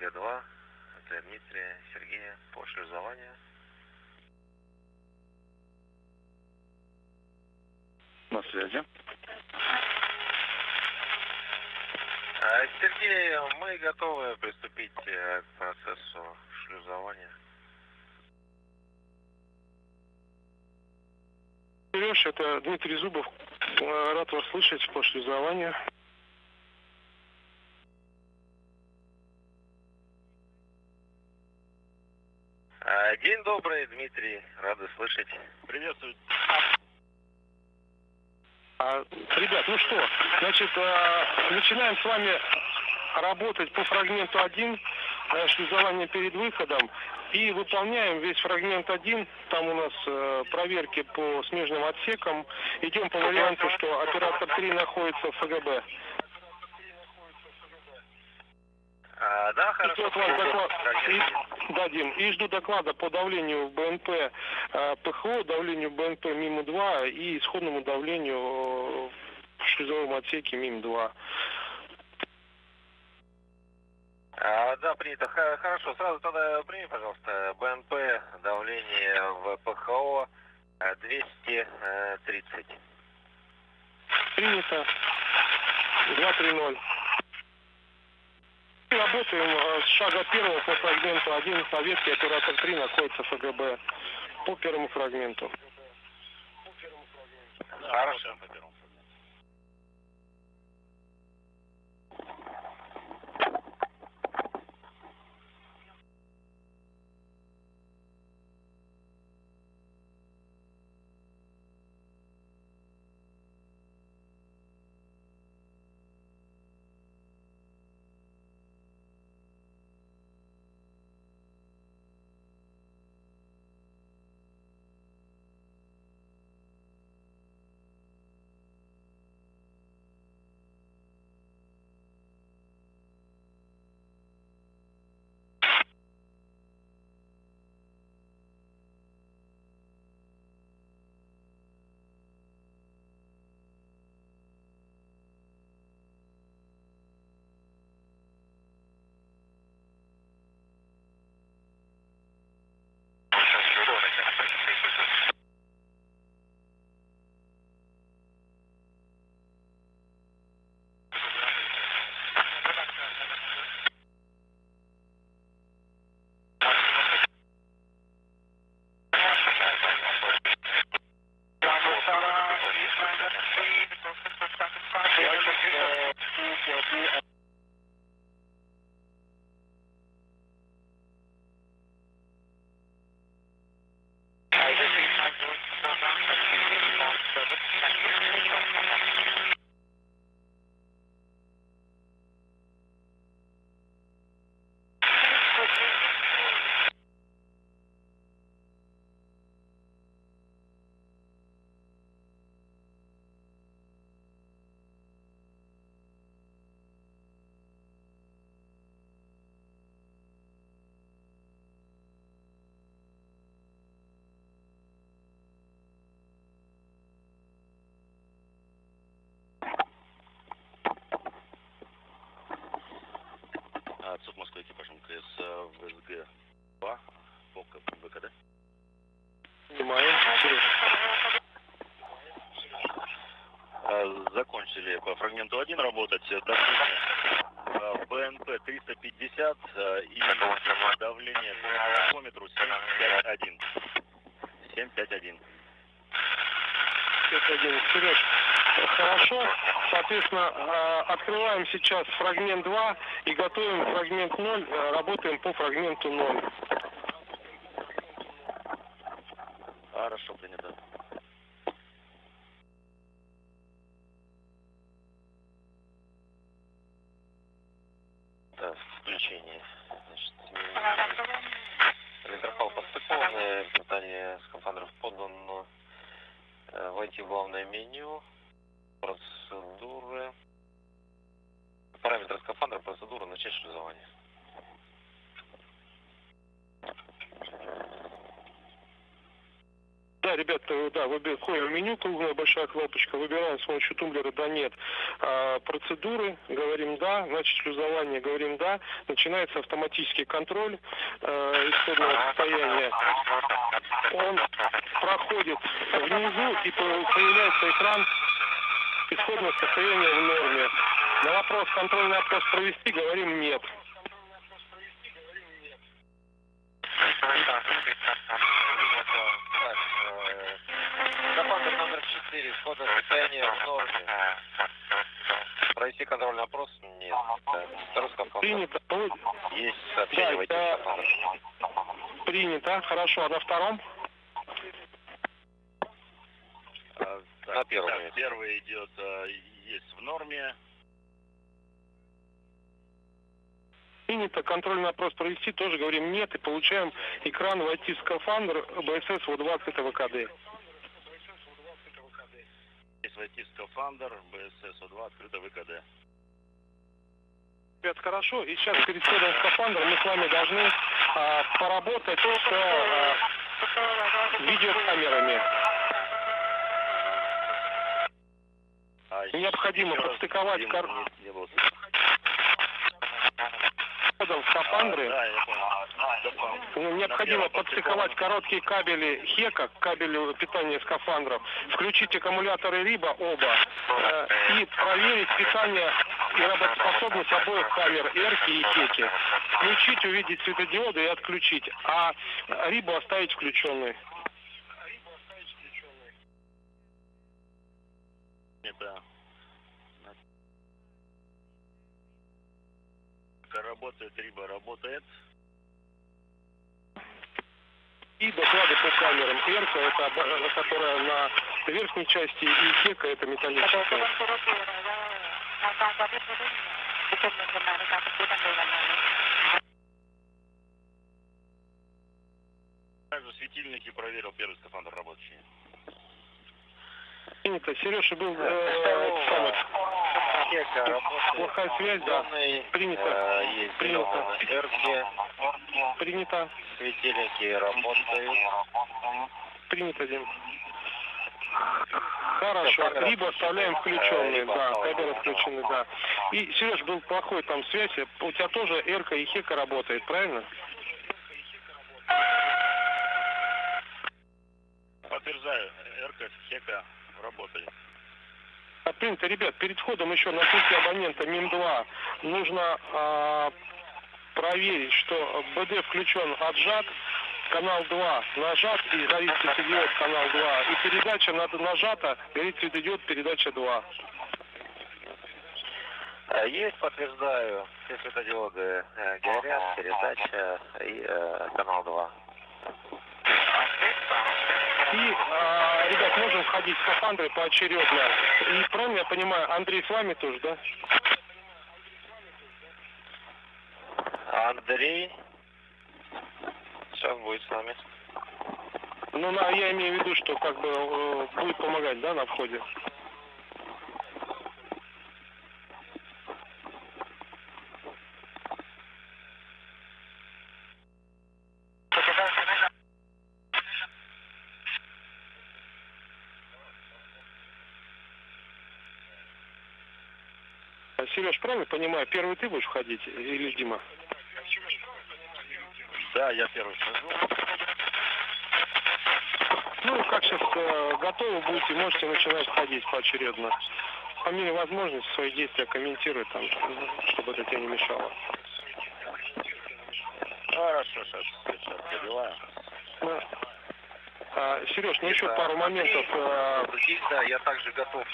СГ-2, это Дмитрия, Сергея, по шлюзованию. На связи. Сергей, мы готовы приступить к процессу шлюзования. Сереж, это Дмитрий Зубов. Рад вас слышать по шлюзованию. День добрый, Дмитрий, рады слышать. Приветствую. Ребят, ну что, значит, начинаем с вами работать по фрагменту 1, шлюзование перед выходом, и выполняем весь фрагмент 1, там у нас проверки по смежным отсекам, идем по варианту, что оператор 3 находится в ФГБ. Да, хорошо. Да, Дим, и жду доклада по давлению в БНП ПХО, давлению БНП МИМ-2 и исходному давлению в шлюзовом отсеке МИМ-2. Да, принято. Хорошо, сразу тогда прими, пожалуйста, БНП, давление в ПХО 230. Принято. 230. Работаем с шага 1 по фрагменту 1, по ветке оператор 3 находится в ФГБ по первому фрагменту. Хорошо. Отсюда Москвы экипаж МКС в СГ-2 по ВКД. Понимаю. Закончили по фрагменту 1 работать. Давление БНП 350 и давление по термометру 751. 751. 751. Сереж, хорошо. Соответственно, открываем сейчас фрагмент 2 и готовим фрагмент 0, работаем по фрагменту 0. Хорошо, принято. Да, включение. Значит, интерфал подстыкованный, питание скафандров подано. Войти в главное меню. Процедуры. Параметры скафандра, процедура, начать шлюзование. Да, ребята, да, входим в меню, круглая большая кнопочка, выбираем с помощью тумблера «да», «нет». Процедуры, говорим «да», значит шлюзование, говорим «да». Начинается автоматический контроль исходного состояния. Он проходит внизу и появляется экран исходное состояние в норме. На вопрос, контрольный опрос провести, говорим «нет». Скафандр номер 4, исходное состояние в норме. Провести контрольный опрос? Нет. Второй скафандр. Принято. Есть сообщение, войти в скафандр. Принято. Хорошо. А на втором? На первом. Так, первый идет, есть в норме. Принято. Контрольный опрос провести, тоже говорим «нет» и получаем экран «войти в скафандр», БСС ВО-2 открыто ВКД. Есть войти в скафандр, БСС ВО-2 открыто ВКД. Ребят, хорошо. И сейчас перед входом в скафандр мы с вами должны поработать с видеокамерами. Необходимо подстыковать в скафандры. Необходимо подстыковать короткие кабели ХЕКа, кабели питания скафандров, включить аккумуляторы РИБа оба и проверить питание и работоспособность обоих камер ЭРКи и ХЕКи. Включить, увидеть светодиоды и отключить, а РИБу оставить включенной. Это работает, РИБа работает. И доклады по камерам. ЭРКа, это которая на верхней части, и ХЕКа, это металлическая. Также светильники проверил, первый скафандр рабочий. Принято. Сережа был плохая связь, да. Принято. Есть Принято. РК. Принято. Светильники работают. Принято, Дим. Хорошо. Либо оставляем включенные, да. Камеры включены, да. И, Сереж, был плохой там связь. У тебя тоже РК и ХЕКа работает, правильно? Подтверждаю, РК, ХЕКа работает. Принято, ребят, перед входом еще на пульте абонента МИМ-2 нужно проверить, что БД включен, отжат, канал 2 нажат и горит светодиод канал 2. И передача нажата, горит светодиод передача 2. Есть, подтверждаю, все светодиоды горят, передача и канал 2. И, ребят, можем входить в скафандры поочередно. И правильно я понимаю, Андрей с вами тоже, да? Андрей сейчас будет с нами. Ну, я имею в виду, что как бы будет помогать, да, на входе? Сереж, правильно понимаю, первый ты будешь входить или Дима? Да, я первый схожу. Ну, как сейчас готовы будете, можете начинать входить поочередно. По мере возможности свои действия комментируй там, чтобы это тебе не мешало. Хорошо, сейчас поделаю. Сереж, ну еще пару моментов. Здесь, да, я также готов.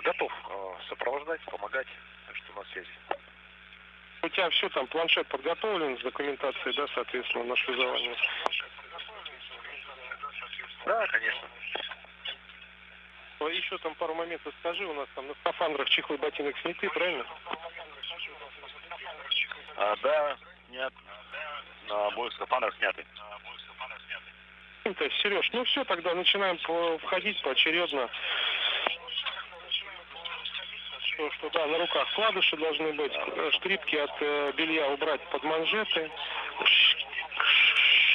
Готов сопровождать, помогать, так что на связи. У тебя все там, планшет подготовлен с документацией, да, соответственно, на шлюзование? Да, конечно. Еще там пару моментов скажи, у нас там на скафандрах чехлы ботинок сняты, правильно? Да, нет, на обоих скафандрах сняты. Сереж, ну все, тогда начинаем входить поочередно. Что да, на руках вкладыши должны быть, штрипки от белья убрать под манжеты,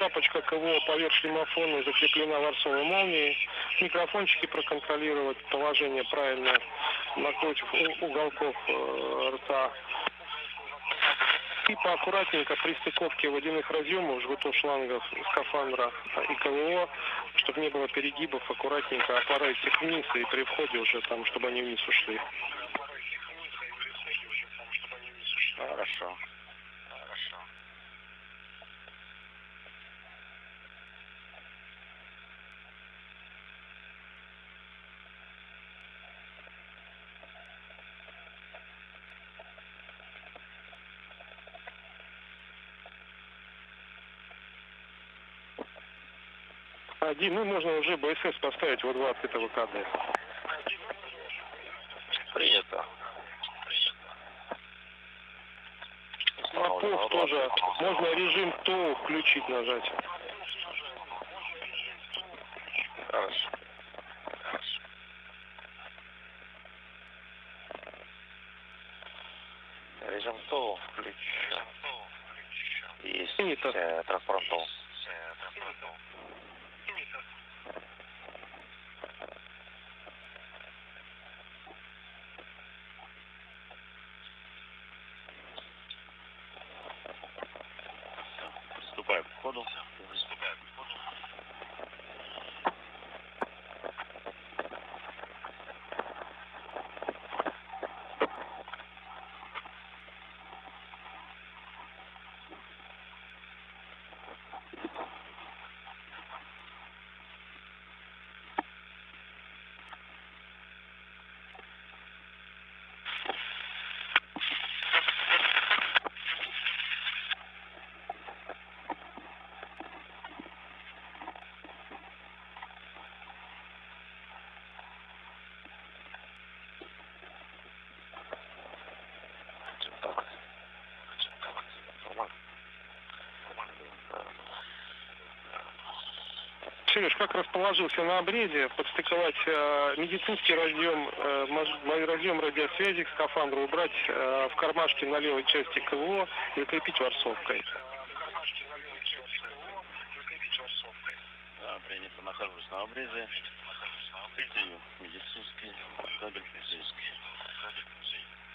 шапочка КВО поверх шлемофона закреплена ворсовой молнией. Микрофончики проконтролировать, положение правильно напротив уголков рта. И поаккуратненько при стыковке водяных разъемов, жгутов шлангов, скафандра и КВО, чтобы не было перегибов, аккуратненько опорайте их вниз и при входе уже там, чтобы они вниз ушли. Хорошо. Один, ну можно уже БСС поставить в 2 открытого КД. Принято. Попов тоже. Можно режим ТО включить, нажать. Хорошо. Режим ТО включен. Есть транспорт ТО. Приступаем к входу. Сереж, как расположился на обрезе, подстыковать медицинский разъем, разъем радиосвязи к скафандру, убрать в кармашке на левой части КВО и закрепить ворсовкой. Да, принято, нахожусь на обрезе. Медицинский кабель медицинский.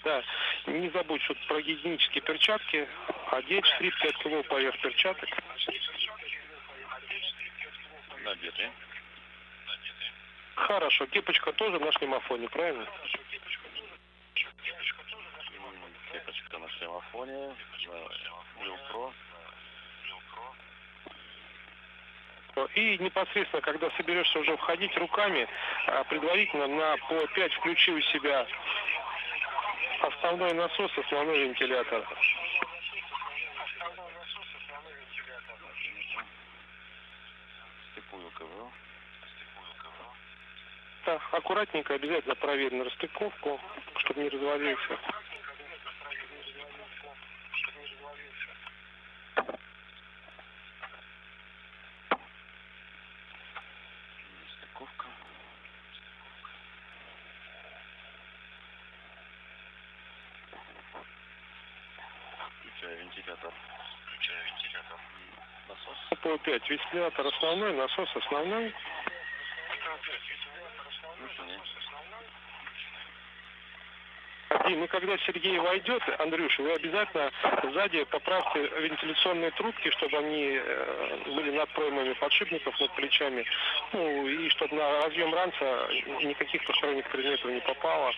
Да, не забудь, что про гигиенические перчатки, одеть штрипки от КВО поверх перчаток. Надеты. Хорошо, кепочка тоже на шлемофоне, правильно? Кепочка на шлемофоне. Вилпро. И непосредственно, когда соберешься уже входить руками, предварительно на по 5 включи у себя основной насос, основной вентилятор. Стыкую КВО. Да, аккуратненько, обязательно проверь на расстыковку, чтобы не развалился. Стыковка. Включаю вентилятор. Насос. По 5 вентилятор основной, насос основной. И когда Сергей войдет, Андрюша, вы обязательно сзади поправьте вентиляционные трубки, чтобы они были над проймами подшипников, над плечами. Ну, и чтобы на разъем ранца никаких посторонних предметов не попало.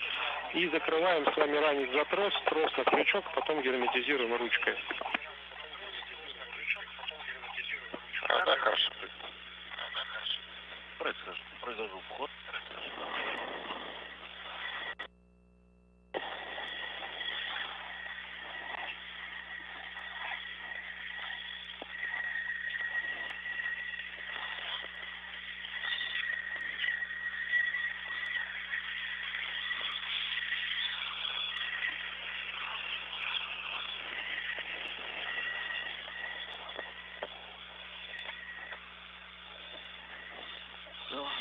И закрываем с вами ранец за трос, трос на крючок, потом герметизируем ручкой. Да, хорошо. Произвожу вход.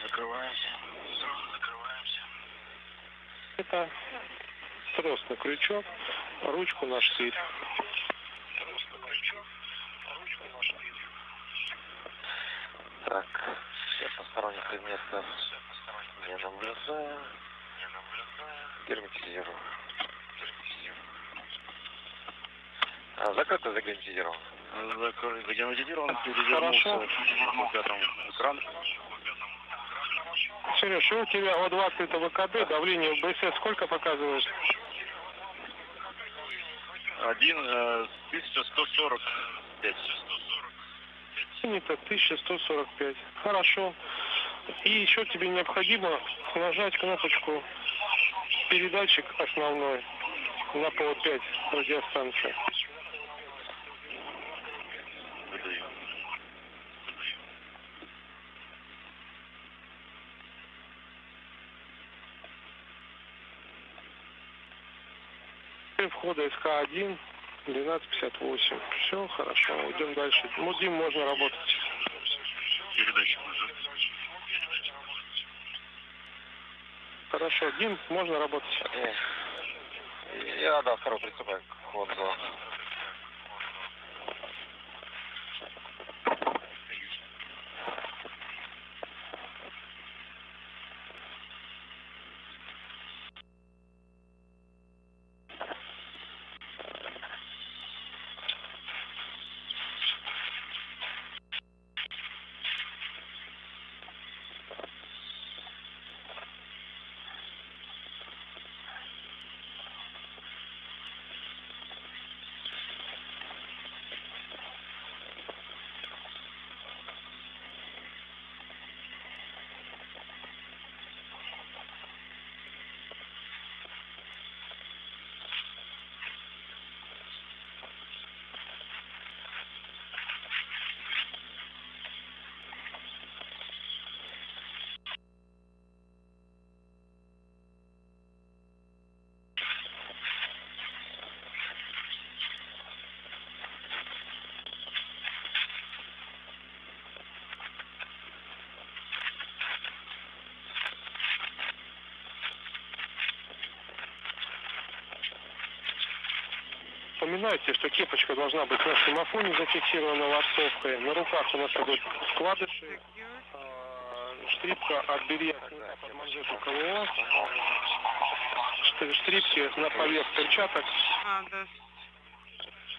Закрываемся. Это трос на крючок, ручку на штырь. Метод не наблюдаю. Герметизирую. Закрыто, загерметизирован. Загерметизирован, перевернулся по пятому экран. Сереж, у тебя О20 это ВКД, давление в БСС сколько показывает? 1145. Это 1145. Хорошо. И еще тебе необходимо нажать кнопочку передатчик основной на ПО 5 радиостанции. Выдаю. Входа СК-1, 1258. Все, хорошо, идем дальше. Ну, Дим, можно работать. Передатчик нажат. Хорошо, Дим, можно работать. Я, да, второй приступаю к входу. Поминайте, что кепочка должна быть на семафоне зафиксирована ларцовкой. На руках у нас идут вкладыши, штрипка от белья под манжету КВО, штрипки на поверх перчаток. The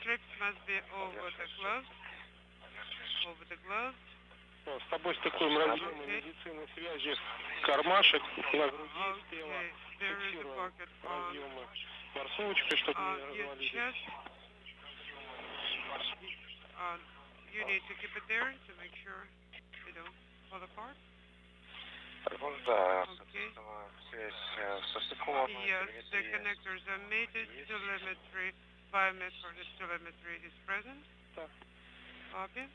strips must be over the gloves. С тобой стыкуем разъемы медицины связи, кармашек на груди, слева фиксируем разъемы марсовочкой, чтобы не развалились. You need to keep it there to make sure they don't fall apart. Да, Okay. связь состыкована. Yes, the connectors are mated, telemetry, biomet for the telemetry is present. Copy.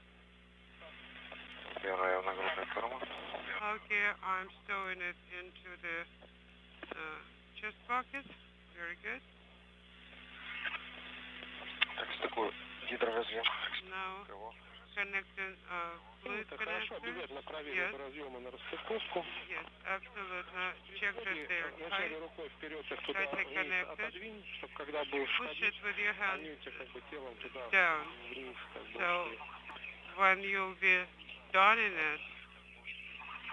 Убираю нагрудный карман. Okay, I'm stowing it into the chest pocket. Very good. Так, стыкую гидроразъем. Now connecting fluid Это хорошо, connector. обязательно проверим разъемы на расстыковку. Yes, absolutely. Check that they're Вначале tight. рукой вперед их туда Tightly вниз connected. отодвинь, чтобы когда будешь Push ходить, it with your hand они у тебя как бы телом туда down. вниз как бы So шли. when you'll be done in it,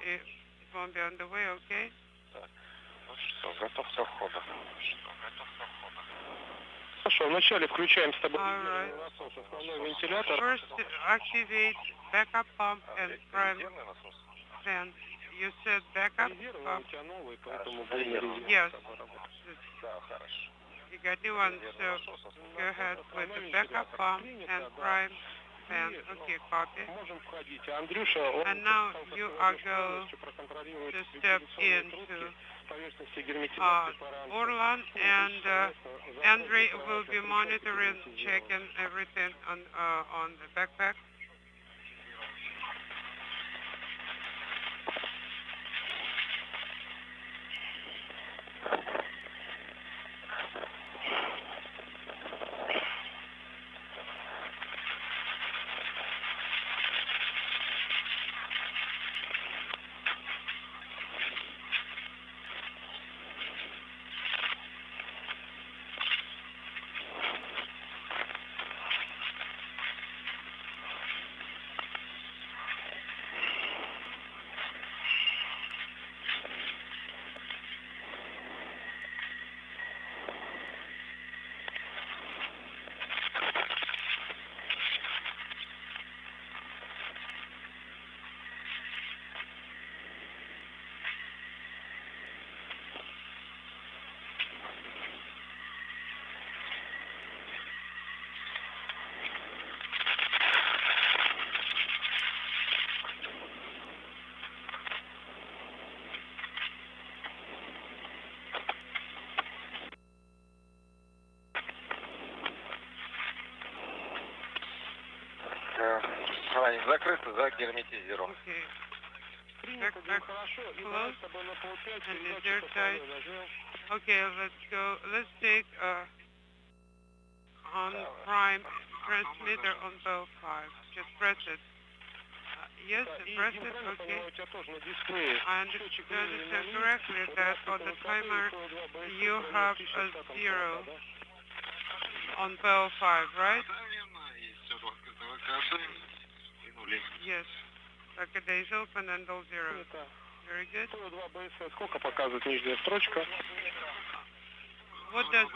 it won't be on the way, okay? Ну что, готовься входа. Хорошо, вначале включаем с тобой Alright. насос, основной вентилятор. First, activate backup pump and prime Резервный насос? fan. You said backup Резервный у pump. тебя новый, поэтому Хорошо, будем резервный. резерв Yes. с тобой работать. Да, хорошо. You got new one, so go ahead with the backup pump and prime fan. Okay, copy. Можем входить. А Андрюша, он And now сказал, you что are будет go полностью проконтролировать to step вентиляционные into трубки, поверхности герметизации параметров. Orlan, and Andre will be monitoring, checking everything on the backpack. Закрыто, загерметизировано. Okay. Принято, Так, хорошо. И close. давай с тобой на полпять, And передачу is по tight. второй нажмем. Okay, let's go. Let's take on prime transmitter on bow 5. Just press it. Yes, Да, и press Дим, it. правильно Okay. понимаю, у тебя тоже на дисплее I счетчик understand времени correctly нули, that on это the высоты timer и ПО2 БСС you в районе have 1060 a там 0 40, да? on bow 5, right? Да, верно, есть все два открытого коды и нули. Yes. The day is open and all zeros. Это Very good. ПО2 БСС сколько показывает нижняя строчка? What does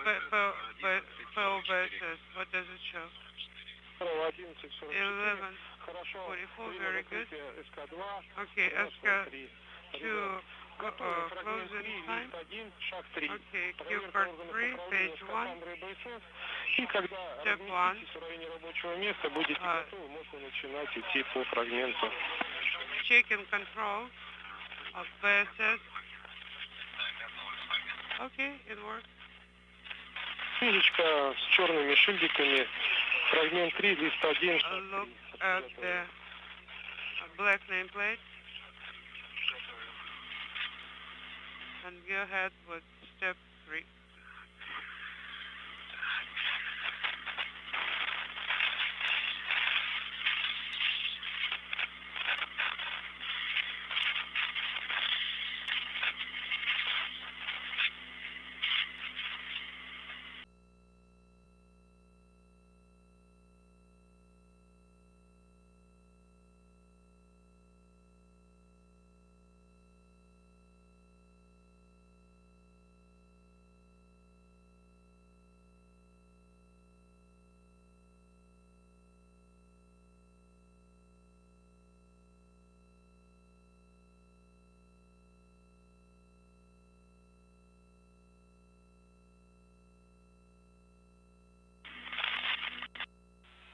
POBSS? What does it show? 11:44. 11. Хорошо. 44, Время very good. закрытия СК2. Okay, SK2 Готовы. closing Фрагмент 3, time. лист 1, шаг 3. Okay, Q Проверка part органов 3, управления page 1. скафандрой БСС. И когда Step разместитесь в районе рабочего места, будете готовы, можно начинать идти по фрагменту. Check and control of BSS. Okay, it works. Книжечка с черными шильдиками. Фрагмент 3, лист 1, шаг 3. Look at the black nameplate. And go ahead with step 3.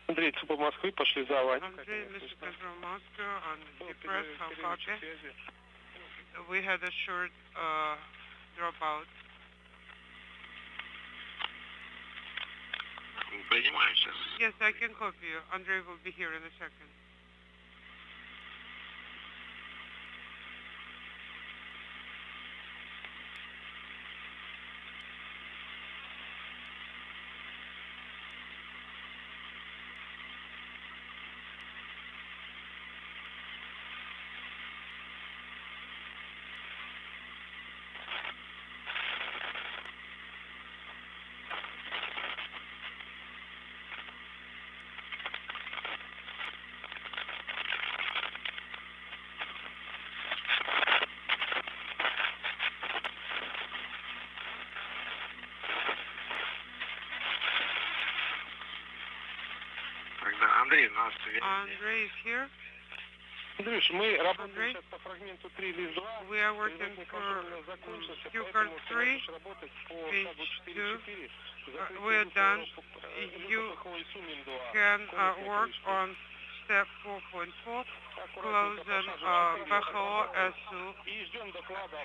Андрей, ЦУПа Москвы, пошли за Ваней. Andrei, Mr. Control Moscow, on depress, how copy? We had a short dropout. Принимаю сейчас. Yes, I can copy you. Andrei will be here in a second. Тогда Андрей, у нас Andrei is here. Андрюш, мы работаем Андрей? сейчас по фрагменту 3, лист 2. We are working for Q card 3, page 2. We are done. You can work on step 4.4, closing PHO SU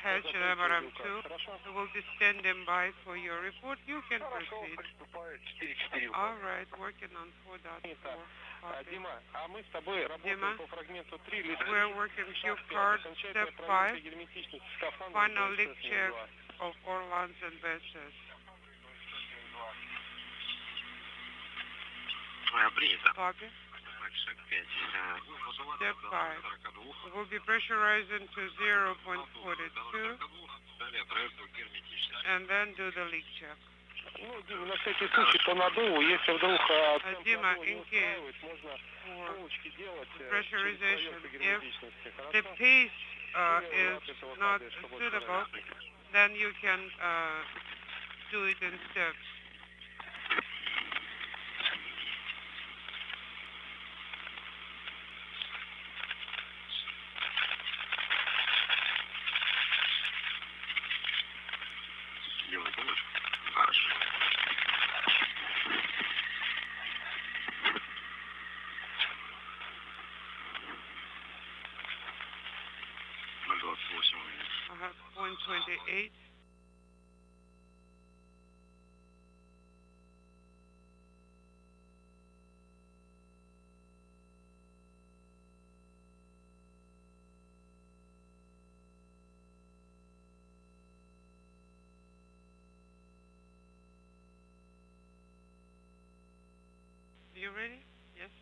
hatch and MRM2. We will be standing by for your report. You can proceed. All right, working on 4.4. Дима, а мы с тобой работаем по фрагменту 3, лист 1. We're working Q card step 5, final leak check of Orlans and Besses. Принято. Copy. Шаг 5. Step 5. We'll be pressurizing to 0.42 Далее проверку герметичности. and then do the leak check. Ну, Дима, на всякий случай по надуву, если вдруг темп Дима, надува не in case устраивает, можно for полочки делать pressurization, проверку if герметичности, the хорошо? pace is not suitable, then you can do it in steps. Делать будешь? Хорошо. На 28 минут. I have 0.28. you ready? Yes.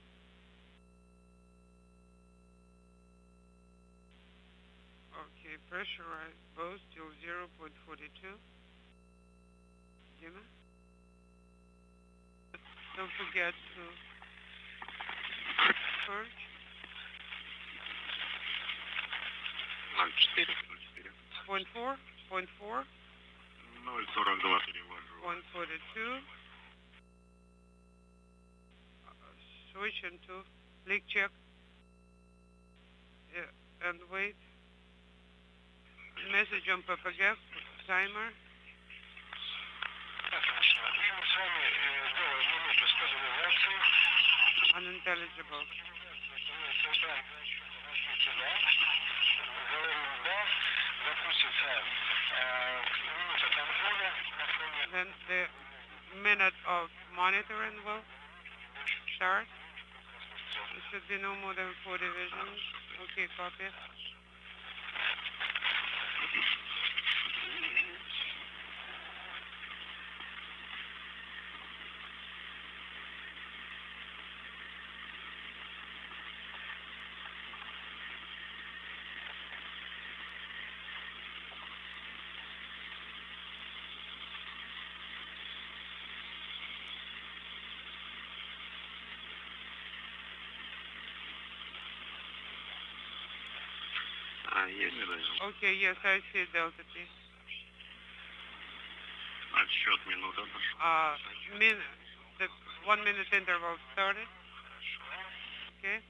Okay, pressurize both till 0.42. Dima? Don't forget to purge. 0.4, 0.4, 0,42 перевожу. 142. Switch into leak check. Yeah, and wait. Message on PPGAF, timer. Unintelligible. Then the minute of monitoring will start. It should be no more than 4 divisions. Okay, copy. Есть. Okay, yes, I see Delta T. Отсчет минута пошел. The 1 minute interval started. Okay.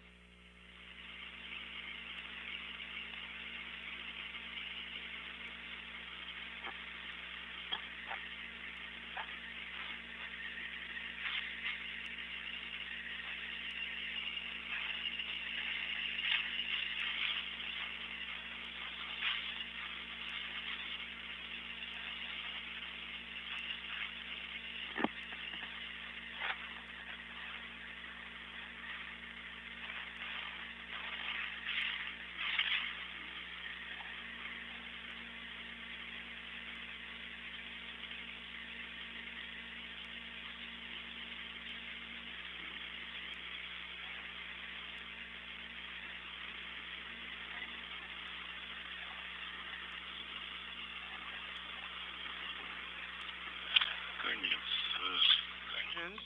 And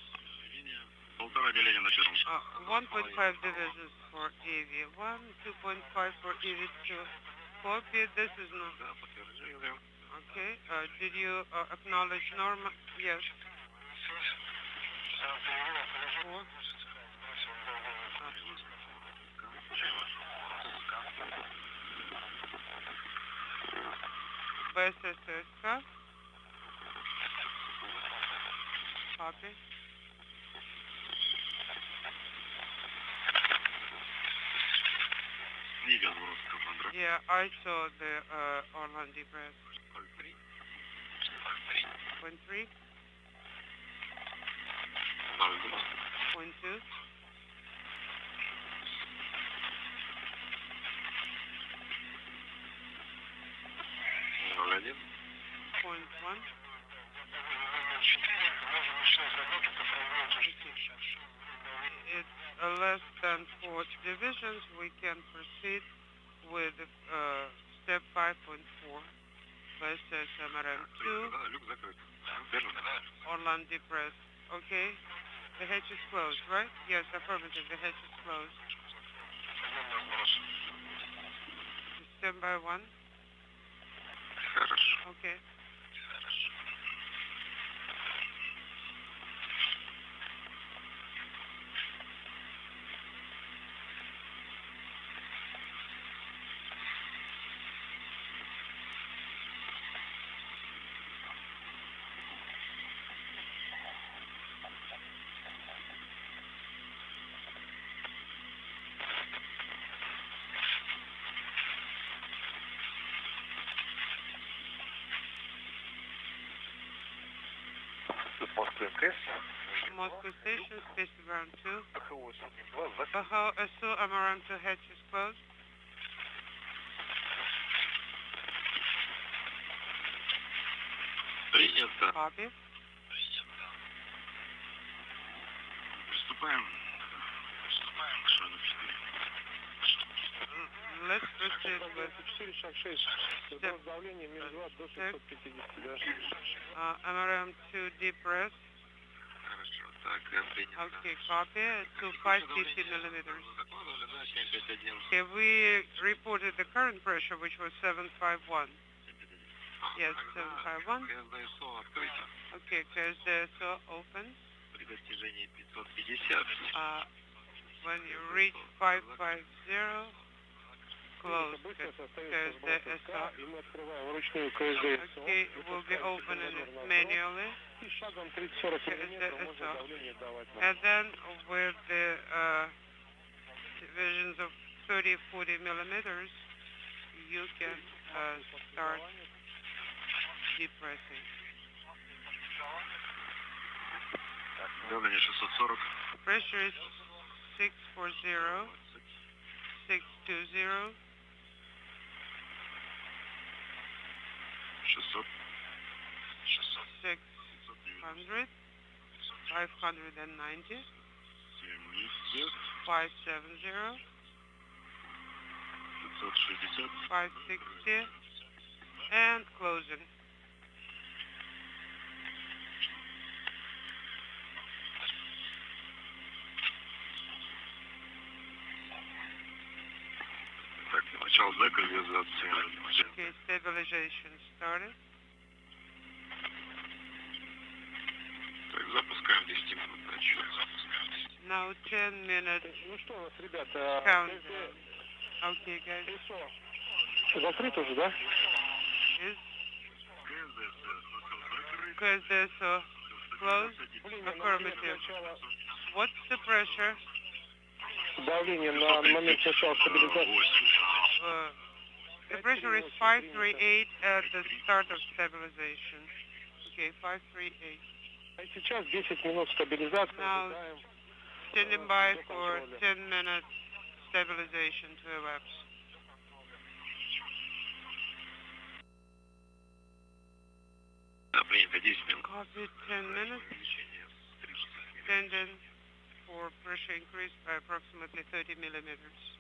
1.5 divisions for EV1, 2.5 for EV2. Copy, this is no. Okay, did you acknowledge normal? Yes. 4. BSSS. Copy. Yeah, I saw the Orlando press. 0.3. 0.2. 0.1. It's less than 4 divisions. We can proceed with step 5.4. Versus MRM2. Orlando press. Okay. The hatch is closed, right? Yes, affirmative. The hatch is closed. Standby 1. Okay. Moscow Station, space ground 2. Bajo SO, MRM2 hatch is closed. Copy. Let's proceed with step 6. MRM2 depress. Okay, copy. To 550 millimeters. Okay, we reported the current pressure, which was 751. Yes, 751. Okay, KSDSO open. When you reach 550, close KSDSO. Okay, we'll be opening it manually. KSDSO. And then with the divisions of 30-40 millimeters, you can start depressing. Pressure is 640, 620, 600, 590, 570, 560, and closing. Okay, stabilization started. Now 10 minutes countdown. Okay, guys. Закрыто уже, да? Is KSDSO closed? Affirmative. What's the pressure? Давление на момент начала стабилизации. The pressure is 538 at the start of stabilization. Okay, 538. Сейчас 10 минут стабилизации. Now, standing by for 10 minutes stabilization to elapse. Copy 10 minutes. Standing for pressure increase by approximately 30 millimeters.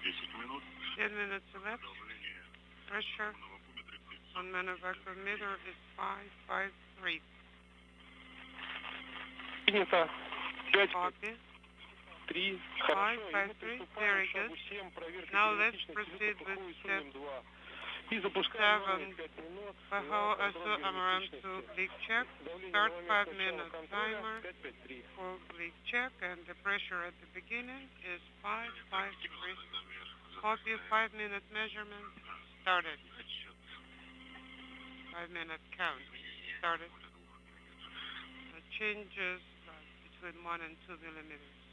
10 minutes left. Pressure on manufacturometer is 553. Принято. 5, Copy. 3. 553. Very good. Now let's proceed with step И запускаем 7. 5 минут. Пахо ASO Amaranth leak check. Start 5-minute timer 553. for leak check, and the pressure at the beginning is 553. Copy. 5-minute measurement started. 5-minute count started. Changes between 1 and 2 millimeters.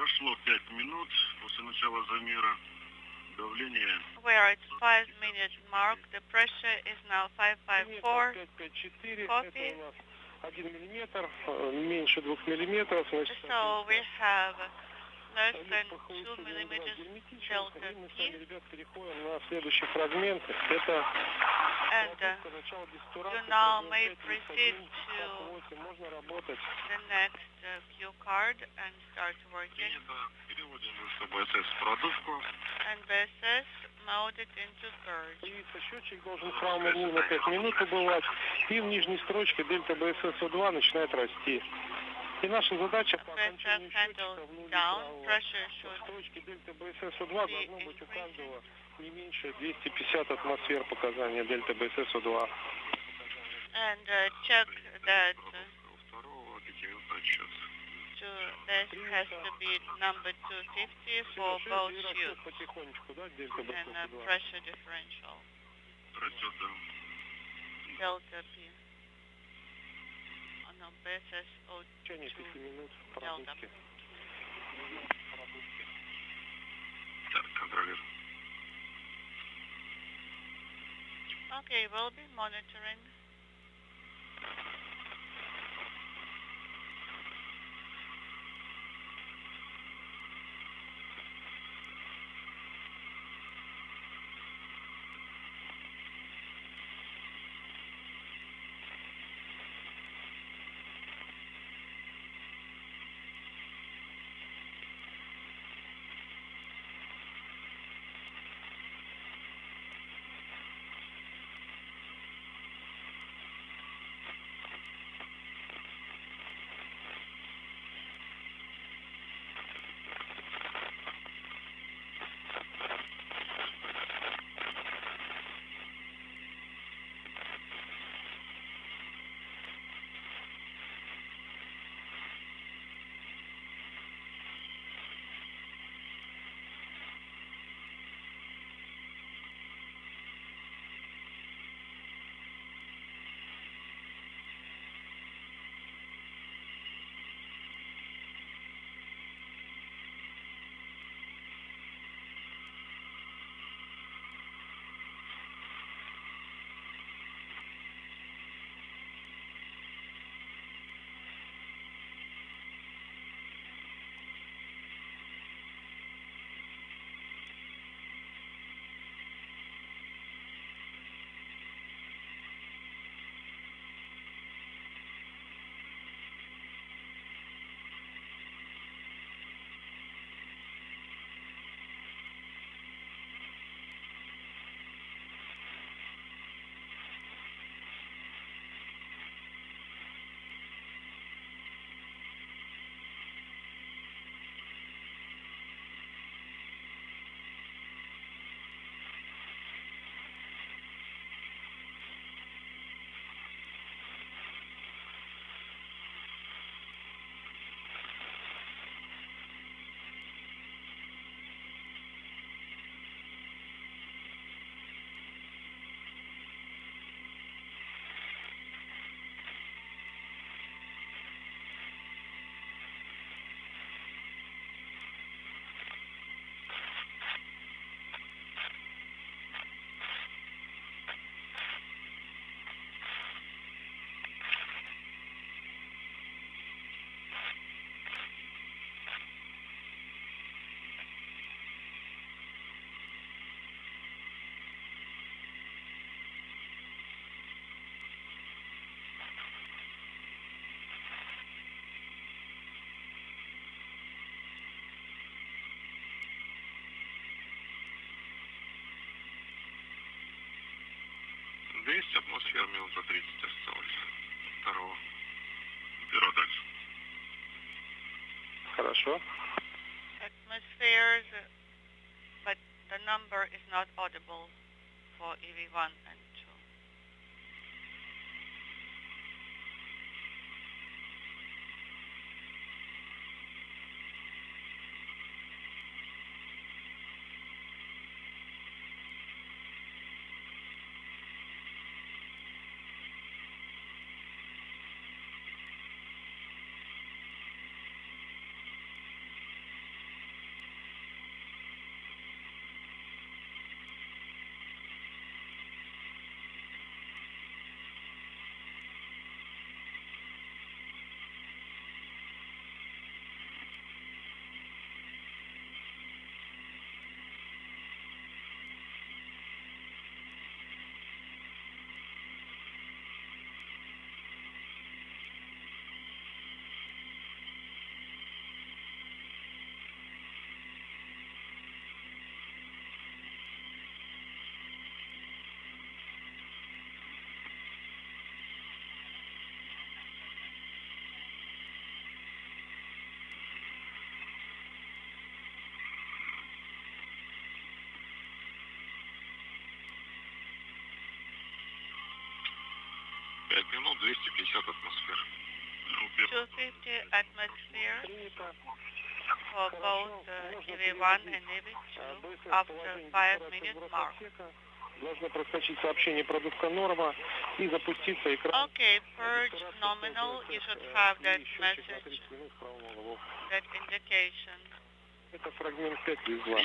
Прошло 5 минут после начала замера. Давление. We are at 5-minute mark. The pressure is now 554. 554. Copy. Это у нас 1 миллиметр, меньше 2 миллиметров. Значит, So we have less than 2 millimeters delta мы с P. вами, ребят, переходим на следующий фрагмент. Это And начало дистурации. you now may proceed to Можно работать. the next cue card and start working. Переводим с БСС в продувку. And BSS molded into purge. И счетчик должен в правом углу на 5 минут убывать. И в нижней строчке дельта БСС-2 начинает расти. И наша задача по окончанию счетчика в нуле правого строчки дельта БСС-2 должно быть у каждого не меньше 250 атмосфер показания дельта БСС-2. And check that Второго 5-минутный отсчет. this has to be number 250 for both shoots. Потихонечку, да, дельта And БСС-2. pressure differential. Растет, да. Delta P. Oh, no, BSS-O2 В течение 5 минут delta. продукте. Так, контролирую. Okay, we'll be monitoring. Атмосфера минут за 30 осталось. Второго. Бюро дальше. Хорошо. Atmospheres, but the number is not audible for EV1 and 2. 5 минут, 250 атмосфер. 250 atmospheres for both EV1 and EV2 after 5-minute mark. Должно проскочить сообщение продукта норма и запуститься экран. Okay, purge nominal, you should have that message, that indication. Это фрагмент 5 вызла.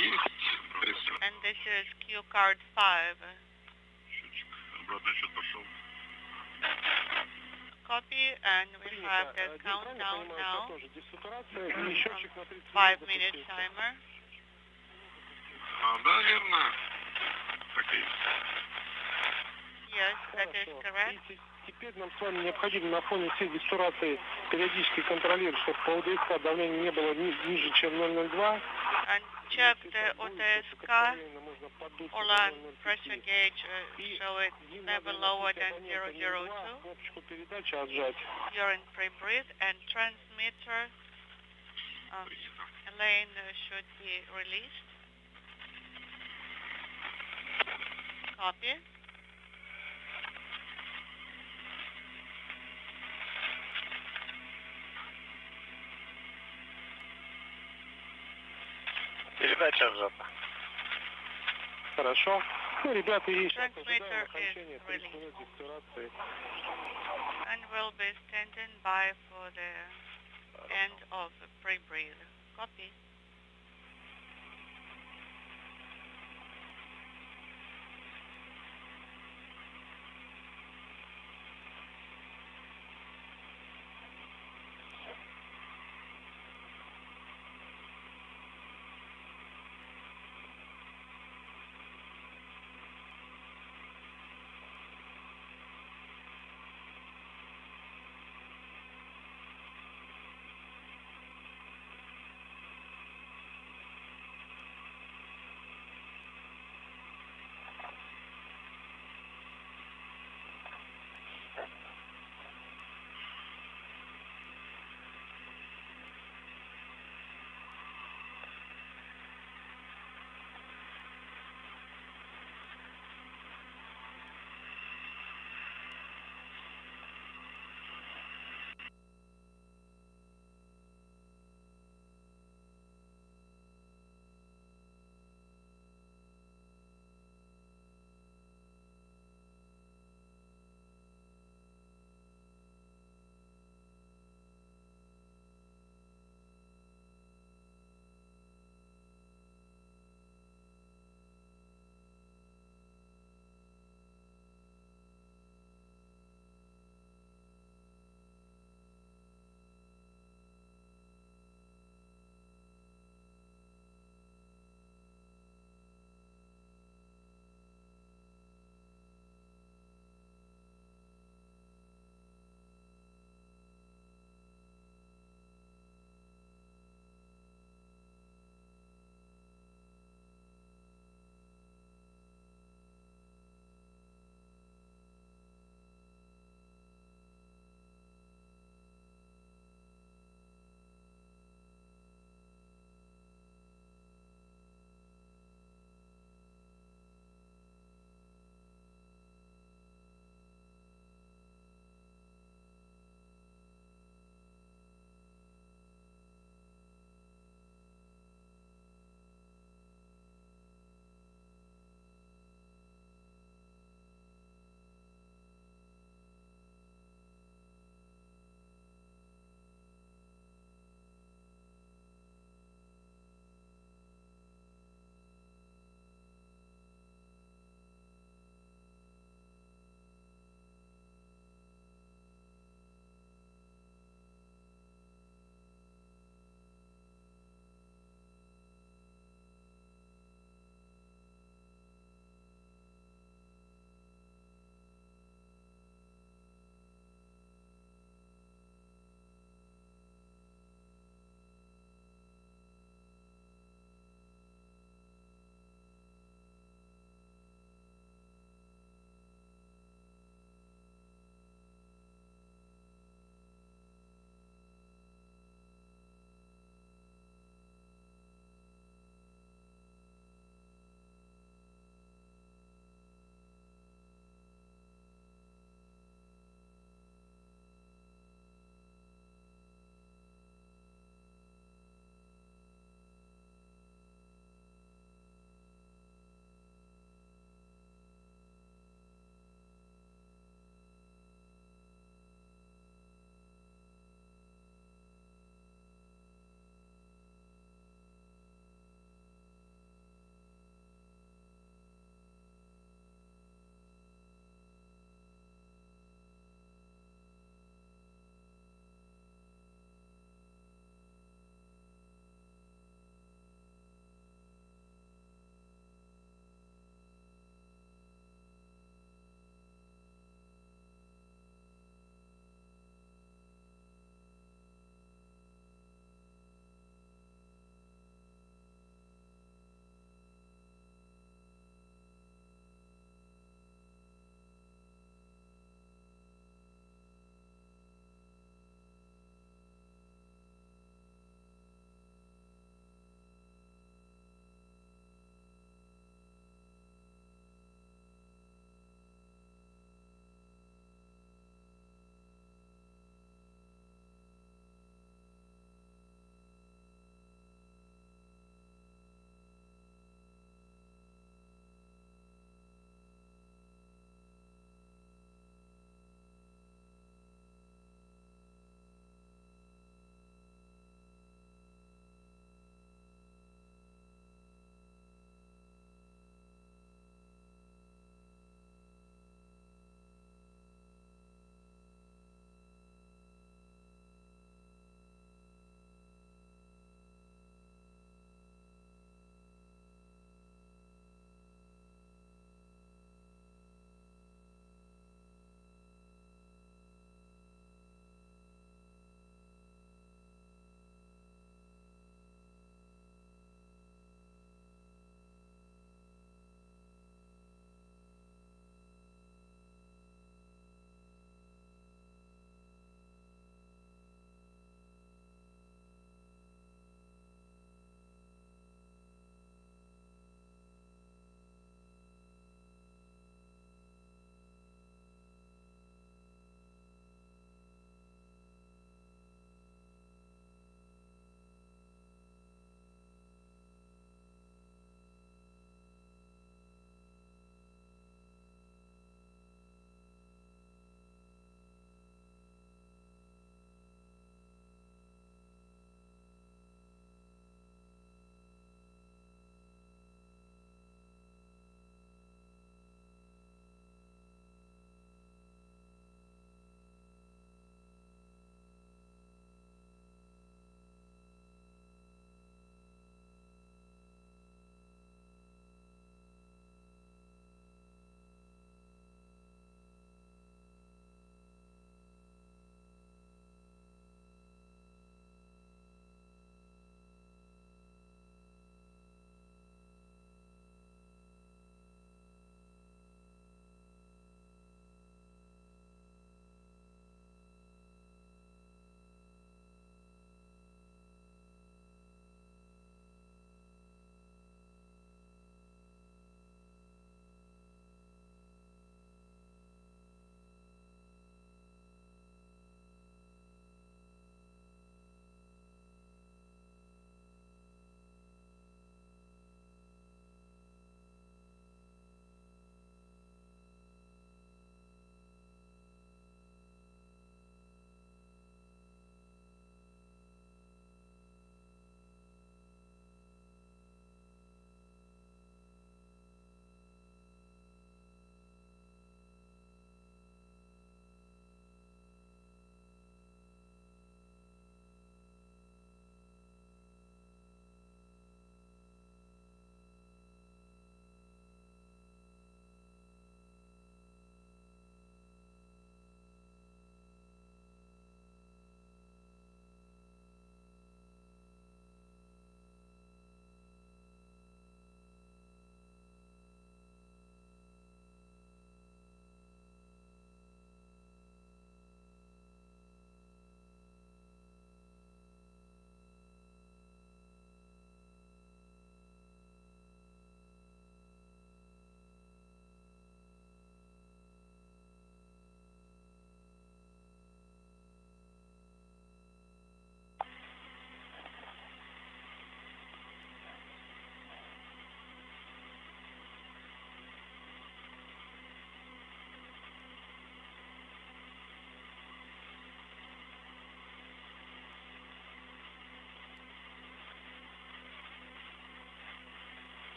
And this is Q card 5. Счетчик, обратный отсчет пошел. Copy, and we have the countdown now. 5-minute timer. Да, верно. Так и есть. Yes, that is correct. Теперь нам с вами необходимо на фоне всей дестурации периодически контролировать, чтобы по УДСК давление не было ниже, чем 0,02. And check the OTSK or line pressure gauge, so it's never lower than 002. Кнопочку передачи отжать. You're in pre-breathe, and transmitter lane should be released. Copy. Передача отжата. Хорошо. Ну, ребята, и сейчас Transmitter ожидаем окончания is released. 30 минут дестурации. And we'll be standing by for the end of the pre-breathe. Copy.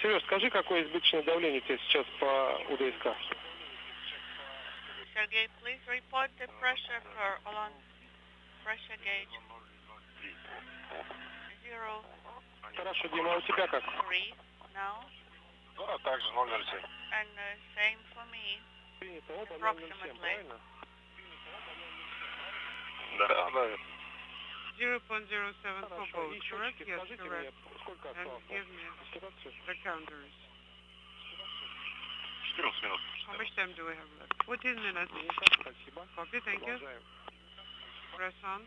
Сереж, скажи, какое избыточное давление у тебя сейчас по УДСК? Sergey, please report the pressure for along pressure gauge 0.3 Хорошо, Дима, а у тебя как? now. Да, также 007. And same for me, Принято, оба 007, approximately. правильно? Да, да. 0.07 for Хорошо, both, и correct? счетчики, Yes, скажите мне, correct. сколько And осталось? give me Ситуацию? the counters. 14 минут. How much time do we have left? 14 minutes. Спасибо. Copy, thank you. Продолжаем. Press on.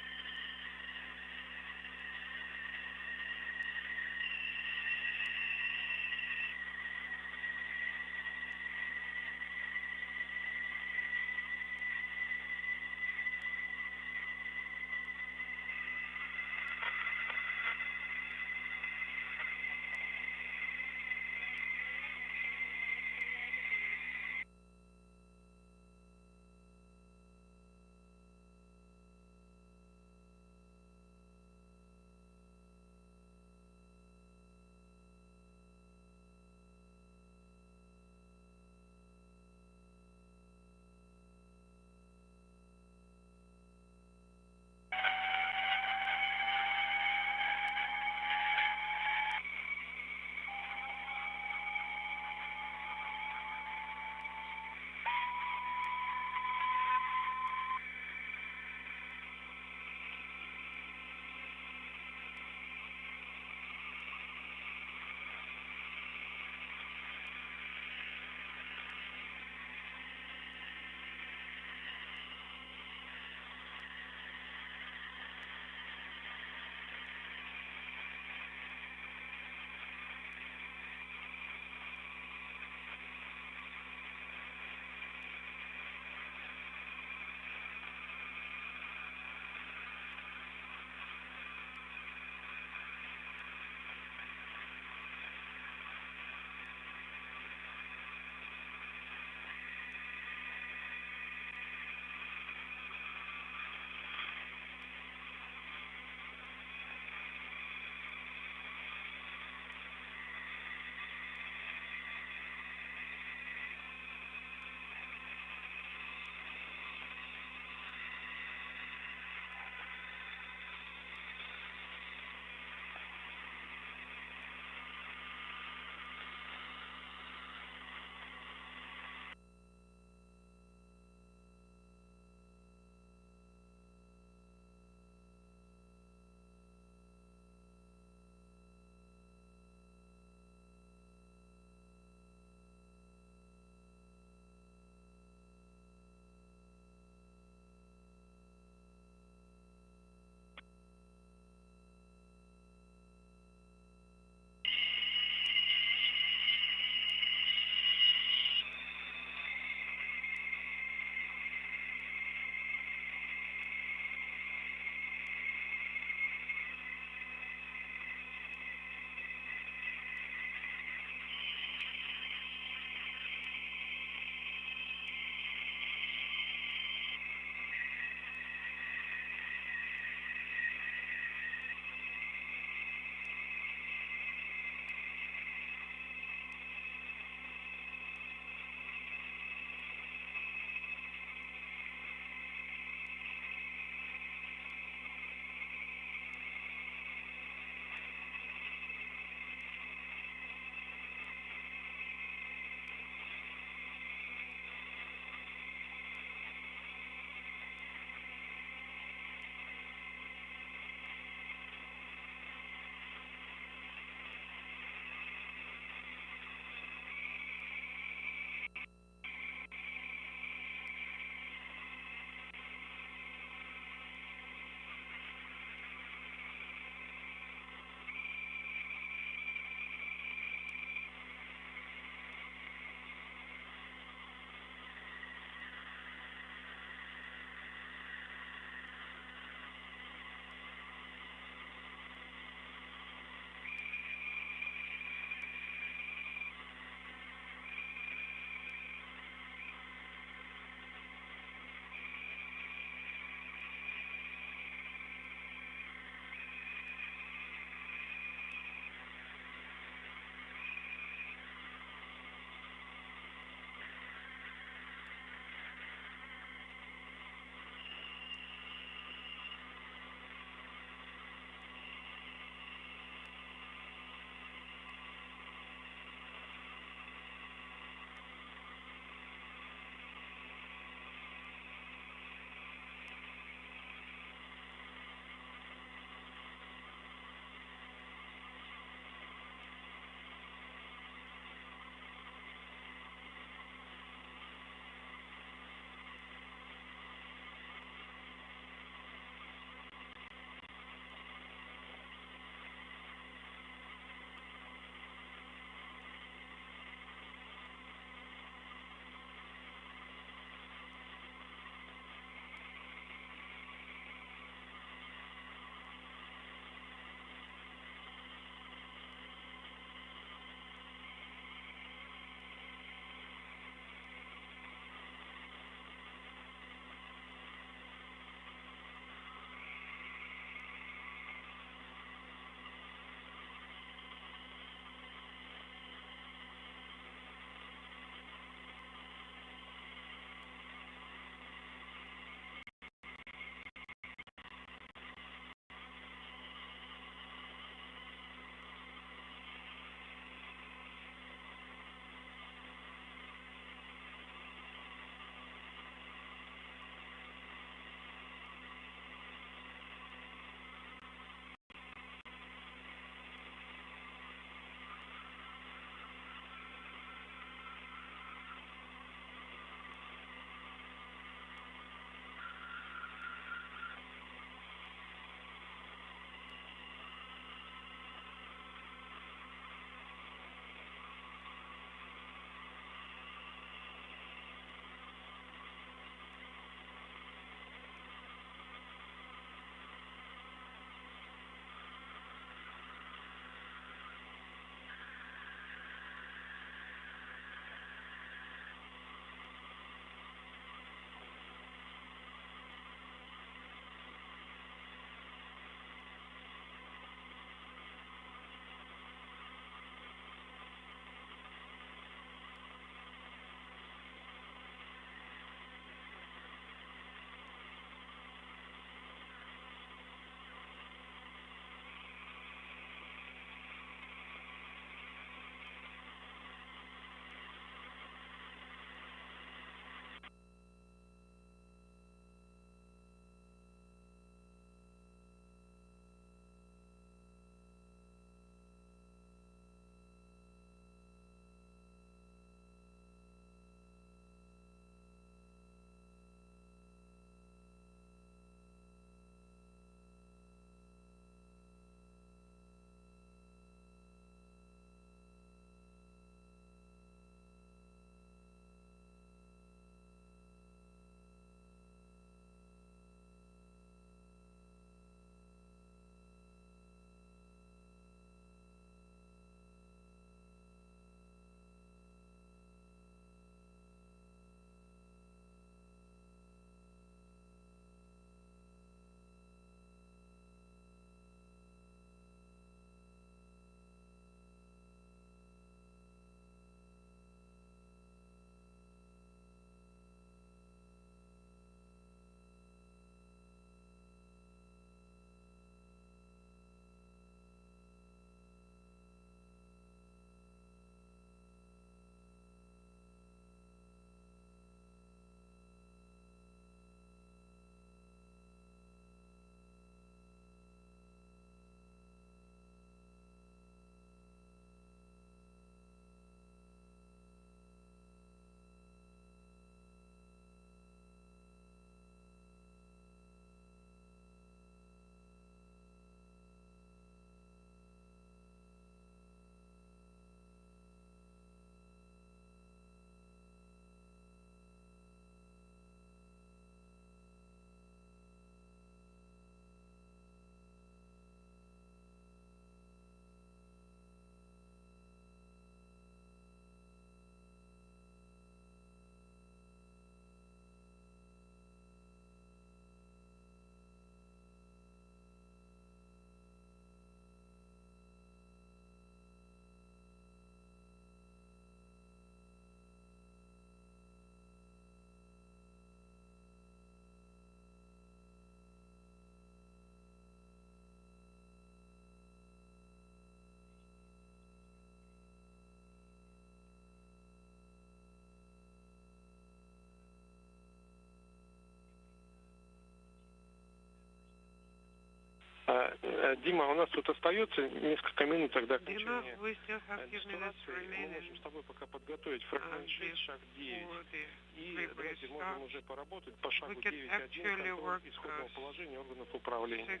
Дима, у нас тут остается несколько минут, тогда Dima, окончание we still have few minutes дистиллации. Мы remaining можем с тобой пока подготовить фрагмент 6, шаг 9. for the И pre-brief давайте можем start. уже поработать по шагу We can 9.1 actually контроль work исходного положения органов управления.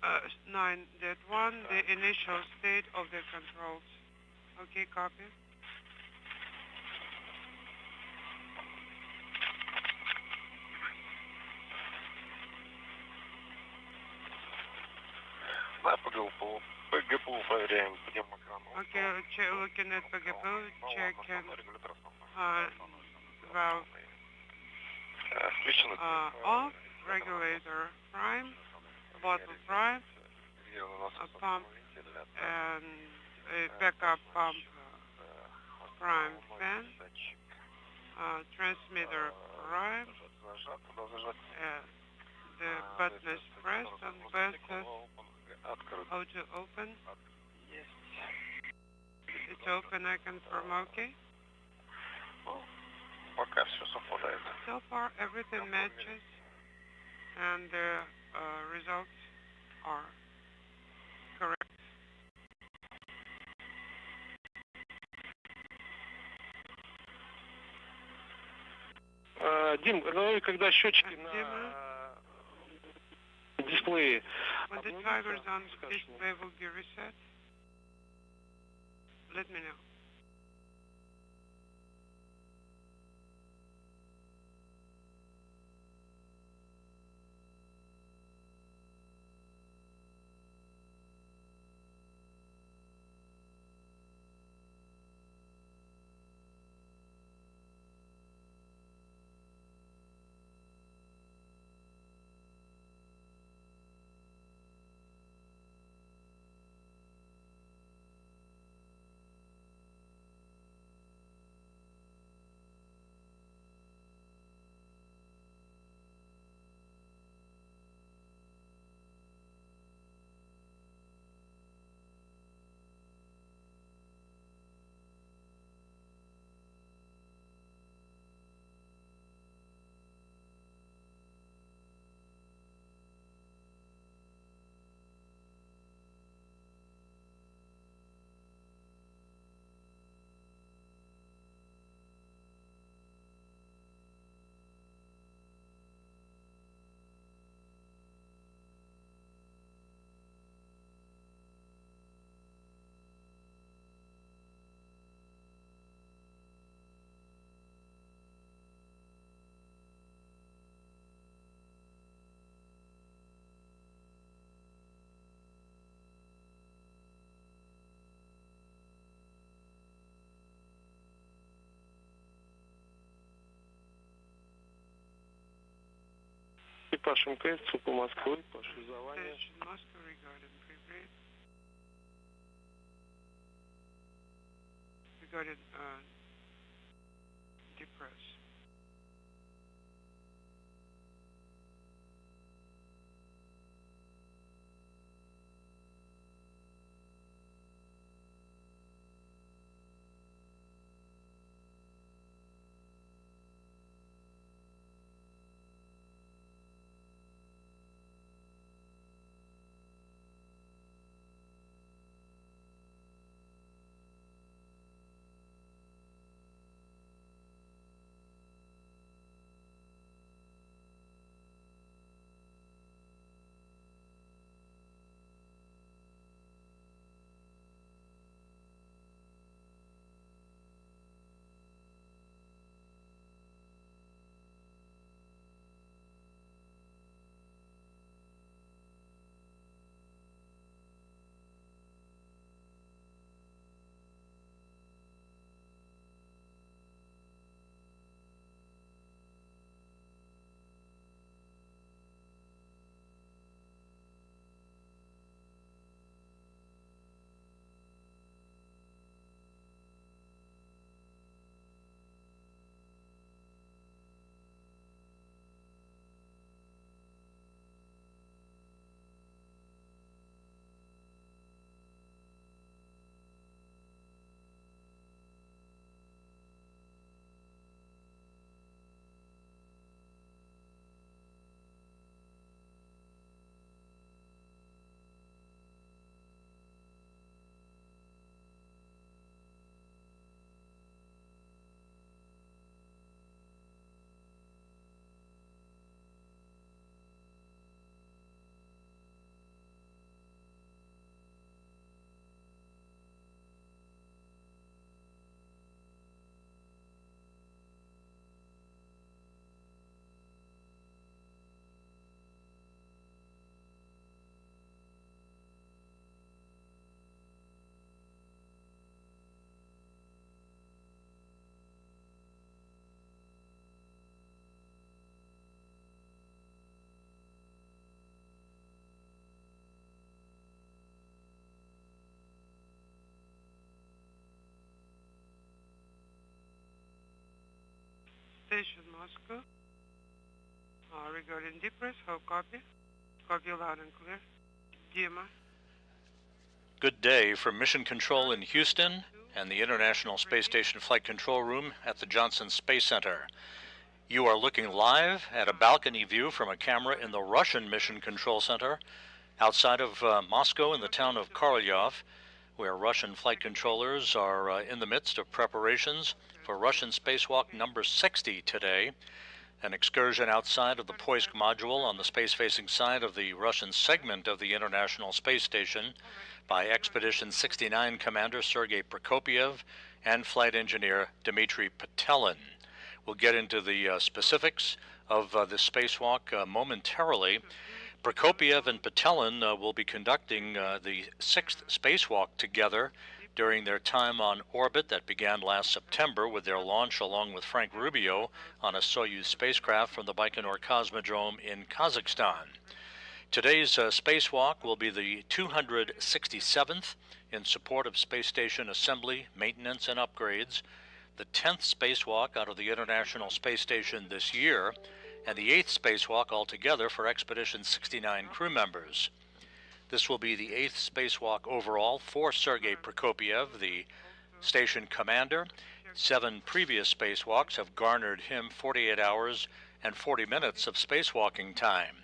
9.1, the initial state of the controls. Okay, copy. На ПГПУ проверяем пневмокран. Okay, looking at PGPO, checking valve Включено. off, regulator prime, bottle prime, pump and a backup pump prime fan, transmitter prime, the button is pressed on button, auto open, it's open, I confirm, okay. Пока все совпадает. So far everything matches and the results are correct. Дим, ну и когда счетчики на дисплее When the timers on display will be reset, let me know. экипаж МКС, ЦУПа Москвы, по шлюзованию. Station Moscow regarding pre-brief. Regarding depress. station Moscow. Regarding depress, how copy? Copy loud and clear. Dima. Good day from Mission Control in Houston and the International Space Station Flight Control Room at the Johnson Space Center. You are looking live at a balcony view from a camera in the Russian Mission Control Center outside of Moscow in the town of Korolyov, where Russian flight controllers are in the midst of preparations for Russian Spacewalk number 60 today, an excursion outside of the Poisk module on the space-facing side of the Russian segment of the International Space Station by Expedition 69 Commander Sergei Prokopyev and flight engineer Dmitry Petelin. We'll get into the specifics of the spacewalk momentarily. Prokopyev and Petelin will be conducting the 6th spacewalk together during their time on orbit that began last September with their launch along with Frank Rubio on a Soyuz spacecraft from the Baikonur Cosmodrome in Kazakhstan. Today's spacewalk will be the 267th in support of space station assembly, maintenance, and upgrades, the 10th spacewalk out of the International Space Station this year, and the 8th spacewalk altogether for Expedition 69 crew members. This will be the 8th spacewalk overall for Sergei Prokopyev, the station commander. 7 previous spacewalks have garnered him 48 hours and 40 minutes of spacewalking time.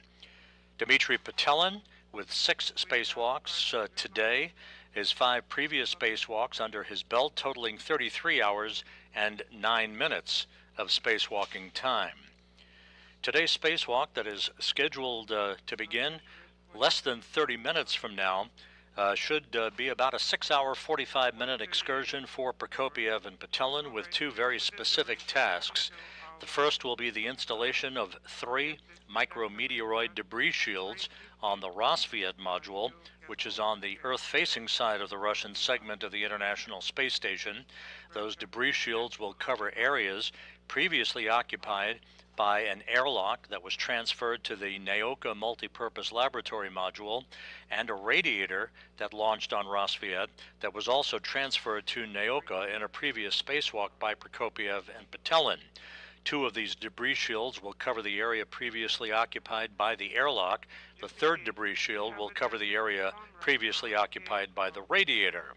Dmitry Petelin, with 6 spacewalks today, his 5 previous spacewalks under his belt, totaling 33 hours and 9 minutes of spacewalking time. Today's spacewalk that is scheduled to begin less than 30 minutes from now should be about a 6-hour, 45-minute excursion for Prokopyev and Petelin with 2 very specific tasks. The first will be the installation of 3 micrometeoroid debris shields on the Rassvet module, which is on the Earth-facing side of the Russian segment of the International Space Station. Those debris shields will cover areas previously occupied by an airlock that was transferred to the Naoka multipurpose laboratory module and a radiator that launched on Rassvet that was also transferred to Naoka in a previous spacewalk by Prokopyev and Petelin. 2 of these debris shields will cover the area previously occupied by the airlock. The 3rd debris shield will cover the area previously occupied by the radiator.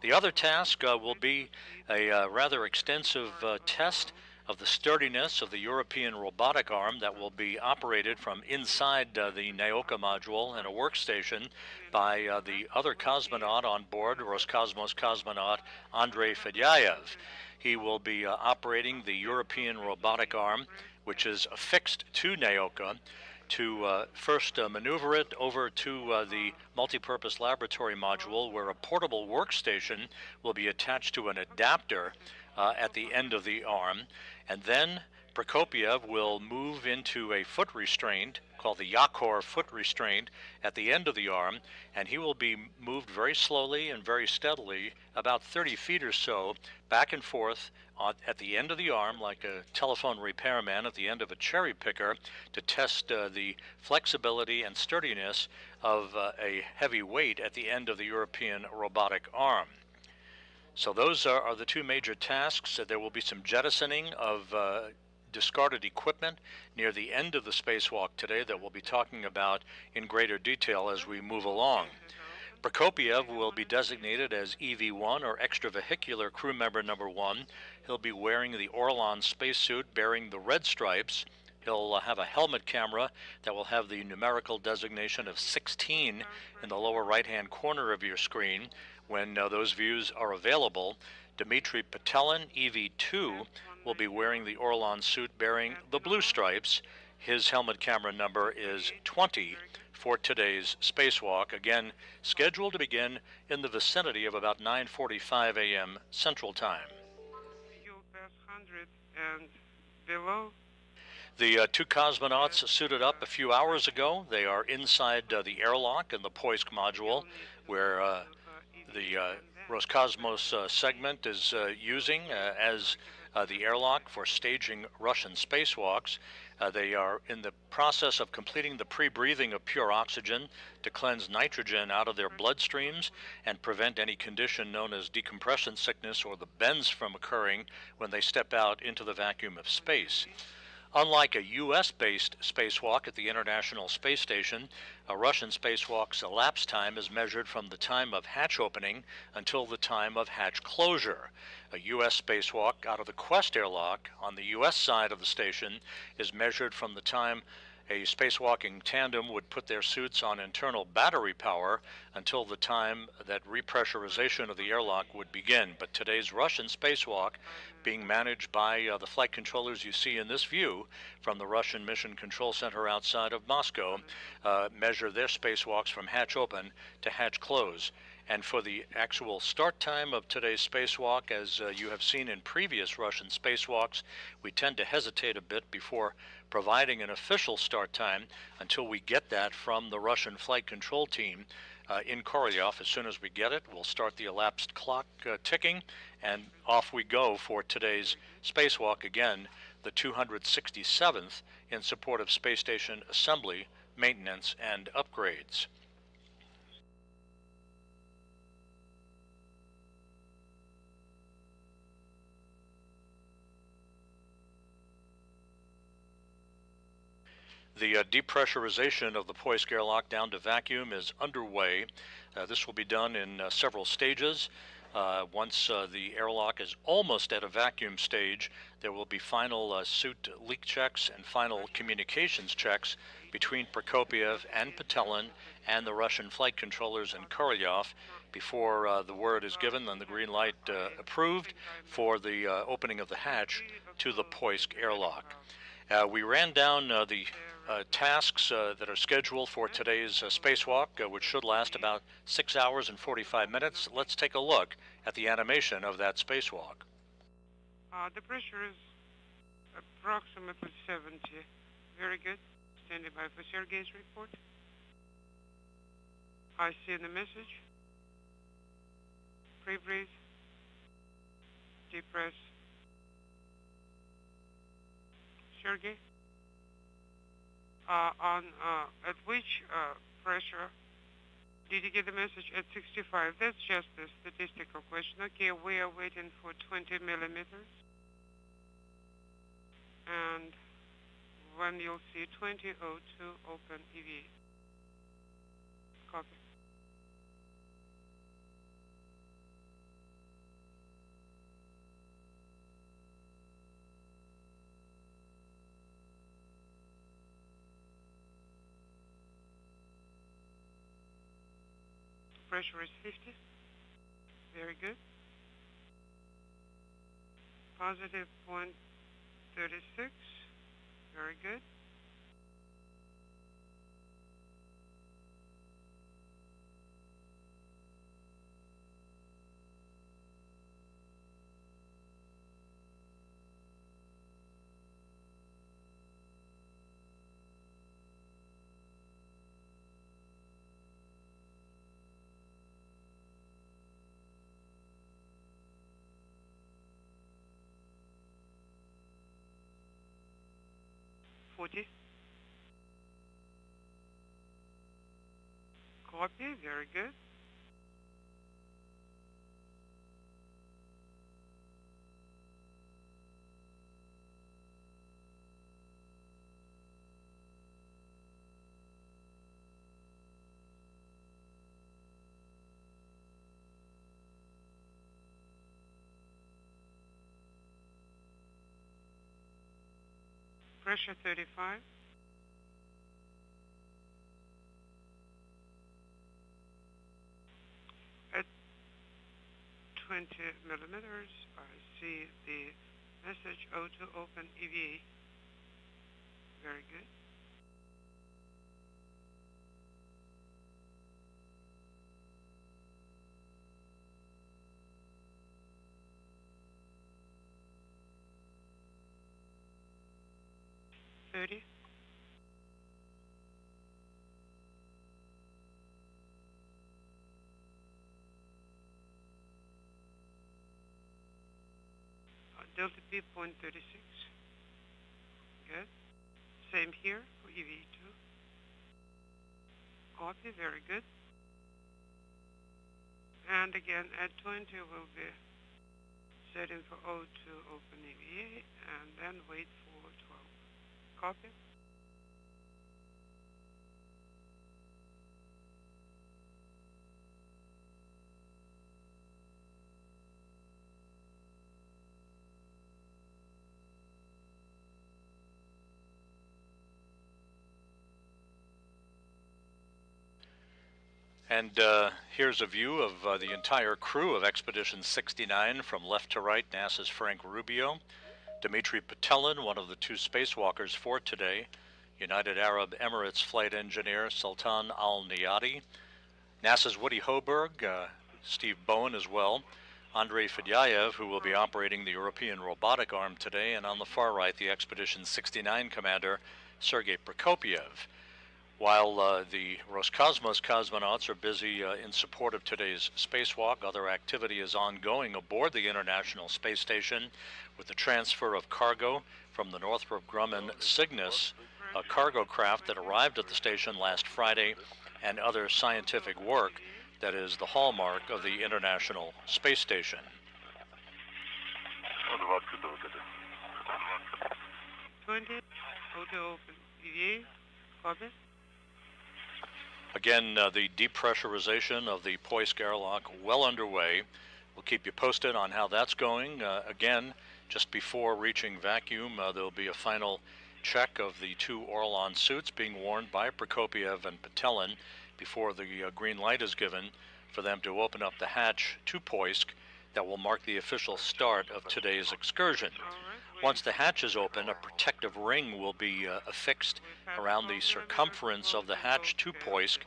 The other task will be a rather extensive test of the sturdiness of the European robotic arm that will be operated from inside the Naoka module in a workstation by the other cosmonaut on board, Roscosmos cosmonaut Andrei Fedyaev. He will be operating the European robotic arm, which is affixed to Naoka, to first maneuver it over to the multipurpose laboratory module, where a portable workstation will be attached to an adapter at the end of the arm, and then Prokopyev will move into a foot restraint called the Yakor foot restraint at the end of the arm, and he will be moved very slowly and very steadily, about 30 feet or so, back and forth at the end of the arm, like a telephone repairman at the end of a cherry picker, to test the flexibility and sturdiness of a heavy weight at the end of the European robotic arm. So those are the 2 major tasks. There will be some jettisoning of discarded equipment near the end of the spacewalk today that we'll be talking about in greater detail as we move along. Prokopyev will be designated as EV1, or extravehicular crew member number 1. He'll be wearing the Orlan spacesuit bearing the red stripes. He'll have a helmet camera that will have the numerical designation of 16 in the lower right-hand corner of your screen when those views are available. Dmitry Petelin, EV2, will be wearing the Orlan suit bearing the blue stripes. His helmet camera number is 20 for today's spacewalk, again scheduled to begin in the vicinity of about 9:45 a.m. Central Time. Fuel pass 100 and below. The 2 cosmonauts suited up a few hours ago. They are inside the airlock in the Poisk module, where the Roscosmos segment is using as the airlock for staging Russian spacewalks. They are in the process of completing the pre-breathing of pure oxygen to cleanse nitrogen out of their bloodstreams and prevent any condition known as decompression sickness or the bends from occurring when they step out into the vacuum of space. Unlike a U.S.-based spacewalk at the International Space Station, a Russian spacewalk's elapsed time is measured from the time of hatch opening until the time of hatch closure. A U.S. spacewalk out of the Quest airlock on the U.S. side of the station is measured from the time a spacewalking tandem would put their suits on internal battery power until the time that repressurization of the airlock would begin. But today's Russian spacewalk, being managed by the flight controllers you see in this view from the Russian Mission Control Center outside of Moscow, measure their spacewalks from hatch open to hatch close. And for the actual start time of today's spacewalk, as you have seen in previous Russian spacewalks, we tend to hesitate a bit before providing an official start time until we get that from the Russian flight control team in Korolyov. As soon as we get it, we'll start the elapsed clock ticking, and off we go for today's spacewalk, again, the 267th in support of space station assembly, maintenance, and upgrades. The depressurization of the Poisk airlock down to vacuum is underway. This will be done in several stages. Once the airlock is almost at a vacuum stage, there will be final suit leak checks and final communications checks between Prokopiev and Petelin and the Russian flight controllers in Korolyov before the word is given and the green light approved for the opening of the hatch to the Poisk airlock. We ran down the tasks that are scheduled for today's spacewalk, which should last about 6 hours and 45 minutes. Let's take a look at the animation of that spacewalk. The pressure is approximately 70. Very good. Standing by for Sergei's report. I see the message. Pre-breathe. Depress. Sergei? At which pressure did you get the message? At 65. That's just a statistical question. Okay, we are waiting for 20 millimeters. And when you'll see 2002 open EV. Copy. Pressure is 50. Very good. Positive 0.36. Very good. Copy, very good. Pressure 35. At 20 millimeters, I see the message O2 open EVA. Very good. Delta P 0.36. Good. Same here for EV2. Copy, very good. And again, at 20 we'll be setting for O2 open EVA and then wait for 12. Copy. And here's a view of the entire crew of Expedition 69 from left to right. NASA's Frank Rubio, Dmitry Petelin, one of the two spacewalkers for today, United Arab Emirates flight engineer Sultan Al-Niyadi, NASA's Woody Hoberg, Steve Bowen as well, Andrei Fedyaev, who will be operating the European robotic arm today, and on the far right, the Expedition 69 commander, Sergei Prokopiev. While the Roscosmos cosmonauts are busy in support of today's spacewalk, other activity is ongoing aboard the International Space Station with the transfer of cargo from the Northrop Grumman Cygnus, a cargo craft that arrived at the station last Friday, and other scientific work that is the hallmark of the International Space Station. 20, O2 open EVA, copy. Again, the depressurization of the Poisk airlock well underway. We'll keep you posted on how that's going. Again, just before reaching vacuum, there'll be a final check of the two Orlan suits being worn by Prokopiev and Petelin before the green light is given for them to open up the hatch to Poisk that will mark the official start of today's excursion. Once the hatch is open, a protective ring will be affixed around the circumference of the hatch to Poisk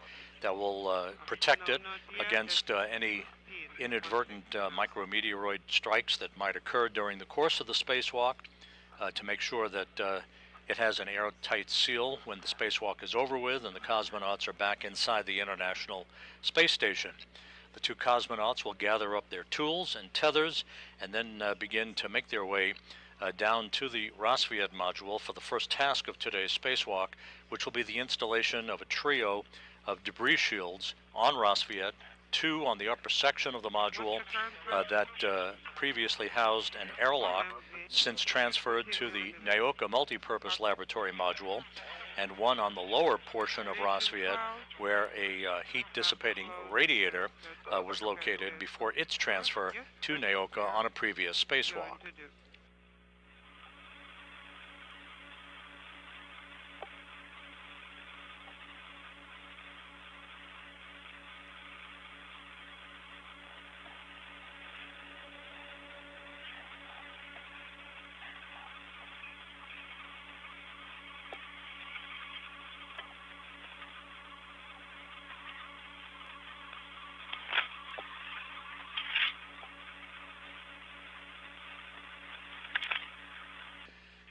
that will protect it against any inadvertent micrometeoroid strikes that might occur during the course of the spacewalk, to make sure that it has an airtight seal when the spacewalk is over with and the cosmonauts are back inside the International Space Station. The two cosmonauts will gather up their tools and tethers and then begin to make their way down to the Rassvet module for the first task of today's spacewalk, which will be the installation of a trio of debris shields on Rassvet, two on the upper section of the module that previously housed an airlock, since transferred to the Naoka multipurpose laboratory module, and one on the lower portion of Rassvet where a heat-dissipating radiator was located before its transfer to Naoka on a previous spacewalk.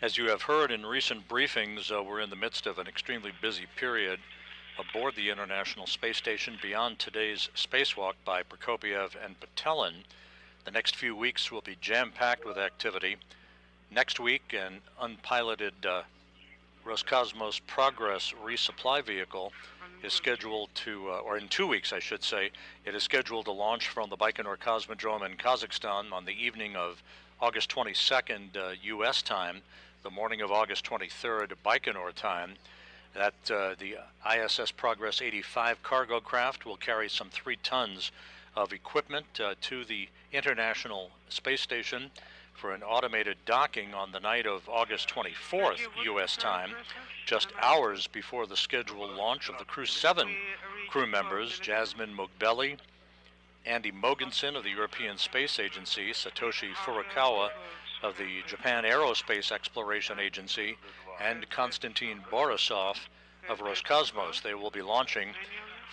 As you have heard in recent briefings, we're in the midst of an extremely busy period aboard the International Space Station beyond today's spacewalk by Prokopiev and Petelin. The next few weeks will be jam-packed with activity. Next week, an unpiloted Roscosmos Progress resupply vehicle is scheduled to, or in 2 weeks I should say, it is scheduled to launch from the Baikonur Cosmodrome in Kazakhstan on the evening of August 22nd U.S. time, the morning of August 23rd Baikonur time. That the ISS Progress 85 cargo craft will carry some 3 tons of equipment to the International Space Station for an automated docking on the night of August 24th U.S. time, just hours before the scheduled launch of the Crew 7 crew members, Jasmine Mogbelli, Andy Mogensen of the European Space Agency, Satoshi Furukawa of the Japan Aerospace Exploration Agency, and Konstantin Borisov of Roscosmos. They will be launching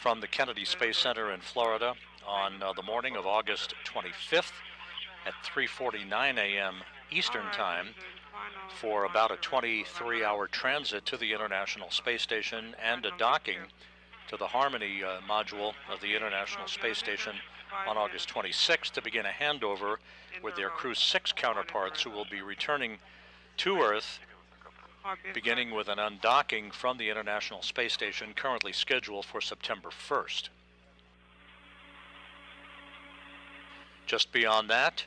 from the Kennedy Space Center in Florida on the morning of August 25th at 3:49 a.m. Eastern Time for about a 23-hour transit to the International Space Station and a docking to the Harmony module of the International Space Station on August 26th to begin a handover with their Crew 6 counterparts who will be returning to Earth, beginning with an undocking from the International Space Station currently scheduled for September 1st. Just beyond that,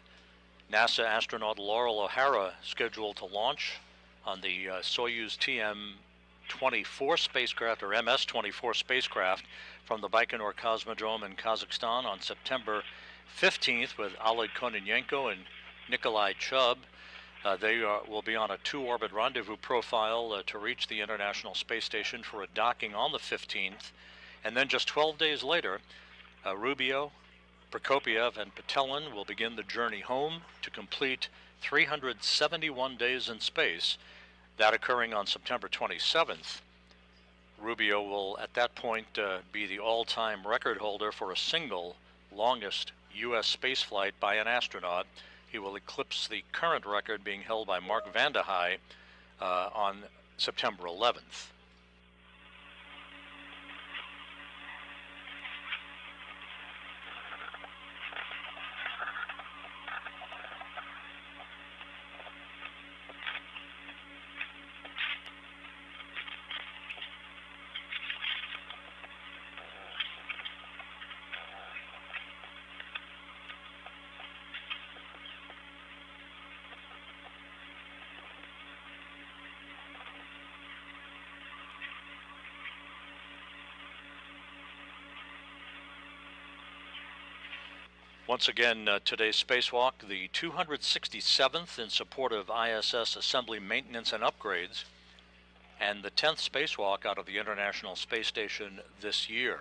NASA astronaut Laurel O'Hara scheduled to launch on the Soyuz TM-24 spacecraft, or MS-24 spacecraft, from the Baikonur Cosmodrome in Kazakhstan on September 15th with Oleg Kononenko and Nikolai Chubb. They will be on a 2-orbit rendezvous profile to reach the International Space Station for a docking on the 15th. And then just 12 days later, Rubio, Prokopiev, and Petelin will begin the journey home to complete 371 days in space, that occurring on September 27th. Rubio will at that point be the all-time record holder for a single longest U.S. spaceflight by an astronaut. He will eclipse the current record being held by Mark Vande Hei on September 11th. Once again, today's spacewalk, the 267th in support of ISS assembly maintenance and upgrades, and the 10th spacewalk out of the International Space Station this year.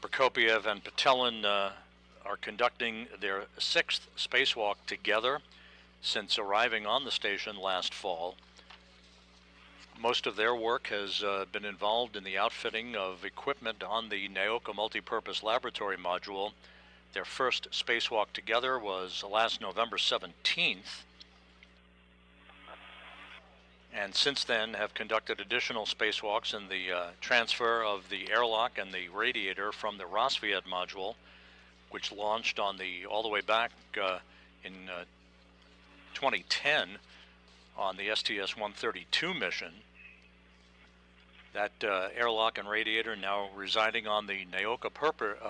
Prokopiev and Petelin are conducting their 6th spacewalk together since arriving on the station last fall. Most of their work has been involved in the outfitting of equipment on the Naoka Multipurpose Laboratory module. Their first spacewalk together was last November 17th, and since then have conducted additional spacewalks in the transfer of the airlock and the radiator from the Rosviet module, which launched on all the way back in 2010 on the STS-132 mission. That airlock and radiator now residing on the Naoka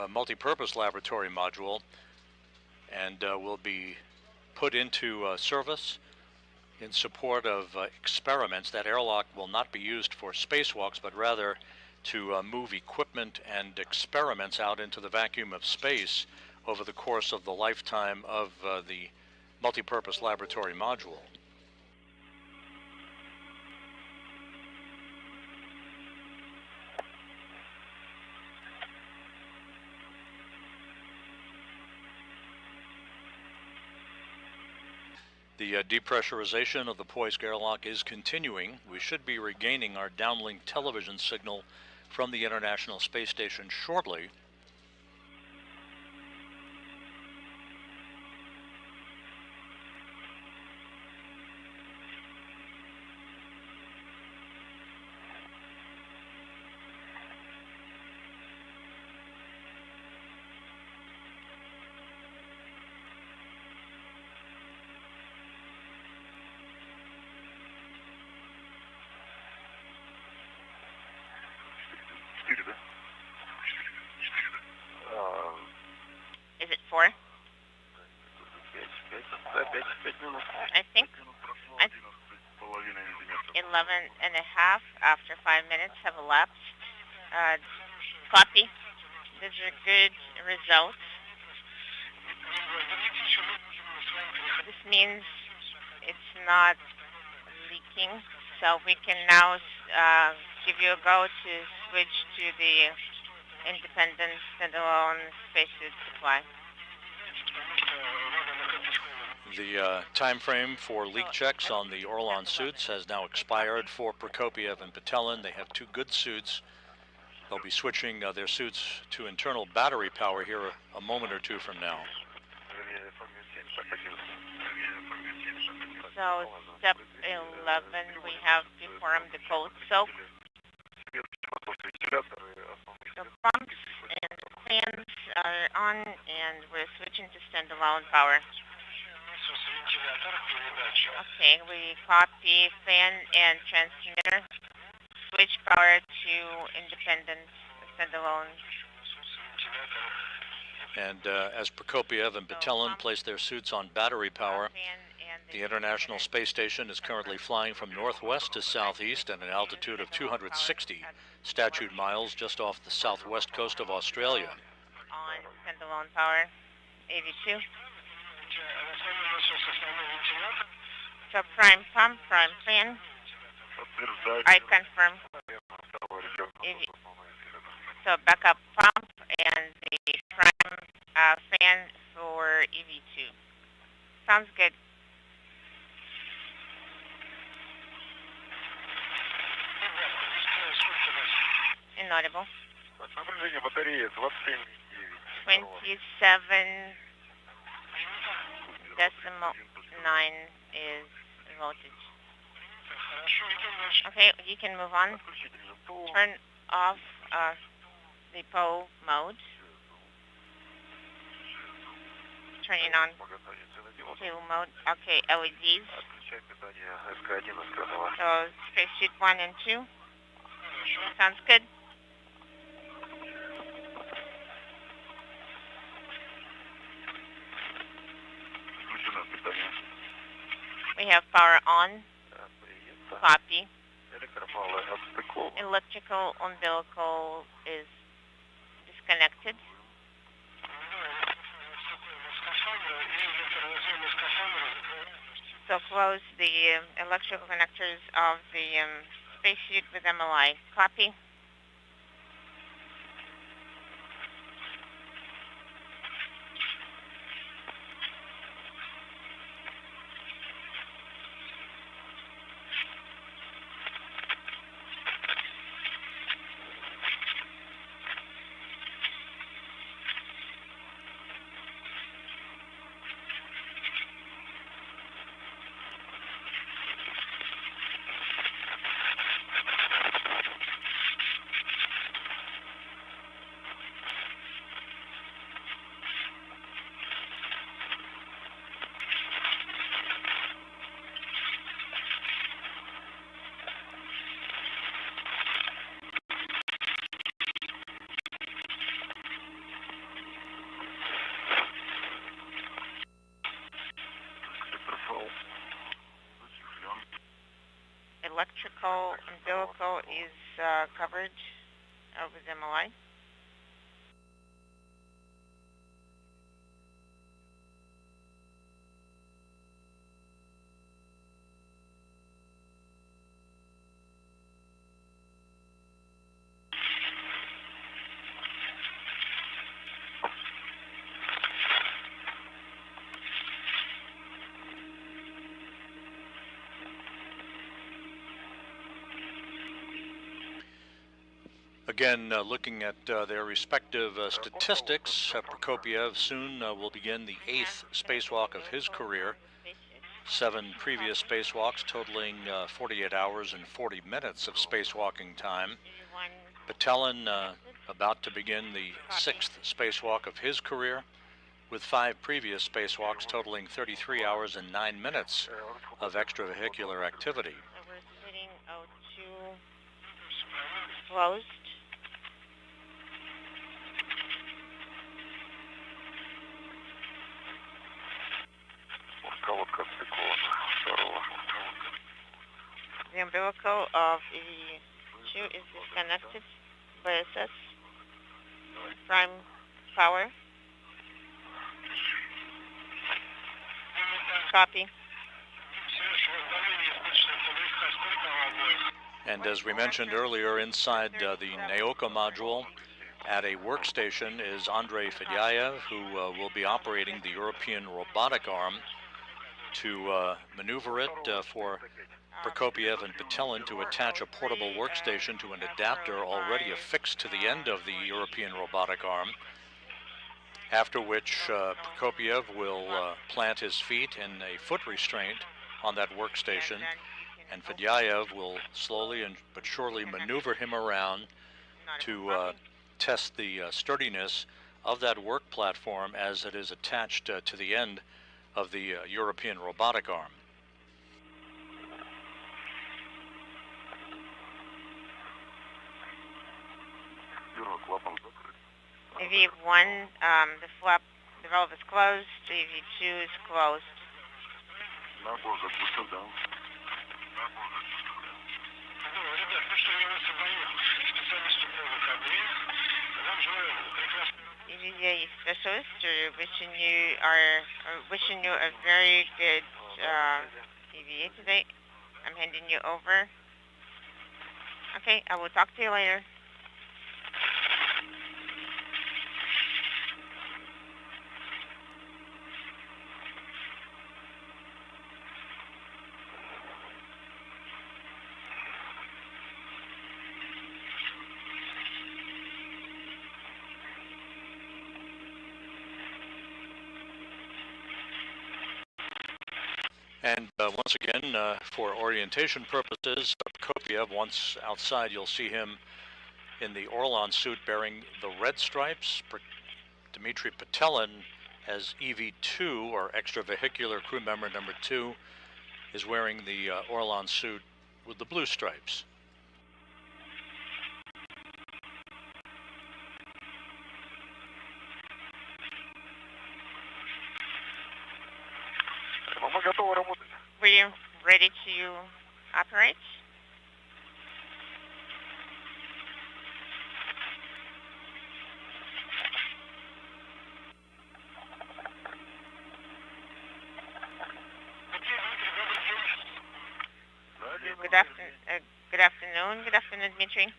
Multipurpose Laboratory module, and will be put into service in support of experiments. That airlock will not be used for spacewalks, but rather to move equipment and experiments out into the vacuum of space over the course of the lifetime of the multipurpose laboratory module. The depressurization of the Poisk airlock is continuing. We should be regaining our downlink television signal from the International Space Station shortly. Is it 4? I think 11 and a half after 5 minutes have elapsed. Copy. These are good results. This means it's not leaking, so we can now give you a go to switch to the independent standalone spacesuit supply. The time frame for leak checks on the Orlan suits has now expired for Prokopiev and Petelin. They have 2 good suits They'll be switching their suits to internal battery power here a moment or two from now. So step 11, we have performed the cold soak. The pumps and fans are on, and we're switching to standalone power. Okay, we copy fan and transmitter. Switch power to independent standalone. And as Prokopiev and Batelin place their suits on battery power, the International Space Station is currently flying from northwest to southeast at an altitude of 260 statute miles just off the southwest coast of Australia. On standalone power, 82. So prime pump, prime fan. I confirm. So backup pump and the prime fan for EV2. Sounds good. Inaudible. 27.9 is voltage. Okay, you can move on. Turn off the PO mode. Turning on PO mode. Okay, LEDs. So spacesuit 1 and 2. Sounds good. We have power on. Copy. Electrical umbilical is disconnected. So close the electrical connectors of the spacesuit with MLI. Copy. Electrical umbilical is covered with MLI. Again, looking at their respective statistics, Prokopiev soon will begin the 8th spacewalk of his career. 7 previous spacewalks totaling 48 hours and 40 minutes of spacewalking time. Batelin about to begin the 6th spacewalk of his career, with 5 previous spacewalks totaling 33 hours and 9 minutes of extravehicular activity. So we're splitting O2 closed. The umbilical of EV2 is disconnected by ISS. Prime power. Copy. And as we mentioned earlier, inside the Naoka module at a workstation is Andrei Fedyaev, who will be operating the European robotic arm to maneuver it for Prokopiev and Petelin to attach a portable workstation to an adapter already affixed to the end of the European robotic arm, after which Prokopiev will plant his feet in a foot restraint on that workstation, and Fedyaev will slowly but surely maneuver him around to test the sturdiness of that work platform as it is attached to the end of the European robotic arm. AV1, the flap, the valve is closed. AV2 is closed. EVA specialist are wishing you a very good EVA today. I'm handing you over. Okay, I will talk to you later. And once again, for orientation purposes, Prokopiev, once outside, you'll see him in the Orlan suit bearing the red stripes. Dmitry Petelin, as EV2, or extravehicular crew member number 2, is wearing the Orlan suit with the blue stripes. Were you ready to operate? Good afternoon. Good afternoon, Dmitry.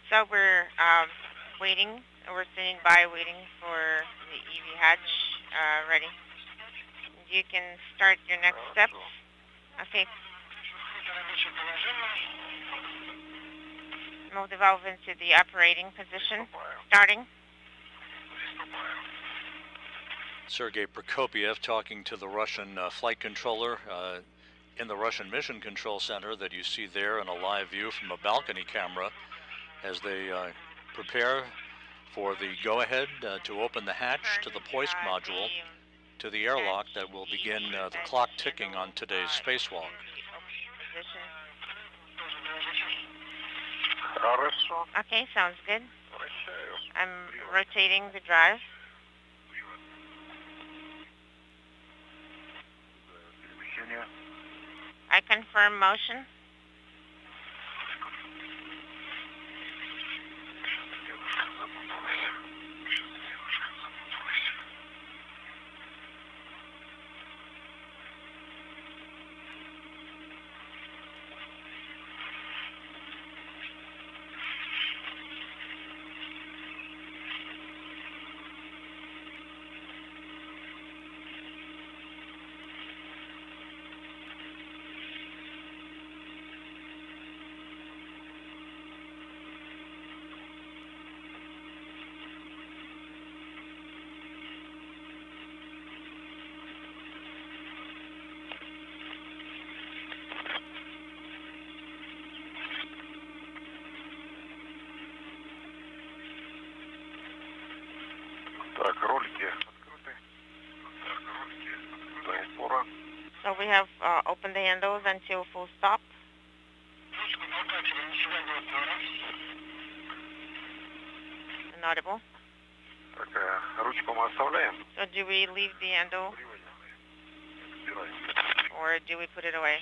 So we're waiting. We're sitting by waiting for the EV hatch ready. You can start your next steps. Okay. Move the valve into the operating position. Starting. Sergei Prokopiev talking to the Russian flight controller in the Russian Mission Control Center that you see there in a live view from a balcony camera as they prepare for the go-ahead to open the hatch to the Poist module to the airlock that will begin the clock ticking on today's spacewalk. Okay, sounds good. I'm rotating the drive. I confirm motion. So we have opened the handles until full stop. Inaudible. So do we leave the handle or do we put it away?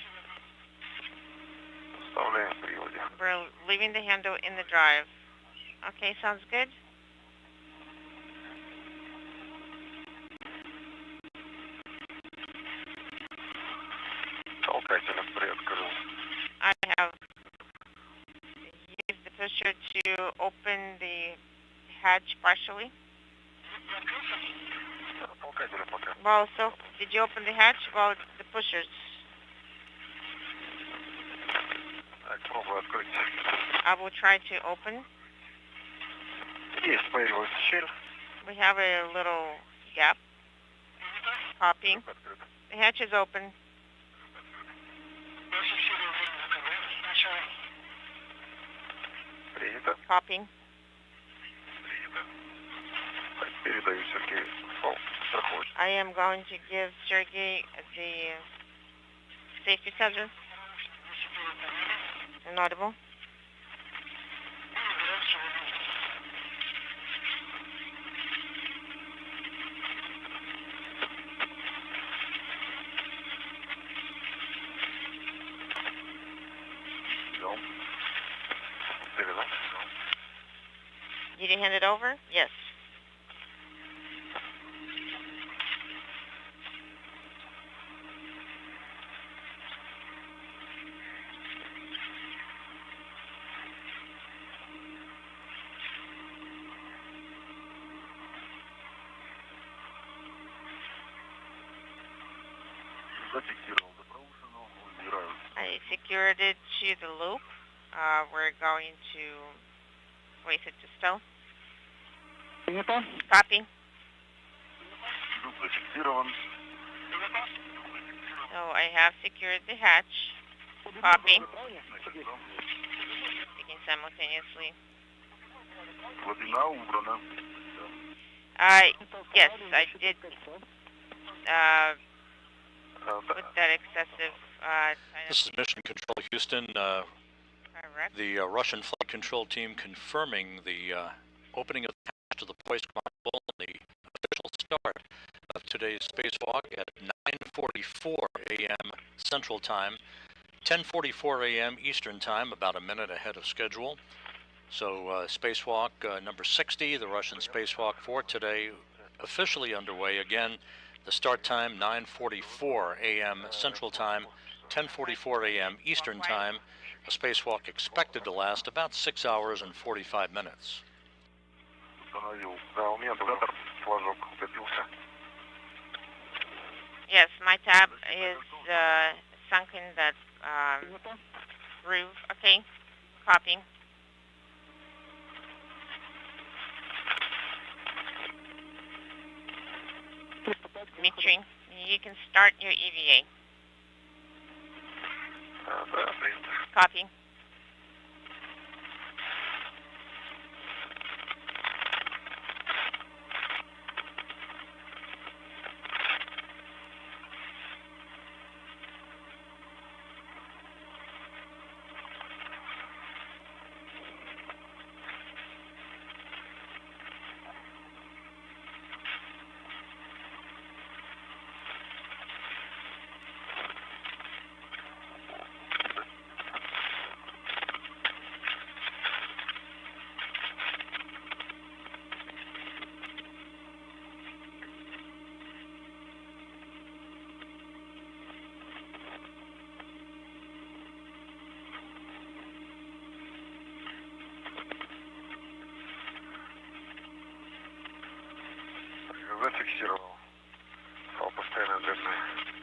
We're leaving the handle in the drive. Okay, sounds good. I have used the pusher to open the hatch partially? Well, so did you open the hatch? Well, the pushers. Пробую открыть. I will try to open. Есть, появилась щель. We have a little gap. Copying. The hatch is open. Принято. Copying. Принято. Передаю Сергею. Страховочку. I am going to give Sergey the safety tether. Inaudible. Идем. Передал. Did you hand it over? Yes. Зафиксировал запроушину, убираю. I secured it to the loop. We're going to place it to stow. Copy. Люк зафиксирован. So I have secured the hatch. Copy. Speaking simultaneously. Глубина убрана. Yes, I did put that excessive This is Mission Control Houston. correct. The Russian Flight Control Team confirming the opening of the hatch to the hoist module and the official start of today's spacewalk at 9:44 a.m. Central Time, 10:44 a.m. Eastern Time, about a minute ahead of schedule. So spacewalk number 60, the Russian spacewalk for today, officially underway. Again, the start time 9:44 a.m. Central Time, 10:44 a.m. Eastern Time. A spacewalk expected to last about 6 hours and 45 minutes. Установил. Да, у меня дозатор флажок укатился. Yes, my tab is sunk in that groove. Okay, copying. Dmitry, you can start your EVA. Да, принято. Copying. Зафиксировал. Стал постоянно взлетной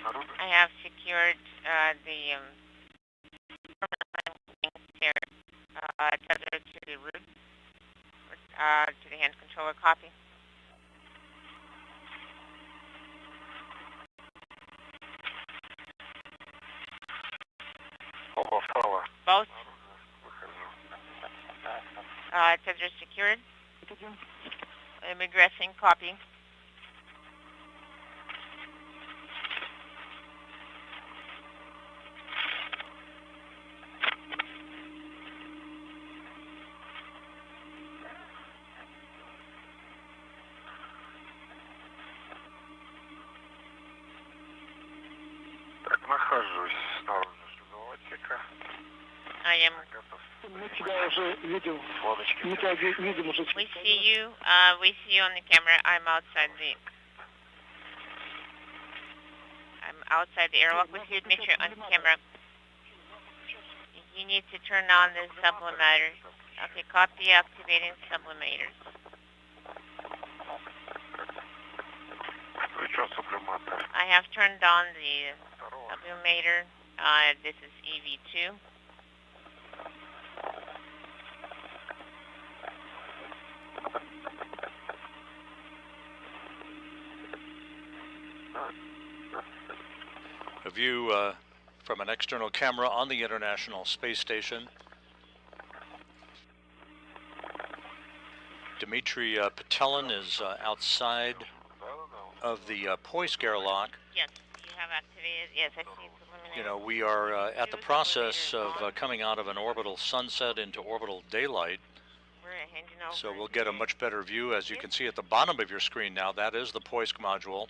народу. I have secured the tether to the root, to the hand controller. Copy. Оба вправо. Both Выхожу. tether secured. I'm egressing. Copy. Так, нахожусь снаружи шлюзового отсека. I am. Готов. Мы тебя уже видим. Лодочки. Мы тебя видим уже. We see you. We see you on the camera. I'm outside the airlock with you, Dmitry, on camera. You need to turn on the sublimators. Okay, copy activating sublimators. I have turned on the sublimator. This is EV2. A view from an external camera on the International Space Station. Dmitry Patelin is outside of the Poisk airlock. Yes, you have activated. Yes, I see it's illuminated. You know, we are at the process of coming out of an orbital sunset into orbital daylight. We're hanging over. So we'll get a much better view. As you can see at the bottom of your screen now, that is the Poisk module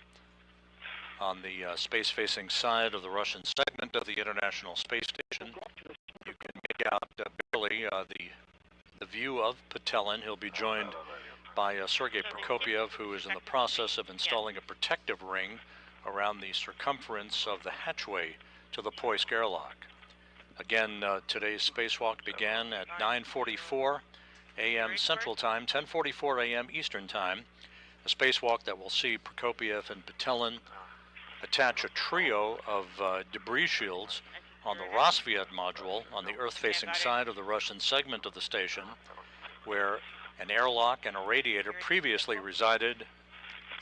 on the space-facing side of the Russian segment of the International Space Station. You can make out barely the view of Patelin. He'll be joined by Sergei Prokopyev, who is in the process of installing a protective ring around the circumference of the hatchway to the Poisk airlock. Again, today's spacewalk began at 9:44 a.m. Central Time, 10:44 a.m. Eastern Time. A spacewalk that will see Prokopyev and Patelin attach a trio of debris shields on the Rosviet module on the Earth-facing side of the Russian segment of the station, where an airlock and a radiator previously resided.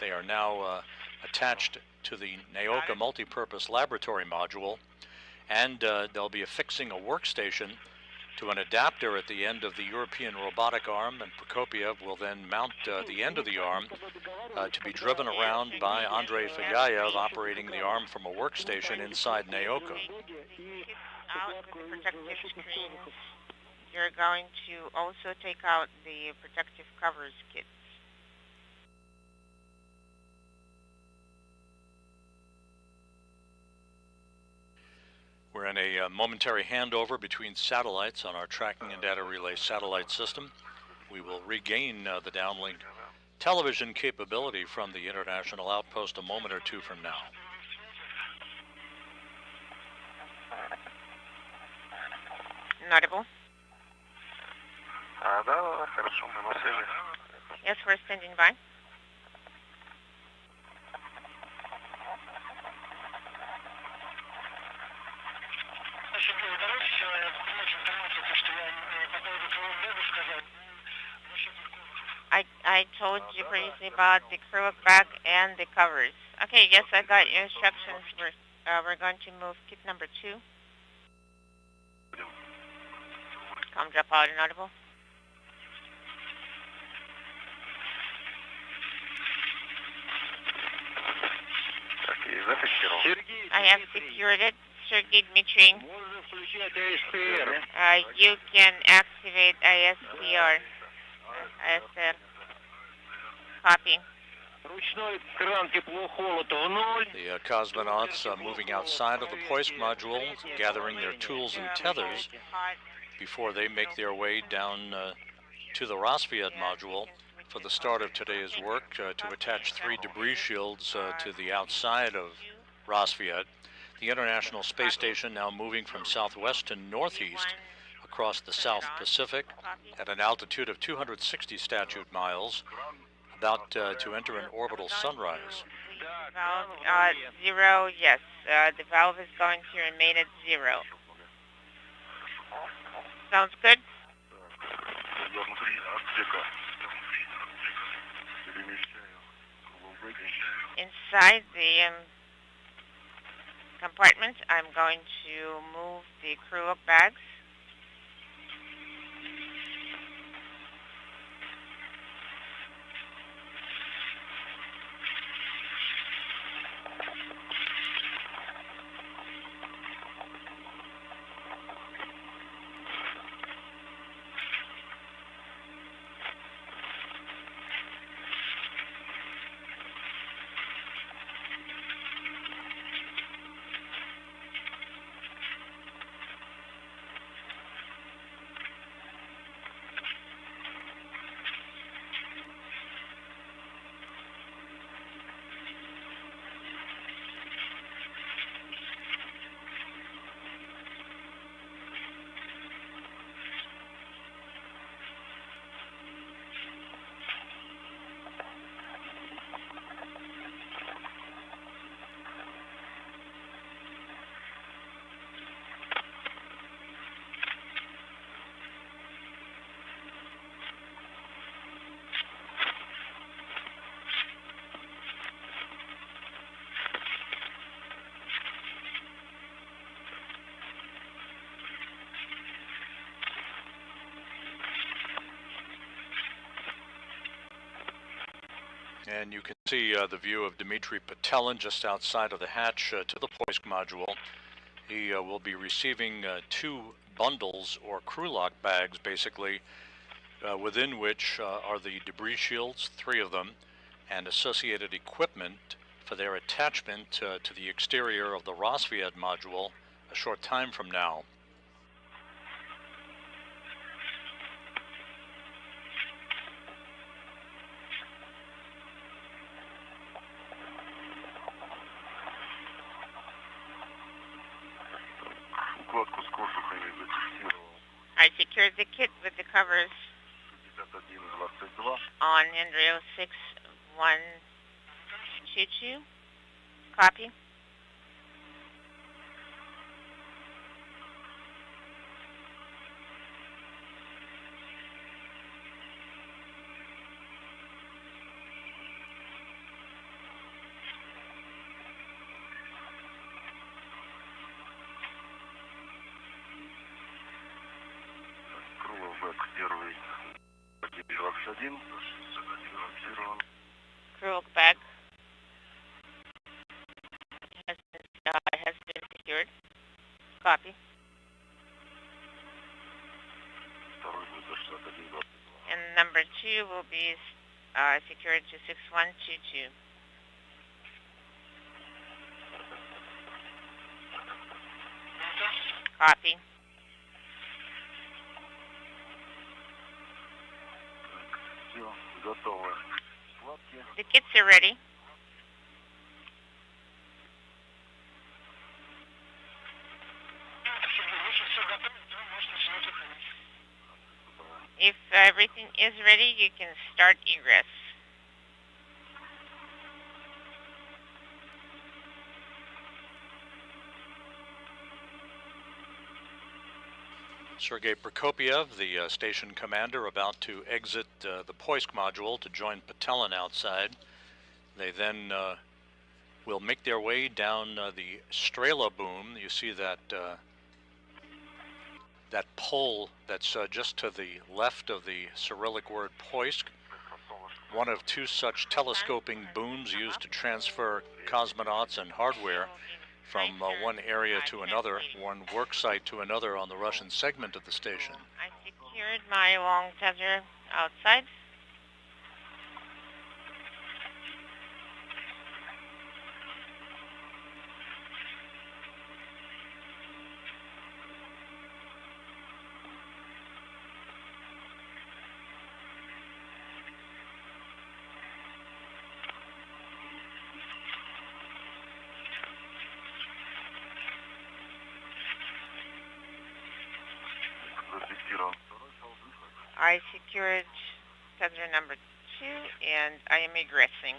They are now attached to the Naoka multipurpose laboratory module, and they'll be affixing a workstation to an adapter at the end of the European robotic arm, and Prokopyev will then mount the end of the arm to be driven around by Andrei Fagayev, operating the arm from a workstation inside Naoka. Out with the protective screens. You're going to also take out the protective covers kits. We're in a momentary handover between satellites on our tracking and data relay satellite system. We will regain the downlink television capability from the International Outpost a moment or two from now. Notable. Да, хорошо, мы на связи. Yes, we're standing by. I told you previously about the acrylic bag and the covers. Okay, yes, I got your instructions. We're going to move kit number 2. Come drop out inaudible. I have secured it. Sergei Dmitry. You can activate ISR. ISR. Copy. The cosmonauts moving outside of the Poisk module, gathering their tools and tethers before they make their way down to the Rosviet module for the start of today's work to attach 3 debris shields to the outside of Rosviet. The International Space Station now moving from southwest to northeast across the South Pacific at an altitude of 260 statute miles, about to enter an orbital sunrise. Valve 0, yes. The valve is going to remain at 0. Sounds good? Inside the compartment, I'm going to move the acrylic bags. And you can see the view of Dmitry Patelin just outside of the hatch to the Poisk module. He will be receiving 2 bundles or crew lock bags, basically, within which are the debris shields, 3 of them, and associated equipment for their attachment to the exterior of the Rosviad module a short time from now. I secured the kit with the covers on embryo 6122. Copy. Crew bag has been secured. Copy. And number 2 will be secured to 6122. Copy. The kits are ready. If everything is ready, you can start egress. Sergei Prokopiev, the station commander, about to exit the Poisk module to join Patelin outside. They then will make their way down the Strela boom. You see that that pole that's just to the left of the Cyrillic word Poisk. One of 2 such telescoping booms used to transfer cosmonauts and hardware from one area to another, one work site to another on the Russian segment of the station. I secured my long tether outside. I secured tether number 2 and I am egressing.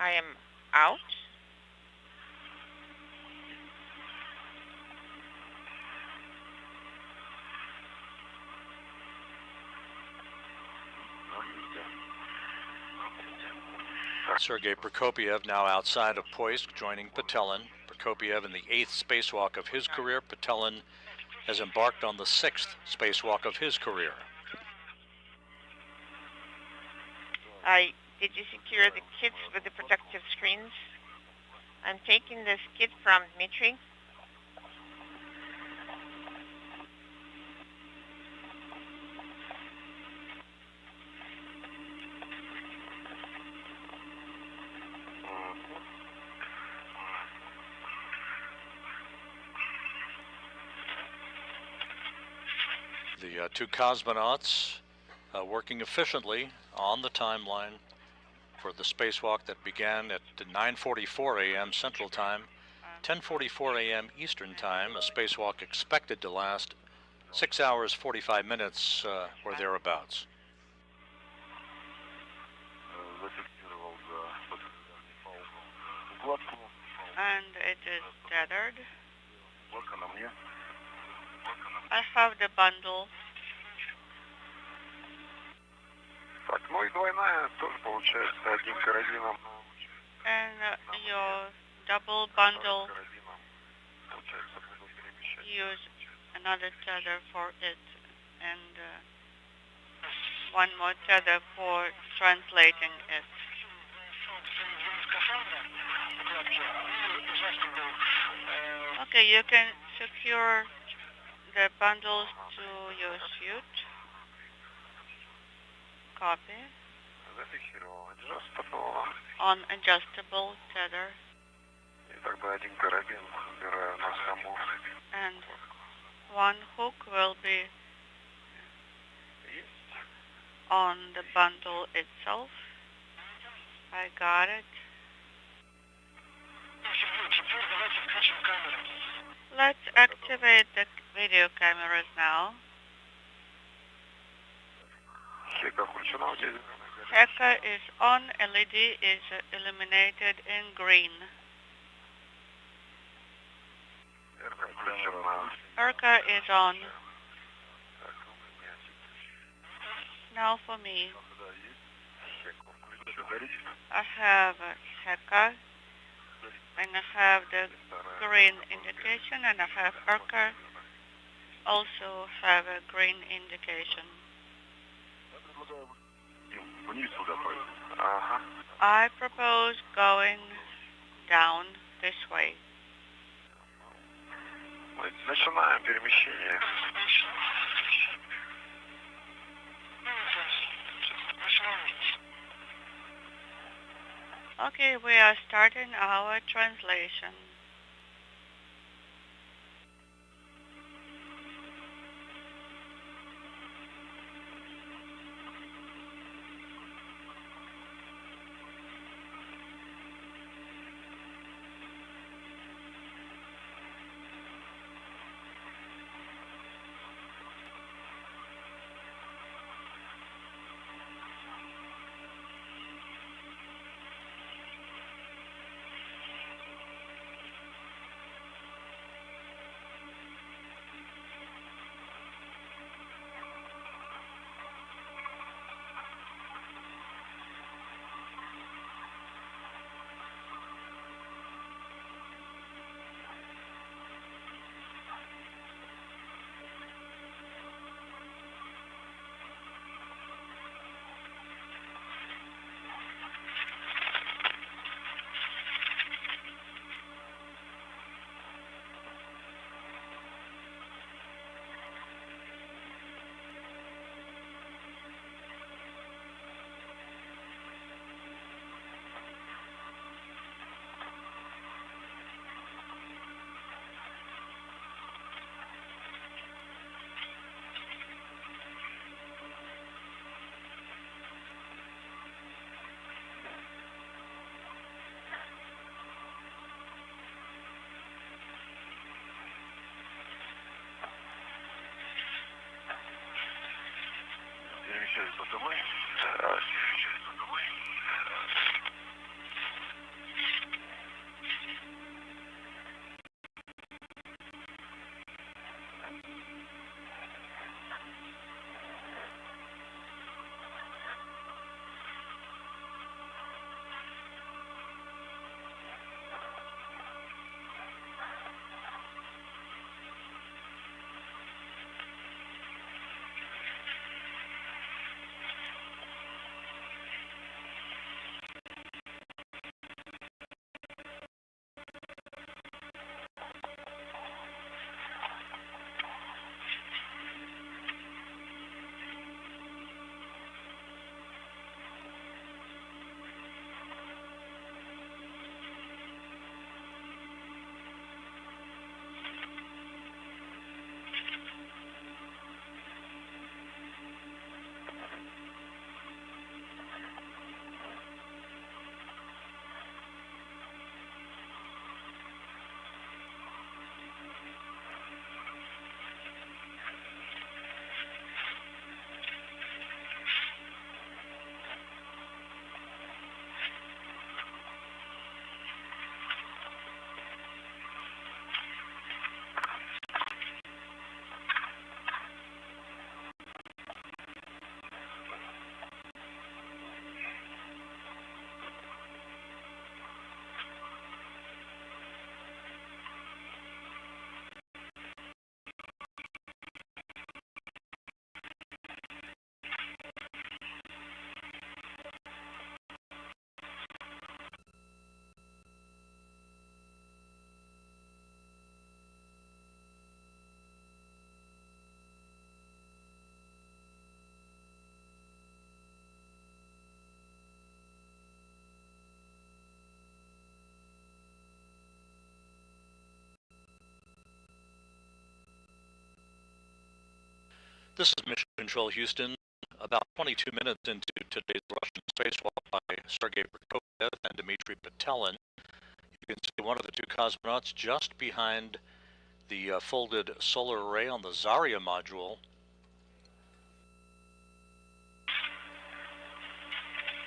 I am out. Sergei Prokopiev now outside of Poisk, joining Patelin. Prokopiev in the 8th spacewalk of his career. Patelin has embarked on the 6th spacewalk of his career. Did you secure the kits with the protective screens? I'm taking this kit from Dmitry. The 2 cosmonauts working efficiently on the timeline for the spacewalk that began at 9:44 a.m. Central Time, 10:44 a.m. Eastern Time, a spacewalk expected to last 6 hours 45 minutes or thereabouts. And it is tethered. I have the bundle. Так, ну и двойная тоже получается 1 карабином. And your double bundle, use another tether for it. And one more tether for translating it. Okay, you can secure the bundles to your suit. Copy. Зафиксировал adjustable. On adjustable tether. И тогда один карабин убираю на саму. And one hook will be on the bundle itself. I got it. Let's activate the video cameras now. Хека включена у тебя? Heka is on, LED is illuminated in green. Включена. Erka is on. Now for me. I have Heka, and I have the green indication, and I have Erka also have a green indication. I propose going down this way. Начинаем перемещение. Okay, we are starting our translation. This is Mission Control Houston, about 22 minutes into today's Russian spacewalk by Sergei Prokopyev and Dmitry Petelin. You can see one of the two cosmonauts just behind the folded solar array on the Zarya module.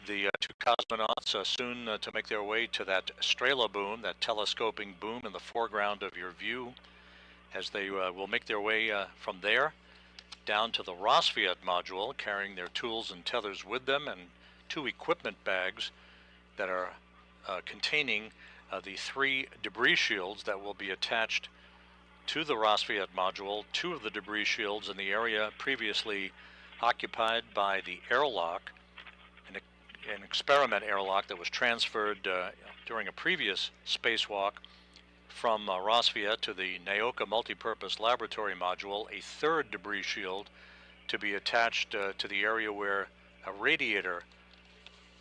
The two cosmonauts soon to make their way to that Strela boom, that telescoping boom in the foreground of your view, as they will make their way from there down to the Rassvet module, carrying their tools and tethers with them, and two equipment bags that are containing the three debris shields that will be attached to the Rassvet module. Two of the debris shields in the area previously occupied by the airlock, an experiment airlock that was transferred during a previous spacewalk from Rassvet to the Naoka multipurpose laboratory module. A third debris shield to be attached to the area where a radiator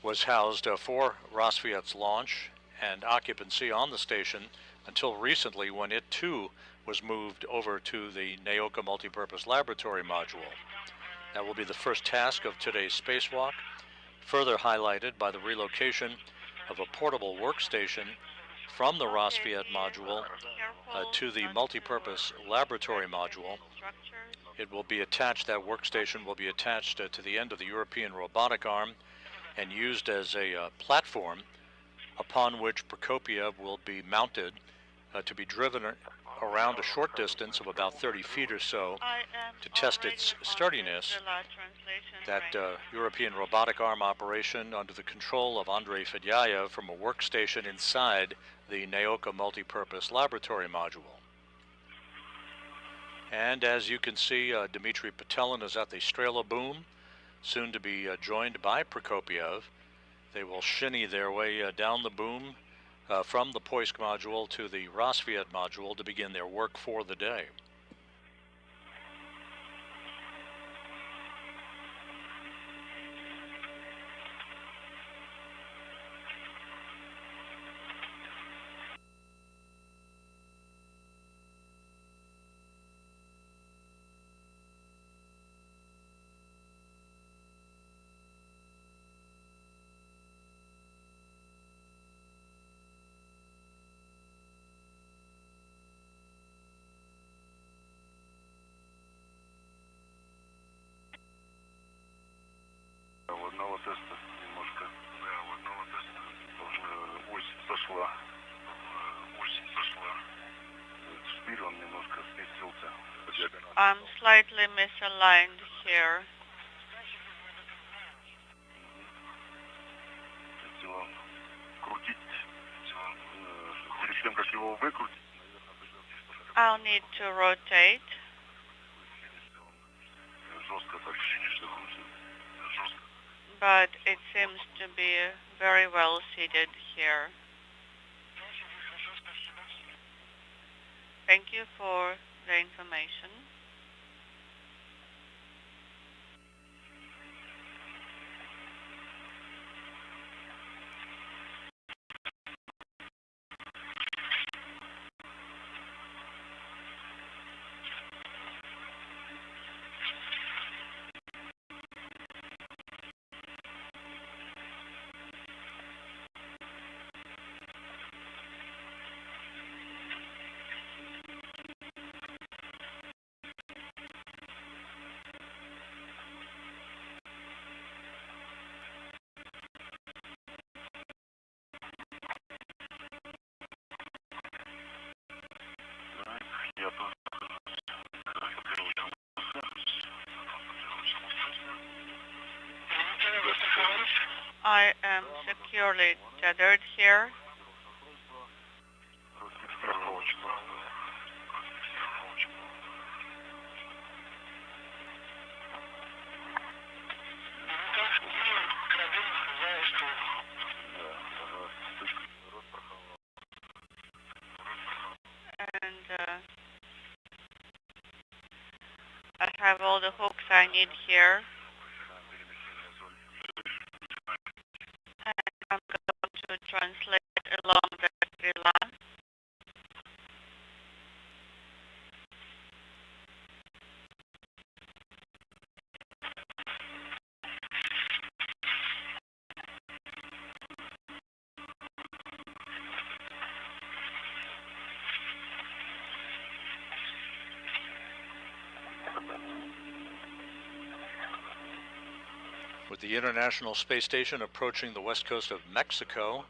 was housed for Rassvet's launch and occupancy on the station until recently, when it too was moved over to the Naoka multipurpose laboratory module. That will be the first task of today's spacewalk, further highlighted by the relocation of a portable workstation from the Rassvet module to the multipurpose laboratory module. It will be attached, that workstation will be attached to the end of the European robotic arm and used as a platform upon which Prokopyev will be mounted to be driven around a short distance of about 30 feet or so to test its sturdiness. That European robotic arm operation under the control of Andrei Fedyayev from a workstation inside the Naoka multipurpose laboratory module. And as you can see, Dmitry Petelin is at the Strela boom, soon to be joined by Prokopyev. They will shinny their way down the boom from the Poisk module to the Rassvet module to begin their work for the day. У одного теста немножко, у одного теста ось сошла, шпиль он немножко сместился по диагонали. I'm slightly misaligned here. Если его крутить, перед тем, как его выкрутить, I'll need to rotate. жестко так закрутить. But it seems to be very well seated here. Thank you for the information. I am securely tethered here. And I have all the hooks I need here. I'm going to translate along the line. With the International Space Station approaching the west coast of Mexico,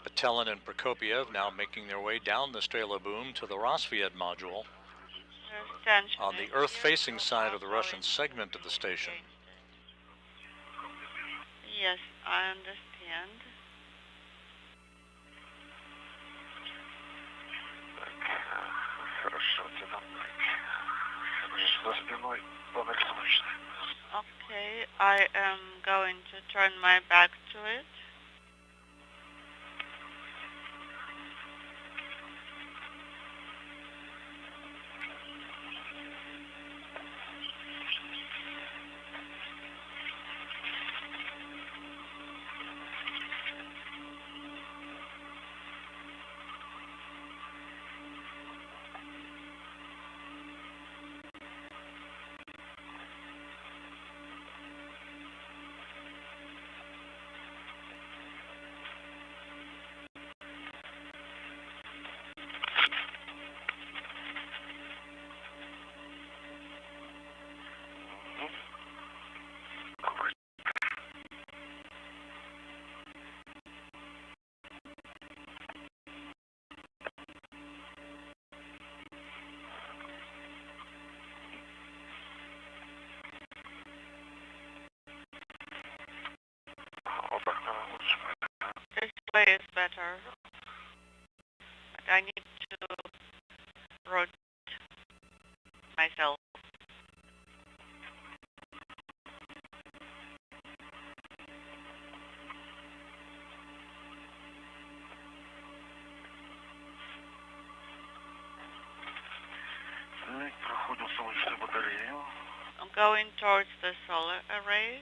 Petelin and Prokopiev now making their way down the Strela boom to the Rosviet module on the Earth-facing side of the Russian segment of the station. Yes, I understand. Okay, I am going to turn my back to it. This way is better, but I need to rotate myself. I'm going towards the solar arrays.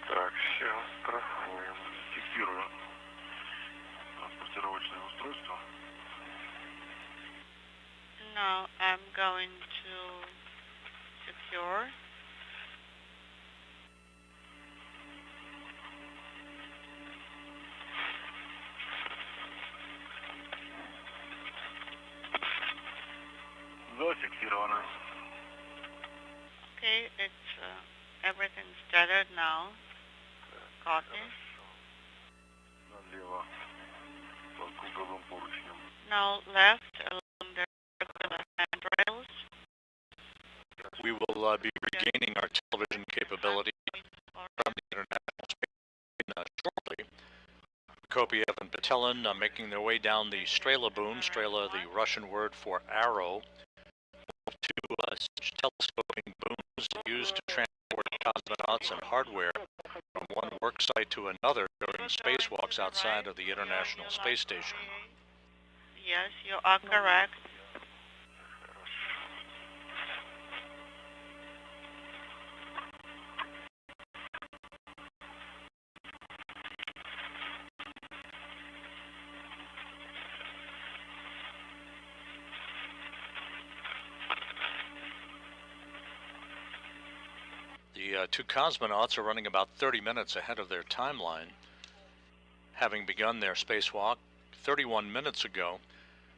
Так, сейчас страхуем. Фиксирую транспортировочное устройство. Now I'm going to secure. Зафиксировано. Okay, it's everything's tethered now. Copy. Налево по круговым поручням. Now left along the regular handrails. We will be regaining our television capability from the International Space Station shortly. Prokopiev and Petelin making their way down the Strela boom, Strela the Russian word for arrow, two such telescoping booms used to transport cosmonauts and hardware from one work site to another during spacewalks outside of the International Space Station. Yes, you are correct. The two cosmonauts are running about 30 minutes ahead of their timeline, having begun their spacewalk 31 minutes ago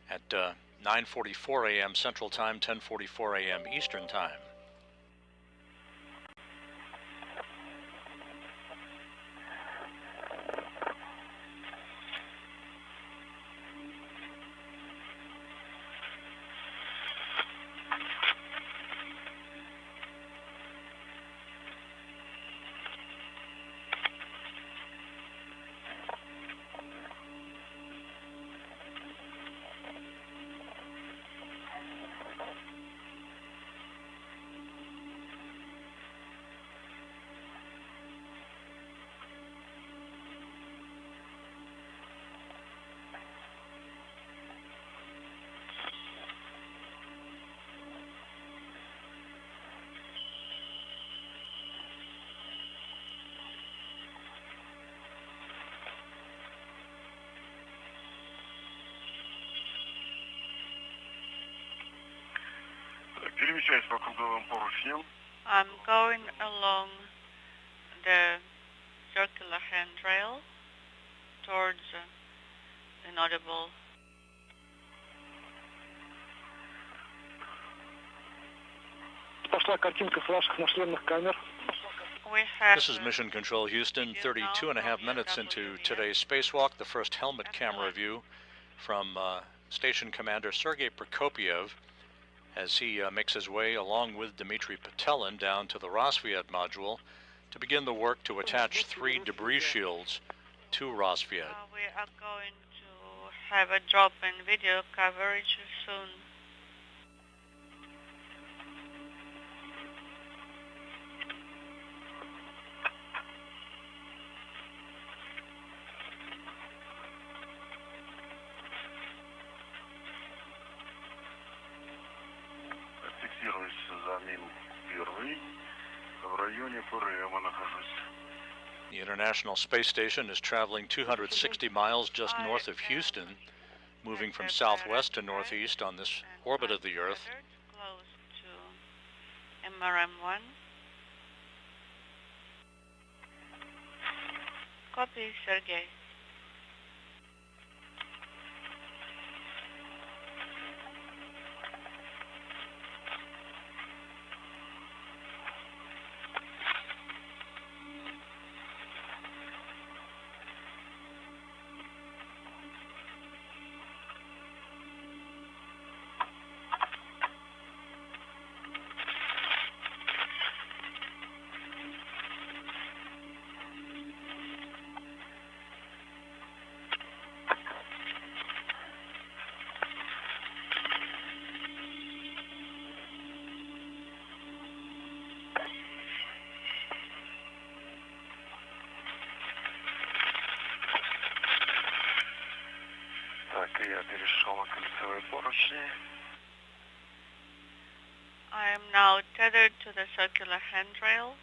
at 9:44 a.m. Central Time, 10:44 a.m. Eastern Time. Перемещаюсь по круговым поручням. I'm going along the circular handrail towards inaudible. Пошла картинка с ваших нашлемных камер. This is Mission Control Houston, 32.5 minutes into today's spacewalk, the first helmet camera view from Station Commander Sergei Prokopiev as he makes his way along with Dmitry Petelin down to the Rosviad module to begin the work to attach 3 debris shields to Rosviad. We are going to have a drop-in video coverage soon. Фиксируюсь за мин первый. В районе ПРМ нахожусь. The International Space Station is traveling 260 miles just north of Houston, moving from southwest to northeast on this orbit of the Earth. Close to MRM-1. Copy, Sergei. Я перешел на кольцевые поручни. I am now tethered to the circular handrail.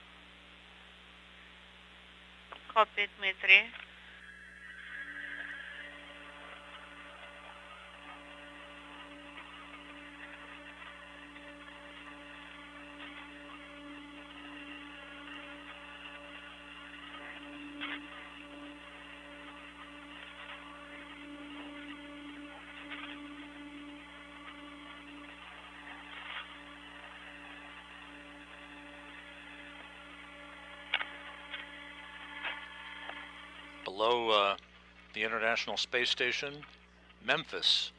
Copy, Dmitry. Below the International Space Station, Memphis,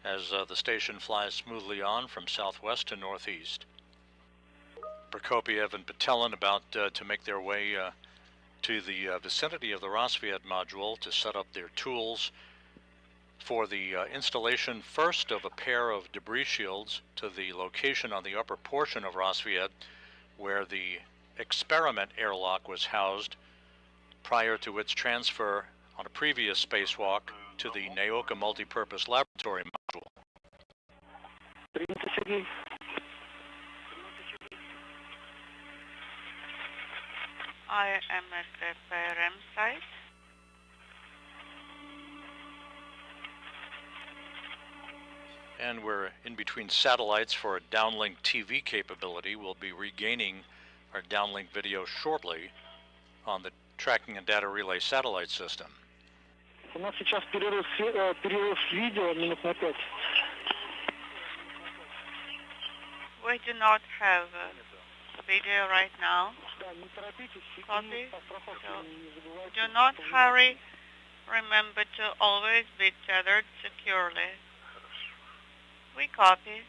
as the station flies smoothly on from southwest to northeast. Prokopiev and Petelin about to make their way to the vicinity of the Rosviad module to set up their tools for the installation first of a pair of debris shields to the location on the upper portion of Rosviad where the experiment airlock was housed prior to its transfer on a previous spacewalk to the Naoka Multipurpose Laboratory module. I am at the PRM site. And we're in between satellites for a downlink TV capability. We'll be regaining our downlink video shortly on the Tracking and Data Relay satellite system. У нас сейчас перерыв видео минут на 5. We do not have video right now. Copy. So do not hurry. Remember to always be tethered securely. We copy.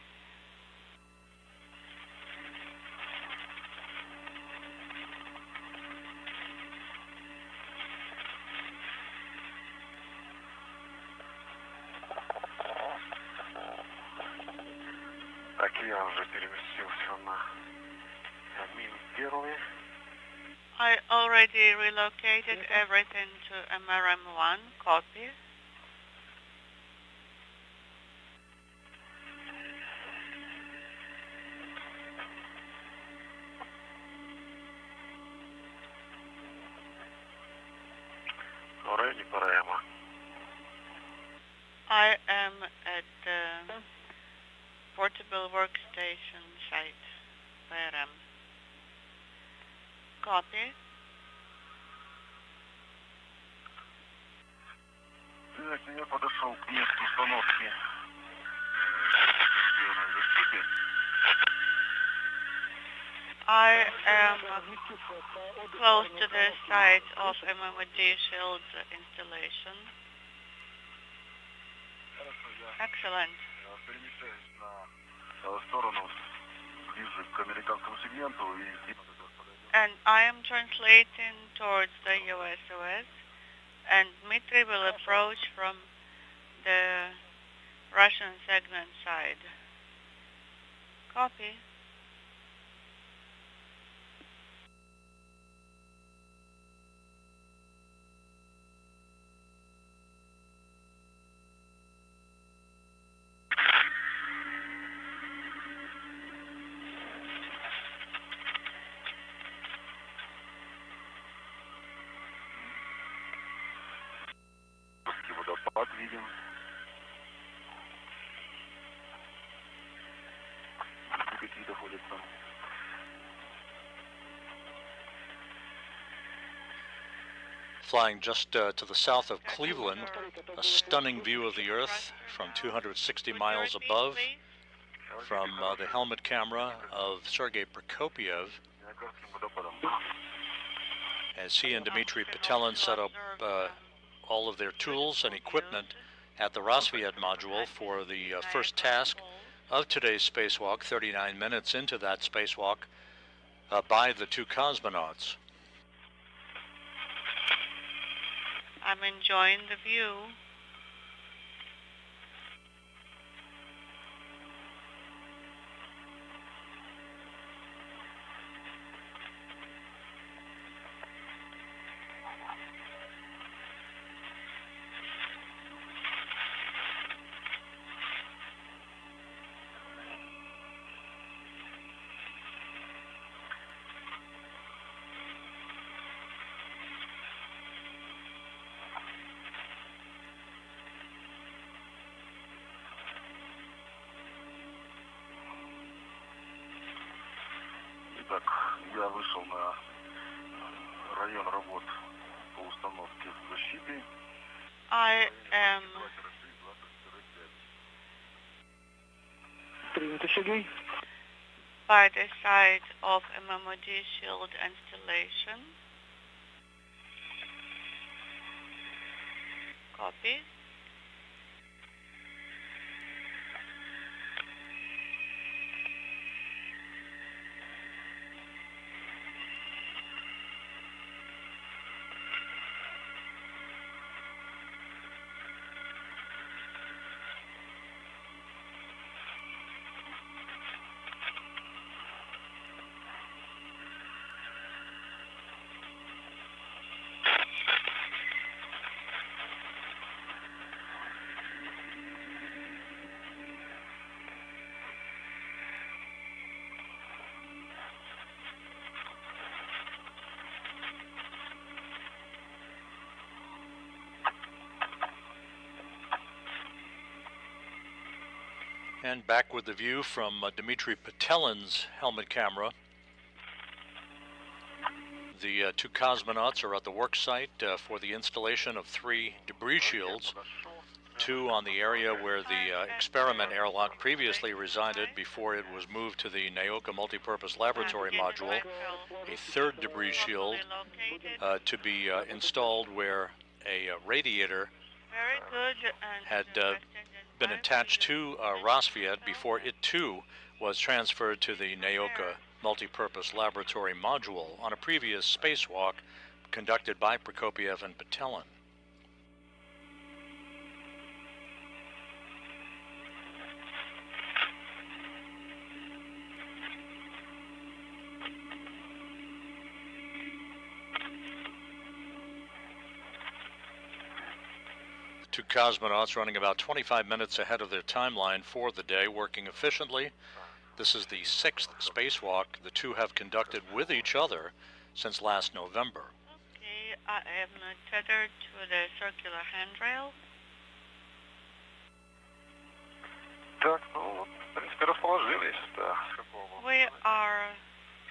Так, я уже переместился на мин первый. I already relocated everything to MRM-1. Copy. Already ПРМ. I am at the portable workstations. site. ПРМ. Copy. Я подошел к месту установки компьютерной защиты. I am close to the site of MMD shield installation. Excellent. Перемещаюсь на сторону ближе к американскому сегменту и And I am translating towards the USOS, and Dmitry will approach from the Russian segment side. Copy. водопад видим. Какие доходят там. Flying just to the south of Cleveland, a stunning view of the Earth from 260 miles above, from the helmet camera of Sergei Prokopiev, as he and Dmitry Petelin set up all of their tools and equipment at the Rassvet module for the first task of today's spacewalk, 39 minutes into that spacewalk by the two cosmonauts. I'm enjoying the view. Итак, я вышел на район работ по установке защиты. I am by the side of MMD shield installation. Copy. And back with the view from Dmitry Petelin's helmet camera. The two cosmonauts are at the work site for the installation of 3 debris shields, 2 on the area where the experiment airlock previously resided before it was moved to the Naoka multipurpose laboratory module, a 3rd debris shield to be installed where a radiator had been attached to Rassvet before it too was transferred to the Naoka multipurpose laboratory module on a previous spacewalk conducted by Prokopiev and Petelin. Two cosmonauts running about 25 minutes ahead of their timeline for the day, working efficiently. This is the 6th spacewalk the two have conducted with each other since last November. Okay, I am tethered to the circular handrail. Так, ну вот. В принципе, расположились, да. We are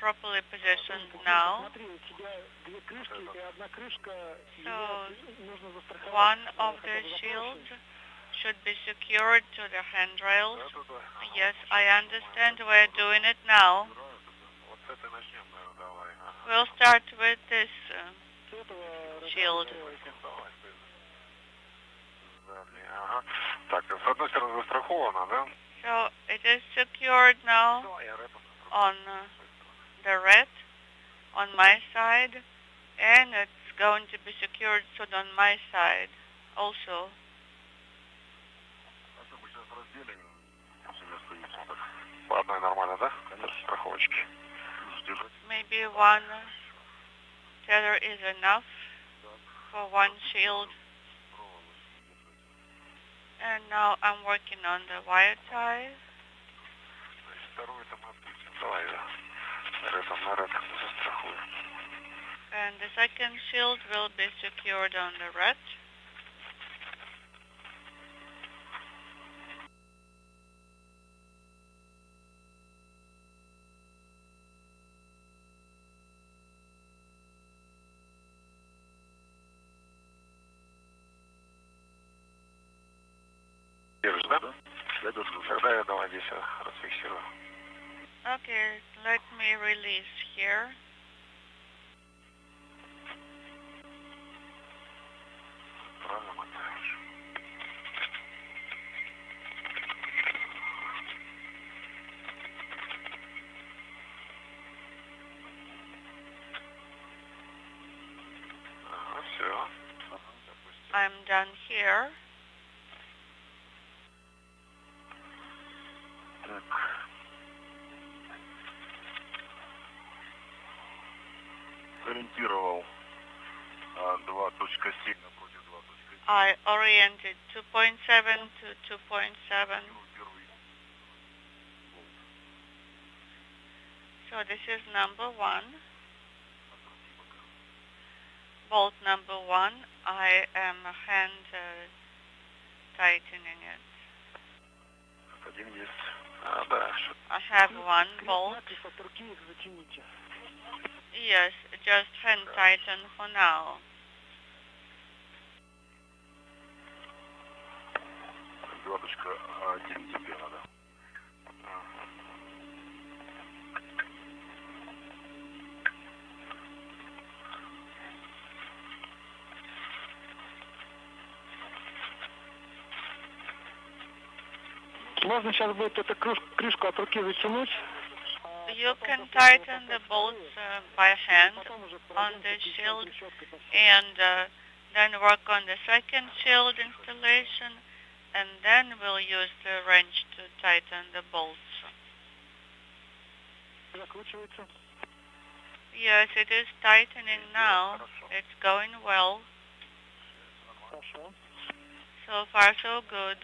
properly positioned now. So one of the shields should be secured to the handrails. Yes, I understand. We're doing it now. We'll start with this shield. Так, с одной стороны застраховано, да? So it is secured now on the red on my side, and it's going to be secured soon on my side also. По одной нормально, да? Страховочки. Maybe one tether is enough for one shield. And now I'm working on the wire tie. And the second shield will be secured on the red. Держишь, да? Я держу. Тогда я давай здесь расфиксирую. Okay, let me release here. Правильно мотаешь. Все. I'm done here. Так. Ориентировал 2.7 напротив 2.7. I oriented 2.7 to 2.7. So this is number 1. Bolt number 1, I am hand tightening it. Один есть. Да. I have one bolt. Yes, just hand tighten for now. 2.1 тебе надо. Можно сейчас будет эту крышку от руки затянуть. You can tighten the bolts by hand on the shield and then work on the second shield installation, and then we'll use the wrench to tighten the bolts. Yes, it is tightening now. It's going well. So far, so good.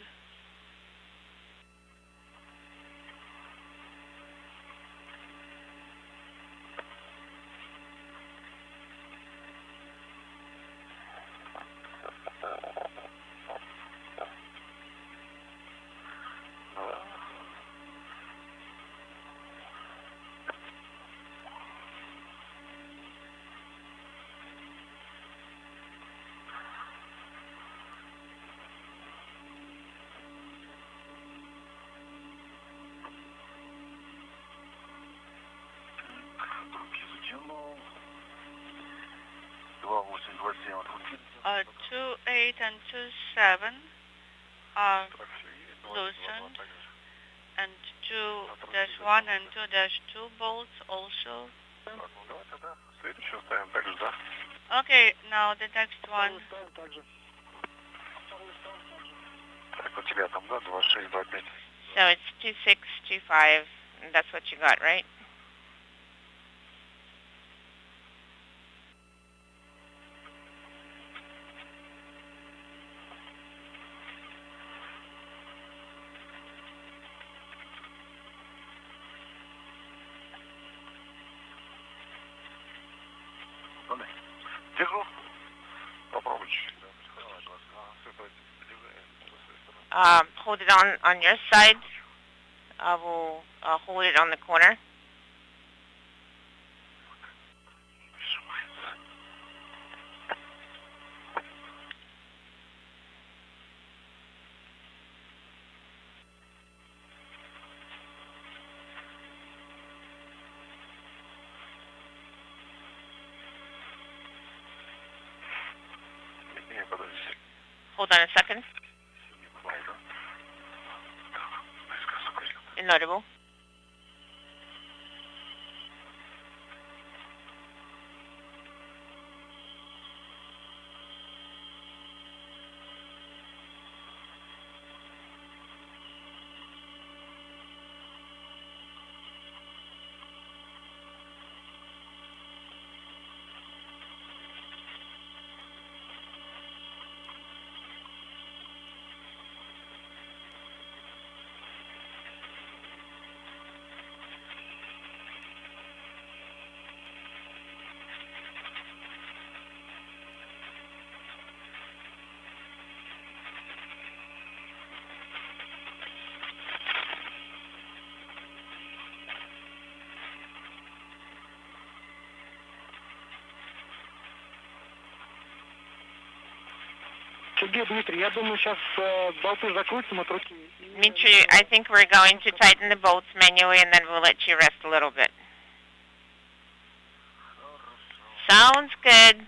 Затянул. 2.8, 2.7 открутил. 2.8 and 2.7 are loosened, and 2-1 and 2-2 bolts also. Следующую ставим так же, да? Okay, now the next one. Так, у тебя там, да, 2.6, 2.5. So it's 2.6, 2.5, and that's what you got, right? Держу. Попробуй чуть-чуть. Hold it on your side I will hold it on the corner. Hold on a second. Inaudible. Дмитрий, я думаю, сейчас болты закрутим от руки. Dmitry, I think we're going to tighten the bolts manually and then we'll let you rest a little bit. Sounds good.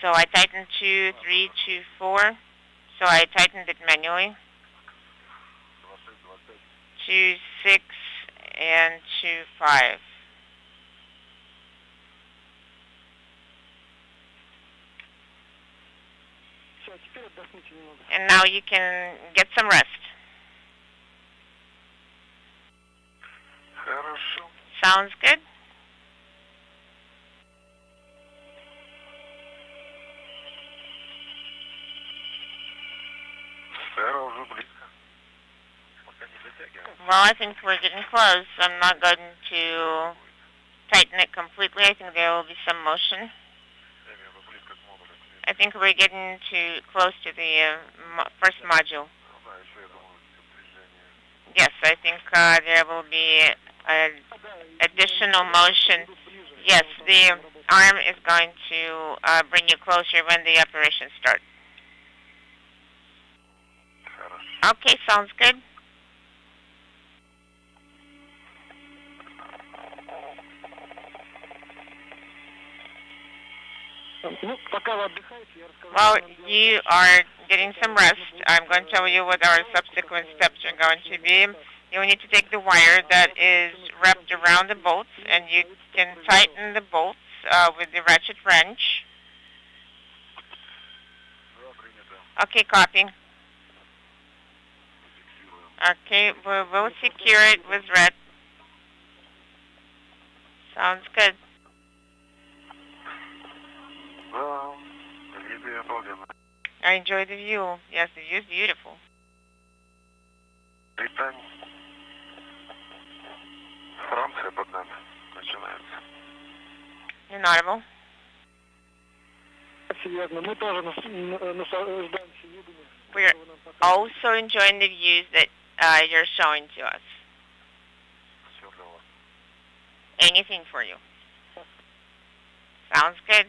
So I tightened 2, 3, 2, 4. So I tightened it manually. 2, 6, and 2, 5. And now you can get some rest. Sounds good. Well, I think we're getting close. I'm not going to tighten it completely. I think there will be some motion. I think we're getting too close to the first module. Yes, I think there will be additional motion. Yes, the arm is going to bring you closer when the operation starts. Okay, sounds good. While you are getting some rest, I'm going to tell you what our subsequent steps are going to be. You will need to take the wire that is wrapped around the bolts, and you can tighten the bolts with the ratchet wrench. Okay, copy. Okay, we'll secure it with red. Sounds good. I enjoy the view. Yes, the view is beautiful. Inaudible. We're also enjoying the views that you're showing to us. Anything for you. Sounds good.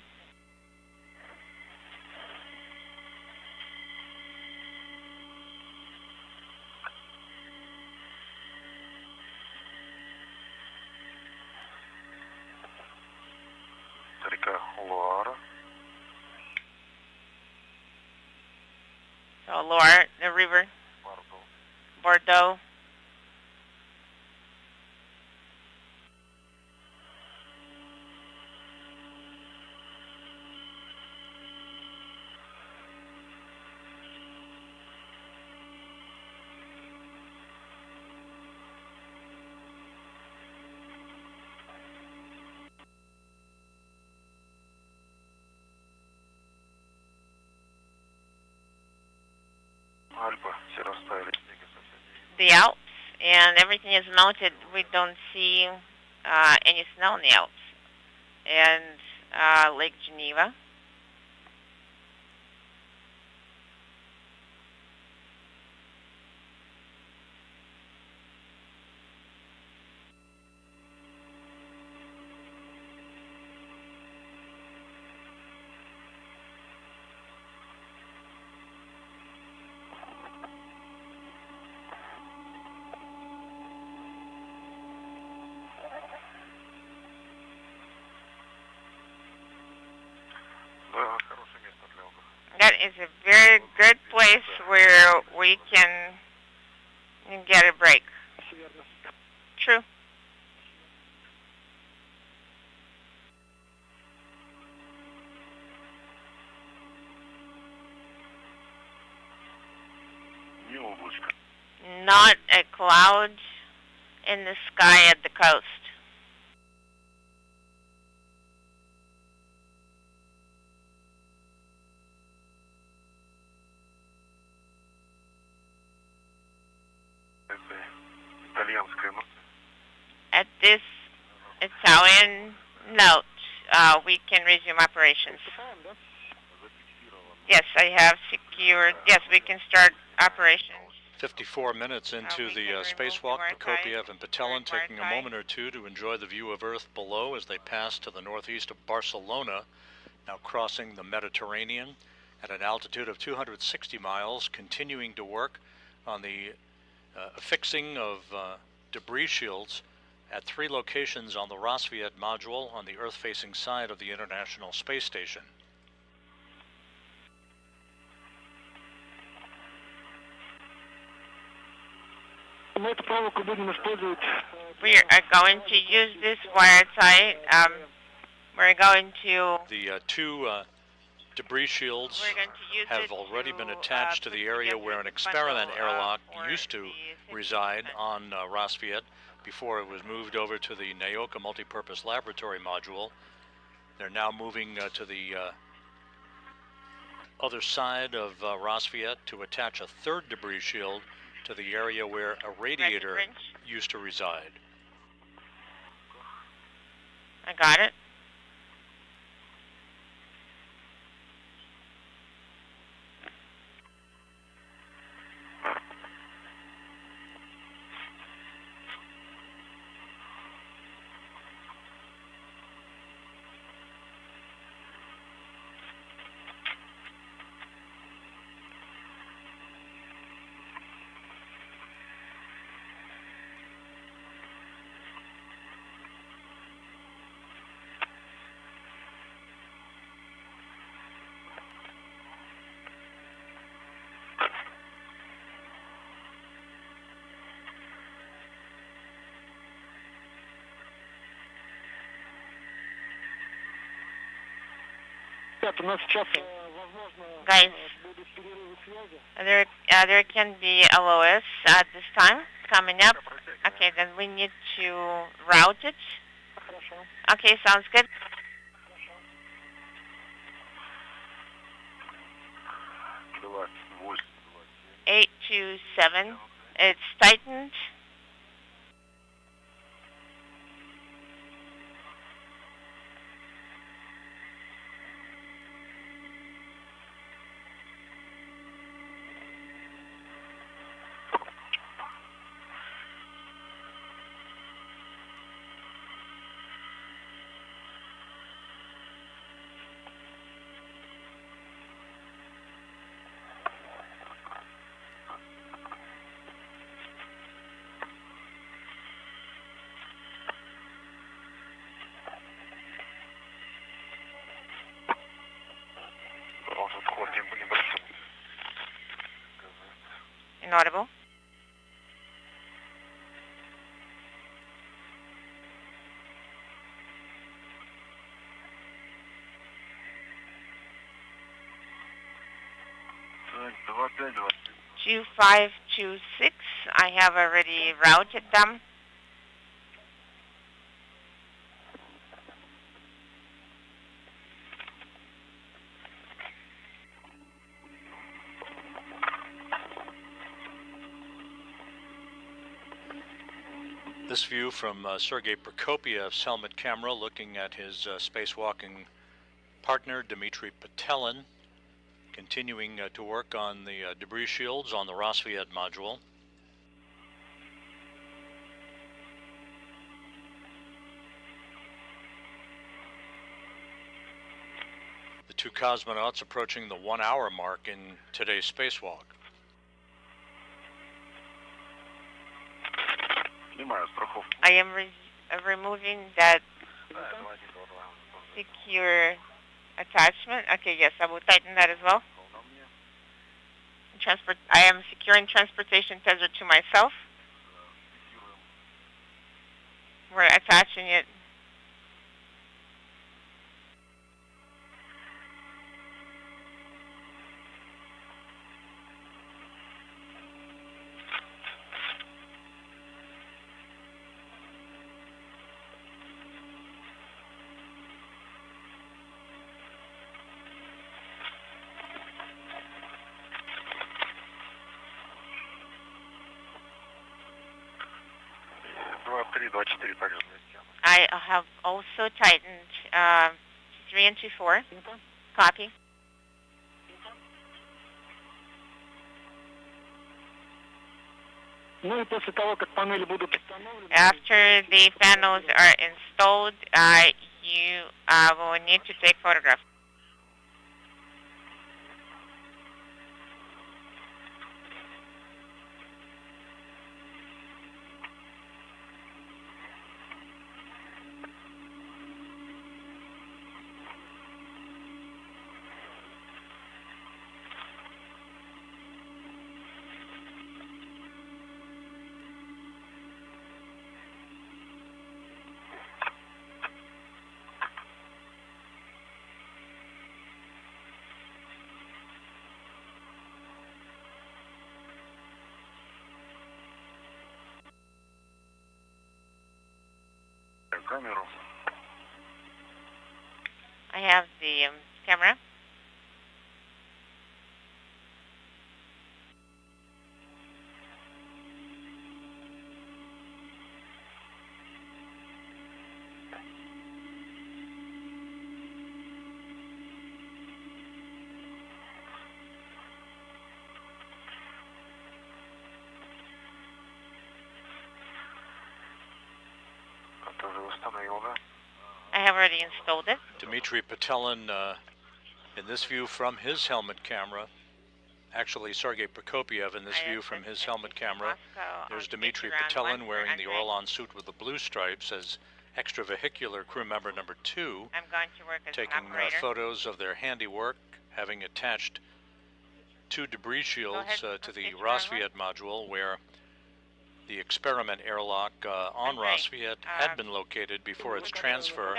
So Loire, the river, Bordeaux. and everything is mounted. We don't see any snow in the Alps and Lake Geneva. That is a very good place where we can get a break. True. Not a cloud in the sky at the coast. At this Italian note, we can resume operations. Yes, I have secured. Yes, we can start operations. 54 minutes into the spacewalk, Prokopiev and Patelin taking a moment or two to enjoy the view of Earth below as they pass to the northeast of Barcelona, now crossing the Mediterranean at an altitude of 260 miles, continuing to work on the affixing of debris shields at 3 locations on the Rassvet module on the Earth-facing side of the International Space Station. We are going to use this wire tie. We're going to... The 2 debris shields have already been attached to the area where an experiment airlock used to reside on Rassvet before it was moved over to the Naoka Multipurpose Laboratory module. They're now moving to the other side of Rassvet to attach a 3rd debris shield to the area where a radiator used to reside. I got it. Guys, there can be LOS at this time coming up. Okay, then we need to route it. Okay, sounds good. Eight 2-7. It's tightened. Inaudible. Так, 2526. I have already routed them. This view from Sergei Prokopiev's helmet camera, looking at his spacewalking partner, Dmitry Petelin, continuing to work on the debris shields on the Rassvet module. The two cosmonauts approaching the 1 hour mark in today's spacewalk. I am removing that secure attachment. Okay, yes, I will tighten that as well. I am securing transportation tether to myself. We're attaching it. I have also tightened 3 and 2-4. Copy. After the panels are installed, you will need to take photographs. I have the camera. I have already installed it. Dmitry Petelin, in this view from his helmet camera, actually Sergei Prokopiev in this view from his helmet camera. There's Dmitry Petelin wearing the Orlan suit with the blue stripes as extravehicular crew member number 2, I'm going to work as taking an operator. photos of their handiwork, having attached 2 debris shields to the Rassvet module where the experiment airlock on Rassvet had been located before its transfer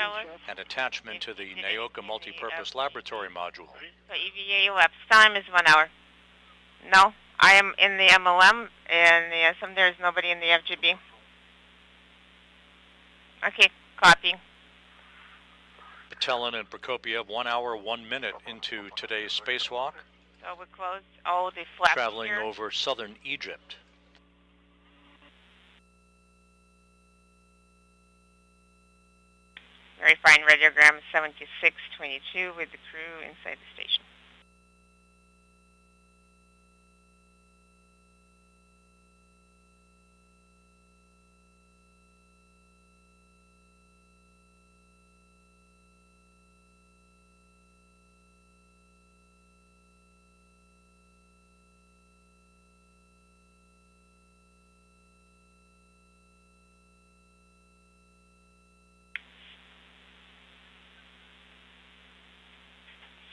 and attachment to the Naoka multipurpose laboratory module. So EVA elapsed time is 1 hour. No, I am in the MLM, and the SM there is nobody in the FGB. Okay, copy. Petelin and Prokopiev 1 hour, 1 minute into today's spacewalk. So we closed all the flaps traveling here. over southern Egypt. Very fine radiogram 7622 with the crew inside the station.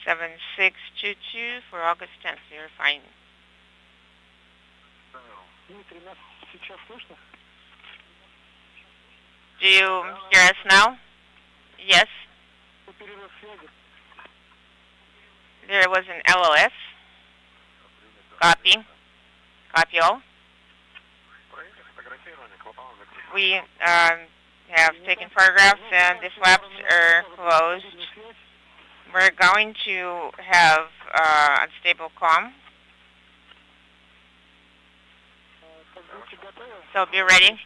Seven 622 for August 10th. You're fine. Do you hear us now? Yes. There was an LOS. Copy. Copy all. We have taken photographs and the flaps are closed. We're going to have unstable comm. So be ready.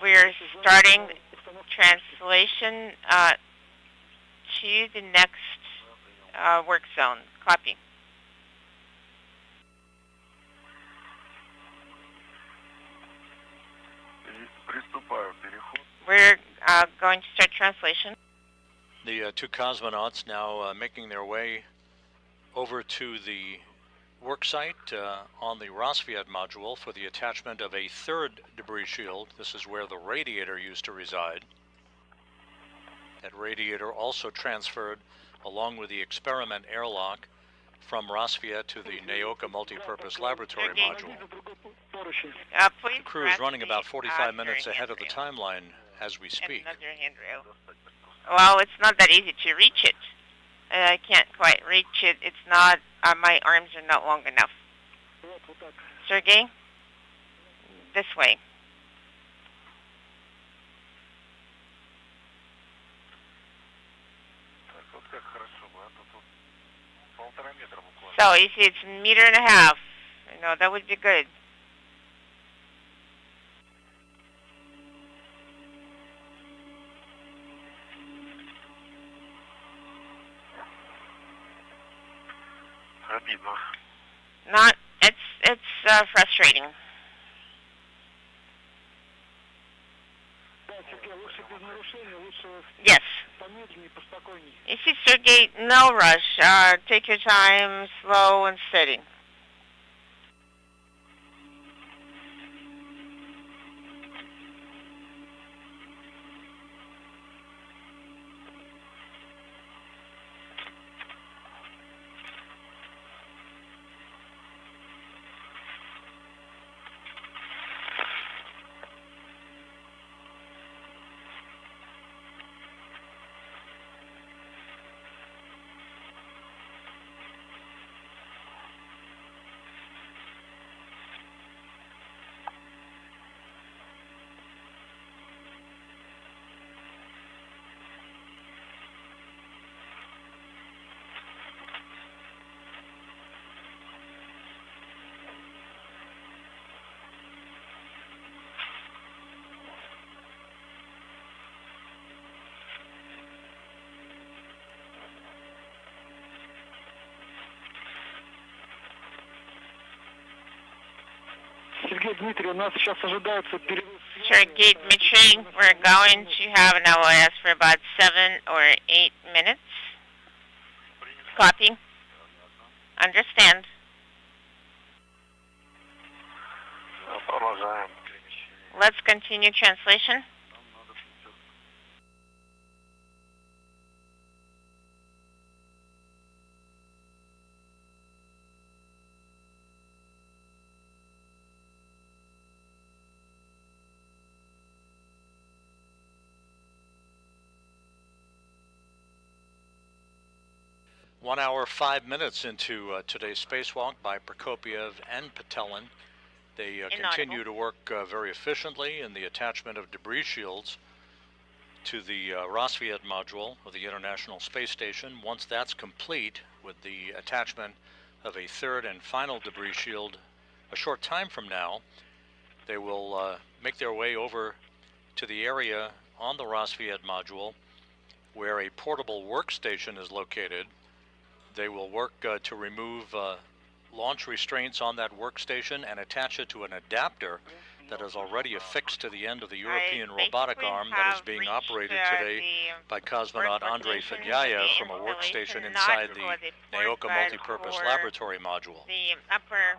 We're starting translation to the next work zone. Copy. We're going to start translation. The two cosmonauts now making their way over to the work site on the Rassvet module for the attachment of a third debris shield. This is where the radiator used to reside. That radiator also transferred along with the experiment airlock from Rassvet to the Naoka multipurpose laboratory module. The crew is running about 45 minutes ahead of the timeline as we speak. Well, it's not that easy to reach it. I can't quite reach it. It's not, my arms are not long enough. Sergey, this way. So if it's 1.5 meters, you know, that would be good. Not, it's frustrating. Yes. You see, Sergey, no rush. Take your time, slow and steady. Sergey Dmitry, у нас сейчас ожидается перерыв. Sergey Dmitry, we're going to have an LOS for about 7 or 8 minutes. Copy. Understand. Let's continue translation. One hour, 5 minutes into today's spacewalk by Prokopiev and Patelin. They continue to work very efficiently in the attachment of debris shields to the Rassvet module of the International Space Station. Once that's complete, with the attachment of a third and final debris shield a short time from now, they will make their way over to the area on the Rassvet module where a portable workstation is located. They will work to remove launch restraints on that workstation and attach it to an adapter that is already affixed to the end of the European robotic arm that is being operated today by cosmonaut Andrei Fedyayev from a workstation inside the Naoka multipurpose laboratory module. The upper,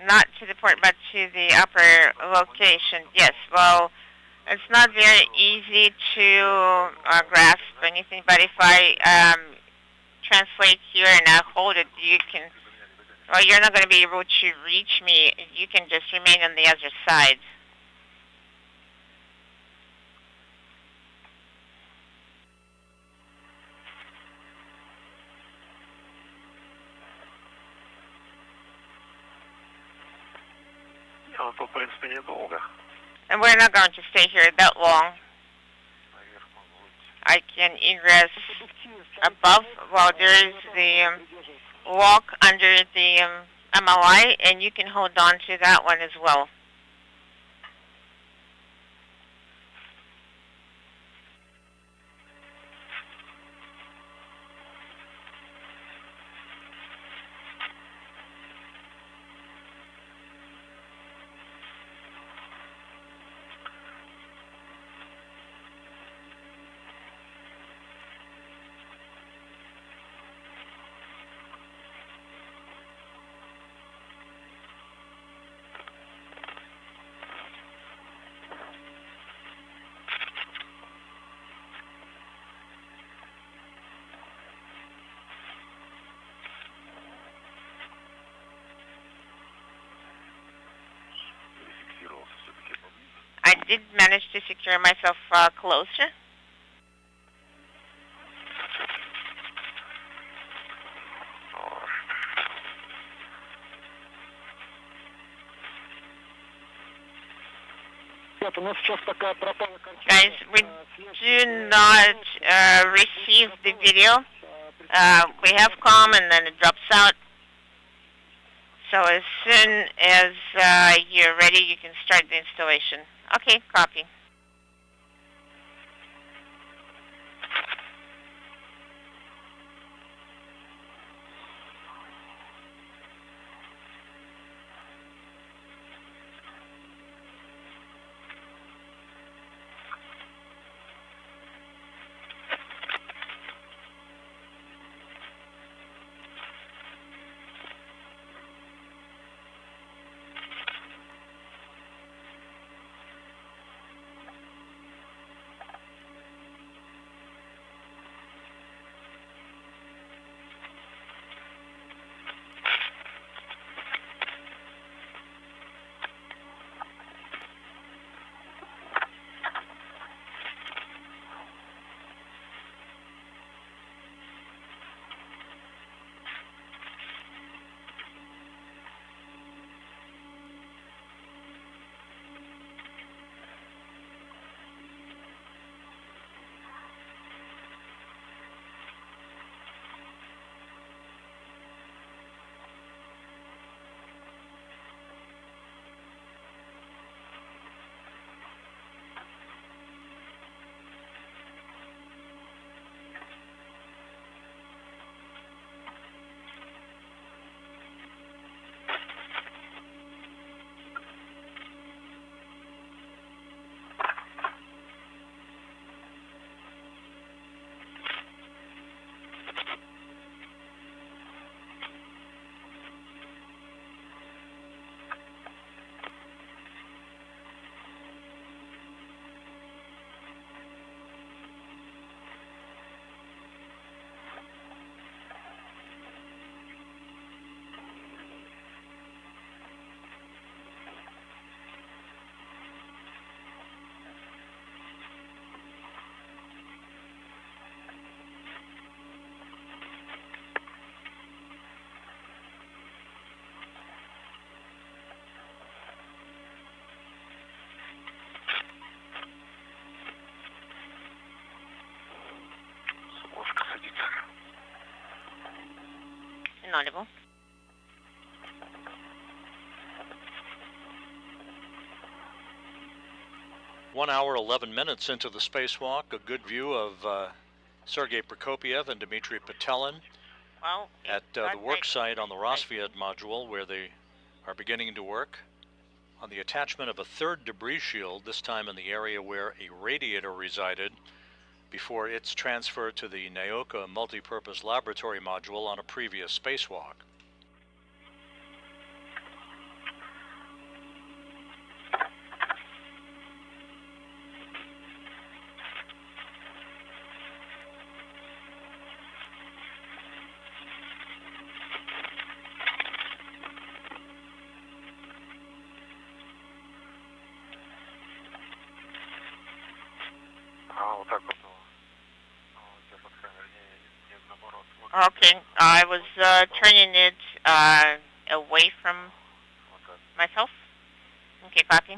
not to the port, but to the upper location. Yes, well, it's not very easy to grasp anything, but if I translate here and I hold it, you can, well, you're not going to be able to reach me. You can just remain on the other side. And we're not going to stay here that long. I can egress above. Well, there is the walk under the MLI, and you can hold on to that one as well. I did manage to secure myself closer. Guys, we do not receive the video. We have comm and then it drops out. So as soon as you're ready, you can start the installation. Okay, copy. Inaudible. One hour, 11 minutes into the spacewalk, a good view of Sergei Prokopiev and Dmitry Petelin at the work site on the Rosviet module, where they are beginning to work on the attachment of a third debris shield, this time in the area where a radiator resided before its transfer to the Naoka multipurpose laboratory module on a previous spacewalk. Okay, I was turning it away from myself. Okay, copy.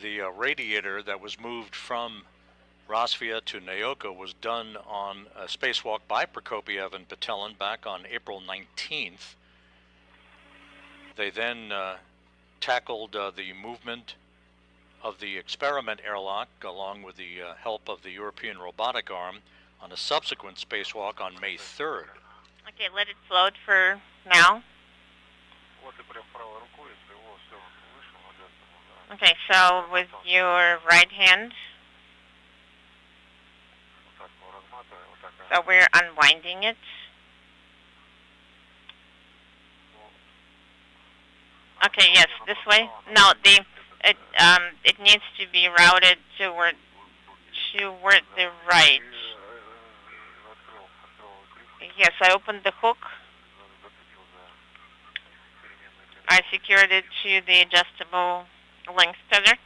The radiator that was moved from Rosvia to Naoka was done on a spacewalk by Prokopiev and Petelin back on April 19th. They then tackled the movement of the experiment airlock along with the help of the European robotic arm on a subsequent spacewalk on May 3rd. Okay, let it float for now. Okay, so with your right hand, so we're unwinding it. Okay, yes, this way. No, it needs to be routed toward the right. Yes, I opened the hook. I secured it to the adjustable length tether.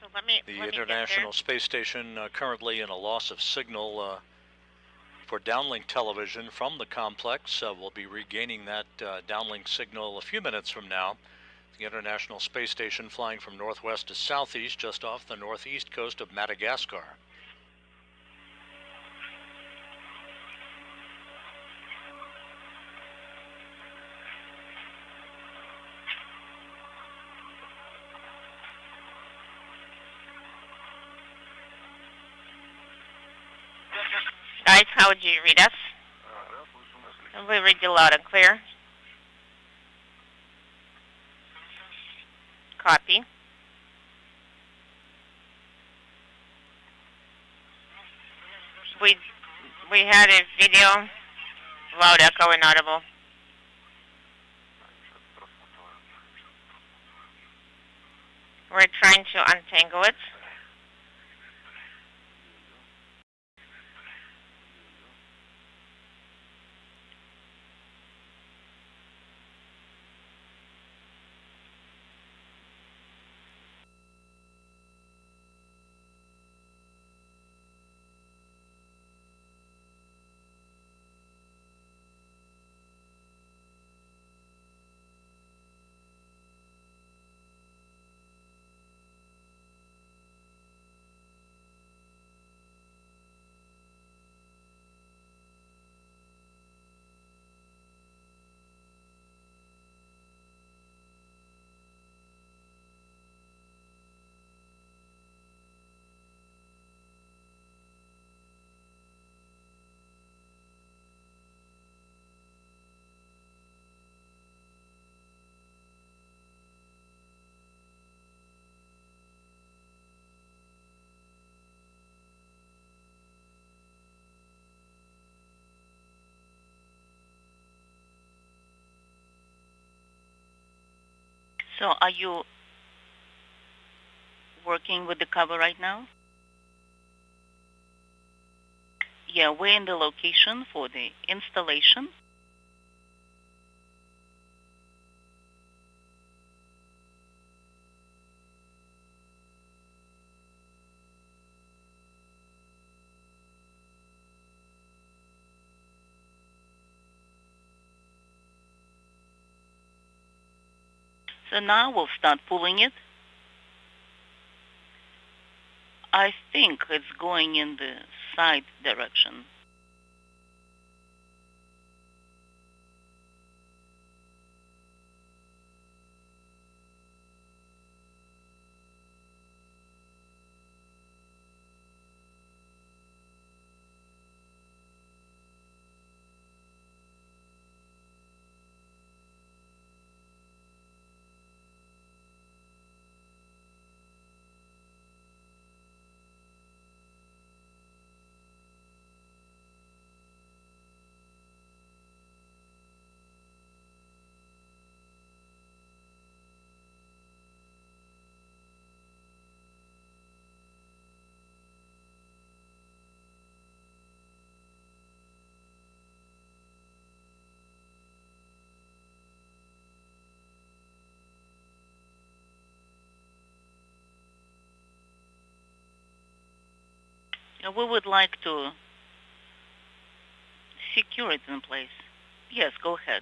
So the International Space Station currently in a loss of signal for downlink television from the complex. We'll be regaining that downlink signal a few minutes from now. The International Space Station flying from northwest to southeast just off the northeast coast of Madagascar. Guys, how would you read us? We read you loud and clear. Copy. We had a video, loud, echo, inaudible. We're trying to untangle it. So are you working with the cover right now? Yeah, we're in the location for the installation. So now we'll start pulling it. I think it's going in the side direction. We would like to secure it in place. Yes, go ahead.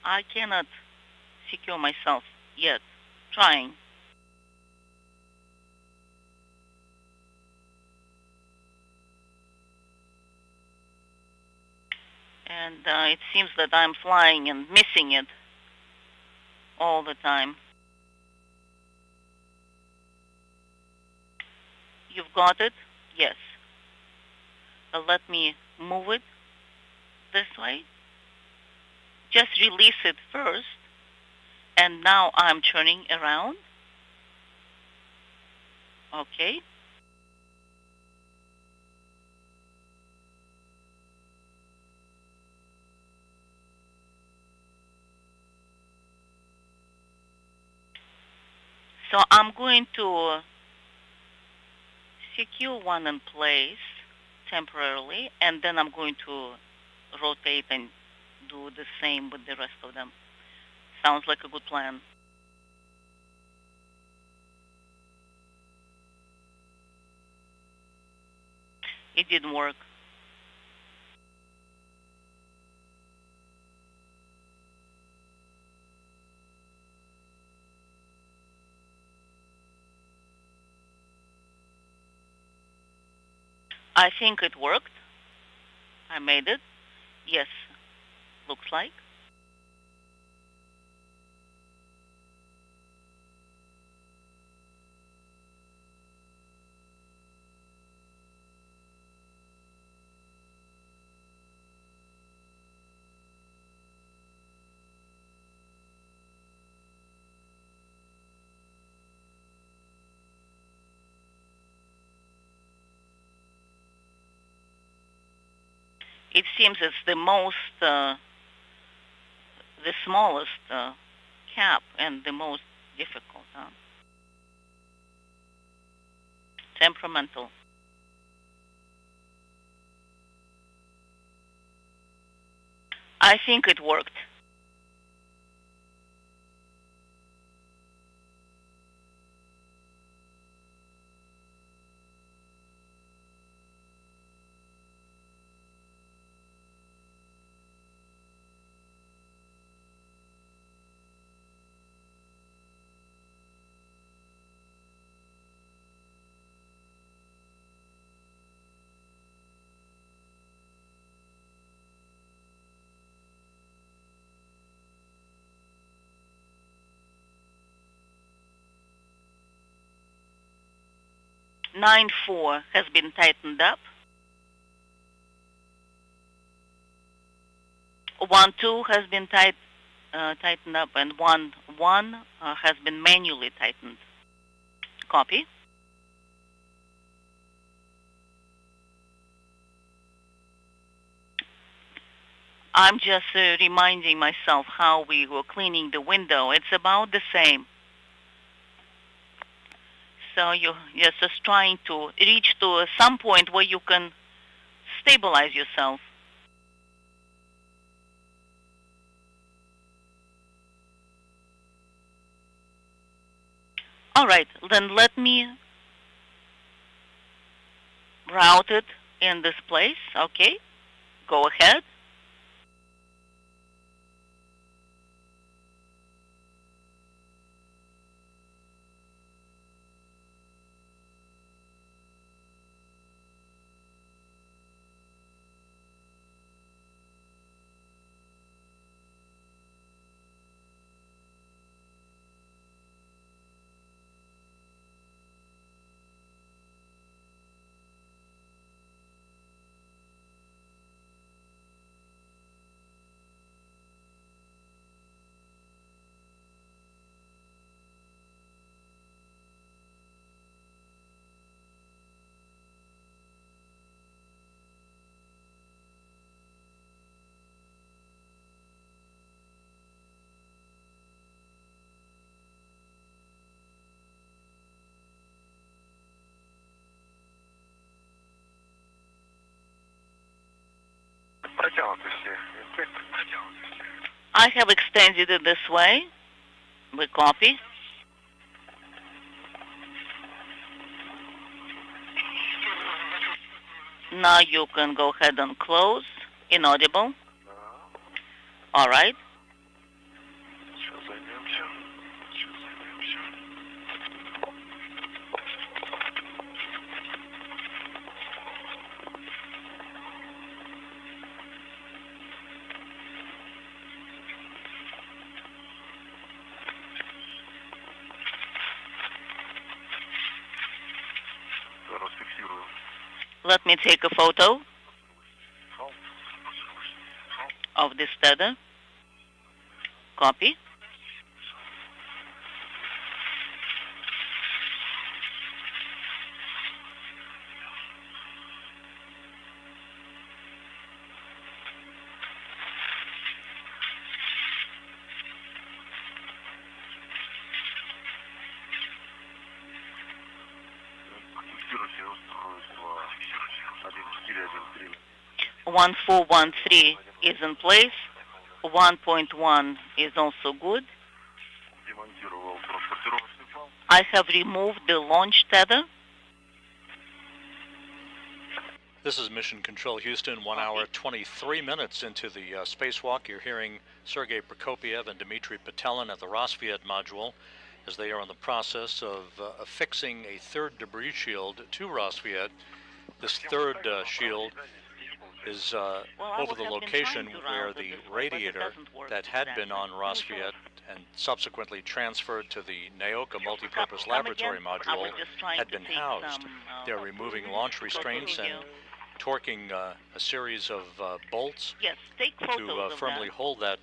I cannot secure myself yet. Trying. And it seems that I'm flying and missing it all the time. You've got it? Yes. Let me move it this way. Just release it first. And now I'm turning around. Okay. So I'm going to secure one in place temporarily, and then I'm going to rotate and do the same with the rest of them. Sounds like a good plan. It didn't work. I think it worked. I made it. Yes, looks like. It seems it's the most, the smallest cap and the most difficult. Temperamental. I think it worked. Nine 4 has been tightened up. 1 2 has been tightened up, and 1 1 has been manually tightened. Copy. I'm just reminding myself how we were cleaning the window. It's about the same. So you're just trying to reach to some point where you can stabilize yourself. All right, then let me route it in this place. Okay, go ahead. I have extended it this way. We copy. Now you can go ahead and close. Inaudible. All right. Сейчас займемся. Зараз фиксирую. Let me take a photo of this tether. Copy. Фиксируйте устройство 1413. 1413 is in place. 1.1 is also good. Демонтировал транспортировочный фал. I have removed the launch tether. This is Mission Control Houston, 1 hour, 23 minutes into the spacewalk. You're hearing Sergei Prokopiev and Dmitry Petelin at the Rosviet module as they are in the process of affixing a third debris shield to Rosviet. This third shield is over the location where the radiator that had been on Rosviet and subsequently transferred to the Naoka multipurpose laboratory module had been housed. They're removing launch restraints and torquing a series of bolts to firmly hold that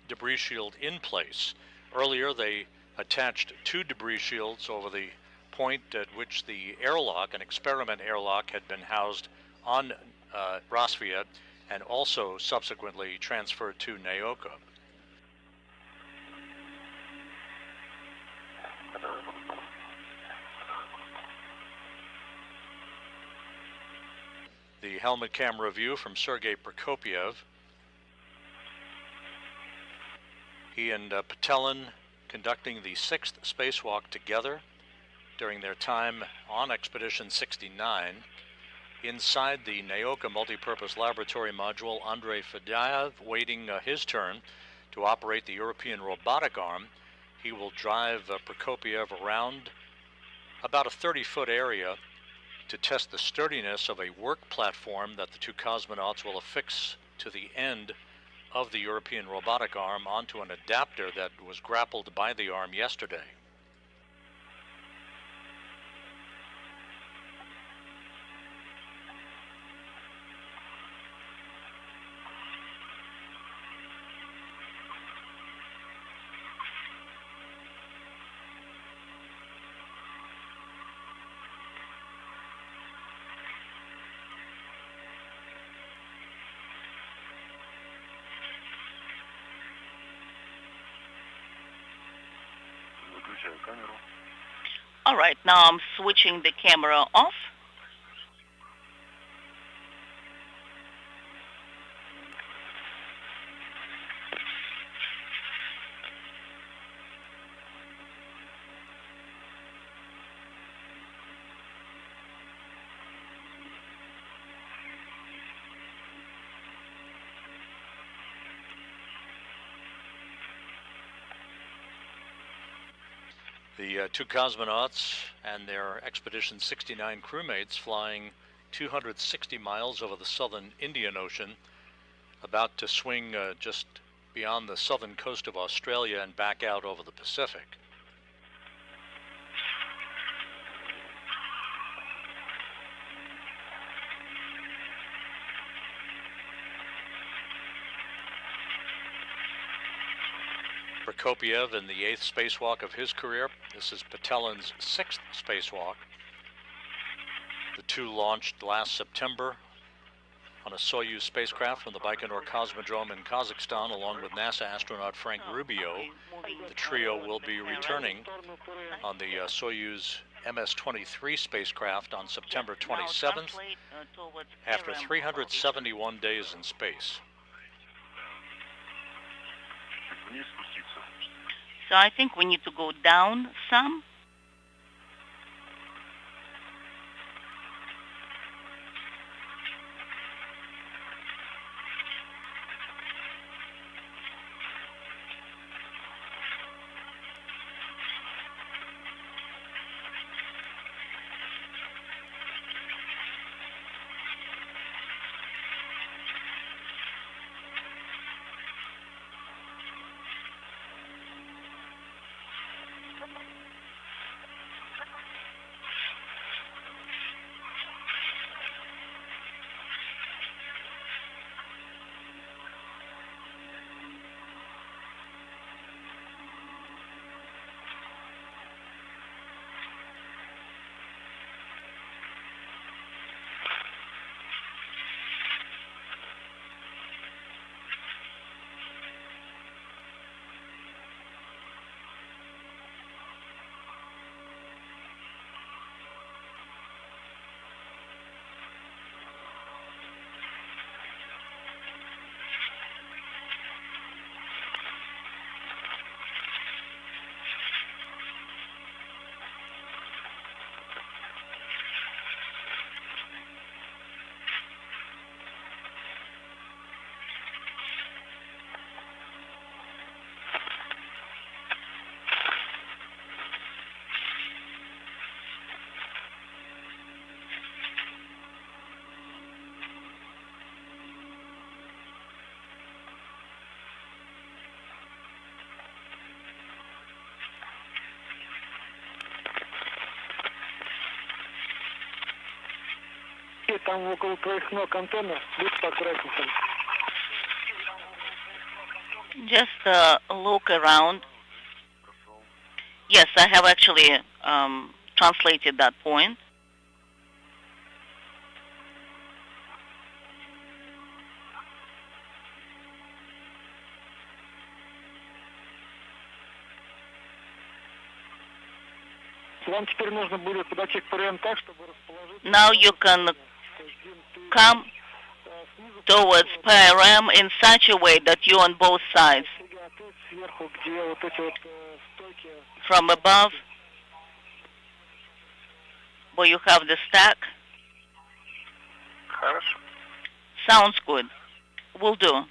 debris shield in place. Earlier they attached 2 debris shields over the point at which the airlock, an experiment airlock, had been housed on Rosviet and also subsequently transferred to Naoka. The helmet camera view from Sergei Prokopiev. He and Petelin conducting the 6th spacewalk together during their time on Expedition 69. Inside the Naoka multipurpose laboratory module, Andrei Fedyaev waiting his turn to operate the European robotic arm. He will drive Prokopiev around about a 30-foot area to test the sturdiness of a work platform that the 2 cosmonauts will affix to the end of the European robotic arm onto an adapter that was grappled by the arm yesterday. All right, now I'm switching the camera off. The 2 cosmonauts and their Expedition 69 crewmates flying 260 miles over the southern Indian Ocean, about to swing just beyond the southern coast of Australia and back out over the Pacific. Prokopiev in the 8th spacewalk of his career. This is Petelin's 6th spacewalk. The 2 launched last September on a Soyuz spacecraft from the Baikonur Cosmodrome in Kazakhstan along with NASA astronaut Frank Rubio. The trio will be returning on the Soyuz MS-23 spacecraft on September 27th after 371 days in space. So I think we need to go down some. там около твоих ног антенна, будь поаккуратнее там. Just look around. Yes, I have actually translated that point. Вам теперь нужно будет подойти к ПРМ так, чтобы расположить... Now you can come towards PRM in such a way that you're on both sides. From above, where you have the stack. Хорошо. Sounds good. Will do.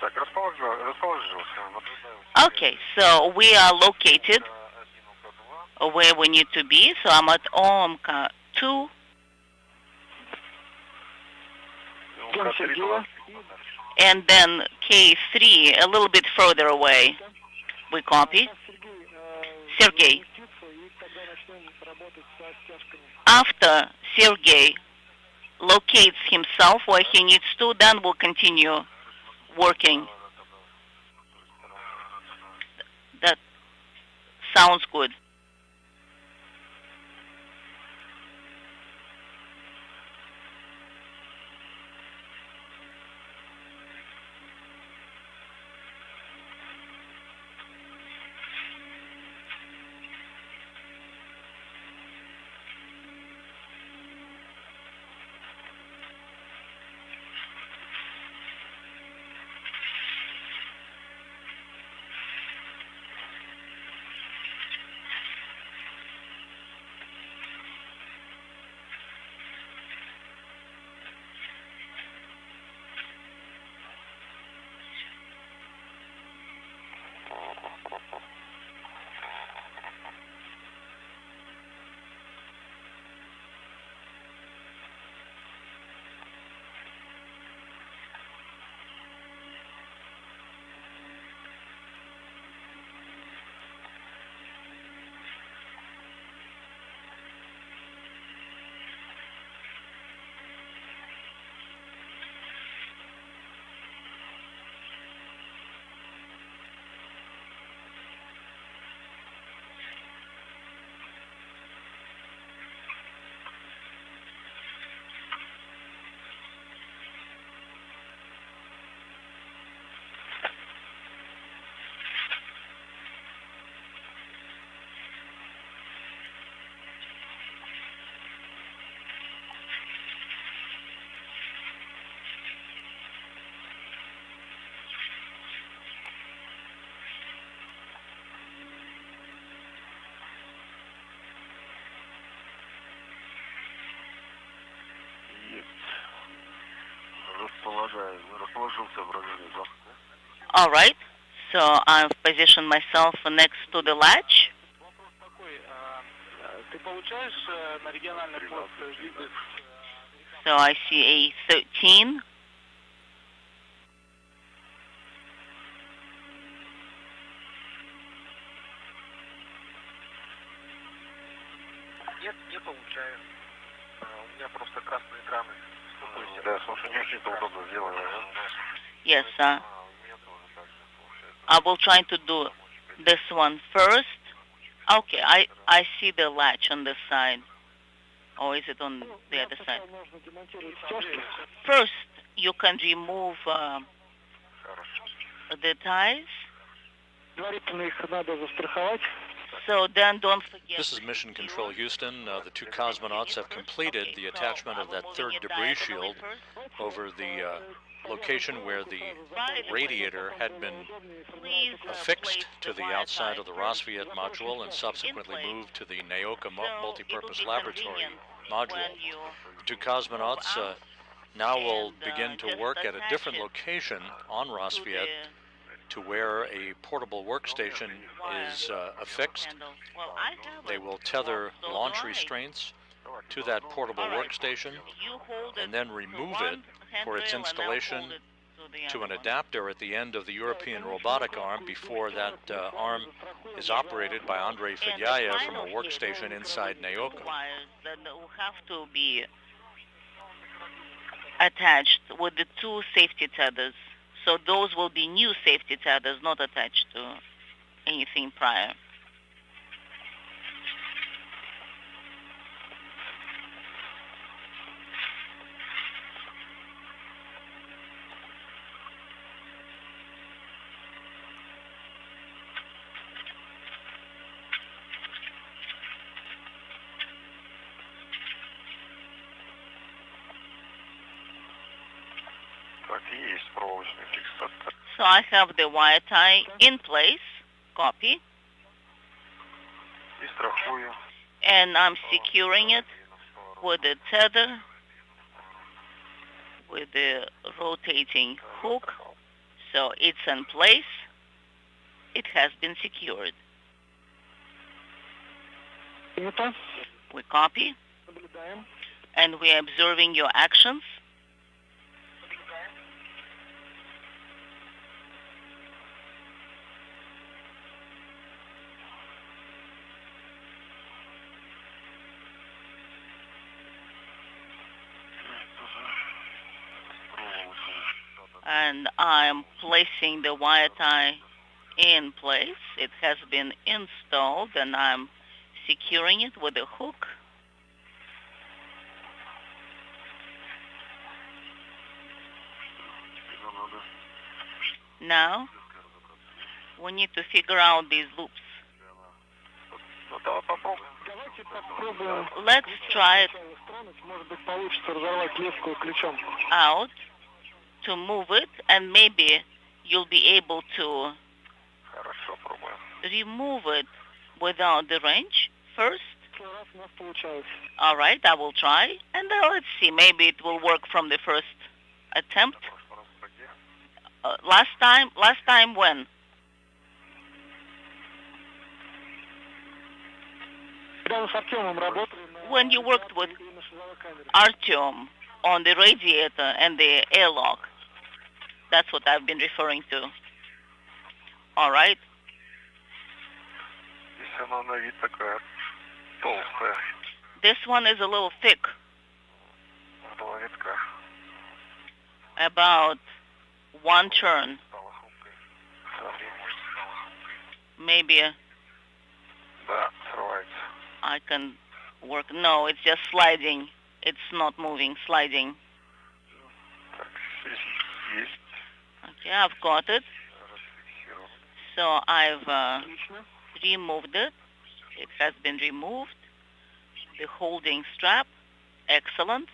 Так, расположился. Okay, so we are located where we need to be. So I'm at OMCA 2. And then K3 a little bit further away. We copy. Sergey. After Sergey locates himself where he needs to, then we'll continue working. That sounds good. Расположился в районе запада. All right. So I've positioned myself next to the latch. Вопрос такой. Ты получаешь на региональный пост виды? So I see A13. Нет, не получаю. У меня просто красные экраны. Да, слушай, не очень-то удобно сделано. Yes, I will try to do this one first. Okay, I see the latch on this side. or is it on the other side? First, you can remove the ties. So then don't forget. This is Mission Control Houston. The two cosmonauts have completed the attachment of that third debris shield over the location where the radiator had been affixed to the outside of the Rosviet module and subsequently moved to the Naoka multipurpose laboratory module. The two cosmonauts now will begin to work at a different location on Rosviet to where a portable workstation is affixed. They will tether launch restraints to that portable workstation and then remove it for its installation to an adapter at the end of the European robotic arm before that arm is operated by Andrei Fedyayev from a workstation inside Naoka. That will have to be attached with the two safety tethers. So those will be new safety tethers, not attached to anything prior. So I have the wire tie in place, copy, and I'm securing it with the tether, with the rotating hook, so it's in place. It has been secured. We copy, and we're observing your actions. And I'm placing the wire tie in place. It has been installed, and I'm securing it with a hook. Now, we need to figure out these loops. Let's try it out to move it, and maybe you'll be able to remove it without the wrench first. All right, I will try, and let's see, maybe it will work from the first attempt. Last time when? When you worked with Artyom on the radiator and the airlock. That's what I've been referring to. All right. This one is a little thick. About one turn. Maybe I can work. No, it's just sliding. It's not moving, sliding. Okay, I've got it. So I've removed it. It has been removed. The holding strap, excellent.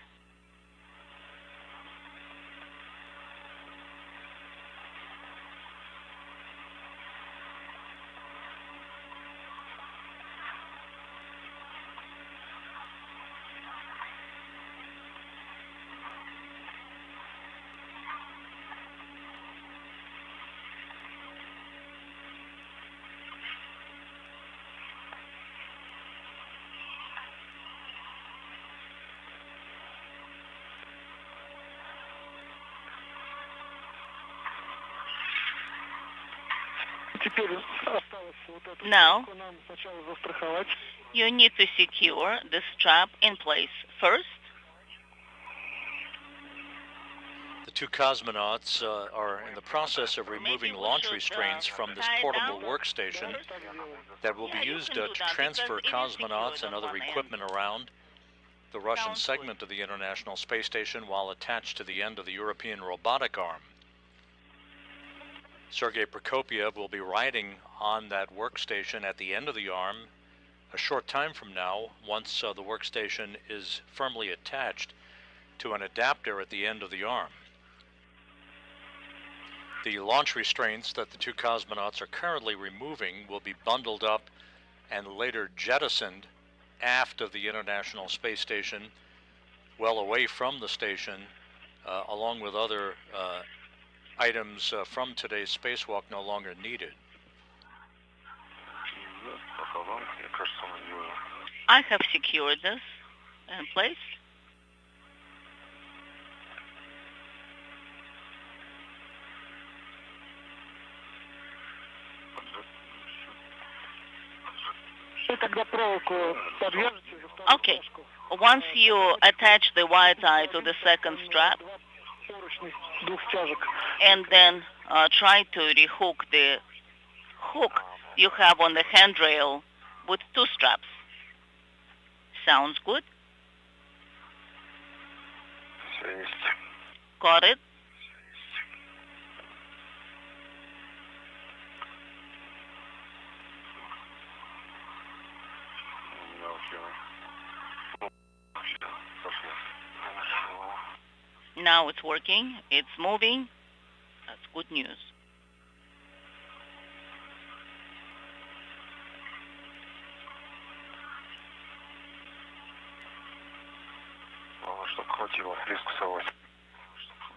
Now, you need to secure the strap in place first. The two cosmonauts are in the process of removing launch restraints from this portable workstation that will be used to transfer cosmonauts and other equipment around. the Russian Sounds segment of the International Space Station while attached to the end of the European robotic arm. Sergei Prokopiev will be riding on that workstation at the end of the arm a short time from now, once the workstation is firmly attached to an adapter at the end of the arm. The launch restraints that the two cosmonauts are currently removing will be bundled up and later jettisoned aft of the International Space Station, well away from the station, along with other items from today's spacewalk no longer needed. I have secured this in place. Okay, once you attach the wire tie to the second strap, and then try to rehook the hook you have on the handrail with two straps. Sounds good? Got it? Now it's working, it's moving. That's good news.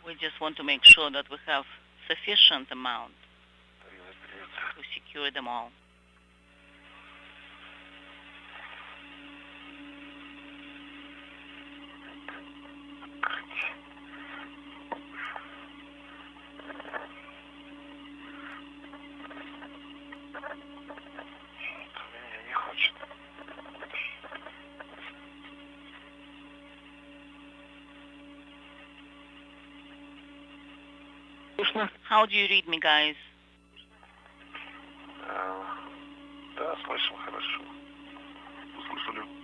We just want to make sure that we have sufficient amount to secure them all. How do you read me, guys? Да, слышим хорошо. Услышали.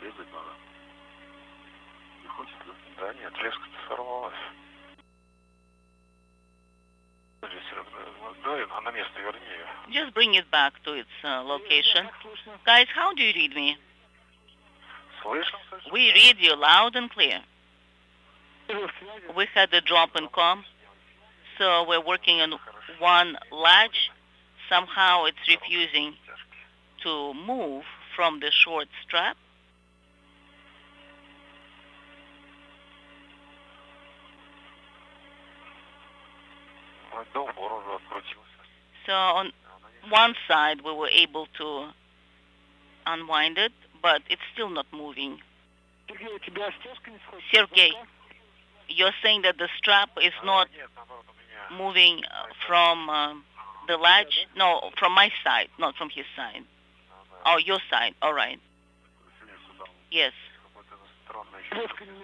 Резать надо. Не хочет, да? Да нет, леска-то сорвалась. Да, на место верни ее. Just bring it back to its location. Guys, how do you read me? Слышим? We read you loud and clear. We had a drop in comm, so we're working on one latch. Somehow it's refusing to move from the short strap. So on one side we were able to unwind it, but it's still not moving. Sergey, you're saying that the strap is not moving from the latch? No, from my side, not from his side. Oh, your side, all right. Yes.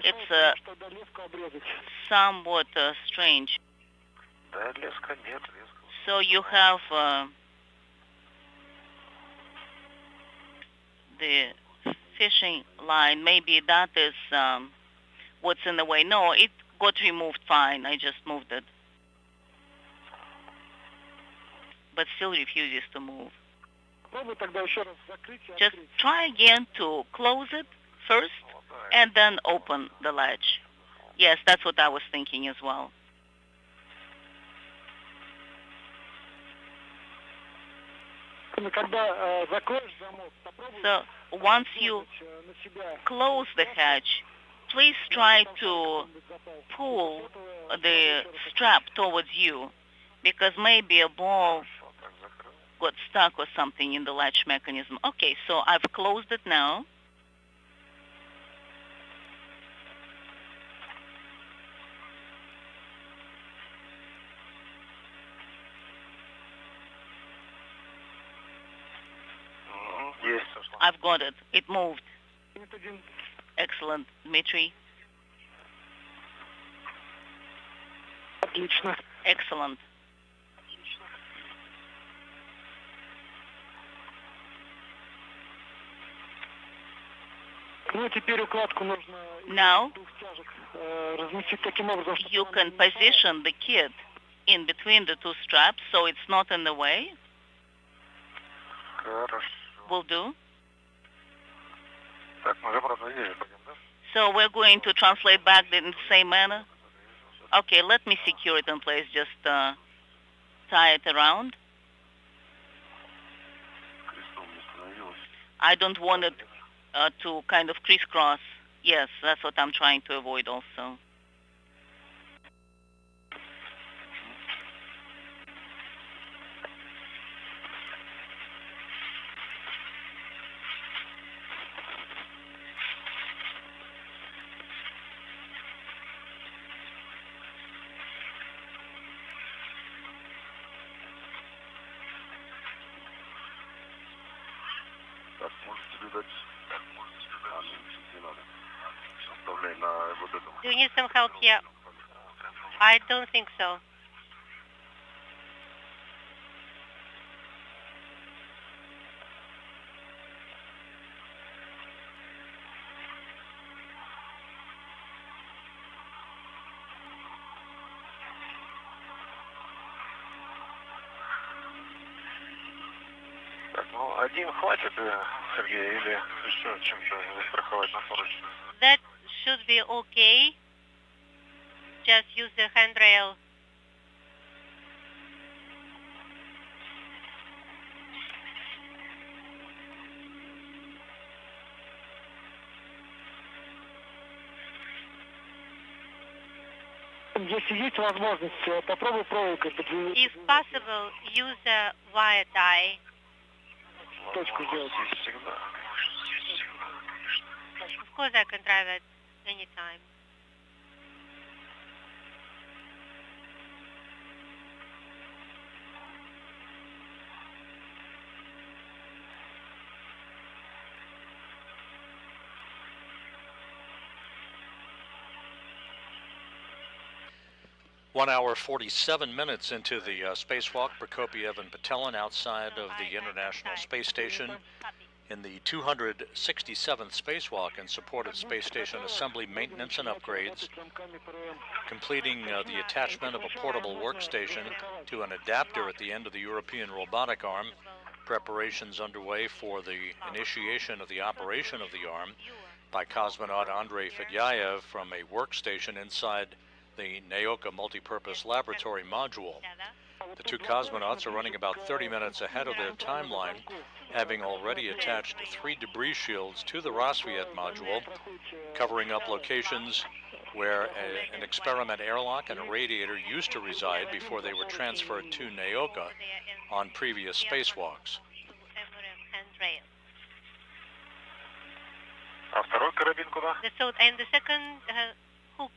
It's somewhat strange. So you have the fishing line. Maybe that is what's in the way. No, it got removed fine. I just moved it. But still refuses to move. Just try again to close it first and then open the latch. Yes, that's what I was thinking as well. So once you close the hatch, please try to pull the strap towards you, because maybe a ball got stuck or something in the latch mechanism. Okay, so I've closed it now. I've got it. It moved. Excellent, Dmitry. Отлично. Excellent. Ну, теперь укладку нужно Now, двух стяжек разместить таким образом, чтобы you can position the kit in between the two straps so it's not in the way. Хорошо. Will do. Так, мы обратно едем, пойдем, да? So we're going to translate back in the same manner. Okay, let me secure it in place. Just tie it around. Крестом не становилось. I don't want it to kind of crisscross. Yes, that's what I'm trying to avoid also. Так, может тебе дать... Так, может тебе дать... А, нет, не надо. Оставляй на вот этом. Do you need some help here? I don't think so. Так, ну, один хватит, Сергей, или еще чем-то застраховать на скорость? That should be okay. Just use the handrail. Если есть возможность, попробуй проволокой If possible, use a wire tie. точку сделать. Есть всегда. Of course, I can try that anytime. One hour, 47 minutes into the spacewalk, Prokopiev and Patelin outside of the International Space Station in the 267th spacewalk in support of space station assembly, maintenance, and upgrades, completing the attachment of a portable workstation to an adapter at the end of the European robotic arm. Preparations underway for the initiation of the operation of the arm by cosmonaut Andrei Fedyaev from a workstation inside the Naoka multipurpose laboratory module. The two cosmonauts are running about 30 minutes ahead of their timeline, having already attached 3 debris shields to the Rassvet module, covering up locations where an experiment airlock and a radiator used to reside before they were transferred to Naoka on previous spacewalks. А второй карабин куда? And the second hook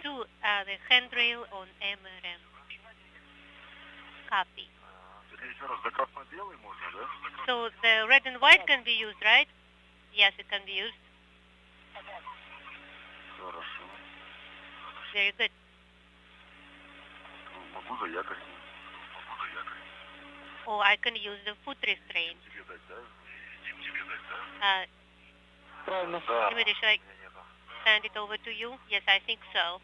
to the handrail on MRM. Copy. Еще раз, заказ на белый можно, да? So the red and white can be used, right? Yes, it can be used. Хорошо. Very good. Могу заякорить. Oh, I can use the foot restraint. Тебе дать, да? Тебе дать, да? Правильно. Да. Dimitri, should I send it over to you? Yes, I think so.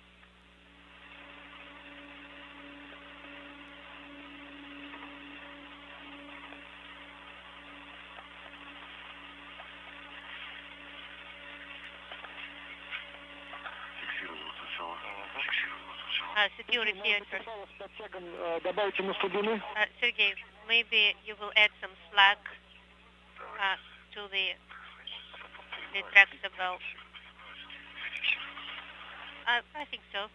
Фиксироваться сначала. Security here first. Добавить ему слабины. Sergey, maybe you will add some slack to the retractable. I think so.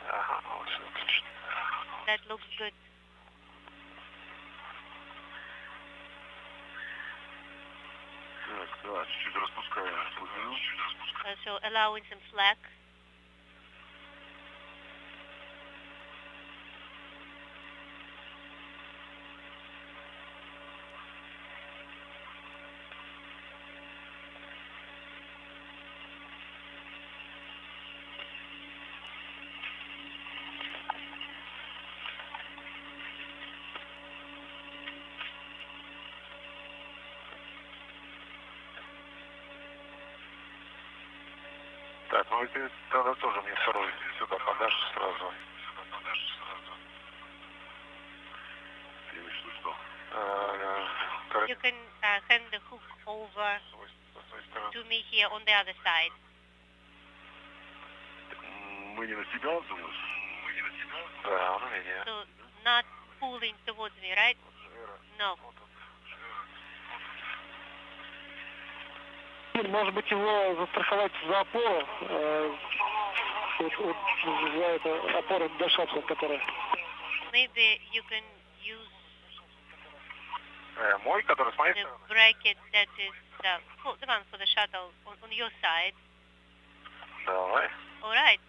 Ага, вот все отлично. That looks good. Так, да, чуть-чуть распускаю слабину. So allowing some slack. Так, ну и ты тогда тоже мне второй сюда подашь сразу. Ты имеешь в виду что? You can hand the hook over С той стороны. to me here on the other side. Мы не на тебя, думаешь? Да, на меня. So not pulling towards me, right? No. Может быть, его застраховать за опору, вот за это опору для шаттла, которая. Maybe you can use Мой, который с моей the стороны? bracket that is the one for the shuttle on your side. Давай. All right.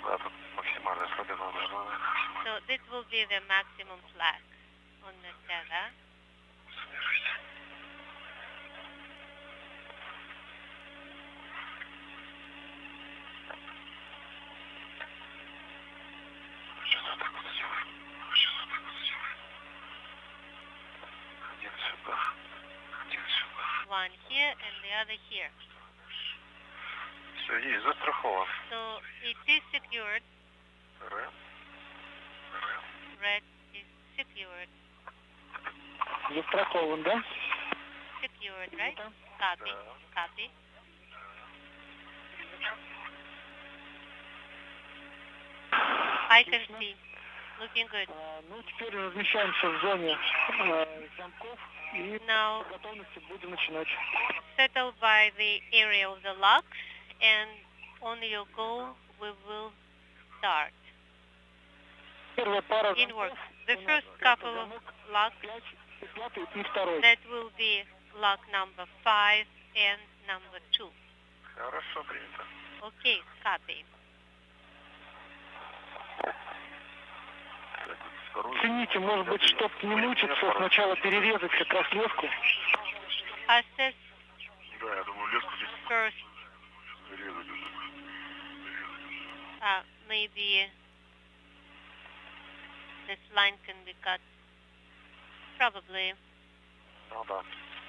Да, тут максимальная слабина должна быть. So this will be the maximum flag on the tether. Сейчас вот так вот сделаем. Сейчас вот так вот сделаем. Один сюда. Один сюда. One here and the other here. Все, есть, застрахован. So it is secured. Рэм. Red is secured. Застрахован, да? Secured, right? Copy. Copy. I can see. Looking good. Ну, теперь размещаемся в зоне замков и Now по готовности будем начинать. settle by the area of the locks, and on your go we will start. Первая пара In замков work. The у нас first это couple of замок locks, 5 и 5 и второй. that will be lock number 5 and number 2. Хорошо, принято. Okay, copy. Цените, может быть, чтобы не мучиться, сначала перерезать как раз леску. Assess Да, я думаю, леску здесь first, резать уже. maybe this line can be cut. Probably. Ну да.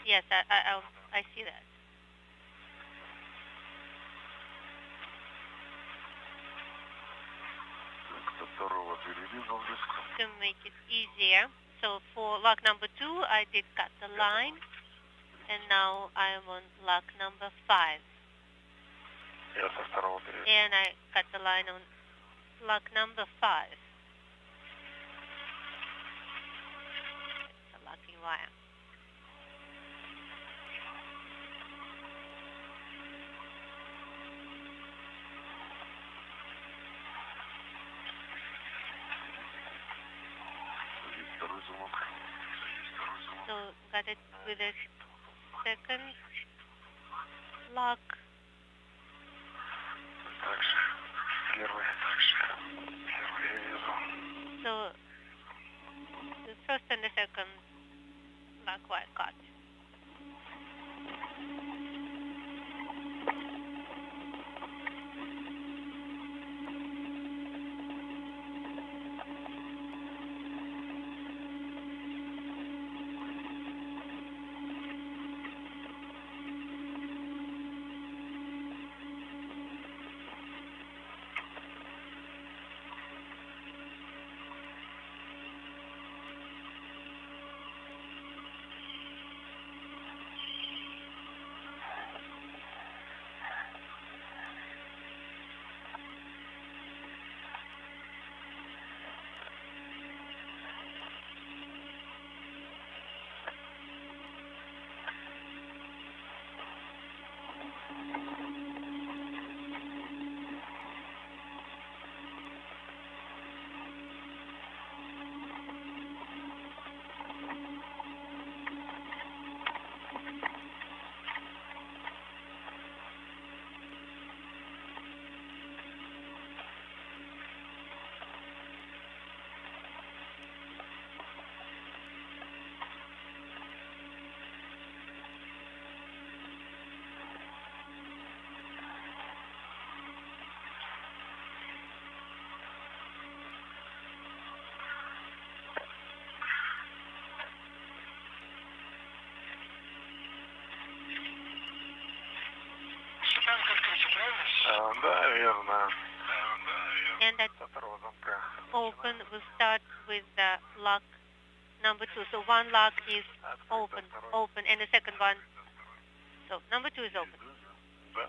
Yes, I see that. Так, со второго перерезал леску. To make it easier. So for lock number 2, I did cut the line, and now I am on lock number 5. Я со второго перейду. And I cut the line on lock number 5. It's a locking wire. Здесь второй замок. So got it with a second lock. Также. Первый. Также. Первый я вижу. So the first and the second lock wire cut. Да, верно. And that Со второго замка. open will start with the lock number 2. So one lock is open, and the second one. So number 2 is open. Да.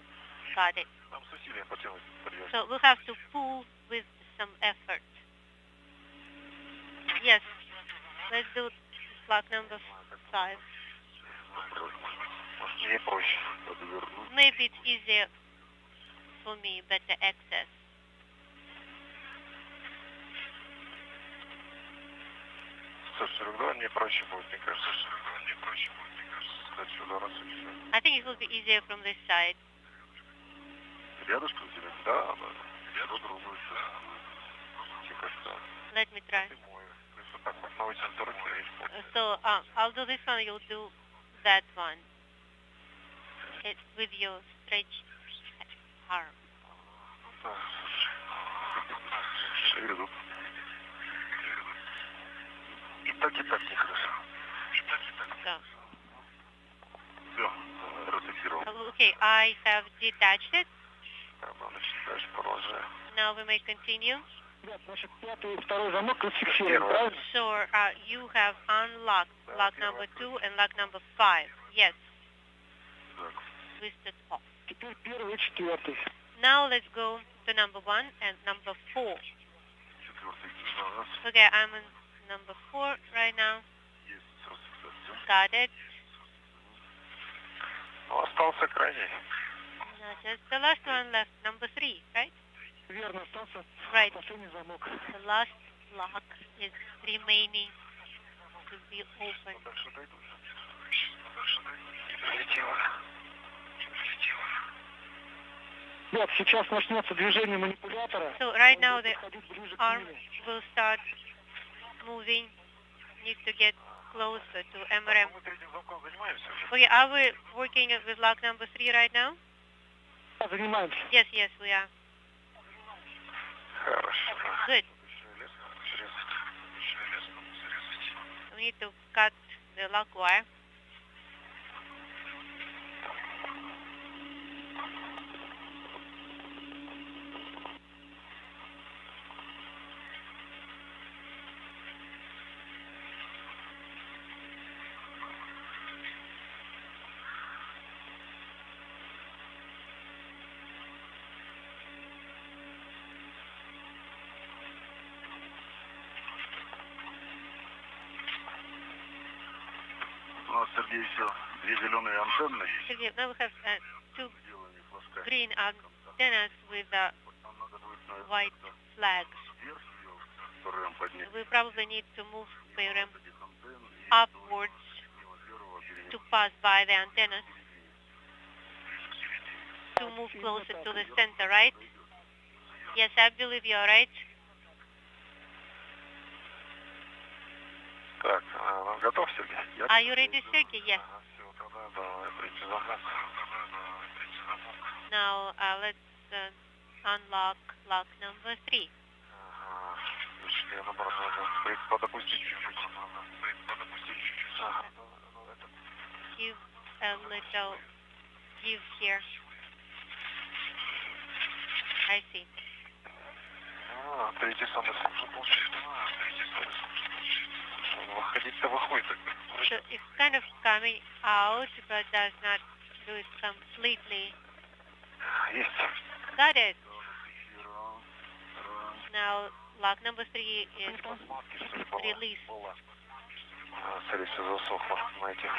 Got it. Нам с усилием потянуть придется. So we'll have to pull with some effort. Yes. Let's do lock number 5. Может, мне проще подвернуть. Maybe it's easier for me, better access. Со 42 мне проще будет, мне кажется. Стать сюда раз и все. I think it will be easier from this side. Рядышком тебе? Да, да. Рядом другую. Тихо, что. Let me try. Ты мой. Если так вот новый центр руки. So I'll do this one, you'll do that one. With your stretched arm. Шевелю. И так нехорошо. So. Все, разфиксировал. Okay, I have detached it. Дальше продолжаем. Now we may continue. Значит, пятый и второй замок расфиксирован, правильно? So you have unlocked lock number 2 and lock number 5. Yes. Twisted off. Теперь первый и четвертый. Now let's go to number 1 and number 4. Четвертый. Okay, I'm on number 4 right now. Есть расфиксация. Got it. Ну, остался крайний. Now just the last one left, number 3, right? Верно, остался Right. последний замок. The last lock is remaining to be opened. Дальше дойду. Прилетело. Ребят, сейчас начнется движение манипулятора. So right now the Подходить ближе к arm нему. will start moving. Need to get closer to MRM. Мы третьим замком занимаемся уже. Okay, are we working with lock number 3 right now? Занимаемся. Yes, we are. Хорошо. Good. Еще лес срезать. We need to cut the lock wire. У нас, Сергей, еще две зеленые антенны. Sergey, now we have two Сделаны флажками. green antennas with Нам надо будет, наверное, white flags. вверх ее, РМ поднять. We probably need to move PRM Этих антенн и upwards мимо первого перенести. to pass by the antennas to move closer to the center, right? Yes, I believe you're right. Так, готов, Сергей? Are you ready, Sergey? Yes. Ага, все, тогда давай, третий замок. Now let's unlock lock number 3. Ага, член обратно надо. Подопустить чуть-чуть. Ага, ну, это. Give a little give here. I see. Третий самый сложный получается. Выходить-то выходит. So it's kind of coming out, but does not do it completely. Есть. Got it. Now lock number 3 is released. Скорее всего, засохло на этих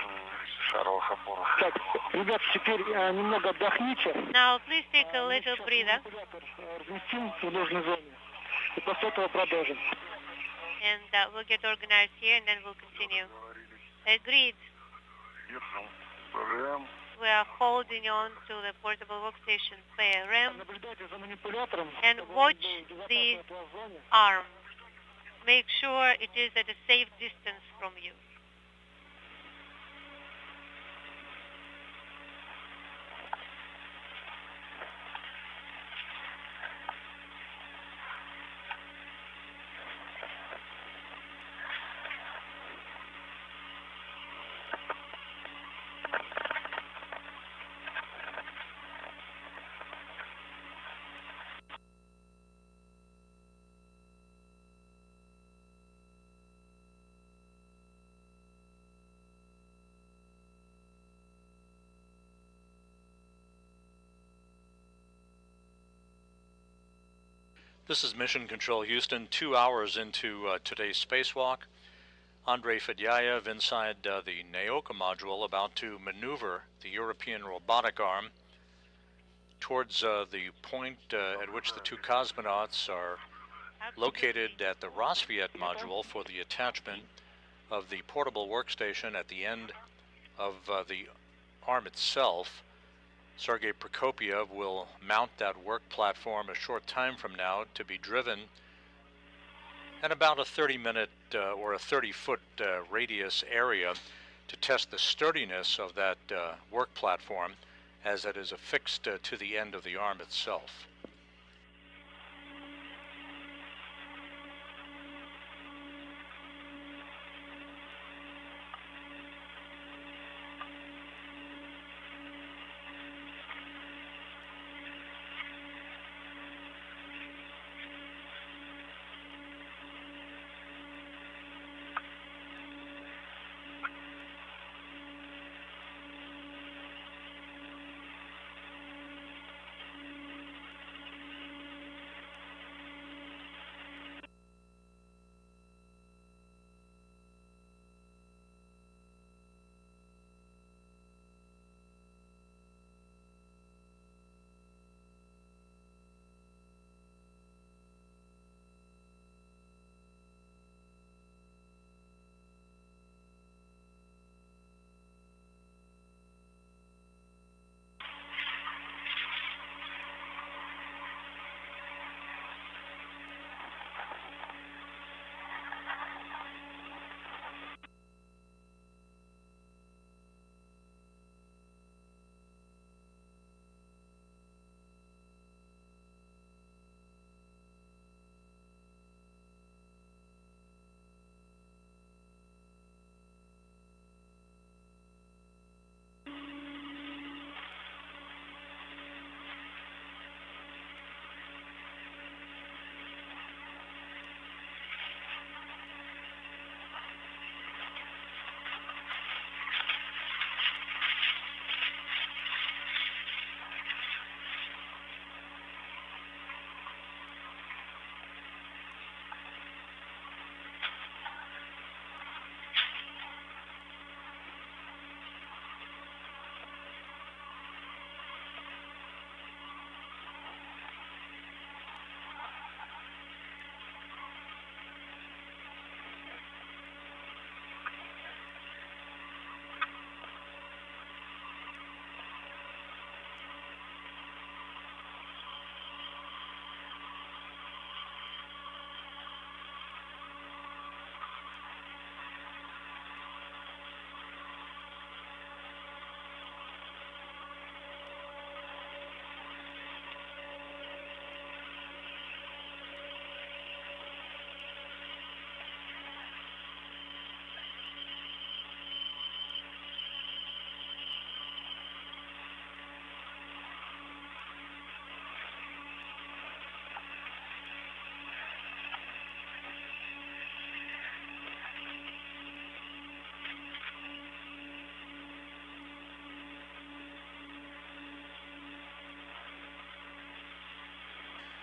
шаровых опорах. Так, ребят, теперь немного отдохните. Now please take a little breather. Разместим в нужной зоне. И после этого продолжим. And we'll get organized here and then we'll continue. Agreed. Держим. ПРМ. We are holding on to the portable workstation PRM Наблюдайте за манипулятором. and watch the arm. Make sure it is at a safe distance from you. This is Mission Control Houston, 2 hours into today's spacewalk. Andrei Fedyayev inside the Naoka module, about to maneuver the European robotic arm towards the point at which the two cosmonauts are located at the Rosviet module for the attachment of the portable workstation at the end of the arm itself. Sergei Prokopiev will mount that work platform a short time from now to be driven at about a 30-minute or a 30-foot radius area to test the sturdiness of that work platform as it is affixed to the end of the arm itself.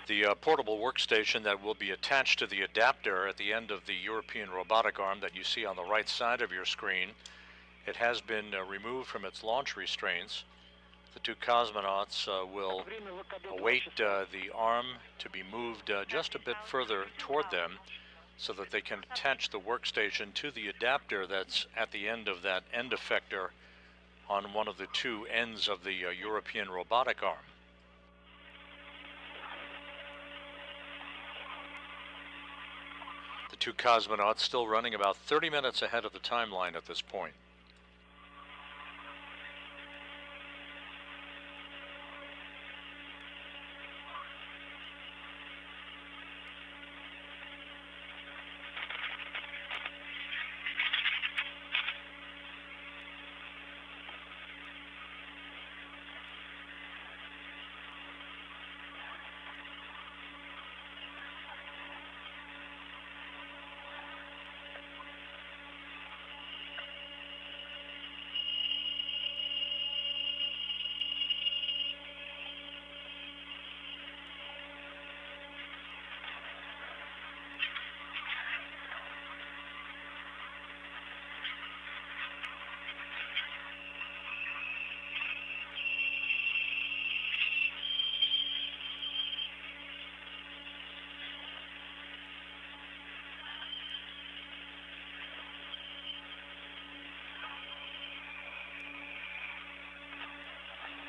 The portable workstation that will be attached to the adapter at the end of the European robotic arm that you see on the right side of your screen, it has been removed from its launch restraints. The two cosmonauts will await the arm to be moved just a bit further toward them so that they can attach the workstation to the adapter that's at the end of that end effector on one of the two ends of the European robotic arm. The two cosmonauts still running about 30 minutes ahead of the timeline at this point.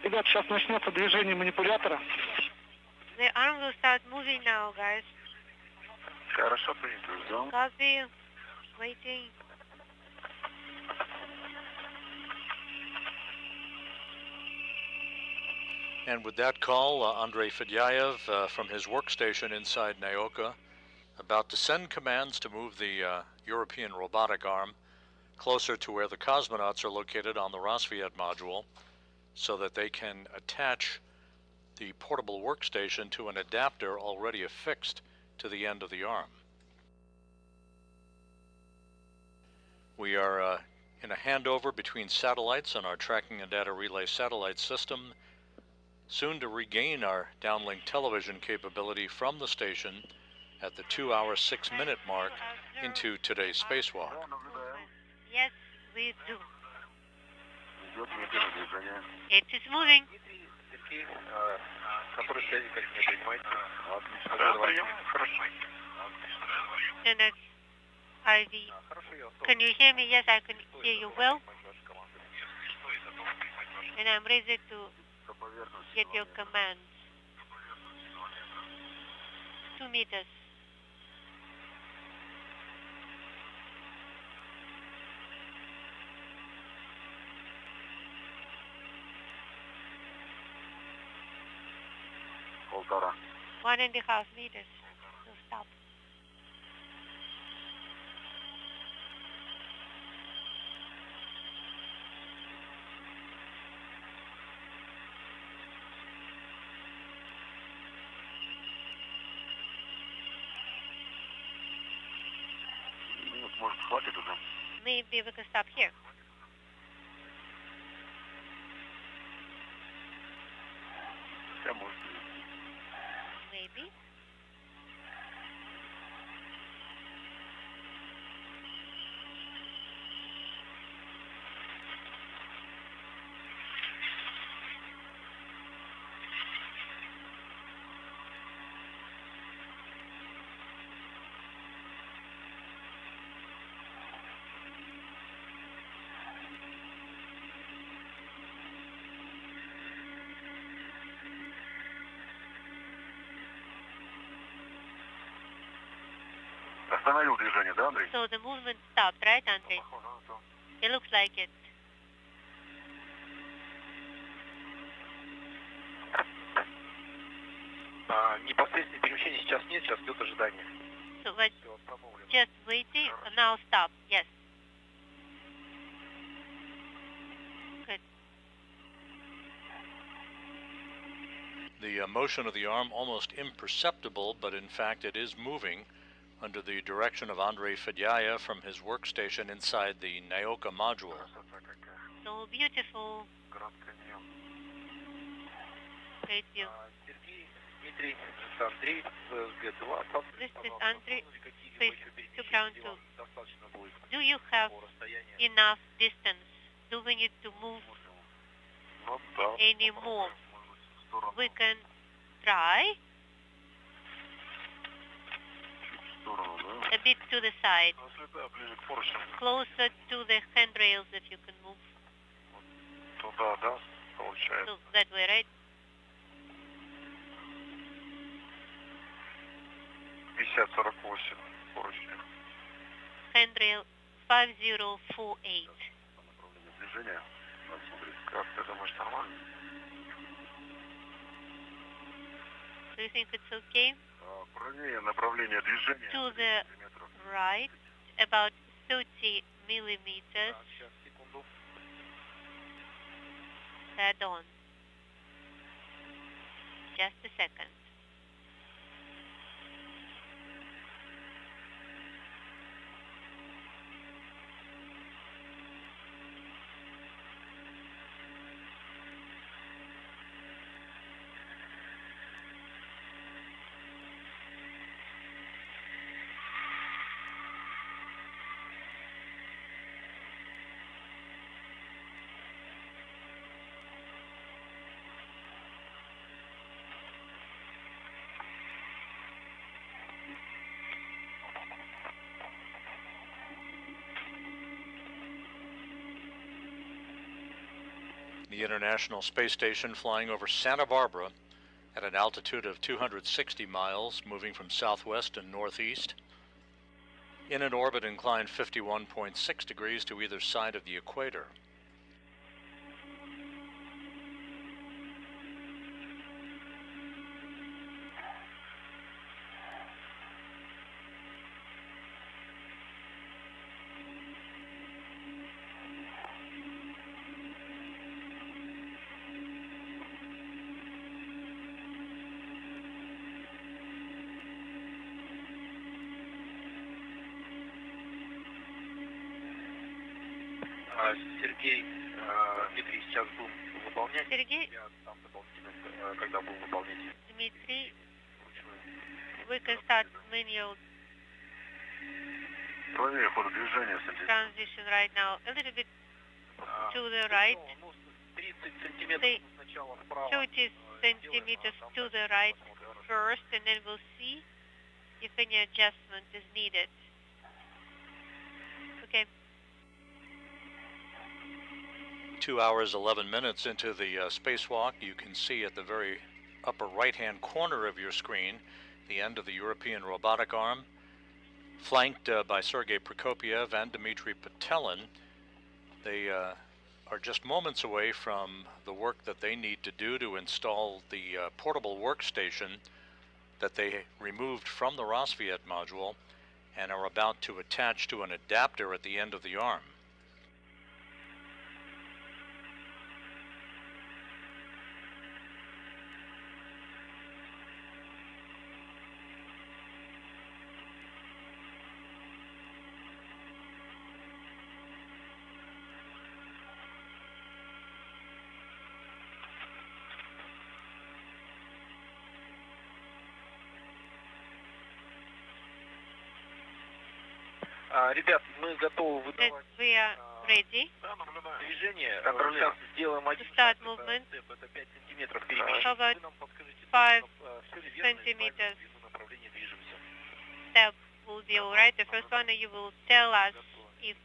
Ребят, сейчас начнется движение манипулятора. The arm will start moving now, guys. Хорошо, принято. Ждем. Copy. Waiting. And with that call, Andrei Fedyaev from his workstation inside Naoka, about to send commands to move the European robotic arm closer to where the cosmonauts are located on the Rosviet module so that they can attach the portable workstation to an adapter already affixed to the end of the arm. We are in a handover between satellites on our tracking and data relay satellite system, soon to regain our downlink television capability from the station at the 2-hour 6-minute mark into today's spacewalk. Yes, we do. Идет медленное движение. It is moving. Который связи как не принимаете. Отлично. Да, прием. Хорошо. And it's IV. Can you hear me? Yes, I can hear you well. And I'm ready to get your commands. 2 meters. Полтора. 1.5 meters. So stop. Может, хватит уже? Maybe we can stop here. Да, может. Maybe. Остановил движение, да, Андрей? So the movement stopped, right, Andrei? Похоже на то. It looks like it. Непосредственное перемещение сейчас нет, сейчас идет ожидание. So we're Все, остановлено. just waiting. Now stop. Yes. Good. The motion of the arm almost imperceptible, but in fact it is moving under the direction of Andrei Fedyaev from his workstation inside the Naoka module. So beautiful. Градка нет. Great view. Сергей, Дмитрий, это Андрей, ВСГ-2. This is Andrei, space to ground 2. Do you have enough distance? Do we need to move Ну да. any more? В сторону. We can try В сторону, да? a bit to the side, Если да, ближе к поручням. closer to the handrails if you can move. Туда, да, получается. So that way, right? 50-48 поручня. Handrail 5048. Направление движения. Надо смотреть, как ты думаешь, нормально? Do you think it's okay? Правее направление движения. To the 30 метров. right, about 30 millimeters. Сейчас, секунду. Head on. Just a second. The International Space Station flying over Santa Barbara at an altitude of 260 miles, moving from southwest and northeast, in an orbit inclined 51.6 degrees to either side of the equator. Сергей, Дмитрий, сейчас будем выполнять. Сергей, Я там дополнительно, когда будем выполнять. Dmitry, we can start manual Проверь ход движения, transition right now. A little bit to the right. 30 сантиметров сначала вправо. 30 centimeters to the right first, and then we'll see if any adjustment is needed. Okay. 2 hours 11 minutes into the spacewalk, you can see at the very upper right-hand corner of your screen the end of the European robotic arm, flanked by Sergei Prokopiev and Dmitry Patelin. They are just moments away from the work that they need to do to install the portable workstation that they removed from the Rosviet module and are about to attach to an adapter at the end of the arm. Ребят, мы готовы выдавать We are ready движение. Сейчас сделаем to один start шаг, movement. это 5 сантиметров перемещения. How about Вы нам подскажите, 5 все ли верно, и в centimeters правильном направлении движемся. step will be alright. The first one, you will tell us if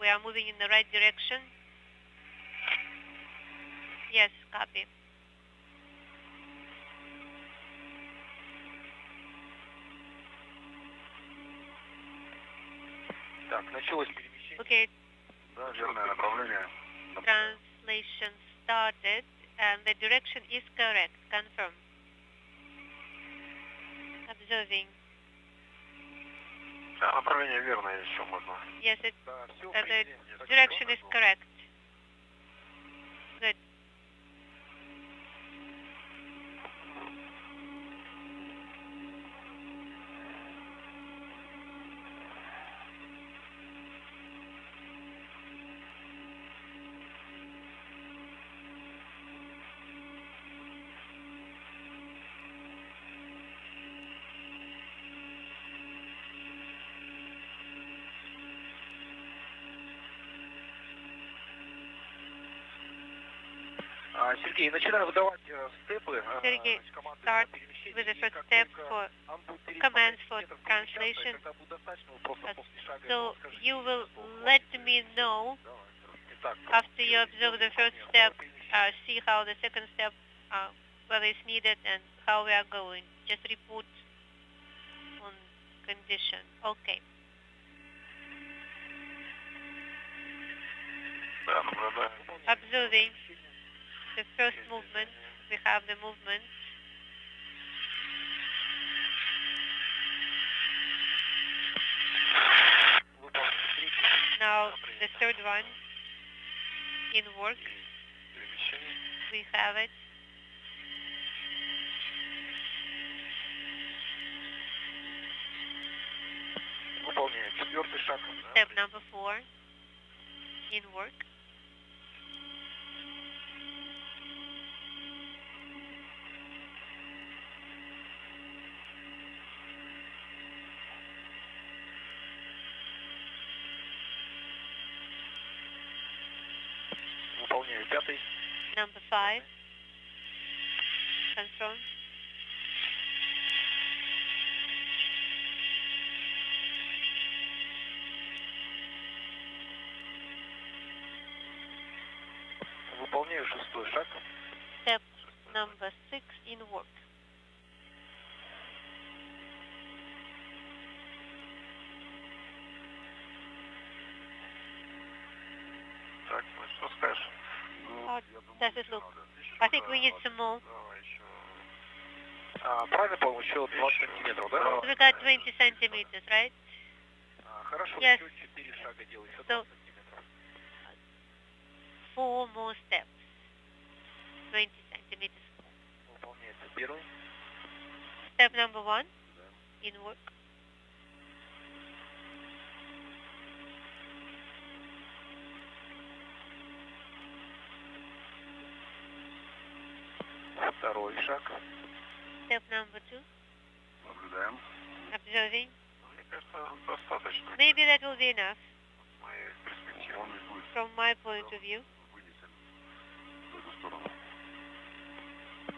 we are moving in the right direction. Yes, copy. Так, началось перемещение. Okay, Да, верное направление. translation started, and the direction is correct. Confirm. Observing. Да, направление верное, еще можно. Yes, Да, все, the direction is correct. Good. Сергей, начинаю выдавать степы. Сергей, start with the first step for commands for translation. So you will let me know after you observe the first step, see how the second step, whether it's needed and how we are going. Just report on condition. Okay. Observing the first movement, we have the movement. Now the third one, in work, we have it. Step number 4, in work. Number 5, confirm. Выполняю 6-й шаг. Step number 6 in work. Так, ну что скажешь? How does it look? I think we need some more. Давай еще. Правильно понял, еще 20 сантиметров, да? We got 20 centimeters, right? Хорошо, Yes. еще 4 шага делай, еще So- 20 сантиметров. 4 more steps. 20 centimeters. Выполняется первый. Step number 1 in work. Второй шаг. Step number 2. Наблюдаем. Observing. Мне кажется, достаточно. Maybe that will be enough С моей перспективы. Он ведь будет from my point of view. вынесен в эту сторону.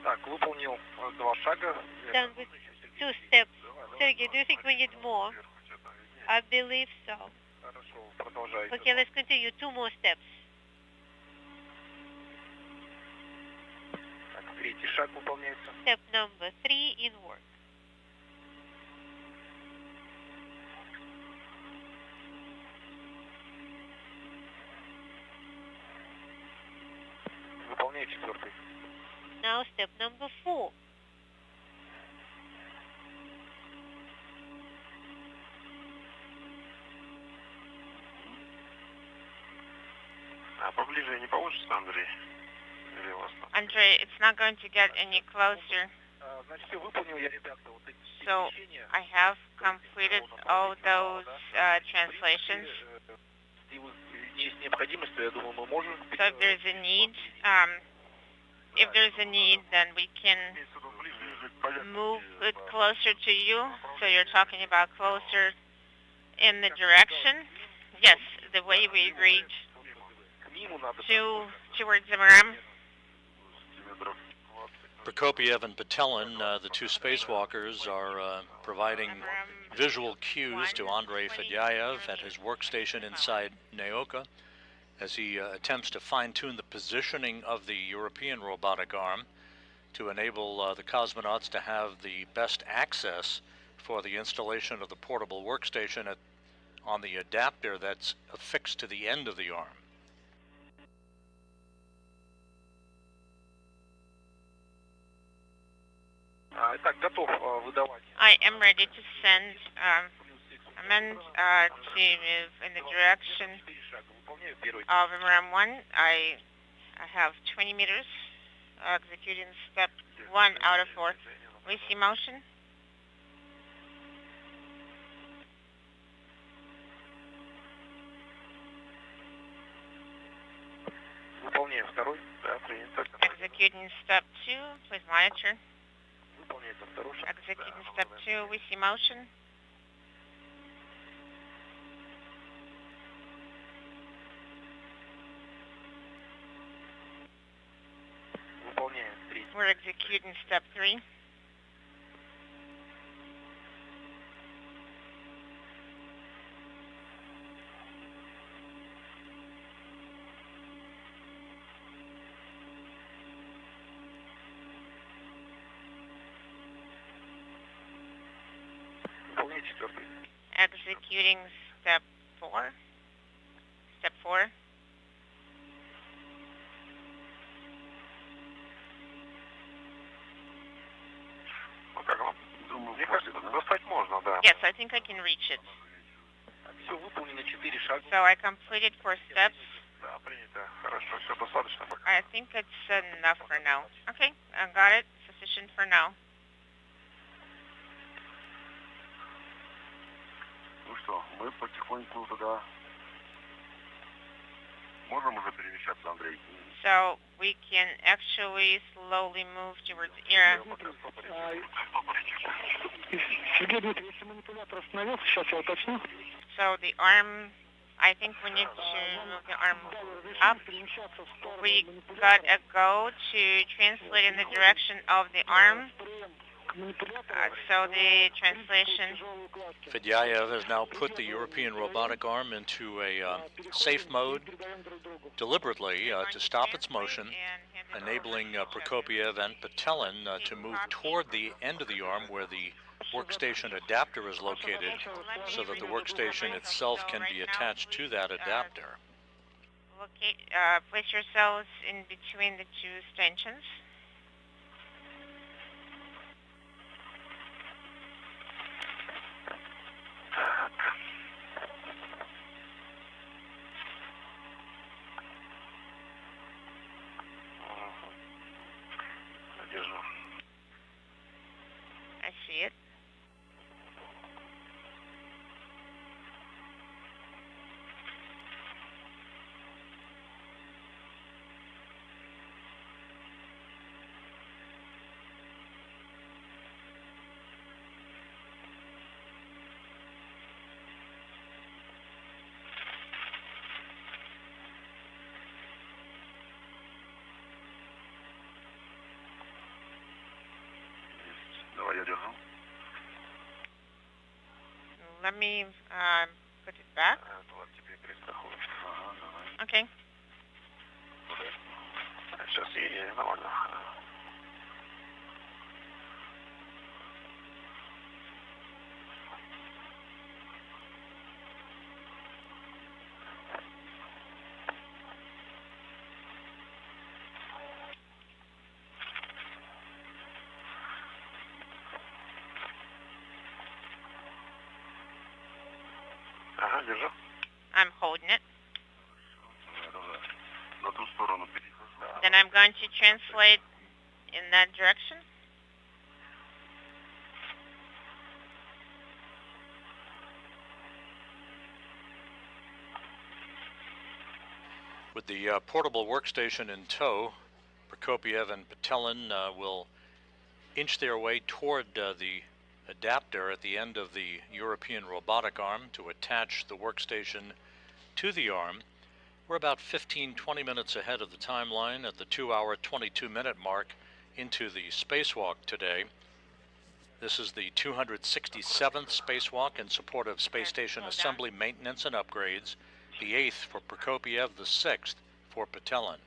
Так, выполнил 2 шага. Done with 2 steps. Sergey, do you think we need more? Сверху что-то виднее. I believe so. Хорошо, продолжайте. Okay, let's continue. 2 more steps. Так, третий шаг выполняется. Step number 3 in work. Выполняю четвертый. Now step number 4. А поближе не получится, Андрей? Или у вас там? Andre, it's not going to get any closer. Значит, все выполнил я, ребята, вот эти So, перемещения. I have completed all those translations. Если есть необходимость, то я думаю, мы можем. So if there's a need, then we can Имеется в виду ближе к поверхности. move it closer to you. So you're talking about closer in the direction. Yes, the way we agreed К миму надо. towards the ram. Сантиметров 20. Prokopiev and Patelin, the two spacewalkers, are providing visual cues to Andrei Fedyaev at his workstation inside Naoka as he attempts to fine-tune the positioning of the European robotic arm to enable the cosmonauts to have the best access for the installation of the portable workstation on the adapter that's affixed to the end of the arm. Итак, готов выдавать. I am ready to send command to move in the direction 4 шага. Выполняю первый. of ram 1. I have 20 meters executing step 1 out of 4. We see motion. Выполняю второй. Да, принято. Executing step 2. Please monitor. Выполняется второй шаг. Executing step 2. We see motion. Выполняю третий. We're executing step 3. Выполняю четвертый. Executing step 4. Step 4. Ну как вам? Думаю, мне кажется, достать можно, да. Yes, I think I can reach it. Все выполнено 4 шага. So I completed 4 steps. Да, принято. Хорошо, все достаточно пока. I think it's enough for now. Okay, I got it. Sufficient for now. Ну что, мы потихоньку тогда можем уже перемещаться, Андрей? So we can actually slowly move towards Ira. Сергей Дмитриевич, если манипулятор остановился, сейчас я уточню. So the arm, I think we need to move the arm up. We got a go to translate in the direction of the arm. So the translation. Fedyayev has now put the European robotic arm into a safe mode deliberately to stop its motion, enabling Prokopiev and Patelin to move toward the end of the arm where the workstation adapter is located so that the workstation itself can be attached to that adapter. Locate, place yourselves in between the two stanchions. I see it. Let me put it back. Okay. I'm holding it. Then I'm going to translate in that direction. With the portable workstation in tow, Prokopiev and Patelin will inch their way toward the adapter at the end of the European robotic arm to attach the workstation to the arm. We're about 15-20 minutes ahead of the timeline at the 2-hour 22-minute mark into the spacewalk today. This is the 267th spacewalk in support of space station assembly, maintenance, and upgrades, the 8th for Prokopiev, the 6th for Patelin.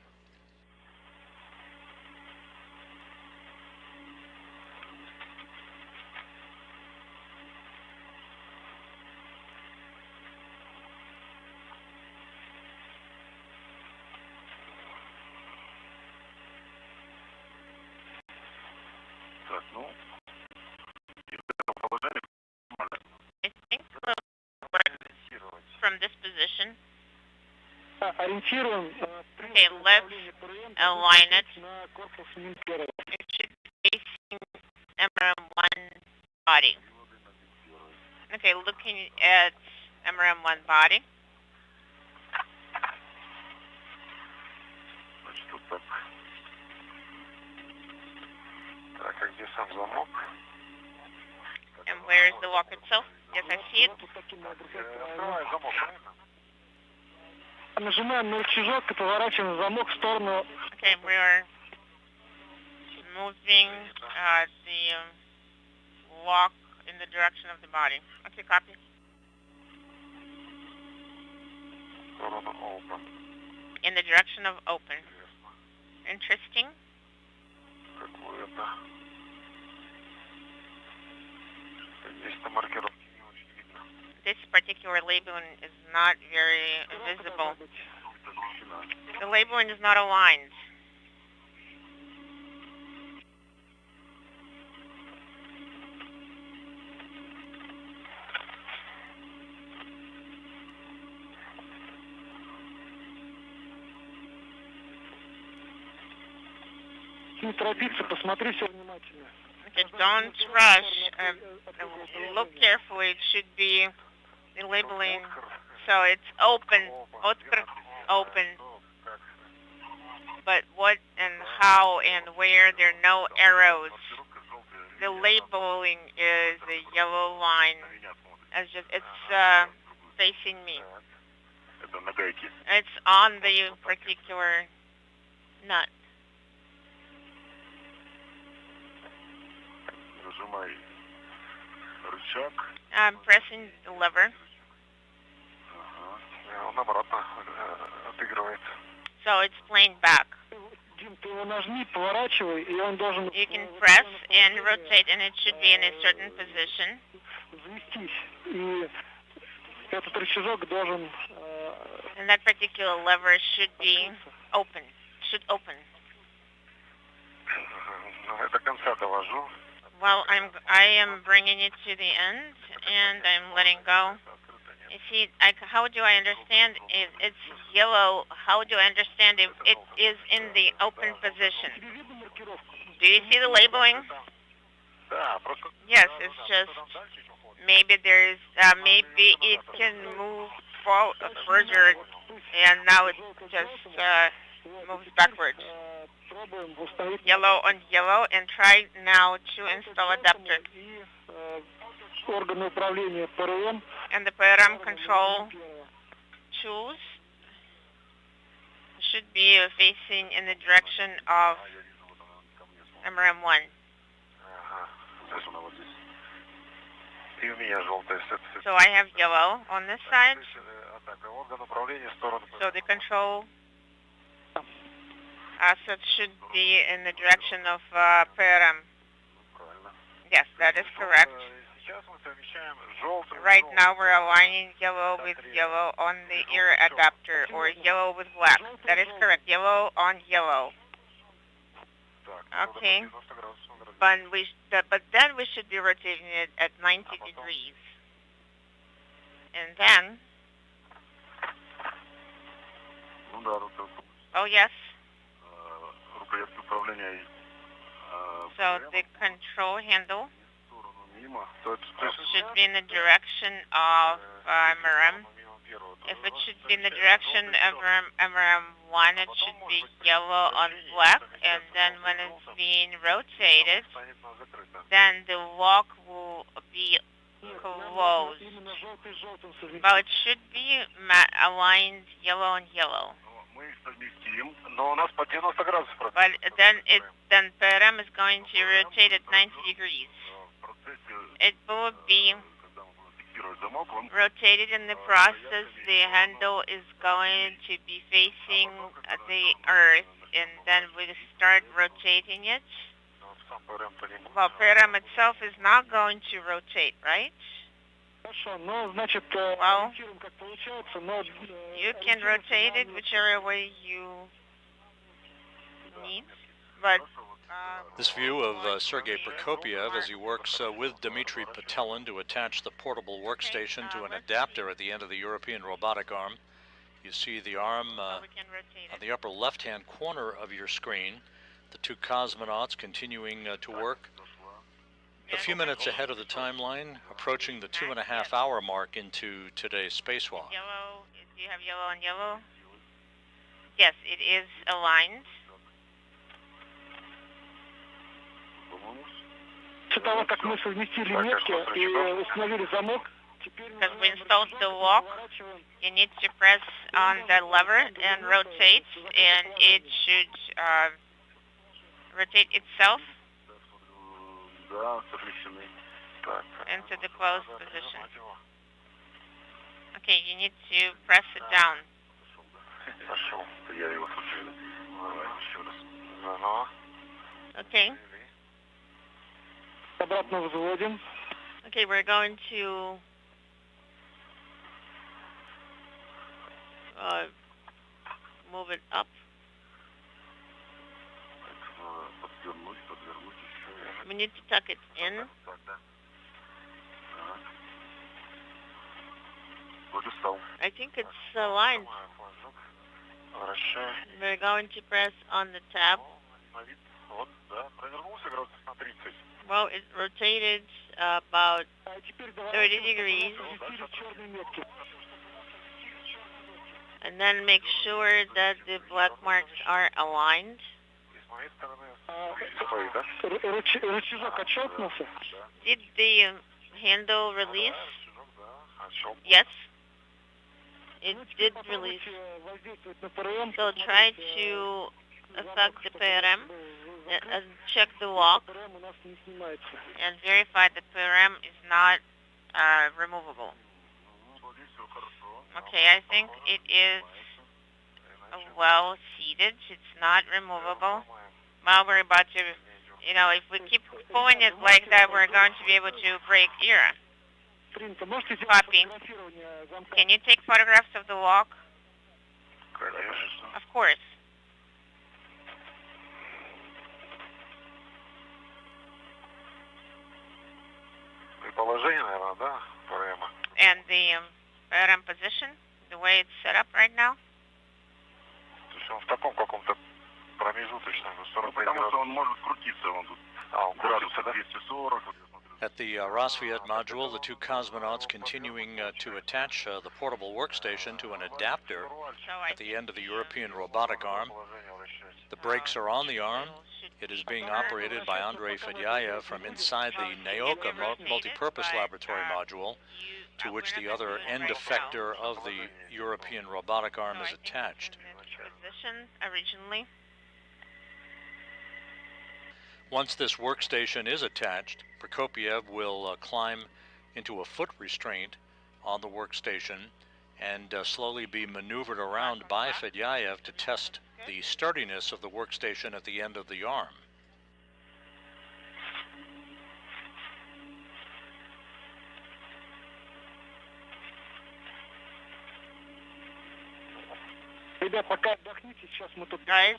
I think we'll work from this position. Okay, let's align it. It should be facing MRM1 body. Okay, looking at MRM1 body. And where is the lock itself? Yes, I see it. Okay, we are moving the lock in the direction of the body. Okay, copy. In the direction of open. Interesting. This particular labeling is not very visible. The labeling is not aligned. Okay, don't rush. Look carefully. It should be the labeling. So it's open. Otkr, open. But what and how and where, there are no arrows. The labeling is a yellow line. It's facing me. It's on the particular nut. Нажимай рычаг. I'm pressing the lever. Ага. Он обратно отыгрывает. So it's playing back. Дим, ты его нажми, поворачивай, и он должен You can press and rotate, and it should be in a certain position. завестись. И этот рычажок должен And that particular lever should be open. Should open. Ну, я до конца довожу. Well, I am bringing it to the end, and I'm letting go. You see, how do I understand if it's yellow? How do I understand if it is in the open position? Do you see the labeling? Yes, it's just maybe there's maybe it can move further, and now it just moves backwards. Yellow on yellow, and try now to install adapter. органы управления ПРМ. And the PRM control tools should be facing in the direction of MRM1. So I have yellow on this side. So the control asset should be in the direction of PRM. Yes, that is correct. Right now we're aligning yellow with yellow on the ear adapter, or yellow with black. That is correct. Yellow on yellow. Okay. But then we should be rotating it at 90 degrees. And then... Oh, yes. So the control handle should be in the direction of MRM. If it should be in the direction of MRM1, it should be yellow on black, and then when it's being rotated, then the lock will be closed. Well, it should be aligned yellow on yellow. But then PRM is going to rotate at 90 degrees. It will be rotated in the process. The handle is going to be facing the Earth, and then we start rotating it. Well, PRM itself is not going to rotate, right? Well, you can rotate it whichever way you need, but... This view of Sergei Prokopiev as he works with Dmitry Patelin to attach the portable workstation to an adapter at the end of the European robotic arm. You see the arm on the upper left-hand corner of your screen. The two cosmonauts continuing to work. A few minutes ahead of the timeline, approaching the 2.5-hour mark into today's spacewalk. Yellow, do you have yellow on yellow? Yes, it is aligned. После того, как мы совместили метки и установили замок, because we installed the lock, you need to press on the lever and rotate, and it should rotate itself into the closed position. Okay, you need to press it down. Okay. обратно взводим. Okay, we're going to move it up. We need to tuck it in. I think it's aligned. We're going to press on the tab. Well, it rotated about 30 degrees. And then make sure that the black marks are aligned. Did the handle release? Yes. It did release. So try to affect the PRM check the lock and verify the PRM is not removable. Okay, I think it is well seated. It's not removable. Well, we're about to, you know, if we keep pulling it like that, we're going to be able to break ERA. Copy. Can you take photographs of the lock? Of course. Положение, наверное, да, ПРМ? And the PRM position, the way it's set up right now? То есть он в таком каком-то промежуточном, 45 градусов. Потому что он может крутиться, он тут. Он крутится, да? 240. At the Rosviet module, the two cosmonauts continuing to attach the portable workstation to an adapter at the end of the European robotic arm. The brakes are on the arm. It is being operated by Andrei Fedyaev from inside the Naoka multipurpose laboratory module, to which the other end effector of the European robotic arm is attached. Position originally. Once this workstation is attached, Prokopiev will climb into a foot restraint on the workstation and slowly be maneuvered around by Fedyaev to test the sturdiness of the workstation at the end of the arm. Guys,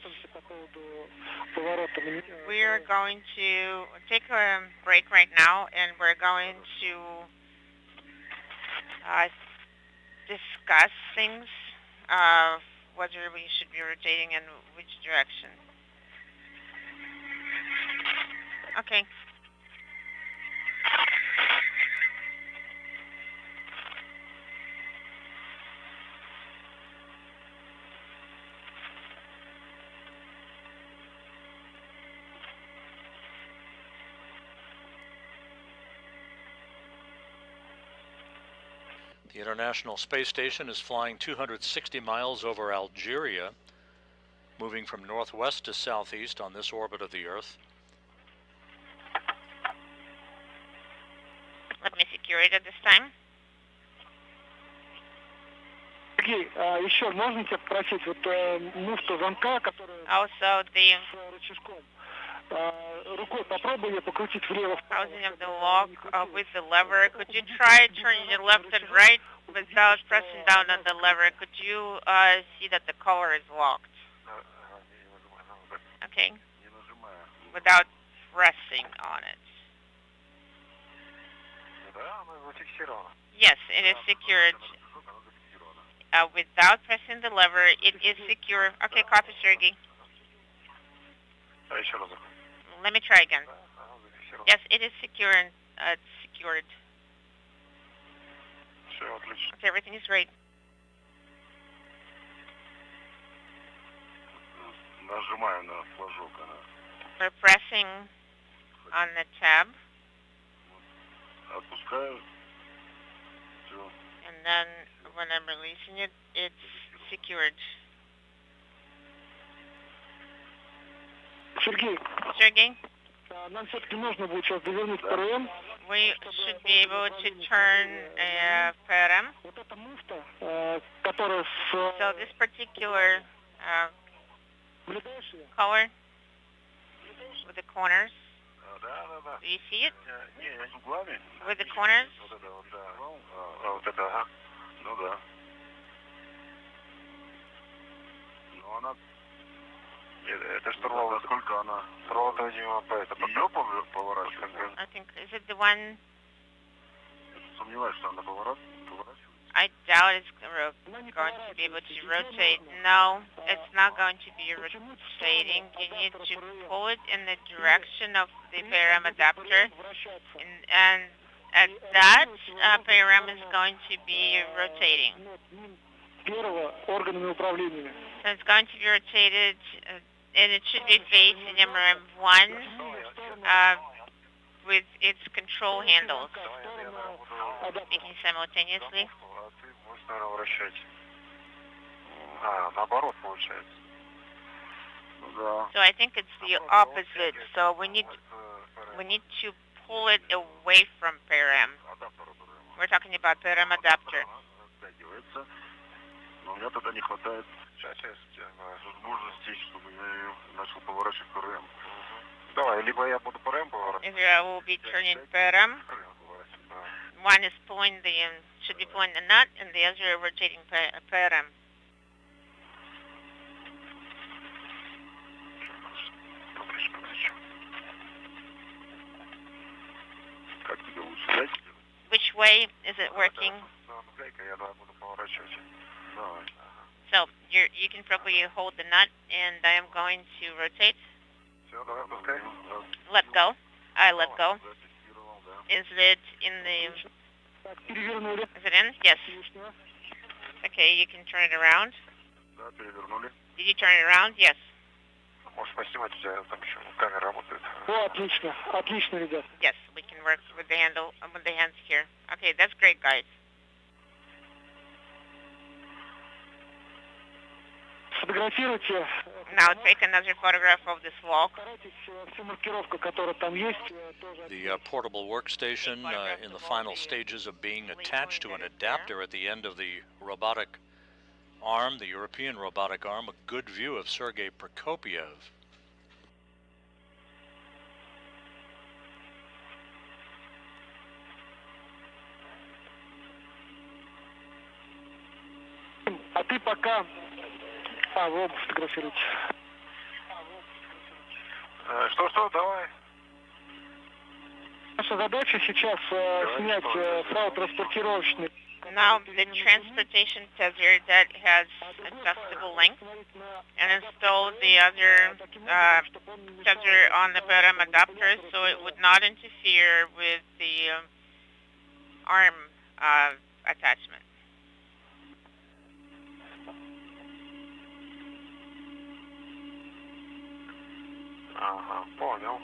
we're going to take a break right now, and we're going to discuss things, whether we should be rotating in which direction. Okay. The International Space Station is flying 260 miles over Algeria, moving from northwest to southeast on this orbit of the Earth. Let me secure it at this time. Сергей, еще можно тебя попросить муфту замка, которая Also, the рычажком, рукой попробуй ее покрутить влево. housing of the lock with the lever. Could you try turning it left and right without pressing down on the lever? Could you see that the collar is locked? Okay. Without pressing on it. Yes, it is secured. Without pressing the lever, it is secure. Okay, copy, Sergey. Let me try again. Yes, it is secure and secured. Okay, everything is great. We're pressing on the tab. And then when I'm releasing it, it's secured. Сергей, Sergey, нам все-таки нужно будет сейчас довернуть ПРМ. we should be able to turn a PRM. Вот эта муфта, которая So this particular color with the corners, do you see it? With the corners? Вот это, ага. Ну да. Ну она... Это штурвал, сколько она? Штурвал-то, видимо, по это... Ее поворачивает? I think, is it the one? Сомневаюсь, что она поворачивает. I doubt it's going to be able to rotate. No, it's not going to be rotating. You need to pull it in the direction of the PRM adapter. And at that, PRM is going to be rotating. So it's going to be rotated, and it should be facing MRM1 with its control handles. Speaking simultaneously. Наоборот, получается. Ну So I think it's the opposite. So we need to pull it away from PRM. We're talking about PRM adapter. Но у меня тогда не хватает возможностей, чтобы я ее начал поворачивать ПРМ. Давай, либо я буду ПРМ поворачивать. If I will be turning PRM, one is pulling the, should be pulling the nut, and the other rotating PRM. Как тебе лучше, дать? Which way is it working? So you can probably hold the nut, and I am going to rotate. Let go. I let go. Is it in the? Is it in? Yes. Okay, you can turn it around. Did you turn it around? Yes. Можешь поснимать, у тебя там еще камера работает. О, отлично, отлично, ребят. Yes, we can work with the handle, with the hands here. Okay, that's great, guys. Сфотографируйте. Now take another photograph of this walk. Всю маркировку, которая там есть. The portable workstation in the final stages of being attached to an adapter at the end of the robotic arm, the European robotic arm, a good view of Sergei Prokopiev. А ты пока... вы оба фотографируйте. Что, давай. Наша задача сейчас снять файл транспортировочный. Now the transportation tether that has adjustable length and install the other tether on the PRM adapter so it would not interfere with the arm attachment. Ага, понял.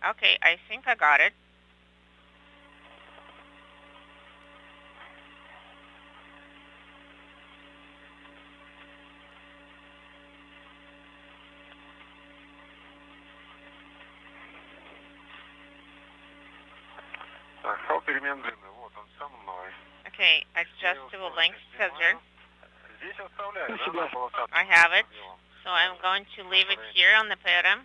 Okay, I think I got it. Так, файл перемен длины, вот он со мной. Okay, adjustable length tether. Здесь оставляю, да, полоса? I have it. So I'm going to leave it here on the PRM.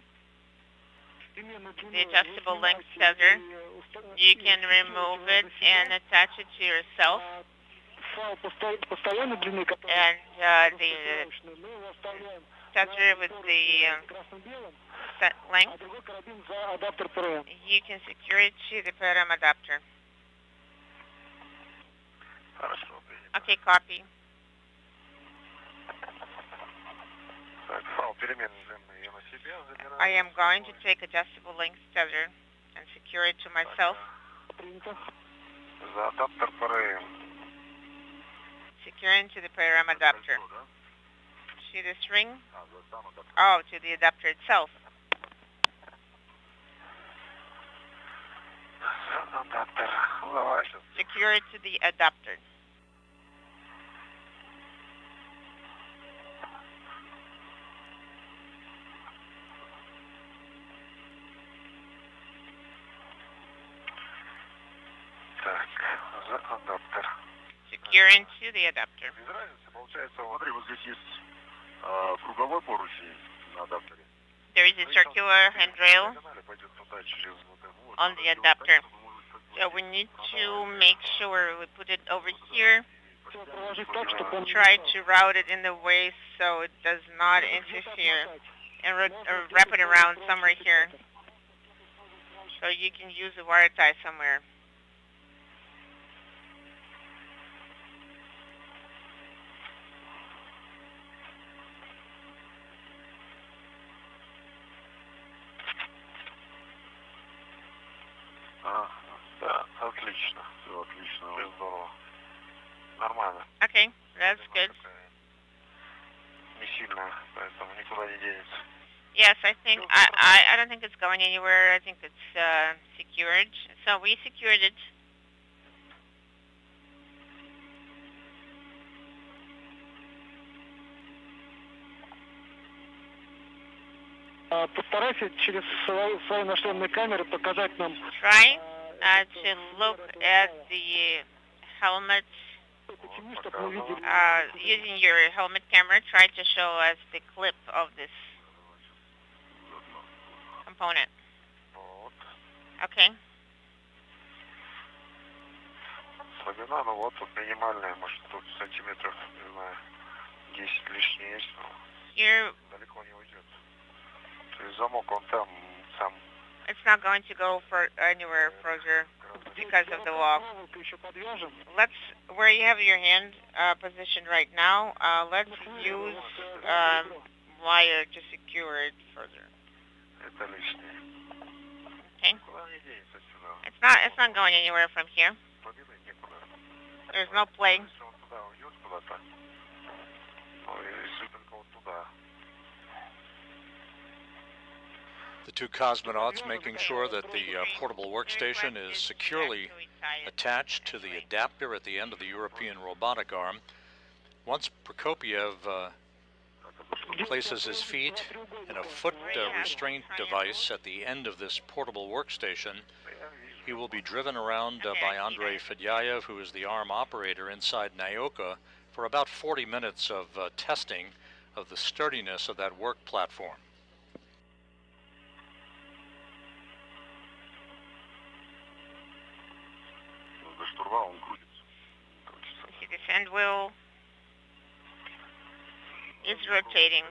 The adjustable length tether. You can remove it and attach it to yourself. And the tether with the set length, you can secure it to the PRM adapter. Okay, copy. I am going to take adjustable length tether and secure it to myself. Secure into the PRM adapter. To this ring? Oh, to the adapter itself. Secure it to the adapter. Secure into the adapter. There is a circular handrail on the adapter. So we need to make sure we put it over here. Try to route it in the way so it does not interfere. And wrap it around somewhere here. So you can use a wire tie somewhere. Okay, that's good. Yes, I think I don't think it's going anywhere. I think it's secured. So we secured it. Постарайся через свои нашлемные камеры показать нам. Try to look at the helmet. Using your helmet camera, try to show us the clip of this component. Okay. Слабина, ну вот, тут минимальная, может, тут сантиметров, не знаю, 10 лишнее есть, но Here, далеко не уйдет. То есть замок, он там, сам. it's not going to go for anywhere further because of the wall. Let's, where you have your hand positioned right now, let's use wire to secure it further. Это лишнее. Okay. Куда не денется сюда? It's not going anywhere from here. Подвинуть некуда. There's no play. Если он туда уйдет куда-то, ну, если только вот туда. The two cosmonauts making sure that the portable workstation is securely attached to the adapter at the end of the European robotic arm. Once Prokopiev places his feet in a foot restraint device at the end of this portable workstation, he will be driven around by Andrei Fedyaev, who is the arm operator inside Nyoka, for about 40 minutes of testing of the sturdiness of that work platform. See, this end wheel is rotating.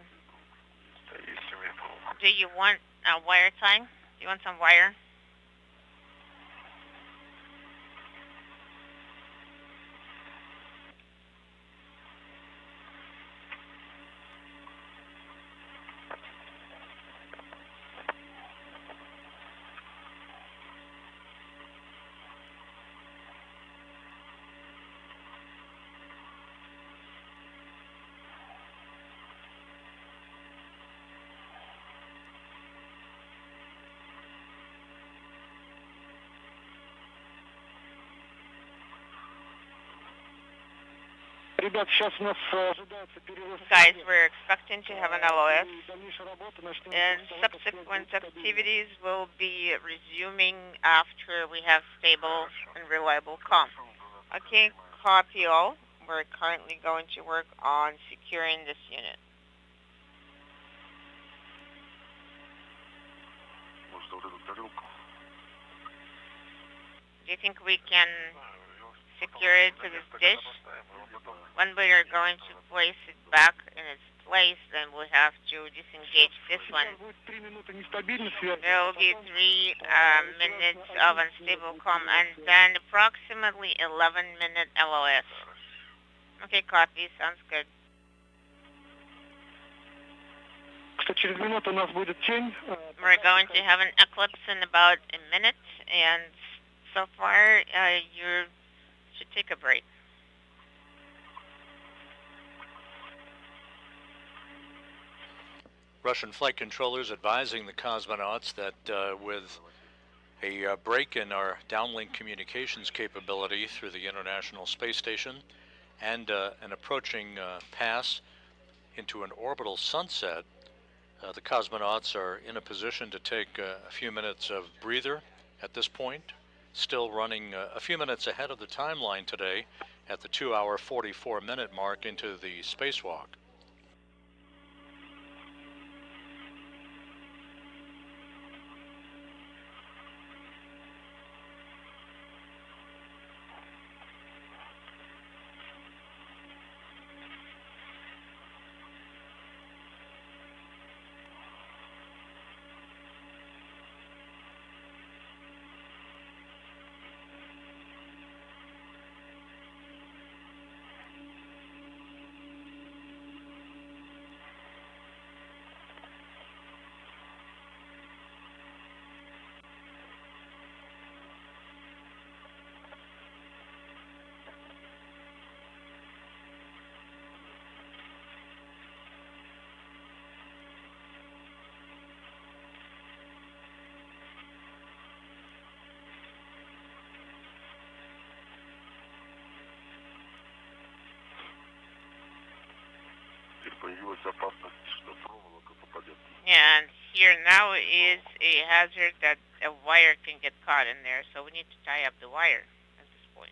Do you want a wire tie? Do you want some wire? Guys, we're expecting to have an LOS, and subsequent activities will be resuming after we have stable and reliable comm. Okay, copy all. We're currently going to work on securing this unit. Do you think we can secure it to this dish? When we are going to place it back in its place, then we have to disengage this one. There will be 3 minutes of unstable comm, and then approximately 11-minute LOS. Okay, copy. Sounds good. We're going to have an eclipse in about a minute, and so far you should take a break. Russian flight controllers advising the cosmonauts that with a break in our downlink communications capability through the International Space Station and an approaching pass into an orbital sunset, the cosmonauts are in a position to take a few minutes of breather at this point, still running a few minutes ahead of the timeline today at the 2-hour 44-minute mark into the spacewalk. Появилась опасность, что проволока попадет. And here now is a hazard that a wire can get caught in there, so we need to tie up the wire at this point.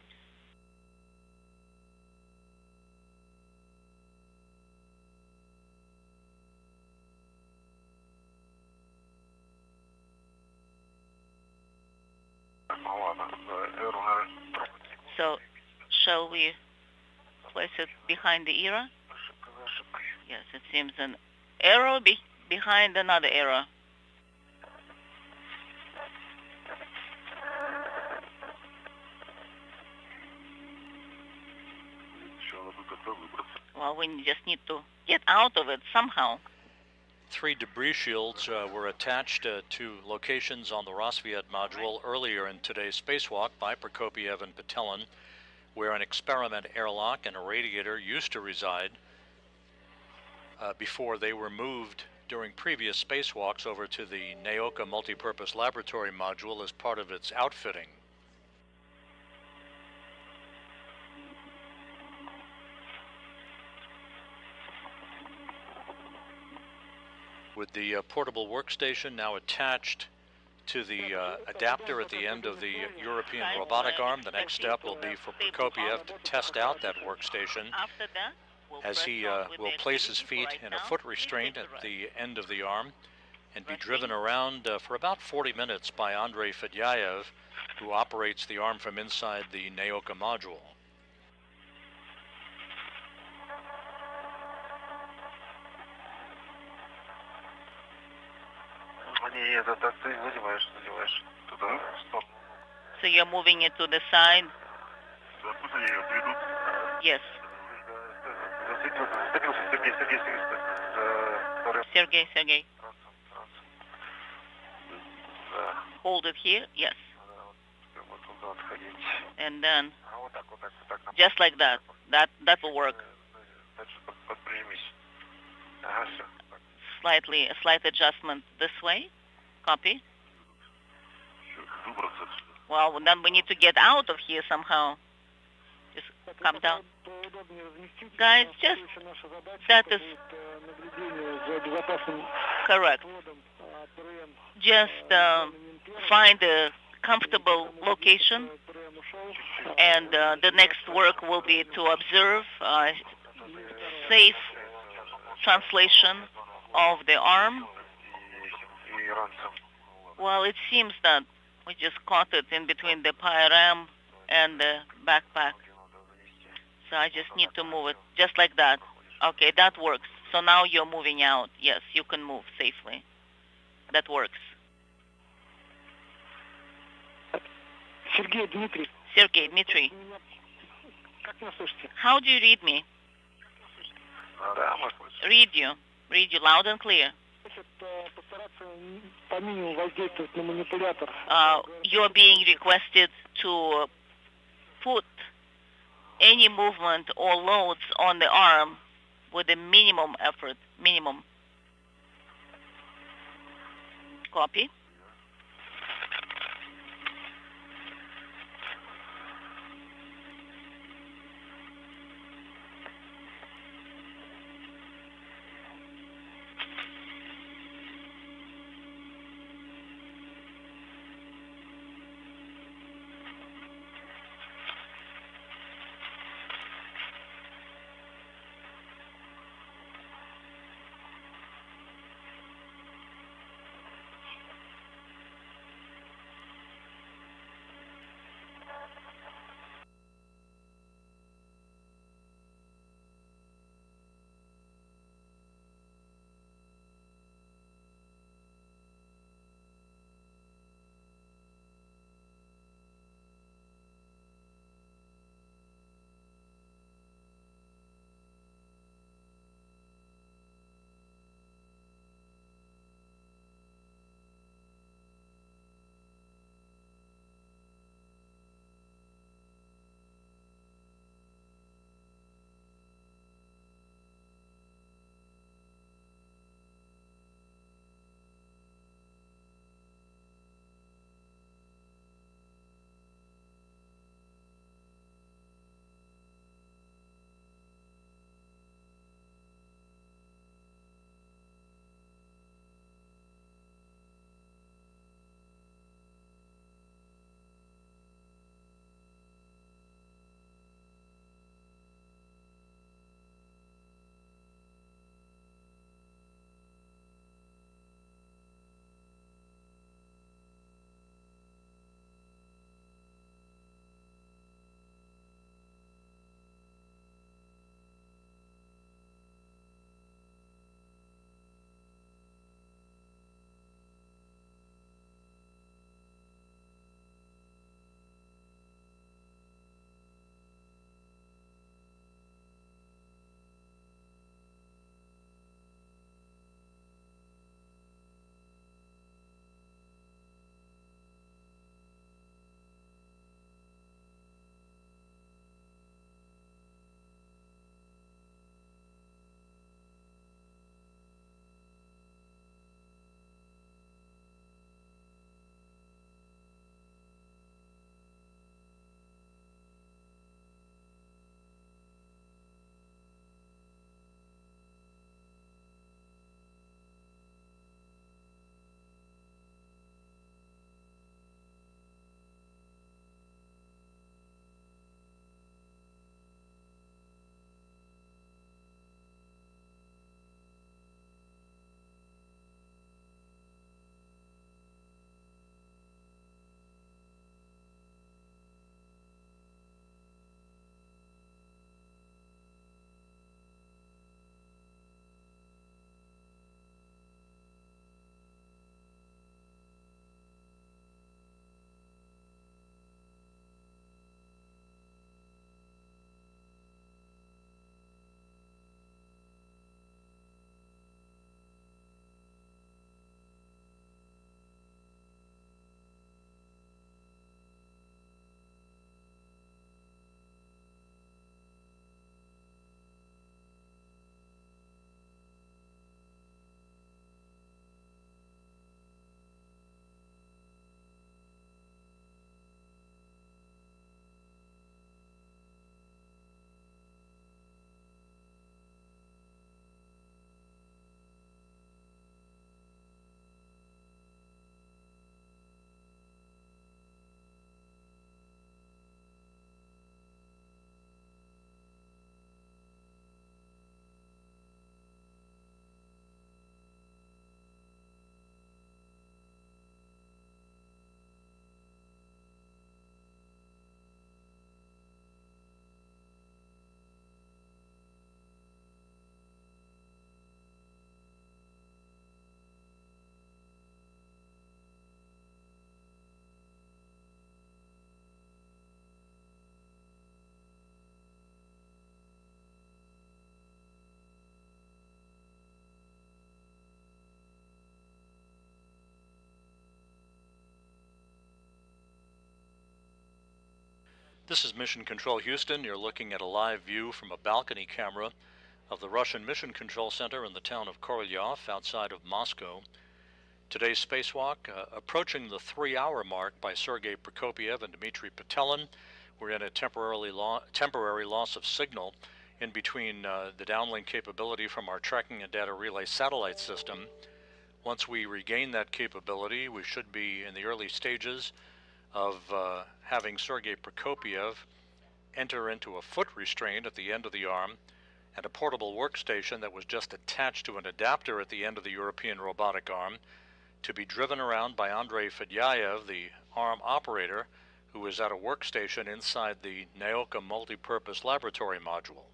So, shall we place it behind the era? Yes, it seems an arrow behind another arrow. Well, we just need to get out of it somehow. 3 debris shields were attached to locations on the Rosviet module earlier in today's spacewalk by Prokopiev and Patelin, where an experiment airlock and a radiator used to reside before they were moved during previous spacewalks over to the Naoka Multipurpose Laboratory module as part of its outfitting. With the portable workstation now attached to the adapter at the end of the European robotic arm, the next step will be for Prokopiev to test out that workstation as he will place his feet in a foot restraint at the end of the arm and be driven around for about 40 minutes by Andrei Fedyaev, who operates the arm from inside the Naoka module. So you're moving it to the side? Yes. Sergey. Hold it here? Yes. And then, just like that. That will work. A slight adjustment this way. Copy. Well, then we need to get out of here somehow. Just come down. Guys, just, that is correct. Just find a comfortable location, and the next work will be to observe safe translation of the arm. Well, it seems that we just caught it in between the pyram and the backpack. So I just need to move it just like that. Okay, that works. So now you're moving out. Yes, you can move safely. That works. Sergey Dmitry. Sergey Dmitry. How do you read me? Read you loud and clear. You're being requested to put any movement or loads on the arm with a minimum effort. Minimum. Copy. This is Mission Control Houston. You're looking at a live view from a balcony camera of the Russian Mission Control Center in the town of Korolyov outside of Moscow. Today's spacewalk, approaching the 3-hour mark by Sergei Prokopiev and Dmitry Petelin. We're in a temporary loss of signal in between the downlink capability from our tracking and data relay satellite system. Once we regain that capability, we should be in the early stages of having Sergei Prokopiev enter into a foot restraint at the end of the arm and a portable workstation that was just attached to an adapter at the end of the European robotic arm to be driven around by Andrei Fedyaev, the arm operator, who is at a workstation inside the Naoka multi-purpose laboratory module.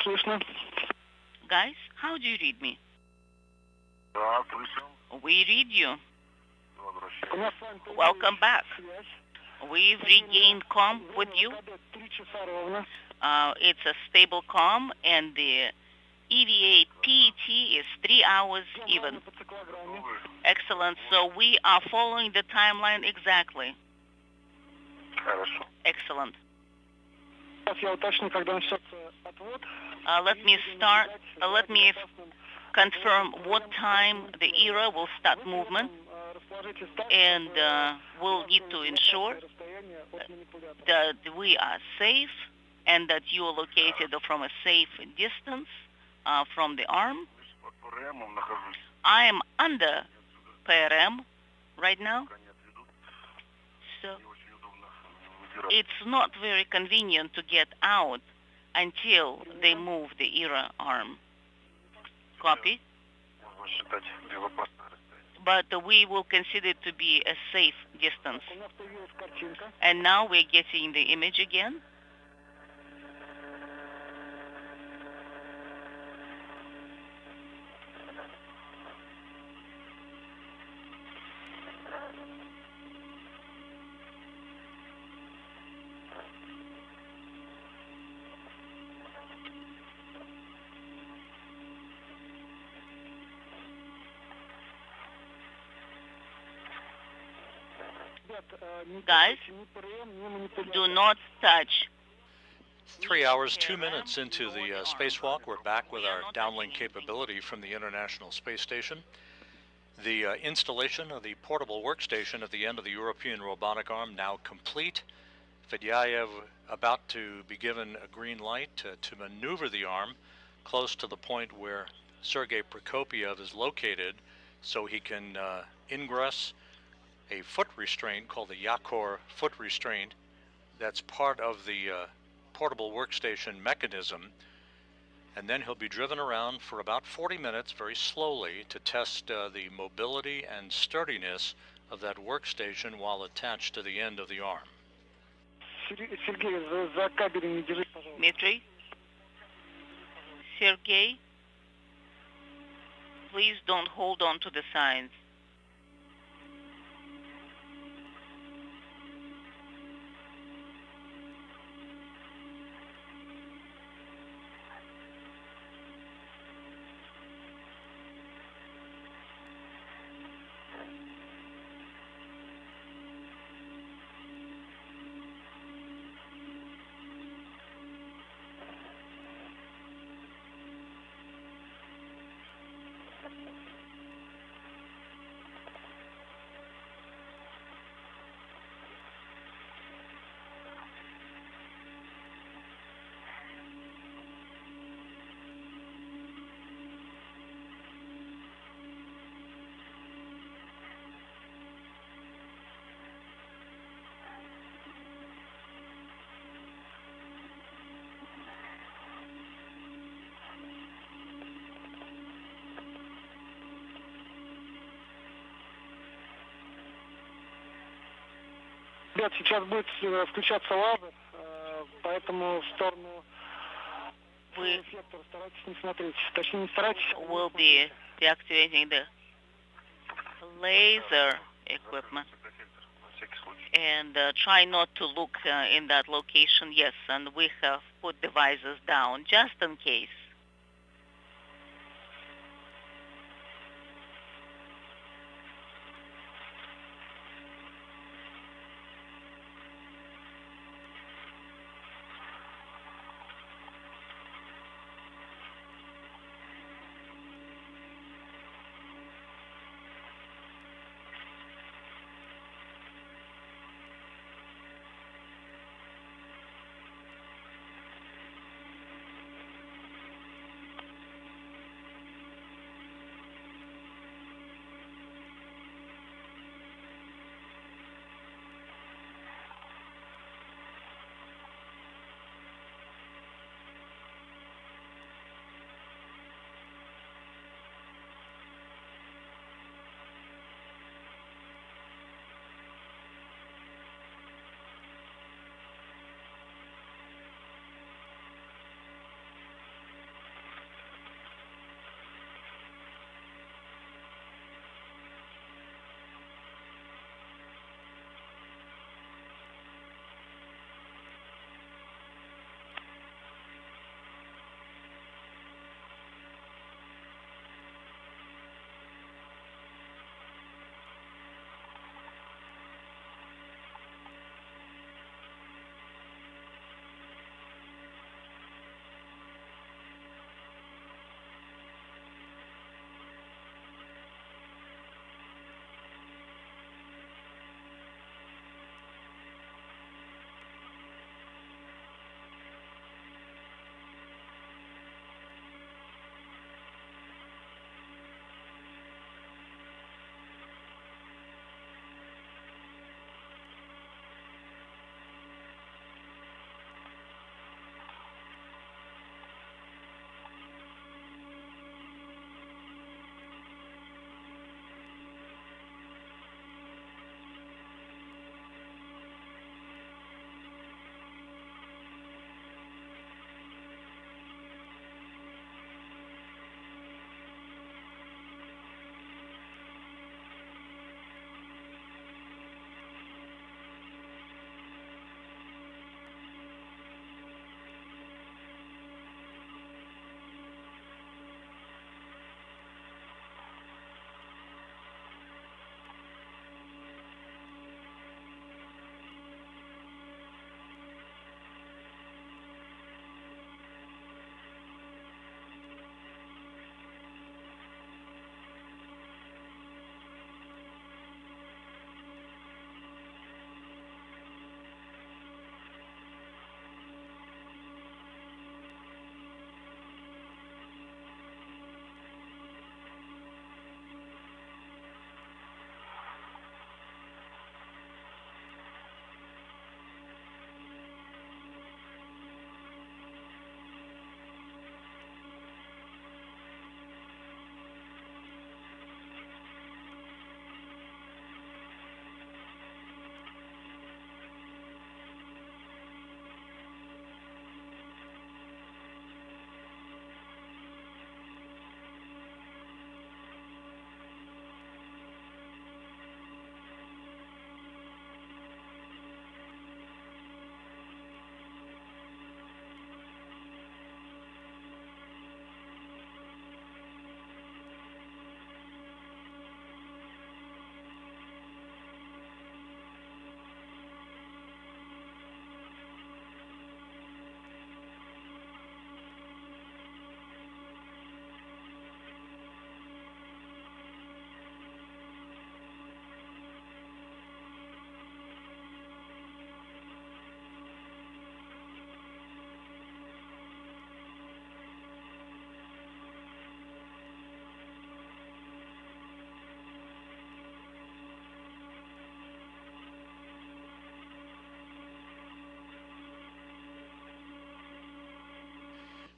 слышно. Guys, how do you read me? Да, слышим. We read you. Возвращаем. У нас с вами Welcome back. связь. We've regained comm with you. 3 часа ровно. It's a stable comm, and the EVA PET is 3 hours even. По циклограмме. Excellent. So we are following the timeline exactly. Хорошо. Excellent. Сейчас я уточню, когда начнется отвод. Let me confirm what time the era will start movement, and we'll need to ensure that we are safe and that you are located from a safe distance from the arm. Под ПРМом нахожусь. I am under PRM right now, so Не очень удобно выбирать. it's not very convenient to get out until they move the era arm. Copy. Можно считать безопасное расстояние. But we will consider it to be a safe distance. У нас появилась картинка. And now we're getting the image again. Guys, do not touch. 3 hours, 2 minutes into the spacewalk, we're back with our downlink capability from the International Space Station. The installation of the portable workstation at the end of the European robotic arm now complete. Fedyaev about to be given a green light to maneuver the arm close to the point where Sergei Prokopiev is located so he can ingress a foot restraint called the Yakor foot restraint that's part of the portable workstation mechanism, and then he'll be driven around for about 40 minutes very slowly to test the mobility and sturdiness of that workstation while attached to the end of the arm. Сергей, за кабелем не держись, пожалуйста. Dmitry? Sergey? Please don't hold on to the signs. Ребят, сейчас будет включаться лазер, поэтому в сторону эффектора старайтесь не смотреть. Точнее, не старайтесь. We'll be deactivating the laser equipment and try not to look in that location. Yes, and we have put the visors down just in case.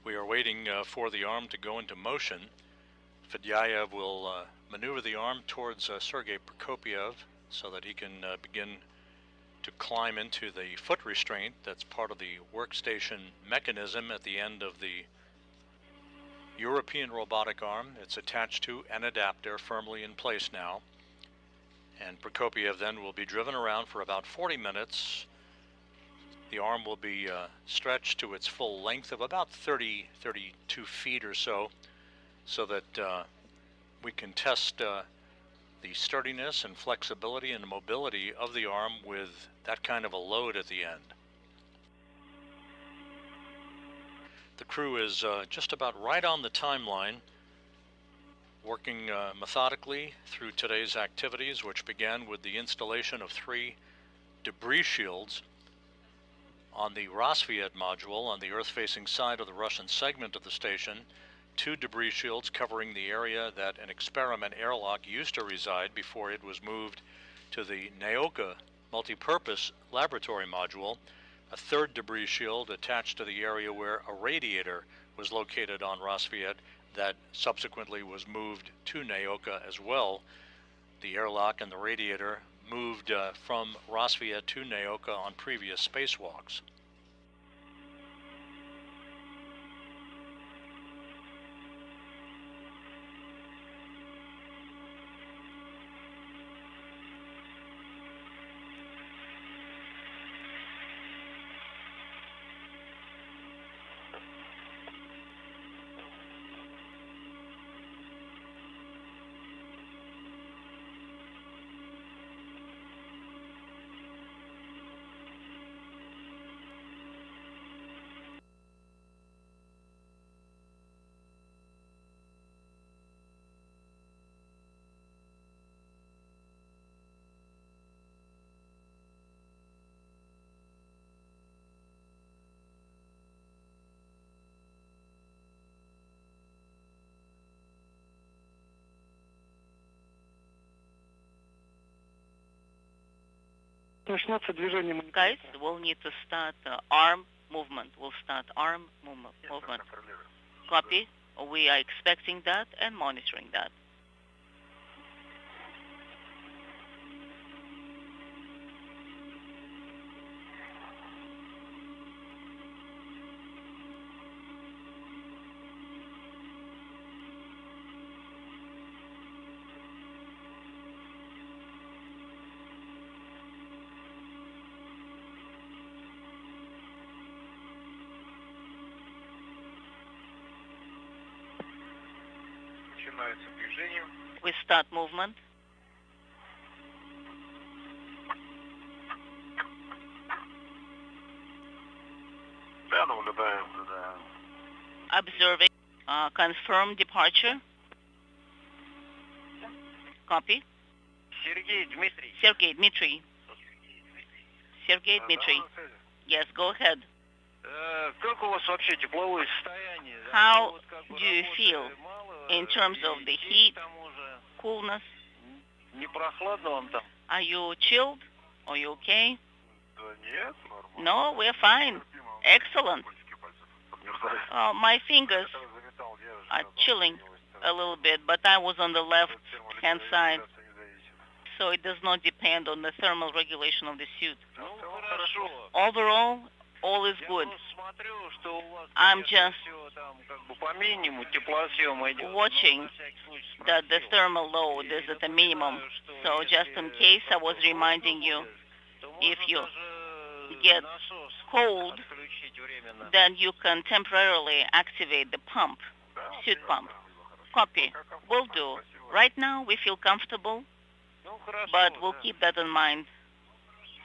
We are waiting for the arm to go into motion. Fedyaev will maneuver the arm towards Sergei Prokopiev so that he can begin to climb into the foot restraint that's part of the workstation mechanism at the end of the European robotic arm. It's attached to an adapter firmly in place now. And Prokopiev then will be driven around for about 40 minutes. The arm will be stretched to its full length of about 32 feet or so that we can test the sturdiness and flexibility and mobility of the arm with that kind of a load at the end. The crew is just about right on the timeline, working methodically through today's activities, which began with the installation of 3 debris shields on the Rassvet module on the Earth-facing side of the Russian segment of the station. 2 debris shields covering the area that an experiment airlock used to reside before it was moved to the Naoka multipurpose laboratory module. A 3rd debris shield attached to the area where a radiator was located on Rassvet that subsequently was moved to Naoka as well. The airlock and the radiator moved from Rassvet to Naoka on previous spacewalks. Guys, we'll need to start arm movement. We'll start arm movement. Copy. We are expecting that and monitoring that. We start movement. Observing. Confirm departure. Copy. Sergei Dmitry. Sergei Dmitry. Yes, go ahead. How do you feel in terms of the heat, coolness? Are you chilled? Are you okay? No, we're fine. Excellent. My fingers are chilling a little bit, but I was on the left-hand side, so it does not depend on the thermal regulation of the suit. Overall, all is good. I'm just watching that the thermal load is at a minimum. So just in case, I was reminding you, if you get cold, then you can temporarily activate the pump, suit pump. Copy. Will do. Right now, we feel comfortable, but we'll keep that in mind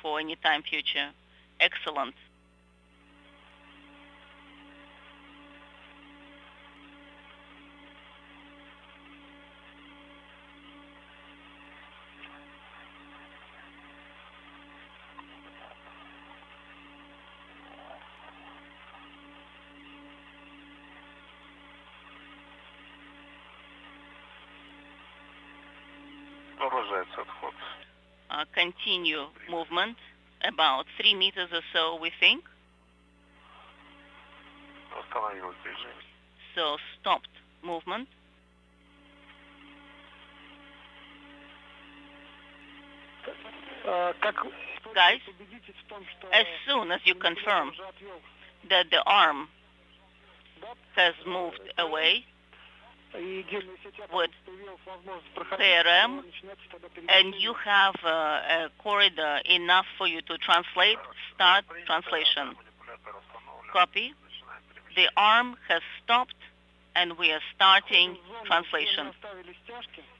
for any time future. Excellent. Continue movement, about 3 meters or so, we think. So stopped movement. Guys, as soon as you confirm that the arm has moved away with PRM and you have a corridor enough for you to translate, start translation. Copy. The arm has stopped and we are starting translation.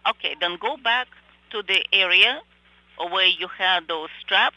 Okay, then go back to the area where you had those straps.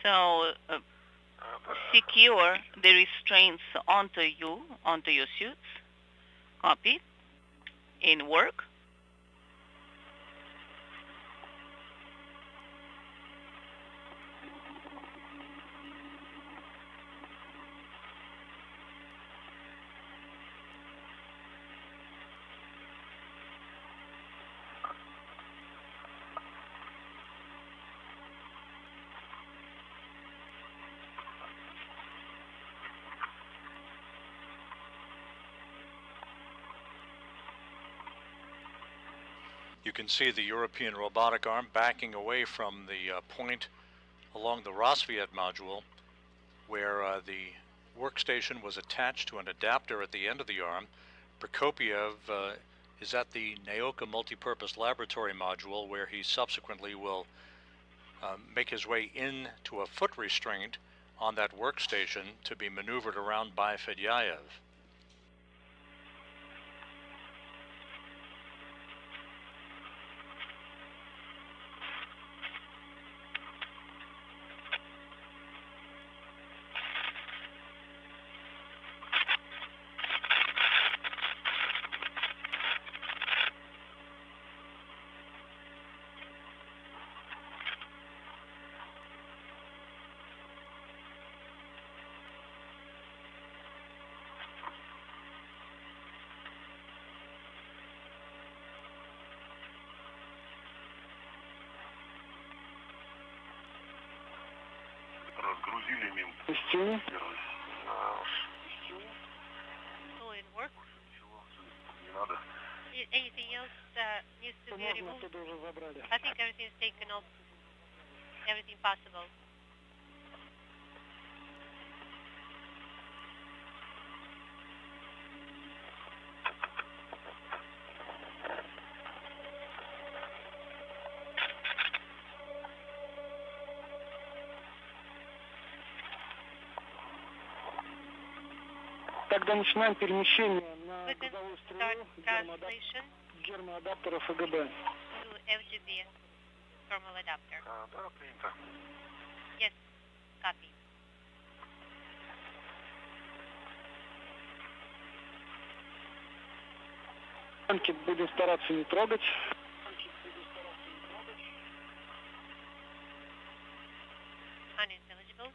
So secure the restraints onto you, onto your suits. Copy. In work. You can see the European robotic arm backing away from the point along the Rosviet module where the workstation was attached to an adapter at the end of the arm. Prokopiev is at the Naoka multipurpose laboratory module where he subsequently will make his way into a foot restraint on that workstation to be maneuvered around by Fedyaev. So it works? Anything else needs to be removed? I think everything is taken off. Everything possible. Тогда начинаем перемещение на We can start translation гермоадаптеров ФГБ. to FGB thermal adapter. Yes, copy. Танки будем стараться не трогать. Unintelligible.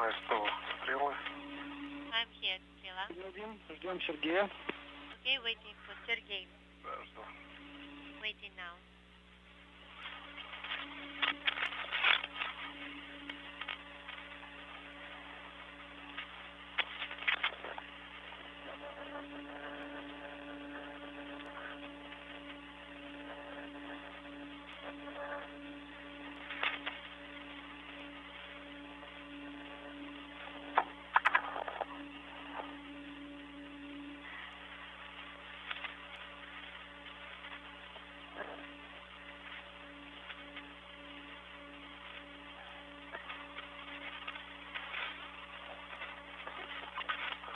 СТО, стрелы. I'm here, Srila. Ждем Сергея. Okay, waiting for Sergey. Да, жду. Waiting now.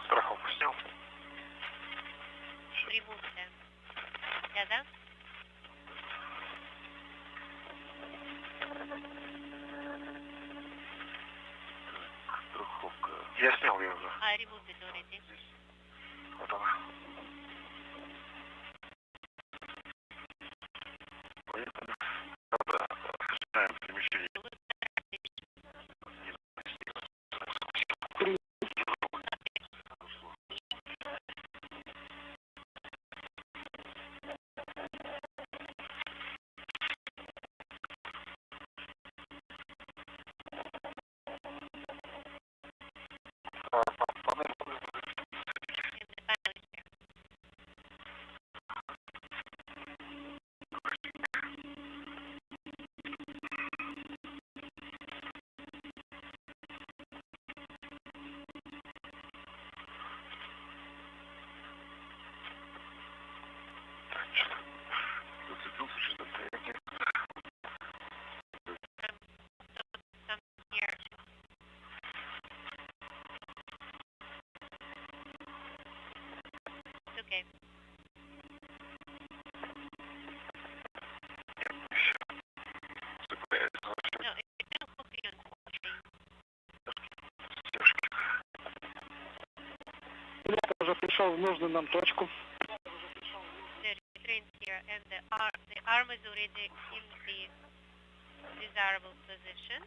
Страховку снял. Remove them. Да-да? Страховка. Я снял ее уже. I removed it already. Вот она. Поехали. Да, осуществляем перемещение. Зацепился что-то. Here. It's okay. No, it's still hooking on something. Я уже пришел в нужную нам точку. The train here and the arm is already in the desirable position.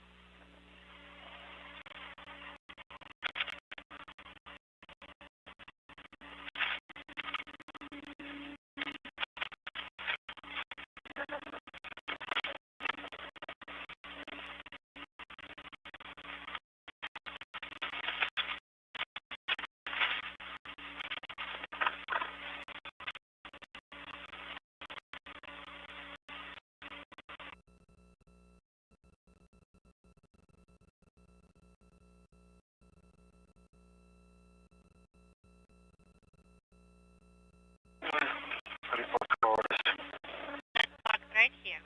Park right here.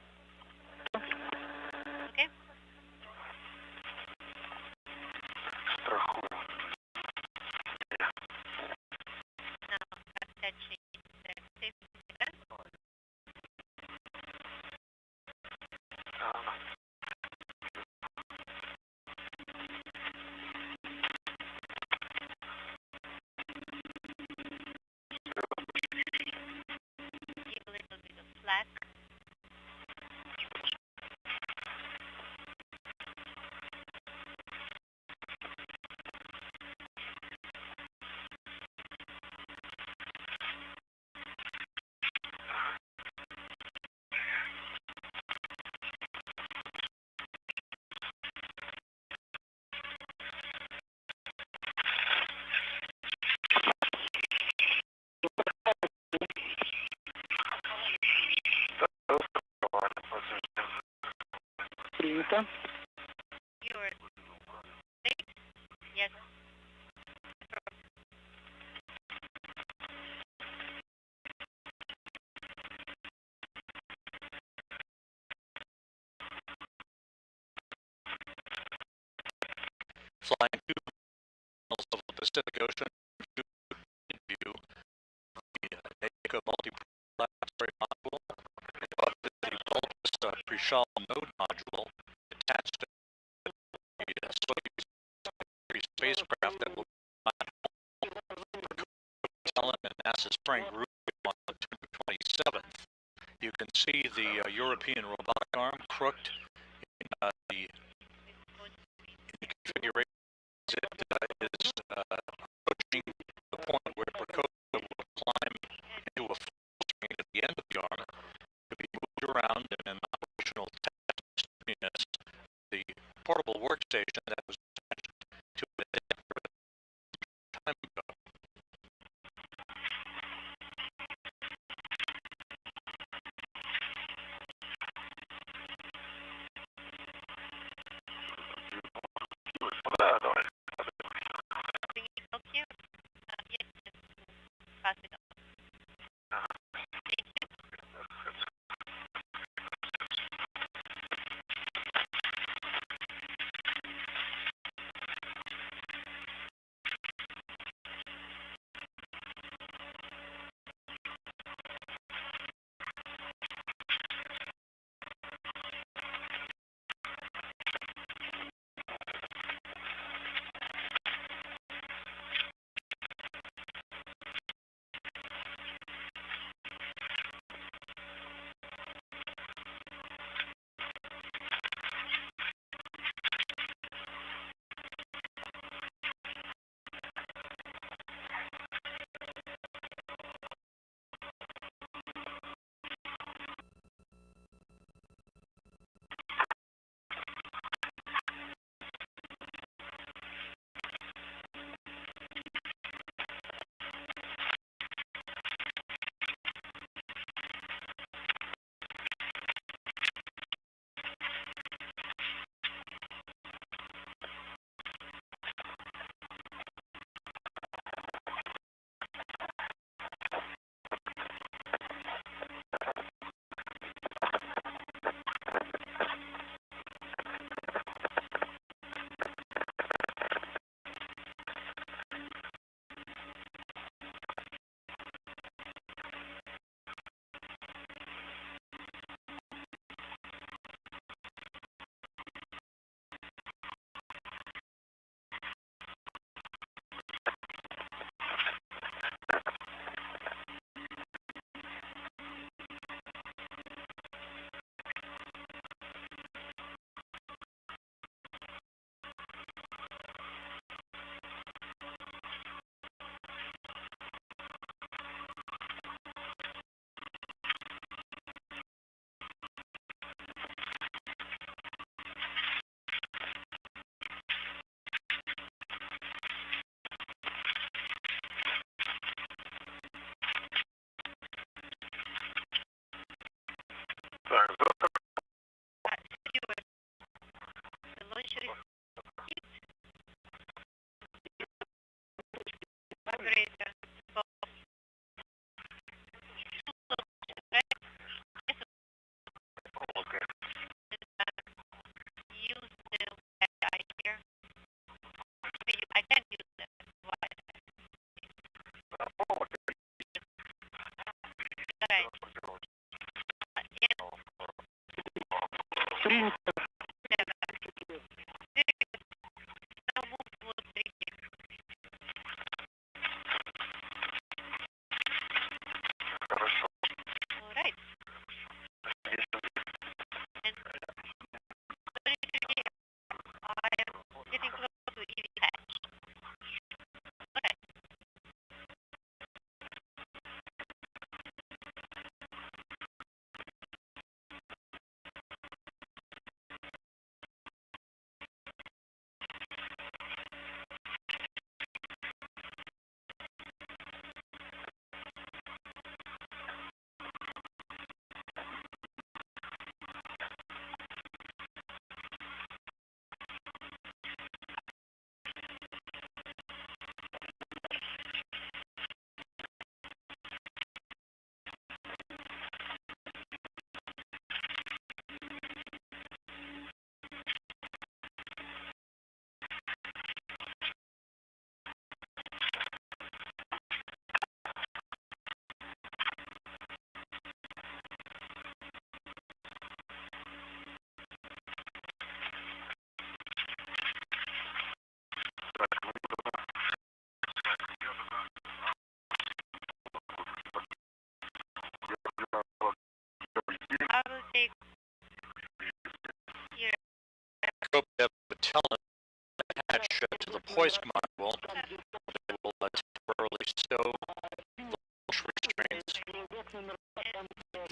Okay? Страхую. Now, attaching the safety belt. Give a little bit of slack. Принято. You're late? Yes. Flying 2 miles of the Pacific Ocean view of the NACO multi-planetary module, but the bulbous pre-shawl node module attached to the Soyuz spacecraft that will Ellen and NASA Spring Group on October 27th. You can see the European robotic arm crooked in the configuration workstation that was attached to it time ago. Да, давай. Так, хорошо. I will take Scope depth would tell it attach to the Poise module. They will temporarily stow the launch restraints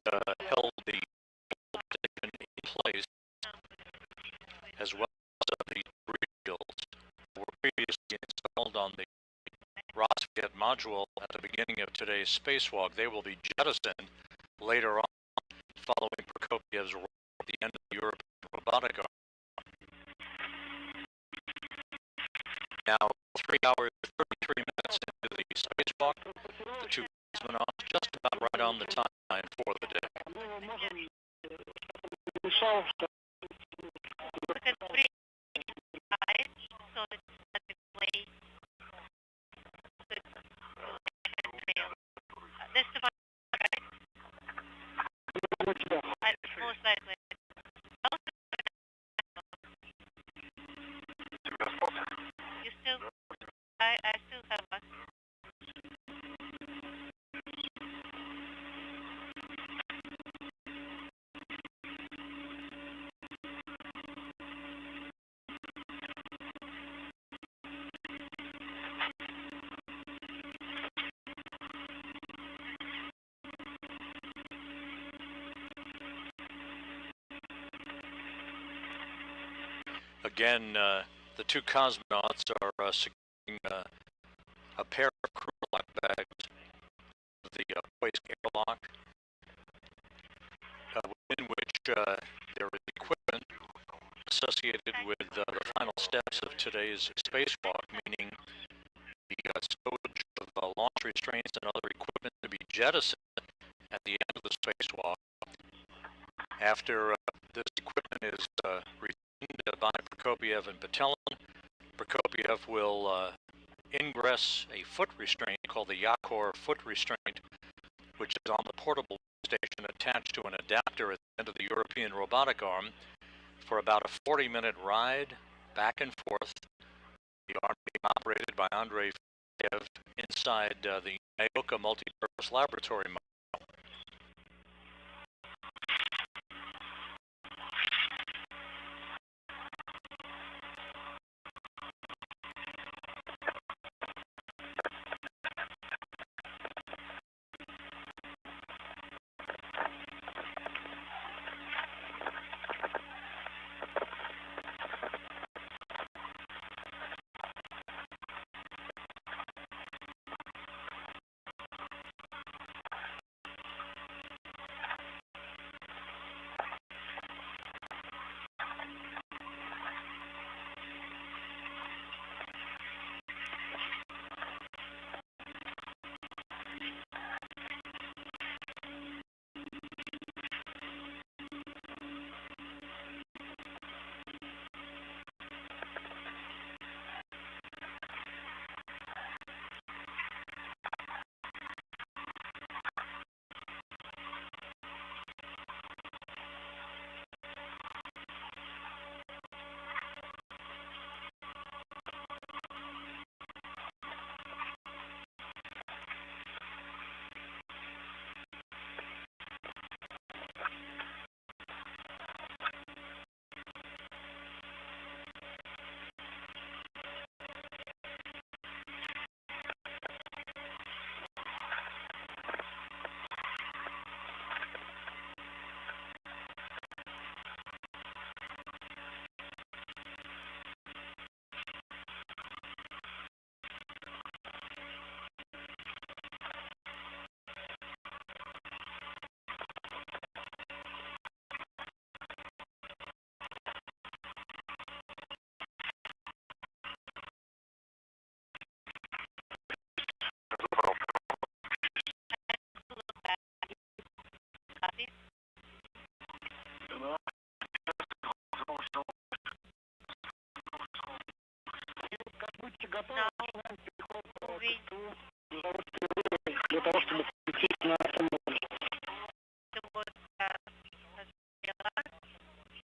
that held the station in place, as well as the shields were previously installed on the Rosviet module at the beginning of today's spacewalk. They will be jettisoned later on, following Prokopiev's role at the end of the European robotic arm. Now, 3 hours, 33 minutes into the spacewalk, the two cosmonauts just about right on the timeline for the day. So that the display this is the one, right? Most likely. You still, I still have us. Again, the two cosmonauts are securing a pair of crew lock bags of the waste airlock, within which there is equipment associated with the final steps of today's spacewalk, meaning the stowage of launch restraints and other equipment to be jettisoned at the end of the spacewalk. After this equipment is retained by Prokopiev and Patelin, Prokopiev will ingress a foot restraint called the Yakor foot restraint, which is on the portable station attached to an adapter at the end of the European robotic arm, for about a 40-minute ride back and forth. The arm being operated by Andrei Fedorov inside the Naoka multi-purpose laboratory module.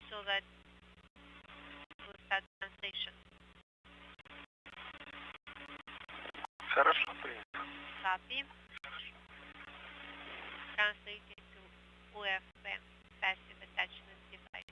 So that we'll start translation. Хорошо, принято. Copy. Translated to UFM, passive attachment device.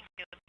Thank you.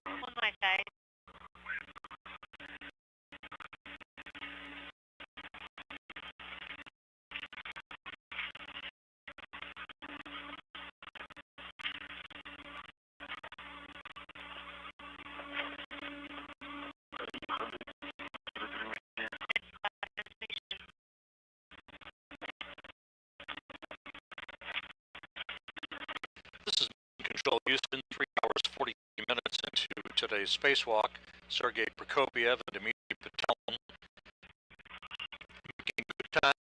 On my side. This is Control Houston, 3 hours 40 minutes into today's spacewalk. Sergei Prokopiev and Dmitry Patelin making good time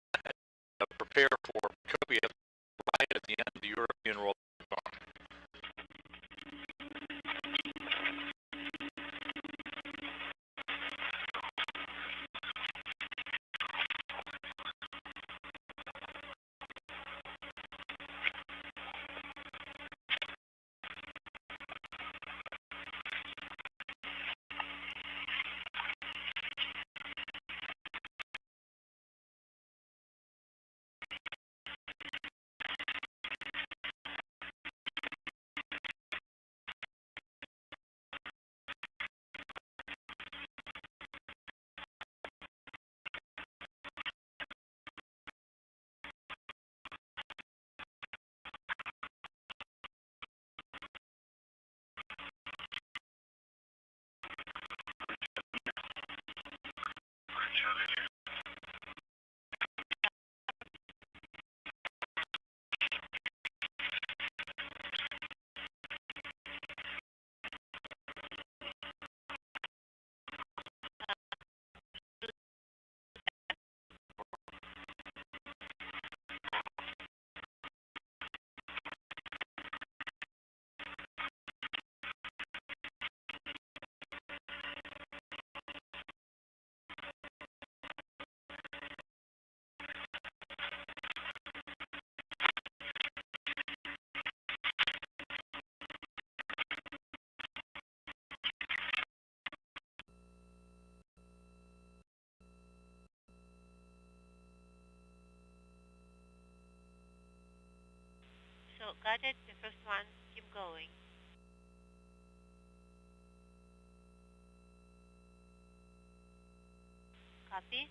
to prepare for Prokopiev right at the end of the European robotic bomb. So got it. The first one, keep going. Copy.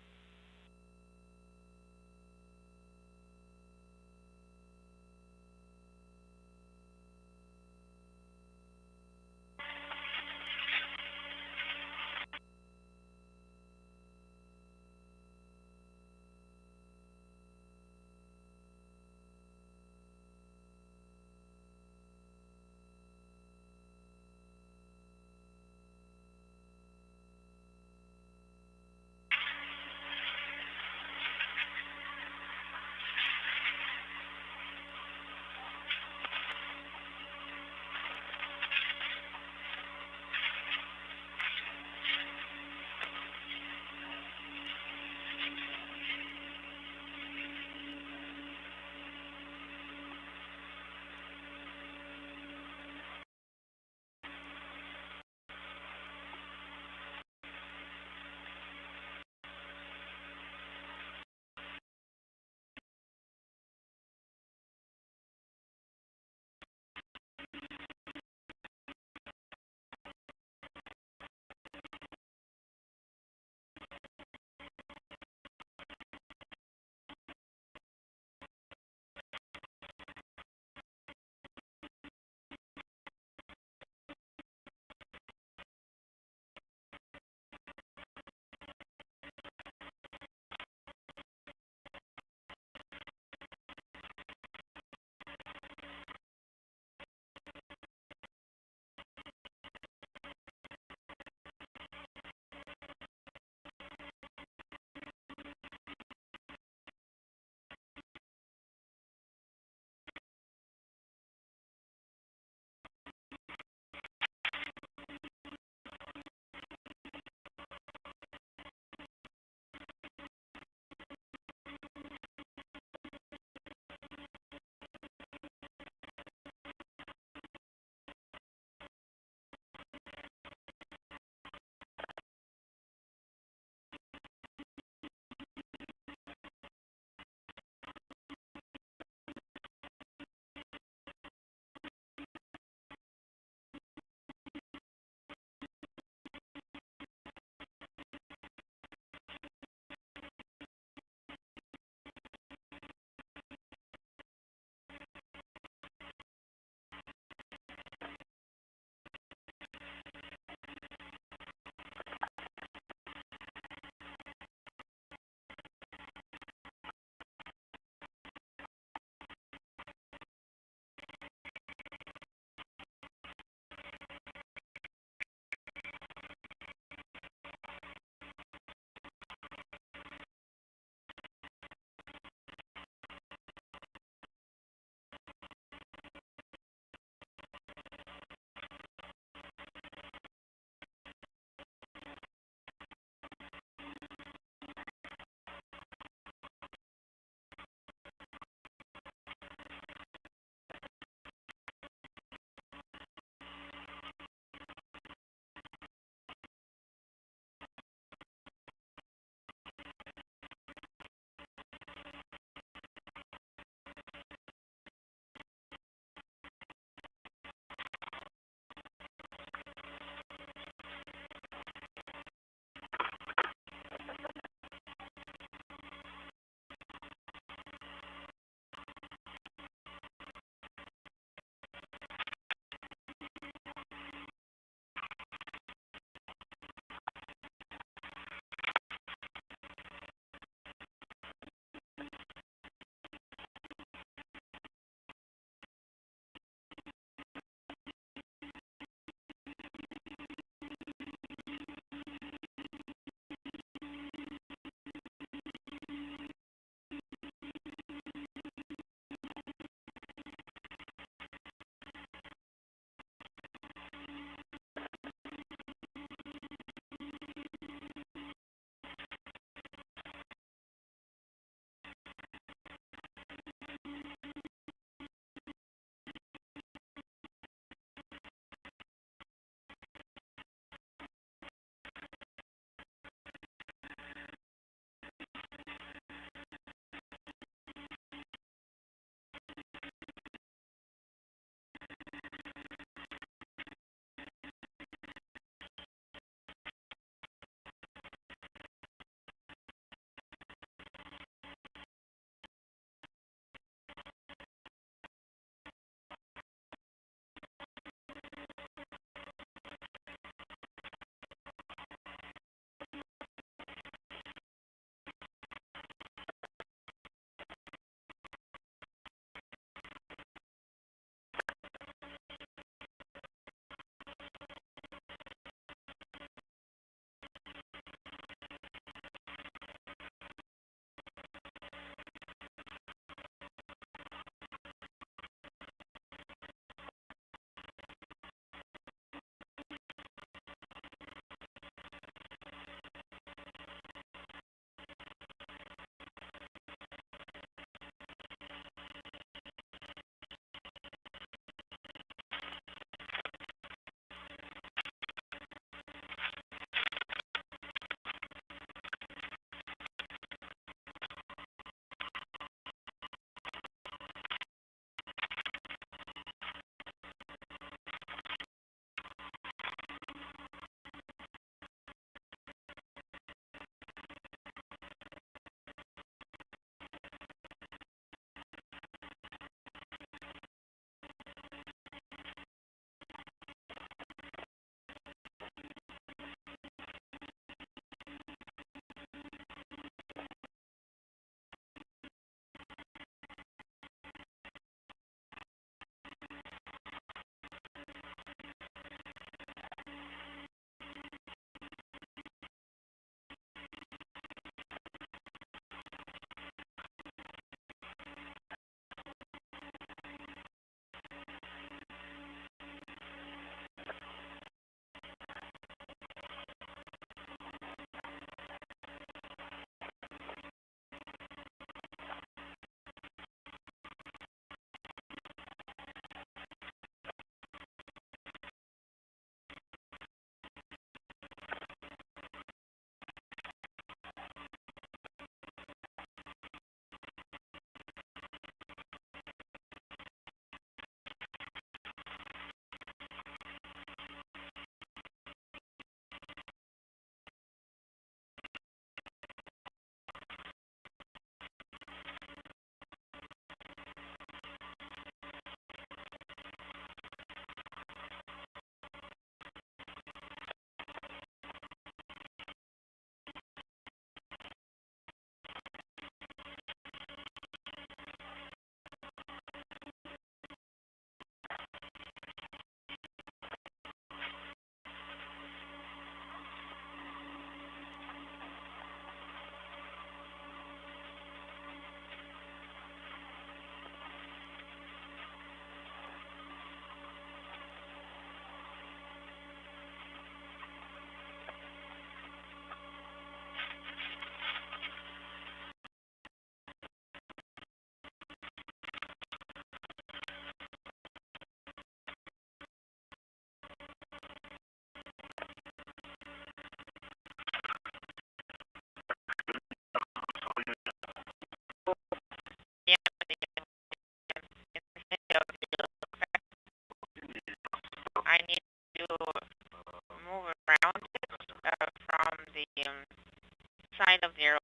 side of the airport.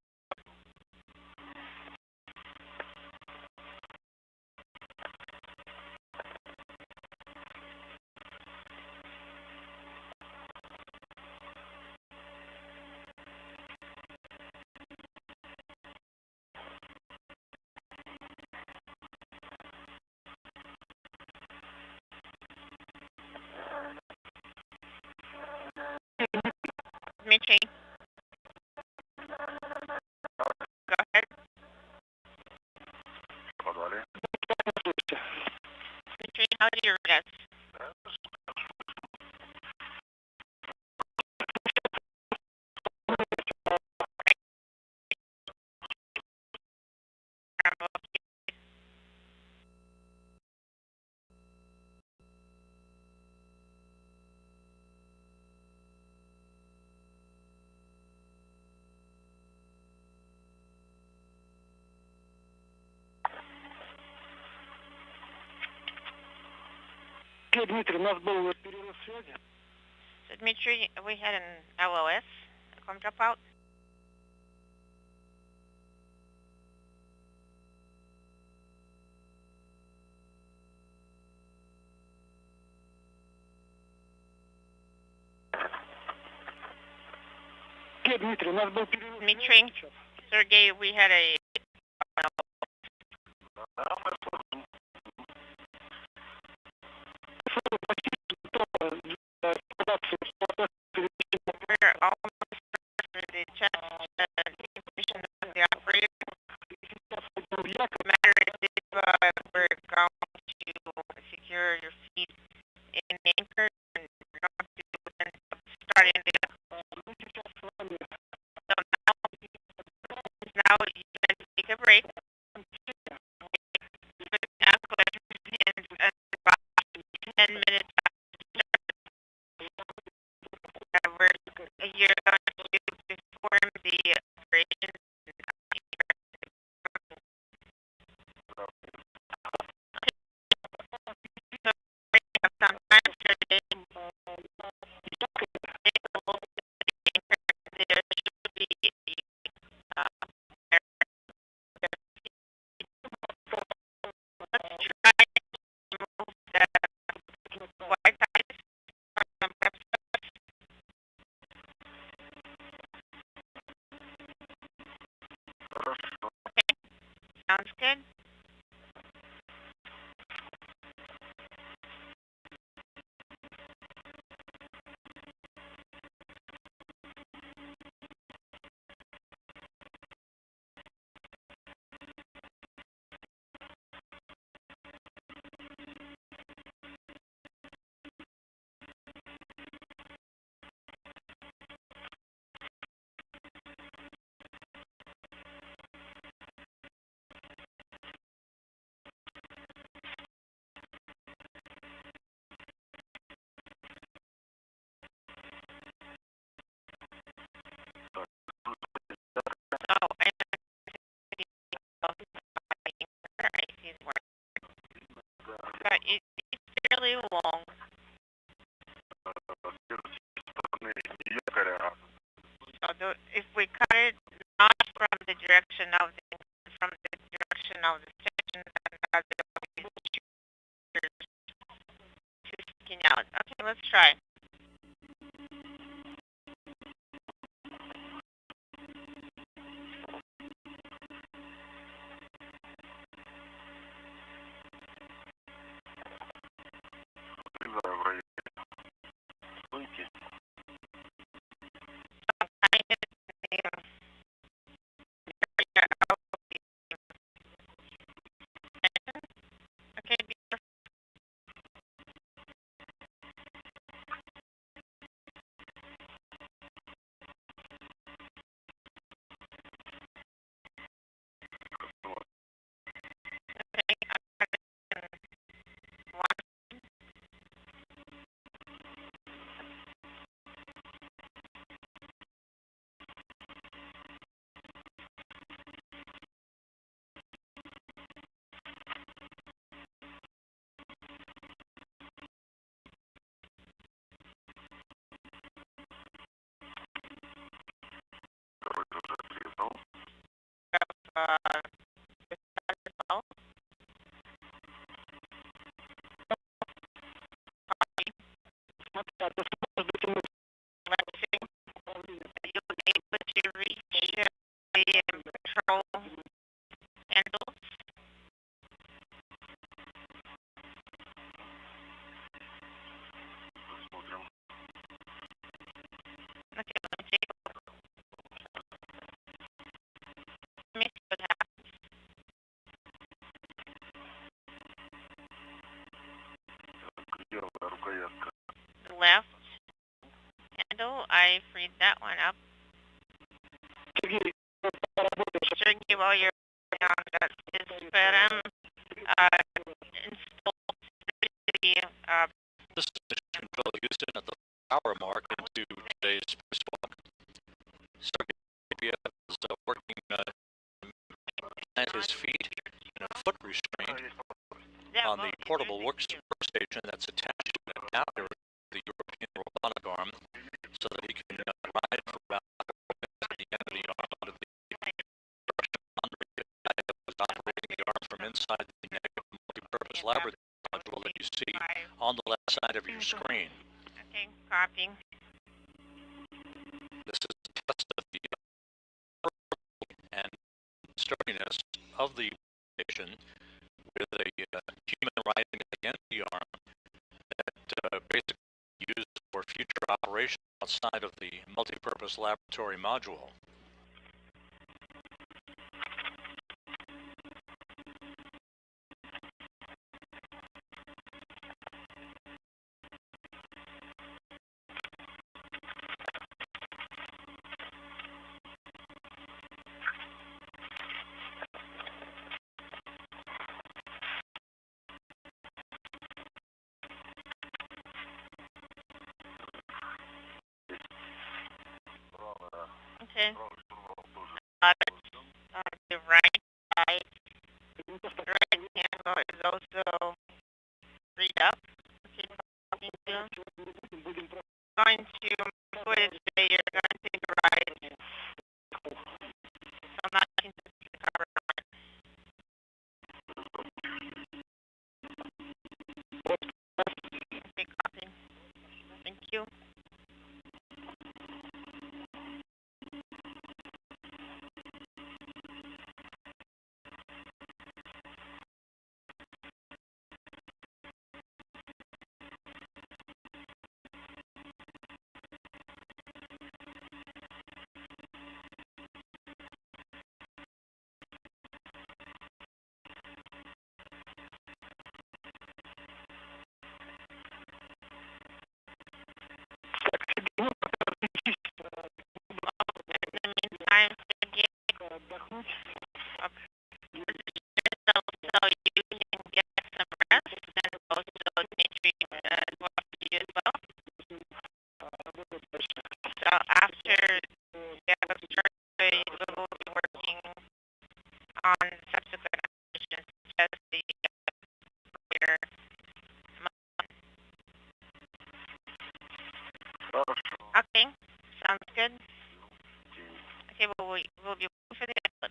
Dmitry. Go ahead. Dmitry, how do you read us? Дмитрий, у нас был перерыв связи. So, Dmitry, we had an LOS, a com dropout. Дмитрий, у нас был перерыв. Dmitry, Sergey, we had a we're almost through the check information of the operator. The matter is if we're going to secure your feet in anchor and we're going to end up starting the so now you can take a break. And about 10 minutes you're going to perform the operation. So we have some time today. There should be let's try to remove the Wi-Fi from the website. Okay, sounds good. But it's fairly long. So if we cut it not from the direction of the station, then there will be two sticking out. Okay, let's try. well. You'll be able to reach the control handles. Okay, let me take a look. Let me see what happens. The left handle, I freed that one up. Showing you while you're on that is Speram installed the This is Mission Control Houston at the hour mark into today's spacewalk. Sergey is working at his feet in a foot restraint on the portable workstation that's attached to an adapter to the European robotic arm so that he can ride for about at the end of the arm out of the operating the arm from inside the negative multi-purpose laboratory module that you see on the left side of your screen. okay, copying. This is a test of the and sturdiness of the station with a human riding at the end of the arm that basically used for future operation outside of the multi-purpose laboratory module. Okay. The right side, the right handle is also freed up. Okay, going to footage today, you're going to take a ride. So I'm not going to cover it. Okay, copy. Thank you. I'm thinking so you can get some rest and also Dimitri work for you as well. So after the surgery, we will be working on subsequent operations such as the rear. Okay, sounds good. Okay, well, we'll be waiting for the inputs.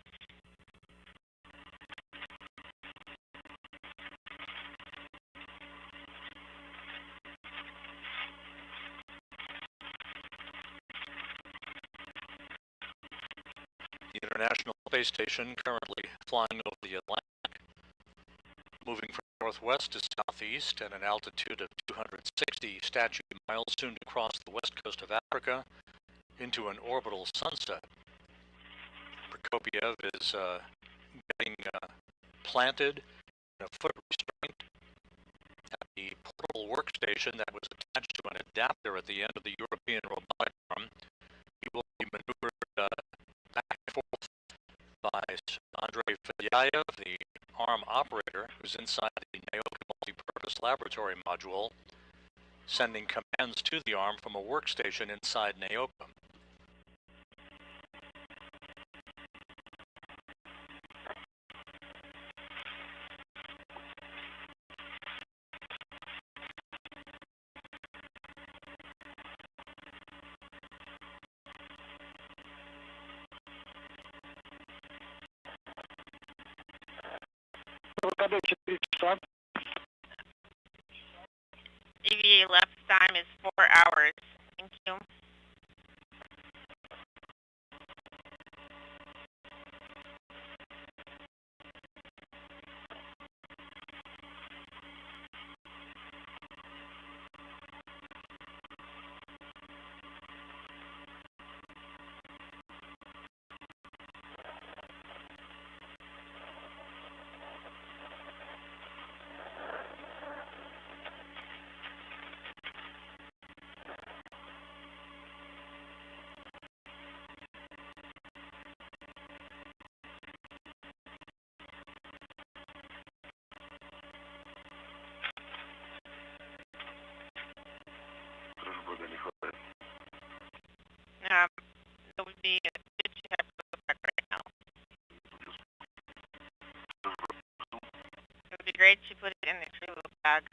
The International Space Station currently flying over the Atlantic, moving from northwest to southeast at an altitude of 260 statute miles, soon to cross the west coast of Africa into an orbital sunset. Prokopiev is getting planted in a foot restraint at the portable workstation that was attached to an adapter at the end of the European robotic arm. He will be maneuvered back and forth by Andrei Fedyayev, the arm operator, who's inside the Naoka multi-purpose laboratory module, sending commands to the arm from a workstation inside Naoka. EVA left time is 4 hours. Thank you. That would be good to have back right now. It would be great to put it in the crew bag.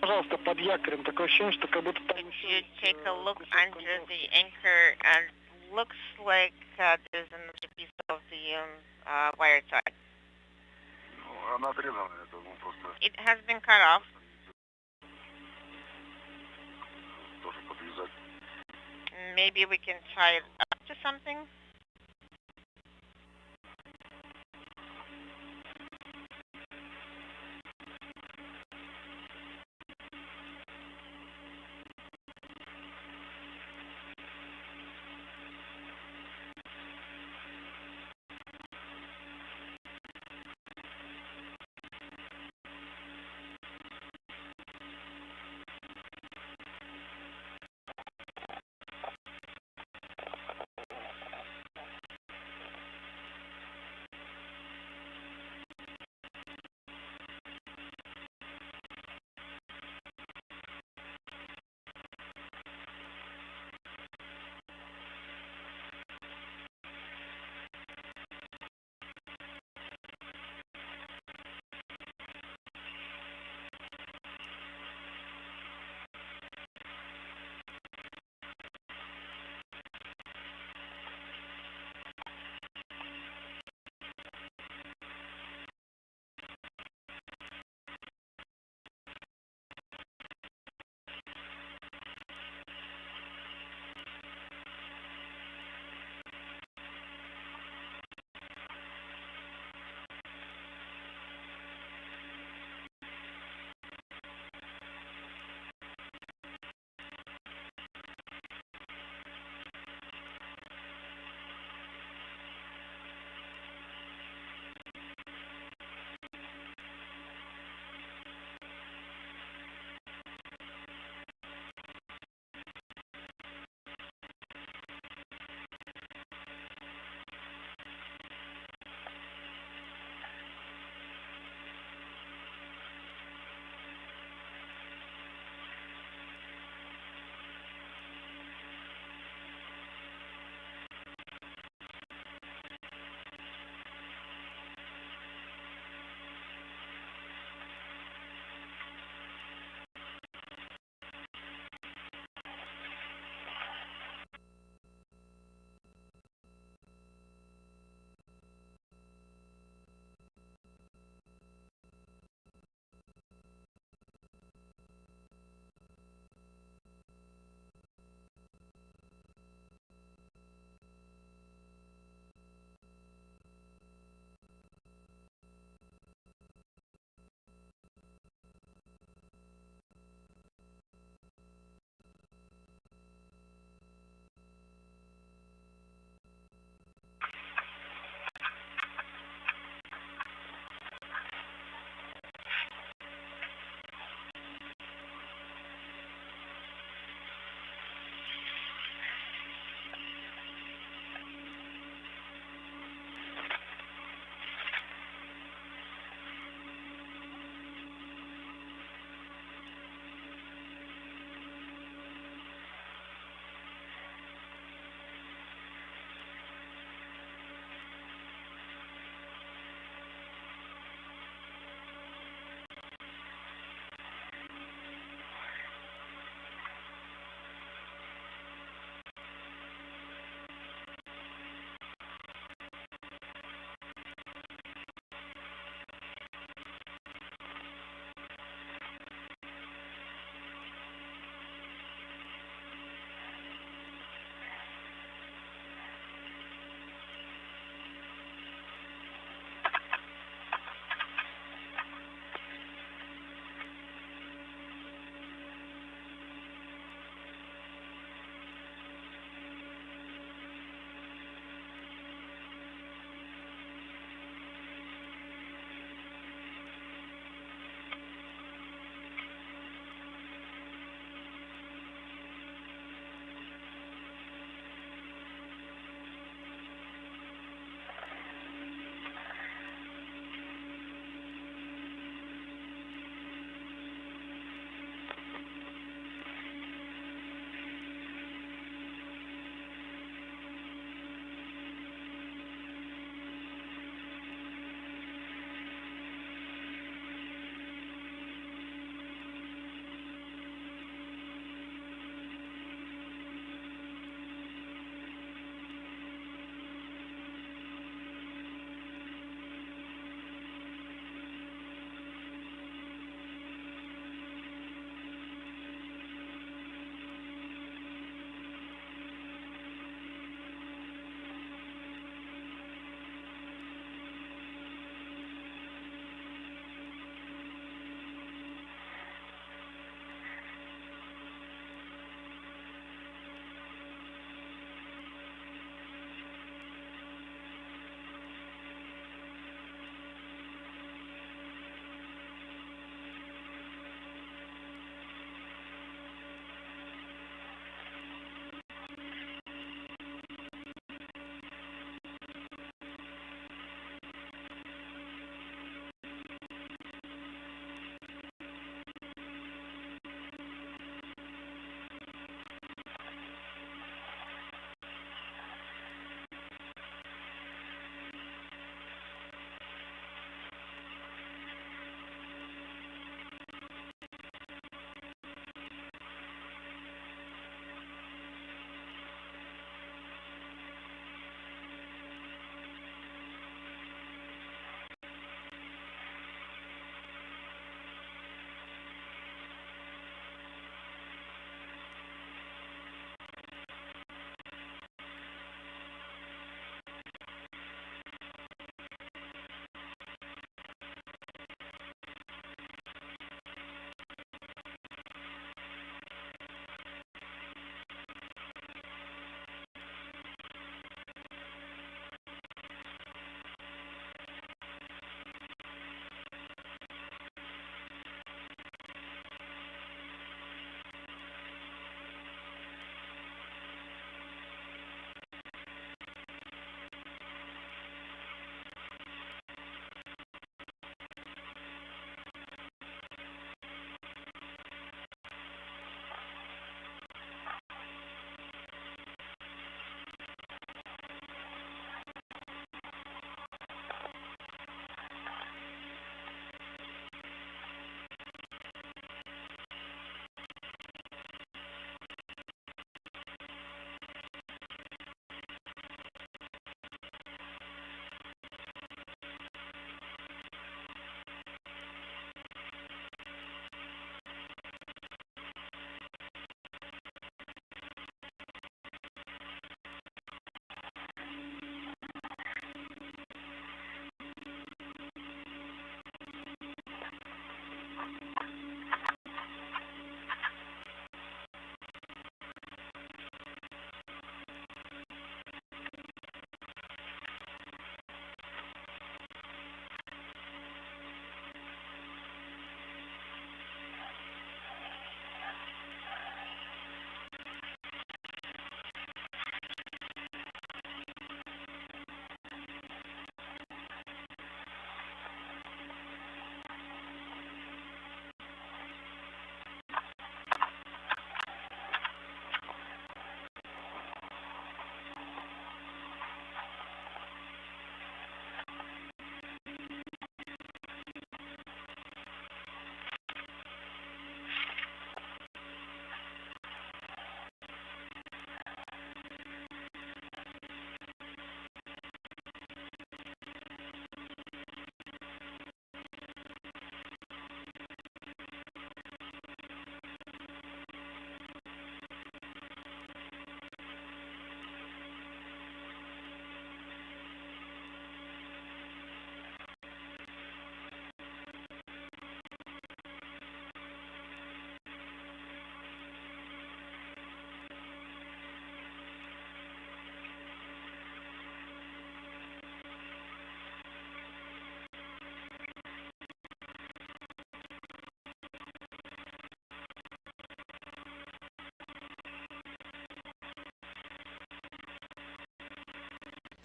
пожалуйста, под якорем. Такое ощущение, что как будто там Could you take a look under the anchor, and looks like there's another piece of the wire tie. Ну, она отрезана, это просто... It has been cut off. Тоже подвязать. Maybe we can tie it up to something.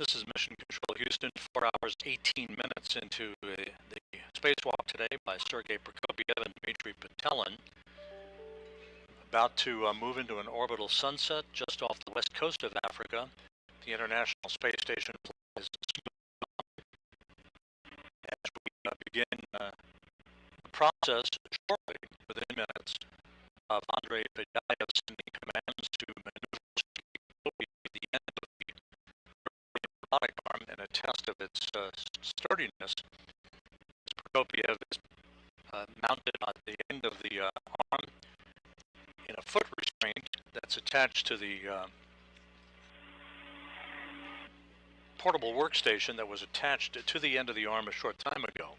This is Mission Control Houston, 4 hours, 18 minutes into the spacewalk today by Sergei Prokopyev and Dmitry Petelin. About to move into an orbital sunset just off the west coast of Africa. The International Space Station flies as we begin the process shortly, within minutes, of Andrei Fedyaev sending commands to maneuver the end of the robotic arm in a test of its sturdiness. Prokopyev is mounted on the end of the arm in a foot restraint that's attached to the portable workstation that was attached to the end of the arm a short time ago.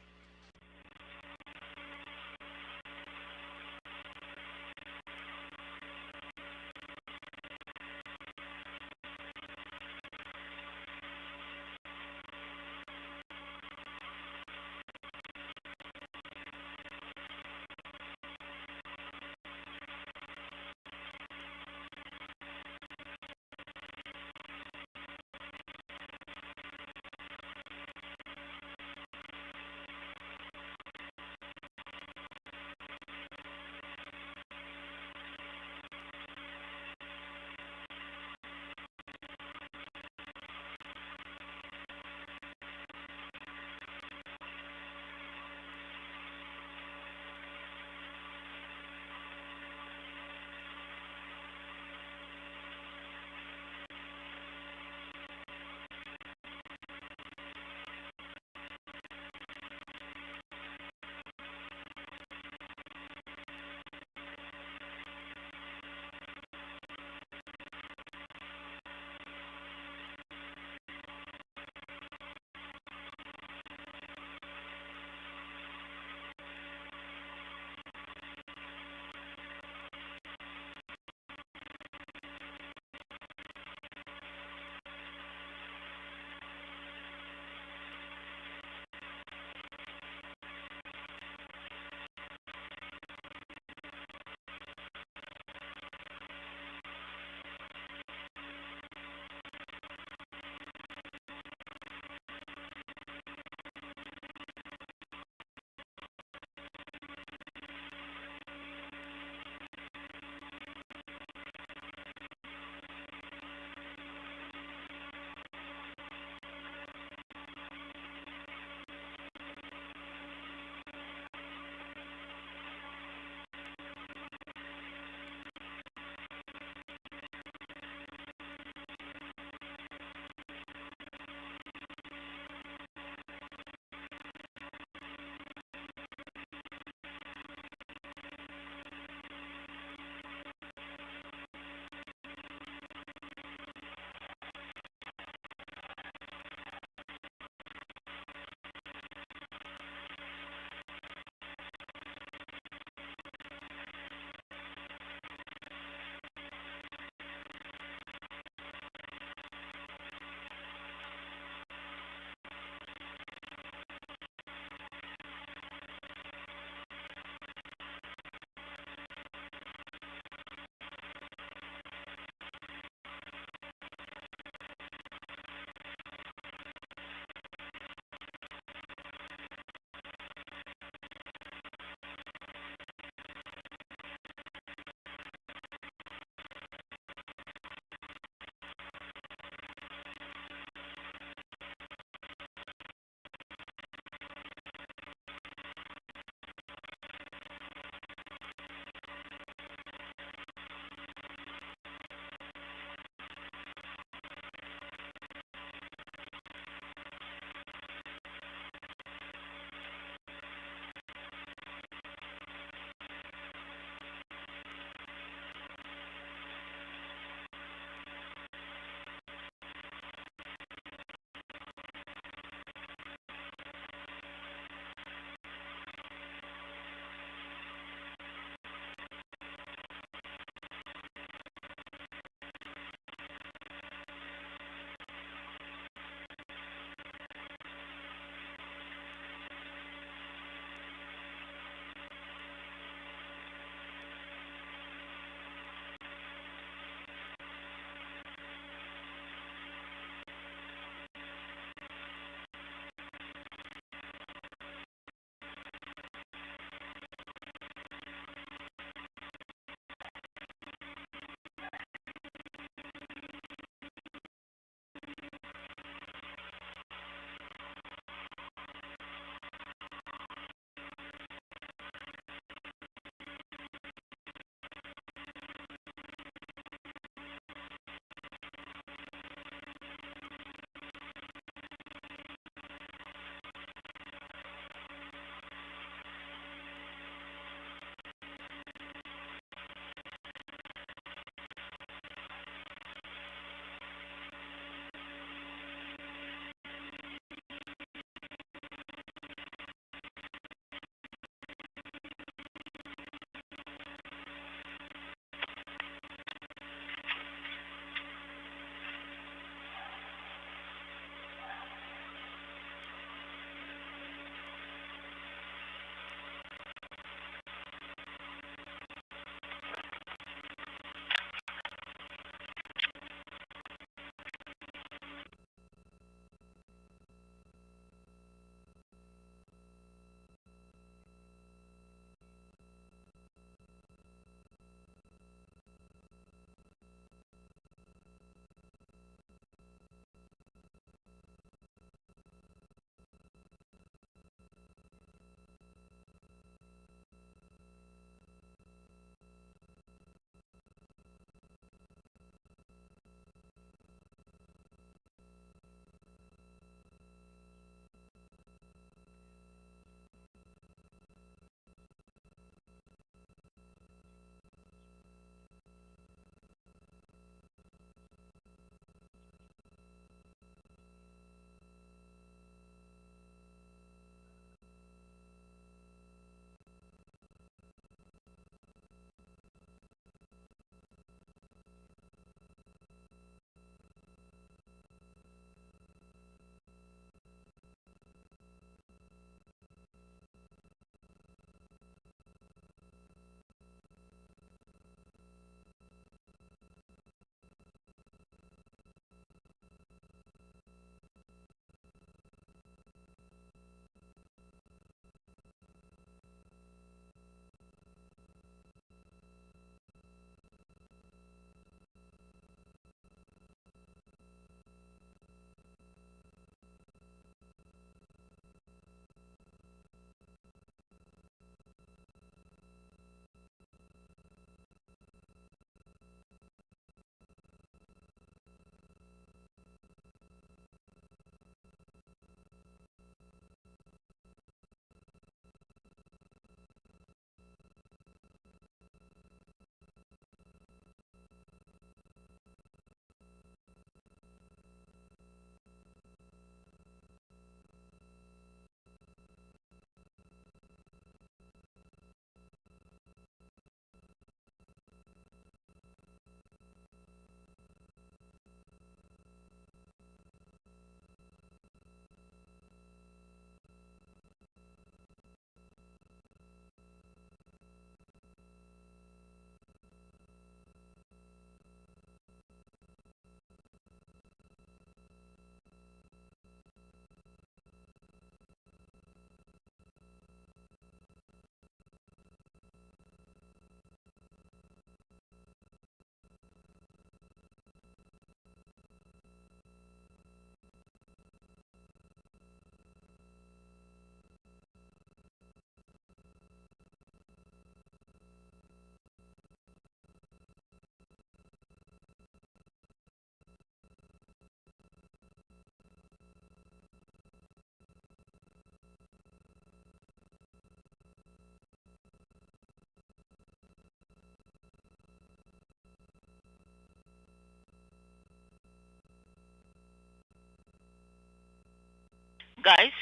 Guys,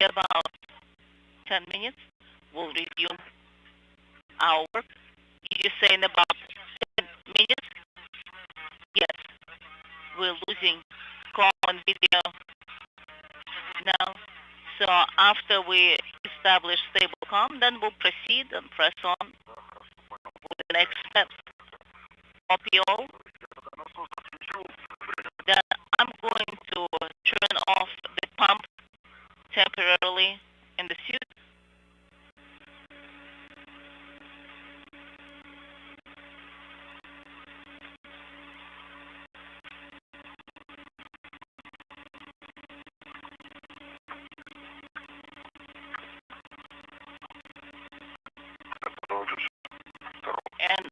in about 10 minutes, we'll resume our work. Did you say in about 10 minutes? Yes, we're losing call and video now. So after we establish stable comm, then we'll proceed and press on with the next step. Copy all. Then I'm going to turn off the pump temporarily in the suit. And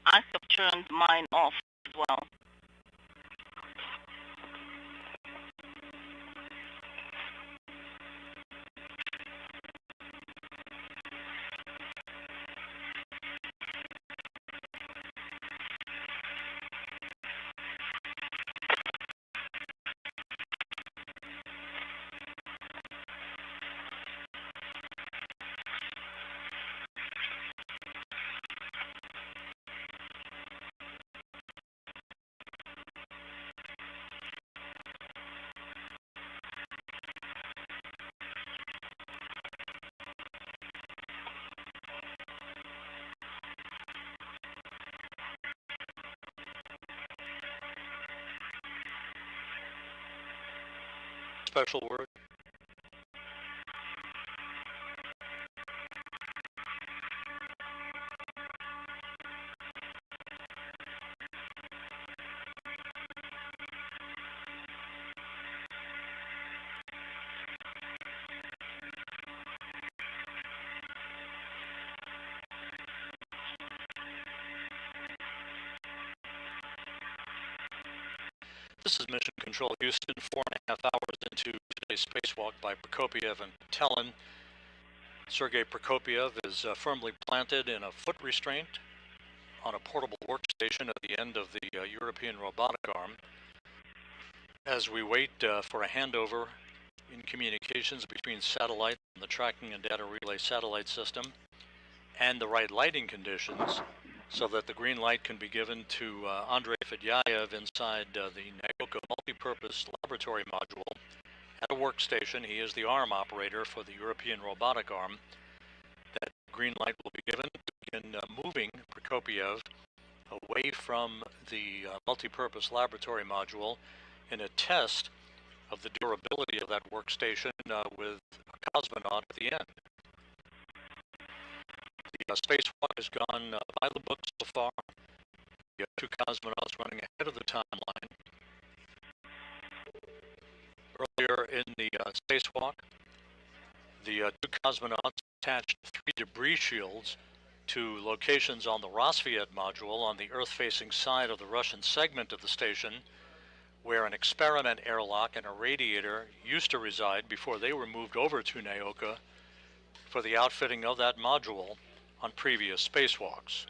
I have turned mine off as well. Special word. This is Mission Control Houston, 4.5 hours into today's spacewalk by Prokopiev and Tellin. Sergei Prokopiev is firmly planted in a foot restraint on a portable workstation at the end of the European robotic arm. As we wait for a handover in communications between satellite and the tracking and data relay satellite system and the right lighting conditions, so that the green light can be given to Andrei Fedyaev inside the Naoka multi-purpose laboratory module at a workstation. He is the arm operator for the European robotic arm. That green light will be given to begin moving Prokopiev away from the multi-purpose laboratory module in a test of the durability of that workstation with a cosmonaut at the end. The spacewalk has gone by the book so far. The two cosmonauts running ahead of the timeline. Earlier in the spacewalk, the two cosmonauts attached 3 debris shields to locations on the Rassvet module on the Earth-facing side of the Russian segment of the station, where an experiment airlock and a radiator used to reside before they were moved over to Naoka for the outfitting of that module on previous spacewalks.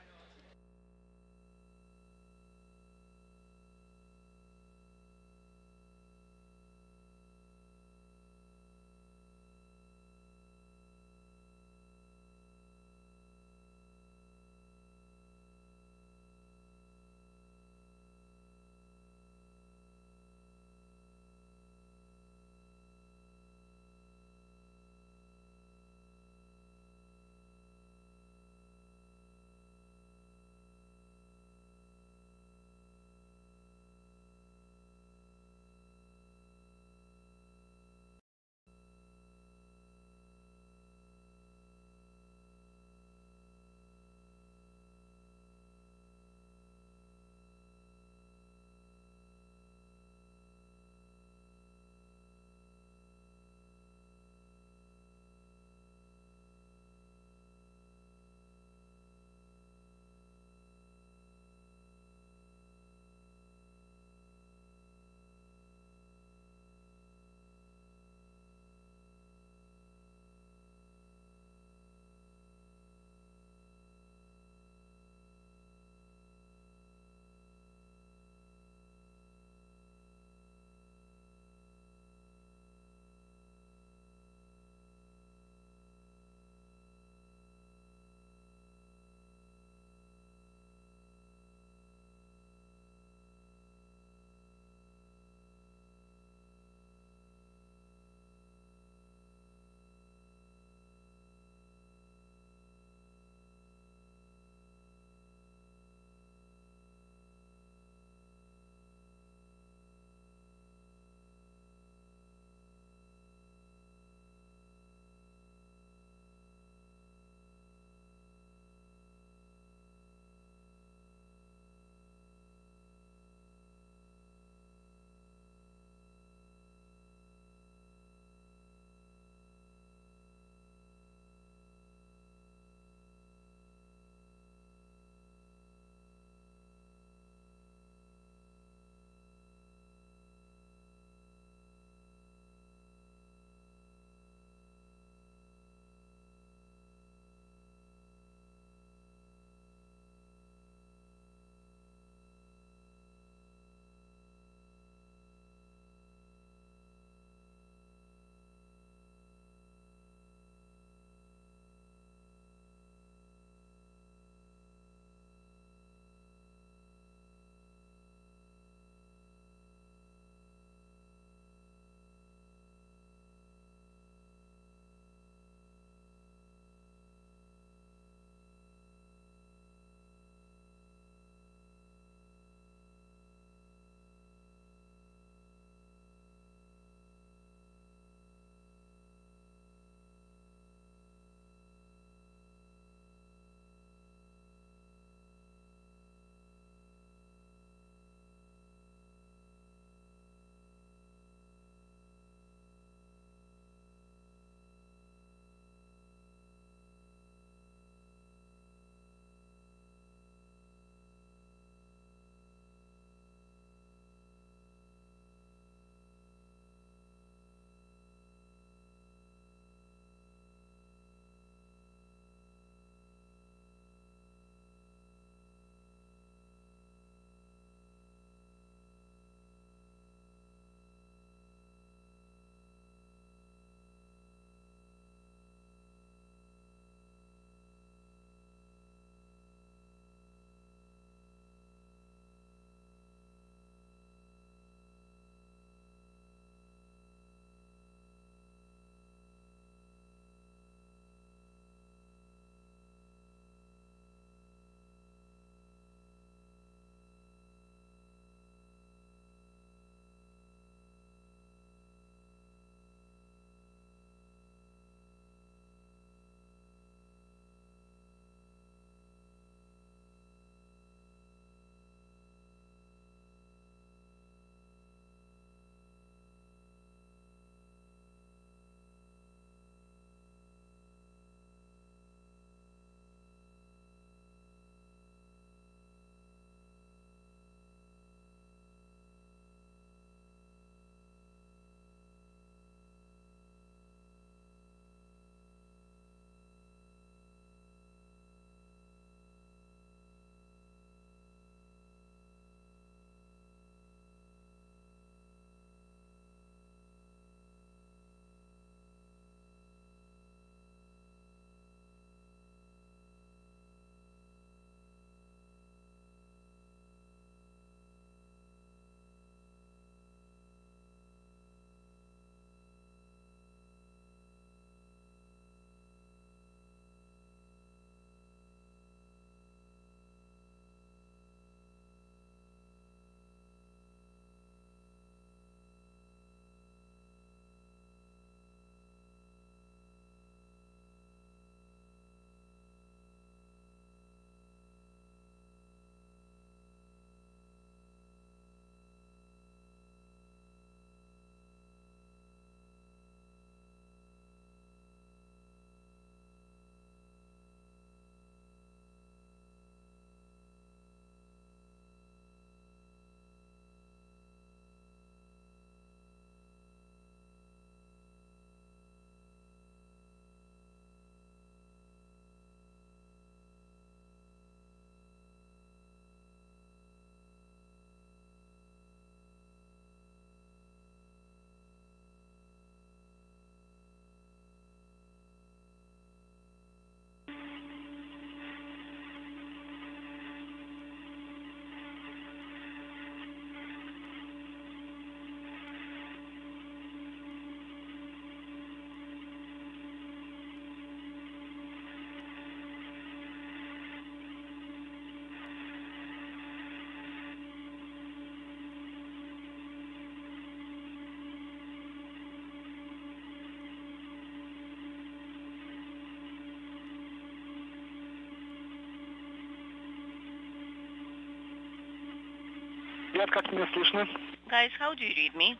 Ребят, как меня слышно? Guys, how do you read me?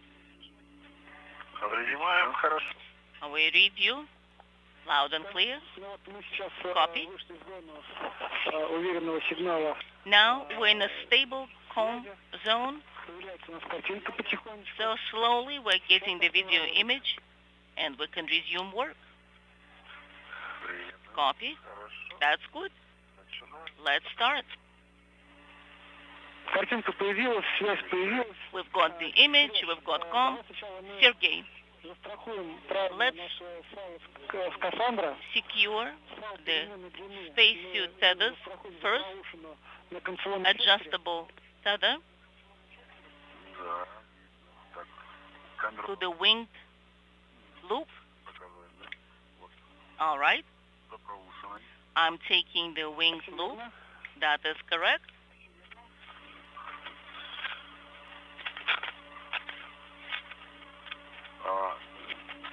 Принимаем, хорошо. We read you loud and clear. Copy. Уверенного сигнала. Now we're in a stable calm zone. Появляется у нас картинка потихонечку. So slowly we're getting the video image and we can resume work. Copy. That's good. Let's start. Картинка появилась, связь появилась. We've got the image, we've got com. Sergey, Застрахуем правильно Let's нашего скафандра. secure the spacesuit tethers first. На концевом Adjustable tether Да. Так, камеру to the winged loop. показывает, да? Вот, All right. запроушиваем. I'm taking the winged loop. That is correct.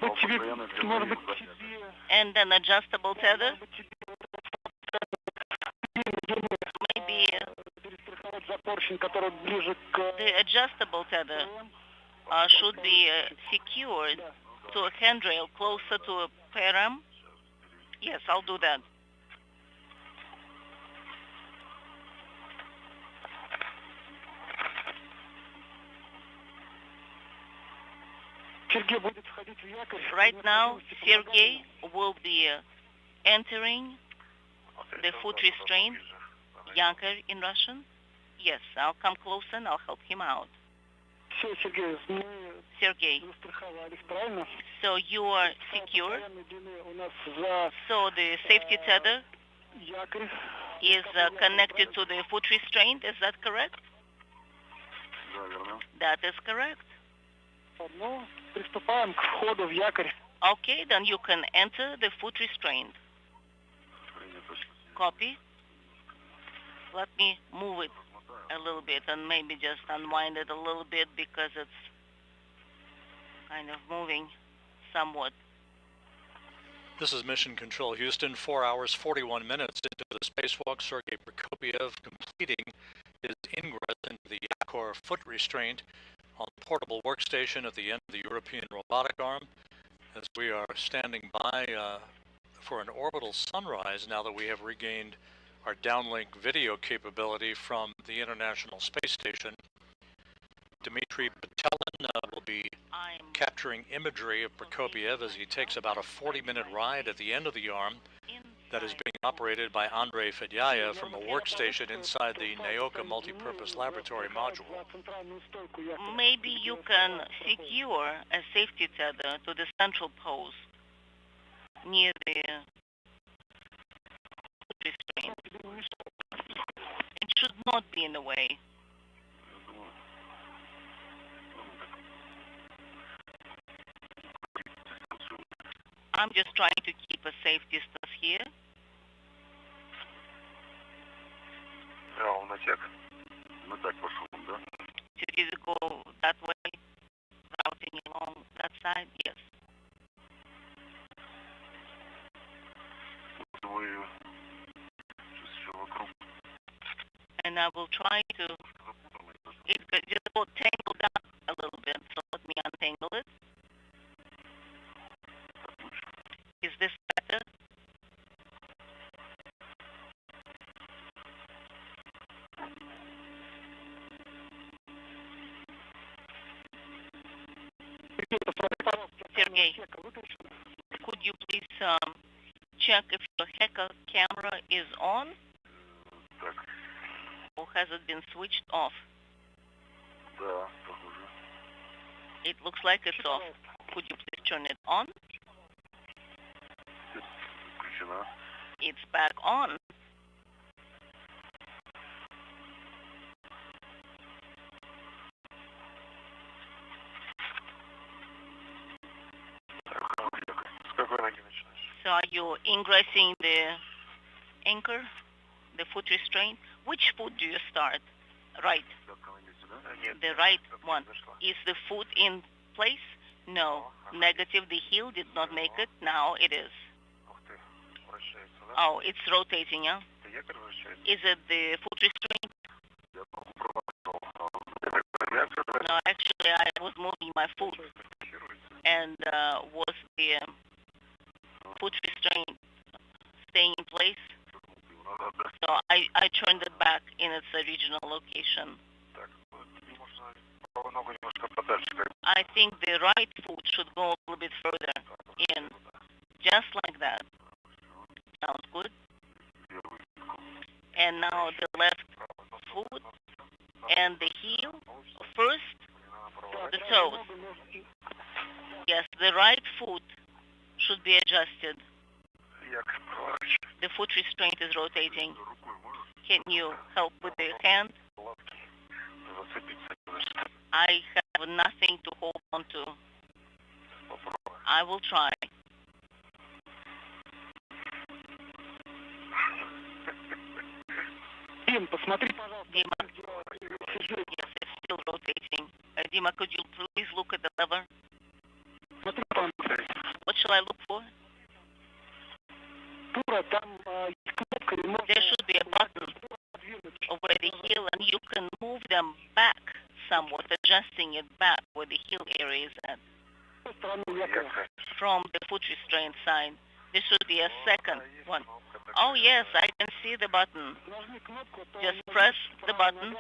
Вот тебе, постоянно для может моих быть, занятий. тебе... And an adjustable tether. Maybe Перестраховать за поршень, который ближе к... the adjustable tether should be secured to a handrail closer to a param. Yes, I'll do that. Сергей будет входить в якорь. Right now, Sergey will be entering the foot restraint, Yanker in Russian. Yes, I'll come closer and I'll help him out. Все, Сергей, мы Sergey, застраховались, правильно? so you are secure. Постоянной длины у нас за So the safety tether якорь. is connected to the foot restraint. Is that correct? Да, верно. That is correct. Ну, приступаем к входу в якорь. Okay, then you can enter the foot restraint. Принято. Copy. Let me move it a little bit and maybe just unwind it a little bit because it's kind of moving somewhat. This is Mission Control Houston, 4 hours, 41 minutes into the spacewalk. Sergei Prokopiev completing his ingress into the Yakor foot restraint on the portable workstation at the end of the European robotic arm, as we are standing by for an orbital sunrise now that we have regained our downlink video capability from the International Space Station. Dmitry Petelin will be capturing imagery of Prokopiev as he takes about a 40-minute ride at the end of the arm that is being operated by Andrei Fedyayev from a workstation inside the Naoka Multipurpose Laboratory module. Maybe you can secure a safety tether to the central pose near the restraint. It should not be in the way. I'm just trying to keep a safe distance here. Да, он отсек. Мы так пошел, да? Should you go that way, routing along that side? Yes. Вы сейчас еще вокруг. And I will try to, it just got tangled up a little bit, so let me untangle it. Is this better? Sergey, could you please check if your hacker camera is on Так, or has it been switched off? да, похоже. It looks like it's off. Could you please turn it on? Включена. It's back on. С какой ноги начинаешь? So are you ingressing the anchor, the foot restraint? Which foot do you start? Right. The right one. Is the foot in place? No. Negative. The heel did not make it. Now it is. Oh, it's rotating, yeah? Is it the foot restraint? my foot, and was the foot restraint staying in place? So I turned it back in its original location. I think the right foot should go a little bit further in, just like that. Sounds good. And now the left foot and the heel. First, the toes. Yes, the right foot should be adjusted. The foot restraint is rotating. Can you help with the hand? I have nothing to hold on to. I will try. Дим, посмотри, пожалуйста. Dima, yes, it's still rotating. Dima, could you please look at the lever? Смотри, там. What shall I look for? Тура, там кнопка ремонта. There should be a button over the heel, and you can move them back somewhat, adjusting it back where the heel area is at. From the foot restraint side, there should be a second one. Oh yes, I can see the button. Just press the button,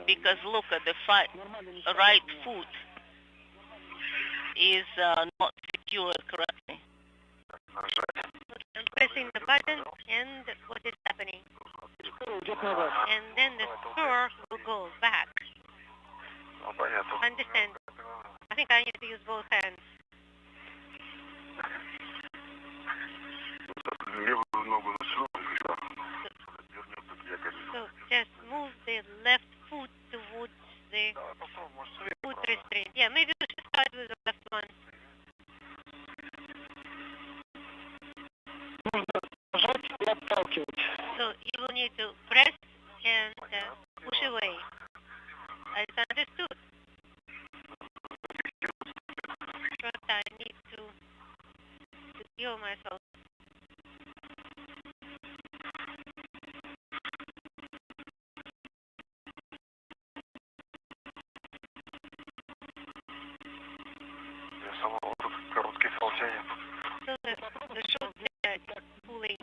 because look at the right foot is not secured correctly. I'm pressing the button, and what is happening? And then the spur will go back. Understand? I think I need to use both hands. So just move the left foot towards the foot restraint. Yeah, maybe we should start with the left one. So you will need to press and push away. It's understood. First I need to heal myself. So the short pulling.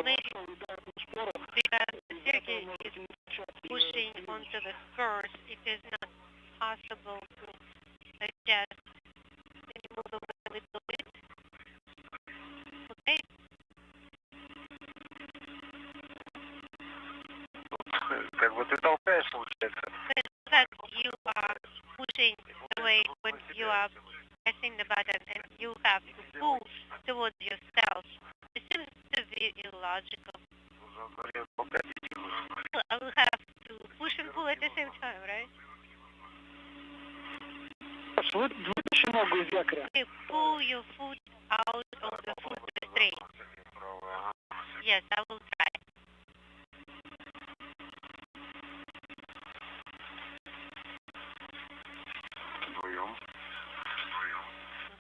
Maybe because Sergey is pushing onto the spurs, it is not possible to adjust. Can you move away a little bit? Okay. That you are pushing away when you are pressing the button, and you have to pull towards yourself. It seems to be illogical. I will have to push and pull at the same time, right? You pull your foot out of the foot restraint. Yes, I will try.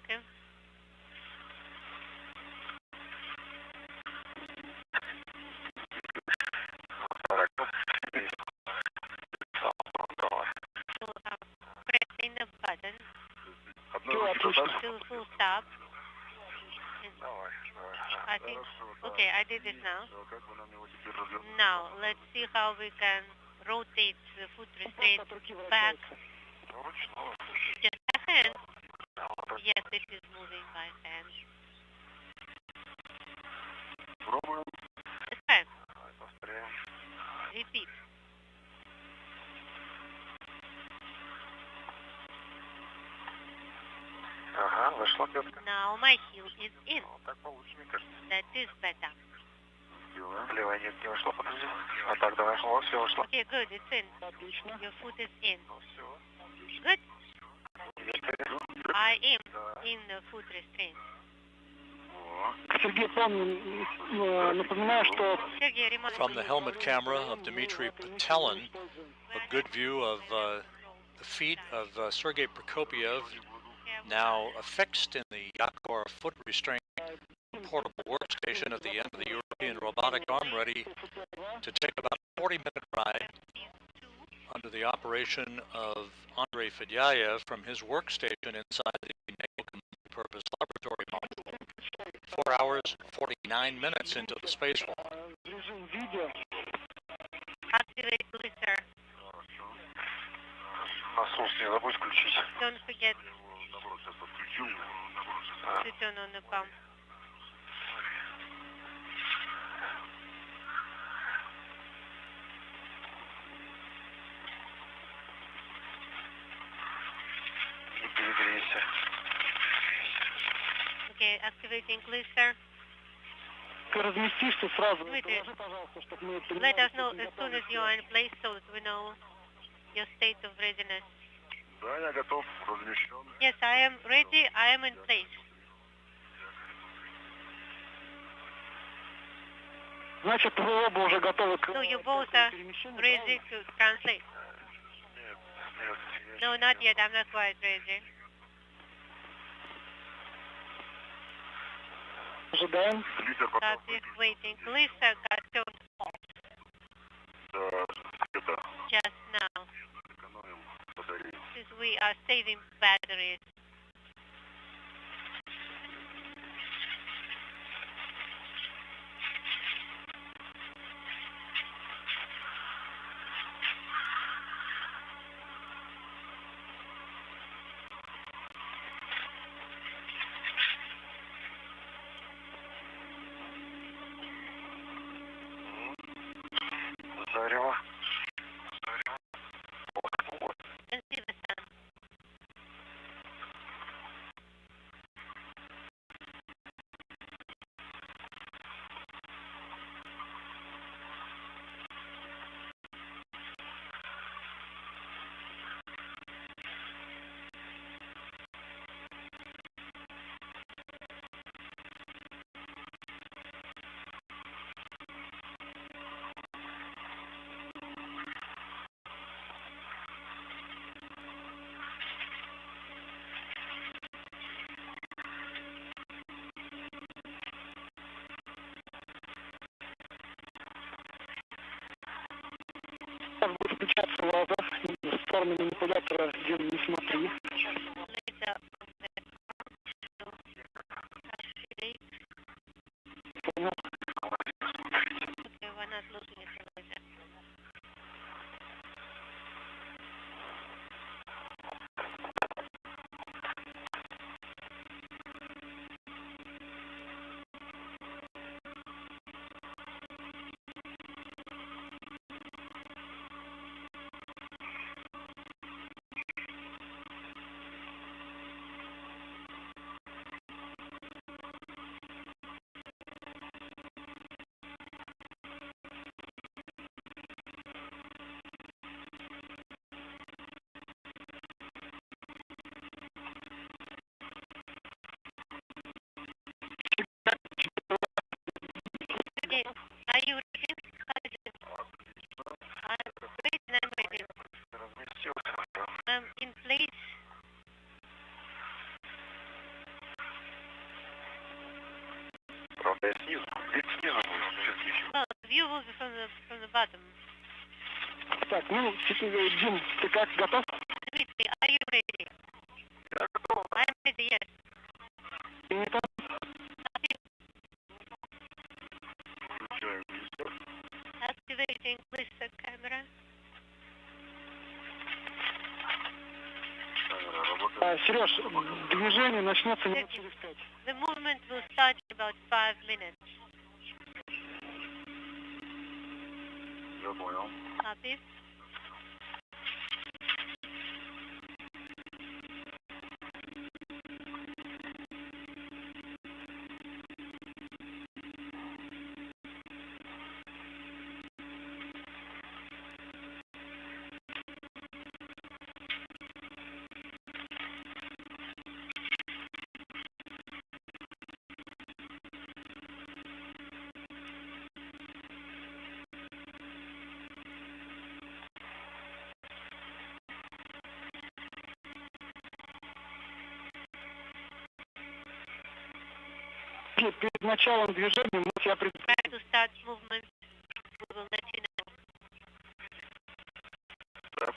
Okay. So I'm pressing the button to full stop. I think, okay, I did it now. Now, let's see how we can rotate the foot restraint back. Just a hand. Yes, it is moving by hand. It's fine. Repeat. Now my heel is in. That is better. Okay, good, it's in. Your foot is in. Good. I am in the foot restraint. From the helmet camera of Dmitry Patelin, a good view of the feet of Sergei Prokopiev, now affixed in the Yakor foot restraint portable workstation at the end of the European robotic arm, ready to take about a 40-minute ride under the operation of Andrei Fedyayev from his workstation inside the NATO multi-purpose laboratory module. 4 hours, 49 minutes into the spacewalk. Activate blister. Насос не забудь включить. Don't forget Наоборот, сейчас подключу. to turn on the pump. Не перегрейся. Okay, activating blister. Разместишься сразу. Дмитрий, Положи, пожалуйста, чтобы мы let us know as soon as you are in place so that we know your state of readiness. Да, я готов, размещен. Yes, I am ready. I am in place. Значит, вы оба уже готовы к So you both are перемещению, ready to translate? Нет, нет. No, not yet. I'm not quite ready. ожидаем. Лидер потом Copy, waiting. Blister got turned off до света. just now. Экономим батареи. Since we are saving batteries. Зарево. Can see the sun. Сейчас будет включаться глаза. В сторону манипулятора делай не смотри. Later, to activate. Понял? Okay, we're not looking at the laser. Okay, are you ready? I'm ready and I'm ready. I'm in place. Правда, я снизу. Ведь снизу будет все-таки еще. Well, the view will be from the bottom. Так, ну, теперь, Дим, ты как, готов? Dmitry, are you ready? Я готов. I'm ready, yes. Ты не там? Включаем визитер. Activating blister camera. Камера работает. Сереж, движение начнется минут через 5. The movement will start in about 5 minutes. Я понял. Copy. Перед началом движения мы тебя Try to start movement. We will let you know. Да,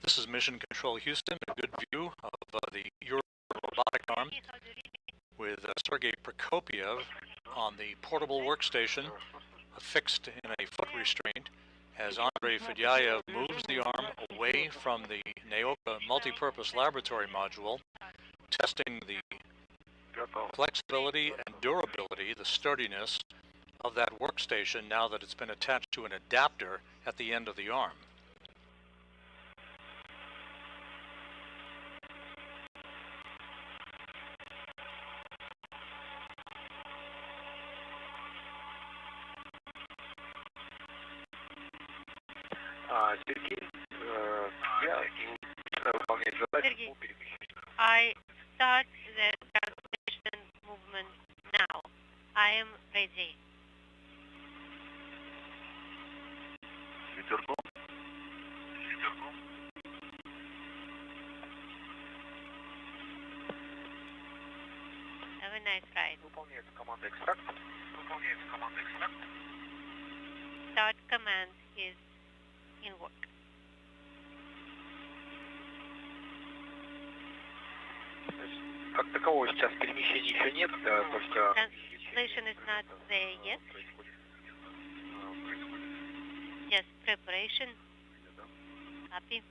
This is Mission Control Houston, a good view of the robotic arm with Sergei Prokopiev on the portable workstation affixed in a foot restraint as Andrei Fedyaev moves the arm away from the Naoka multipurpose laboratory module, testing the flexibility and durability, the sturdiness of that workstation now that it's been attached to an adapter at the end of the arm. Sergey, I start the translation movement now. I am ready. Have a nice ride. Start command is in work. Как такового сейчас перемещения еще нет, только... Translation is not there yet. Just preparation. Copy.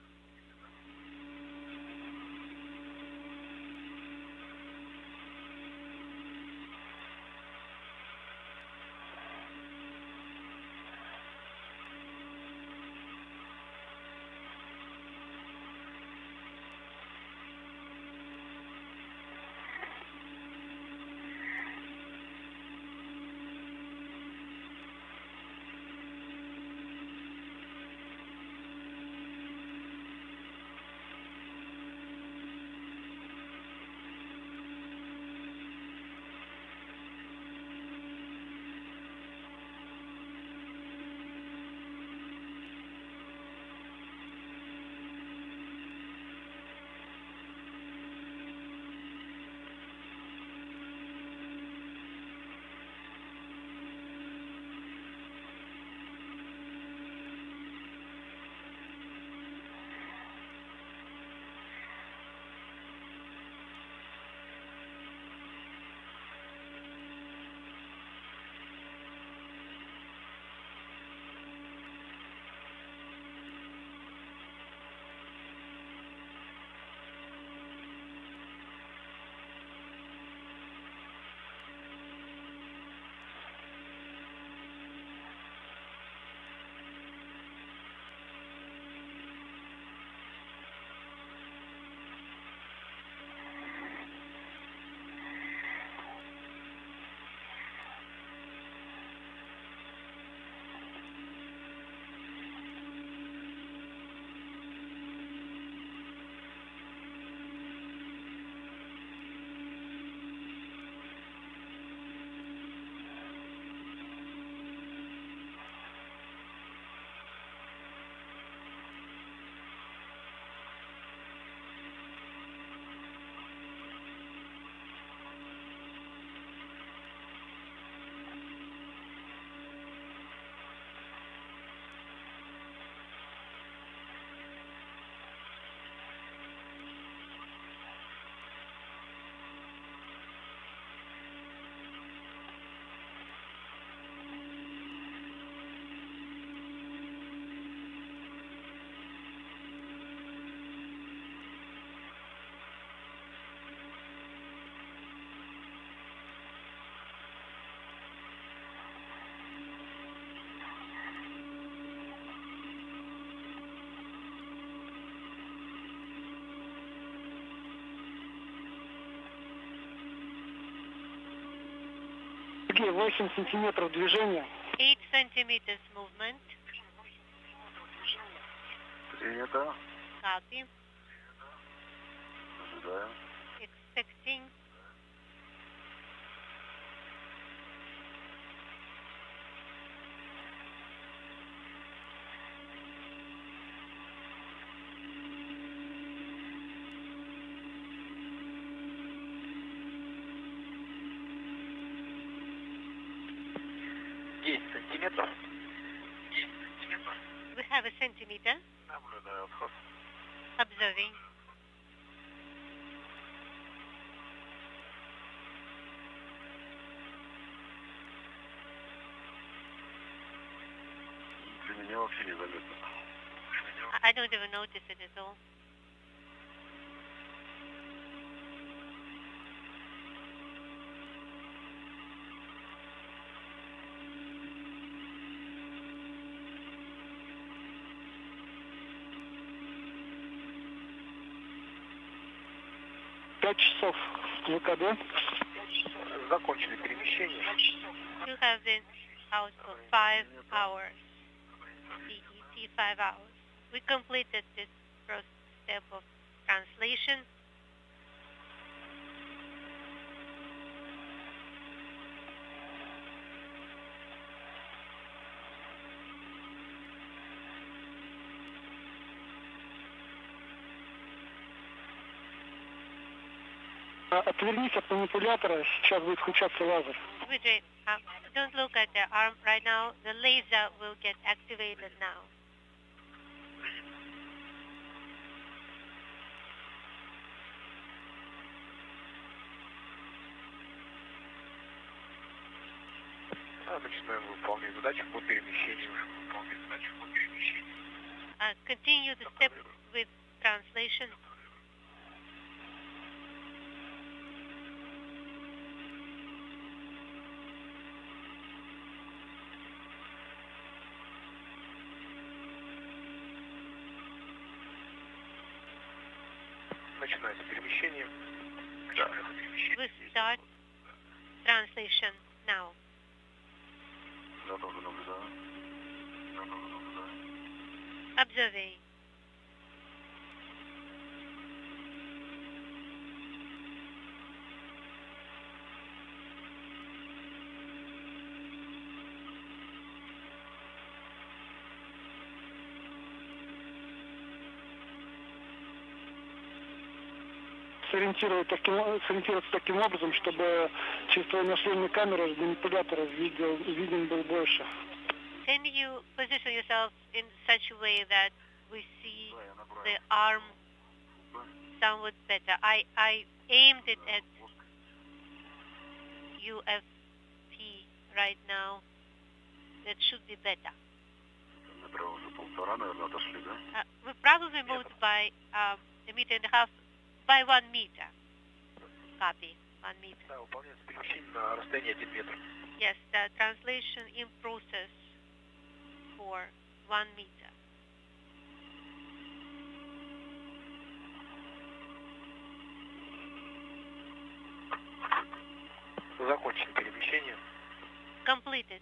Сергей, 8 сантиметров движения. 8 centimeters movement. Принято. Copy. Ожидаем. Expecting. Сантиметров. We have a centimeter. Наблюдаю отход. Observing. I don't even notice it at all. часов ВКД. Закончили перемещение. You have been out for 5 hours. CET 5 hours. We completed this first step of translation. Отвернись от манипулятора, сейчас будет включаться лазер. Wait, don't look at the arm right now. The laser will get activated now. Начинаем выполнять задачу по перемещению. Continue the step with translation. Начинается перемещение. We start translation now. Observing. Сориентироваться таким образом, чтобы через твое наследие камеры с манипулятора виден был больше. Can you position yourself in such a way that we see the arm somewhat better? I aimed it at UFP right now. That should be better. We probably moved by a meter and a half, by 1 meter. Copy, 1 meter. Yes, the translation in process for 1 meter. Закончили перемещение. Completed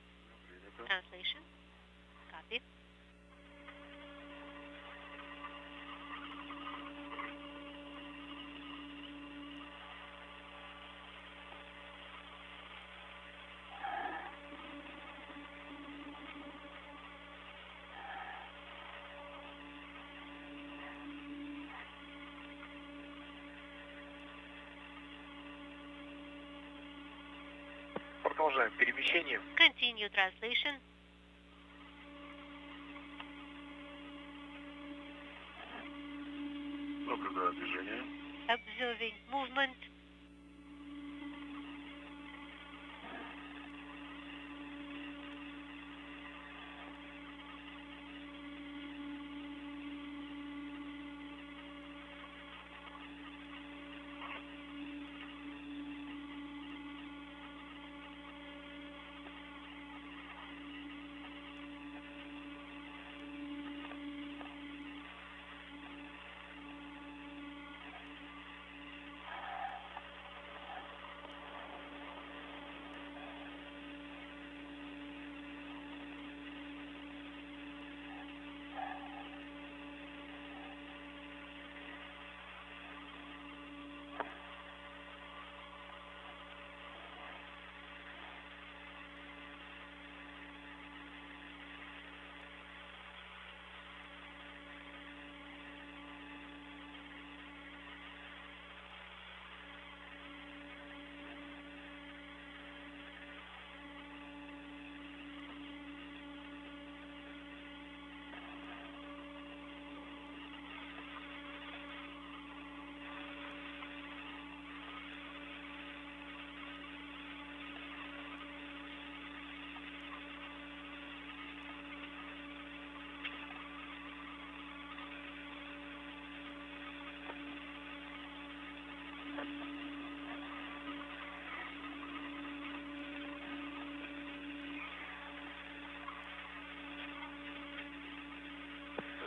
translation. Copy. Продолжаем перемещение. Continue translation. Наблюдаю движение. Observing movement.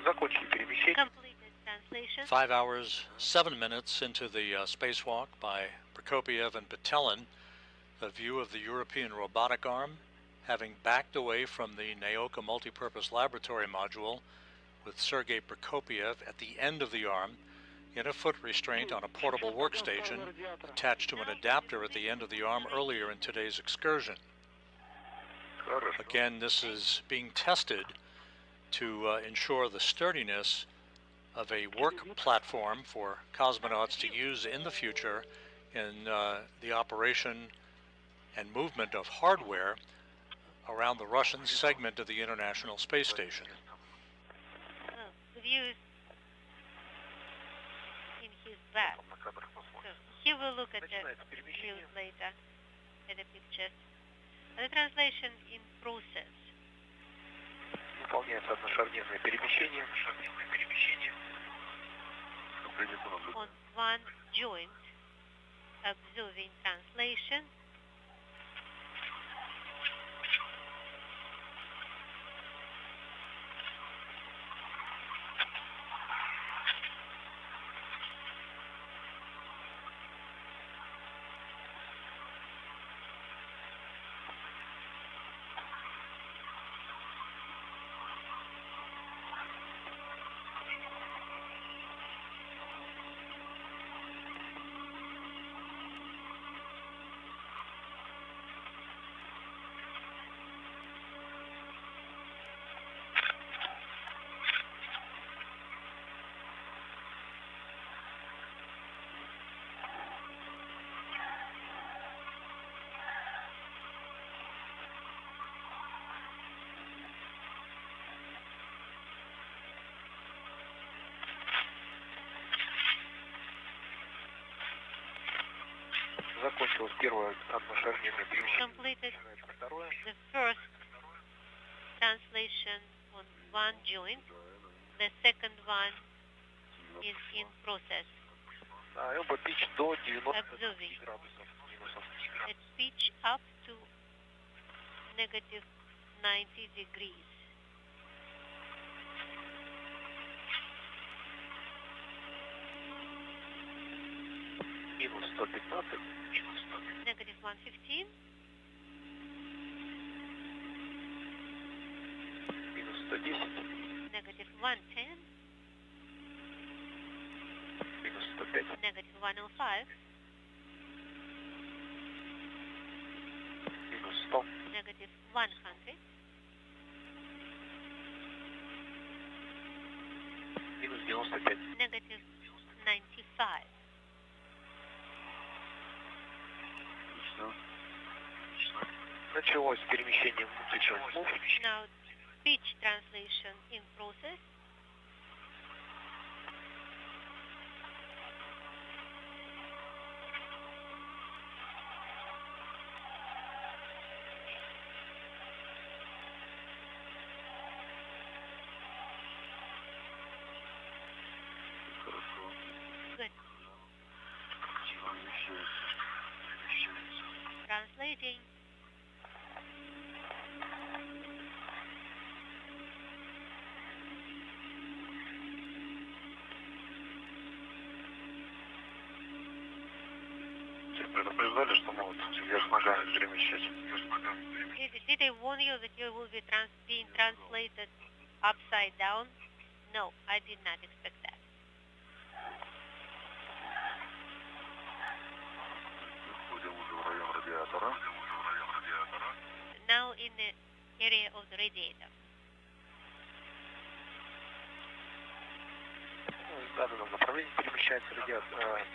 Completed translation. 5 hours, 7 minutes into the spacewalk by Prokopiev and Batelin, the view of the European robotic arm, having backed away from the Naoka multipurpose laboratory module with Sergei Prokopiev at the end of the arm in a foot restraint on a portable workstation attached to an adapter at the end of the arm earlier in today's excursion. Again, this is being tested to ensure the sturdiness of a work platform for cosmonauts to use in the future in the operation and movement of hardware around the Russian segment of the International Space Station. Well, the view is in his back. So he will look at the views later, at the pictures. The translation in process. Выполняется одношарнирное перемещение. On one joint, observing translation. Закончилось первое одношарнирное перемещение. Completed the first translation on one joint. The second one is in process. Оба pitch до 90 градусов. At pitch up to negative 90 degrees. Минус 115. Negative 115. Минус 110. Negative 110. Минус 105. Negative 105. Минус 100. Negative 100. Минус 95. Negative 95. Началось перемещение внутренних мув. Now, pitch translation in process. Good. Translating. Предупреждали, что могут вверх ногами перемещать. Did they warn you that you will be being translated upside down? No, I did not expect that. Now in the area of the radiator. В данном направлении перемещается радиатор.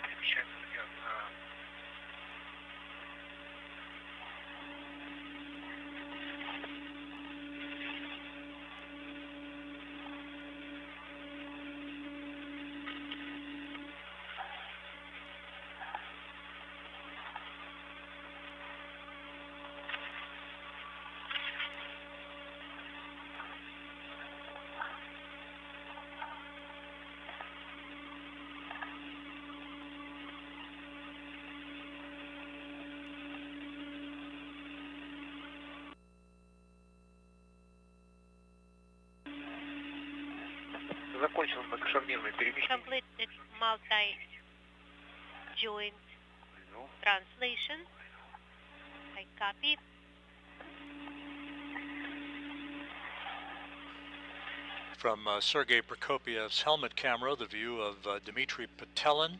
Completed multi-joint translation. I copy. From Sergei Prokopiev's helmet camera, the view of Dmitry Petelin,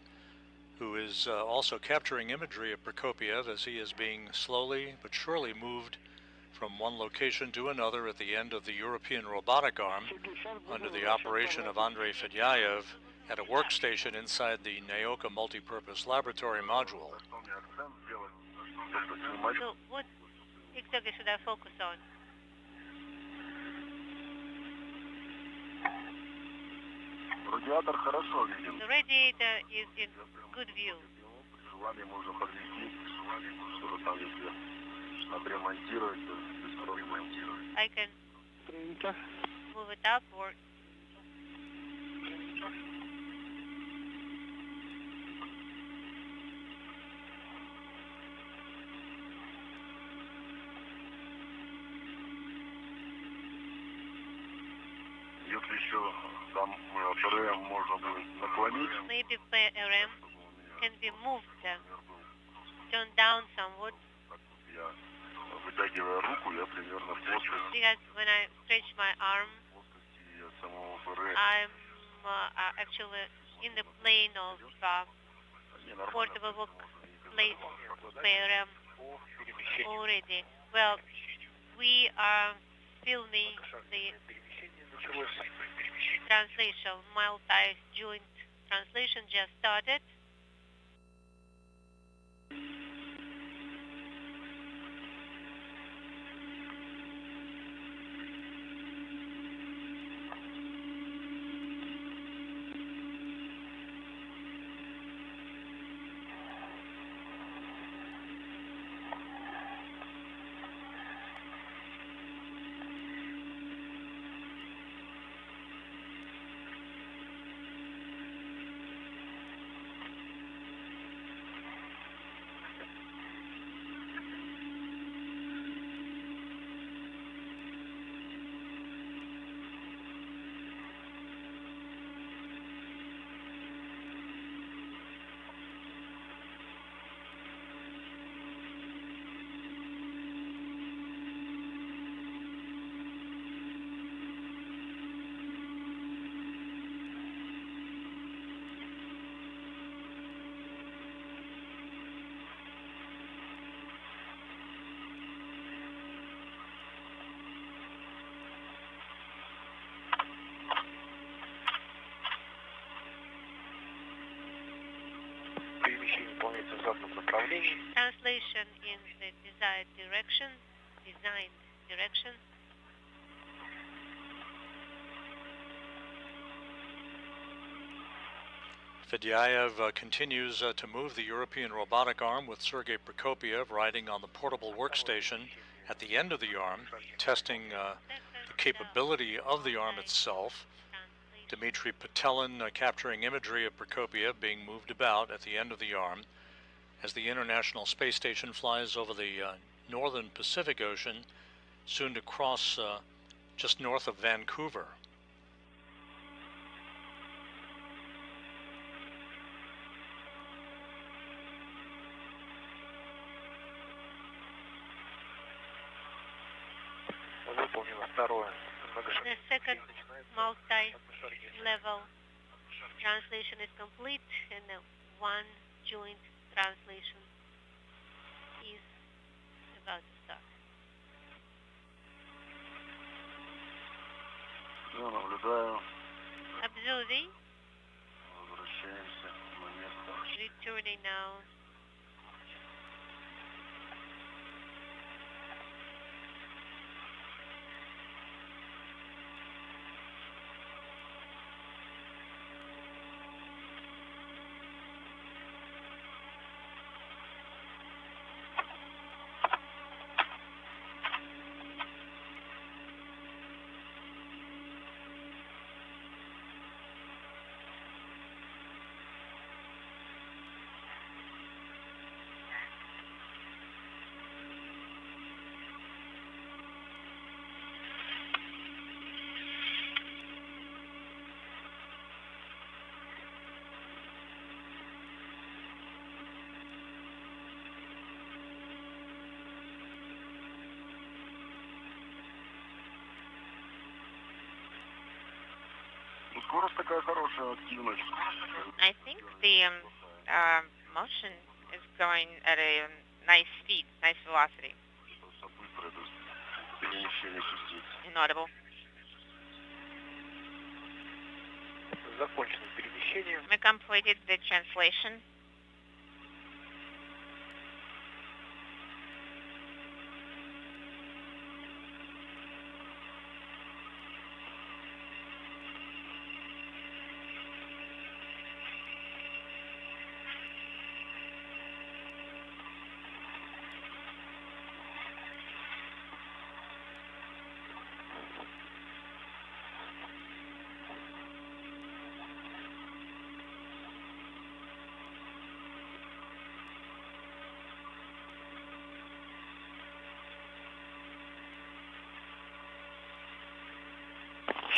who is also capturing imagery of Prokopiev as he is being slowly but surely moved from one location to another at the end of the European robotic arm under the operation of Andrei Fedyaev at a workstation inside the Naoka multipurpose laboratory module. So what exactly should I focus on? The radiator is in good view. I can move it up or maybe PRM can be moved, turned down somewhat. Because when I stretch my arm, I'm actually in the plane of portable workplace PRM already. Well, we are filming the translation, multi-joint translation just started. Translation in the desired direction, designed direction. Fedyaev continues to move the European robotic arm with Sergei Prokopiev riding on the portable workstation at the end of the arm, testing the capability of the arm itself. Dmitry Petelin capturing imagery of Prokopiev being moved about at the end of the arm as the International Space Station flies over the northern Pacific Ocean, soon to cross just north of Vancouver. The second multi-level translation is complete, and one joint translation is about to start. Observing. Returning now. I think the motion is going at a nice speed, nice velocity. Inaudible. We completed the translation.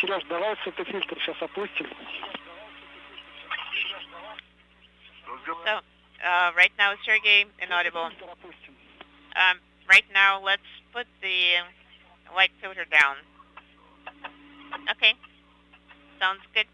Сереж, давай светофильтр сейчас опустим. So, right now, Sergey, inaudible. Right now, let's put the light filter down. Okay, sounds good.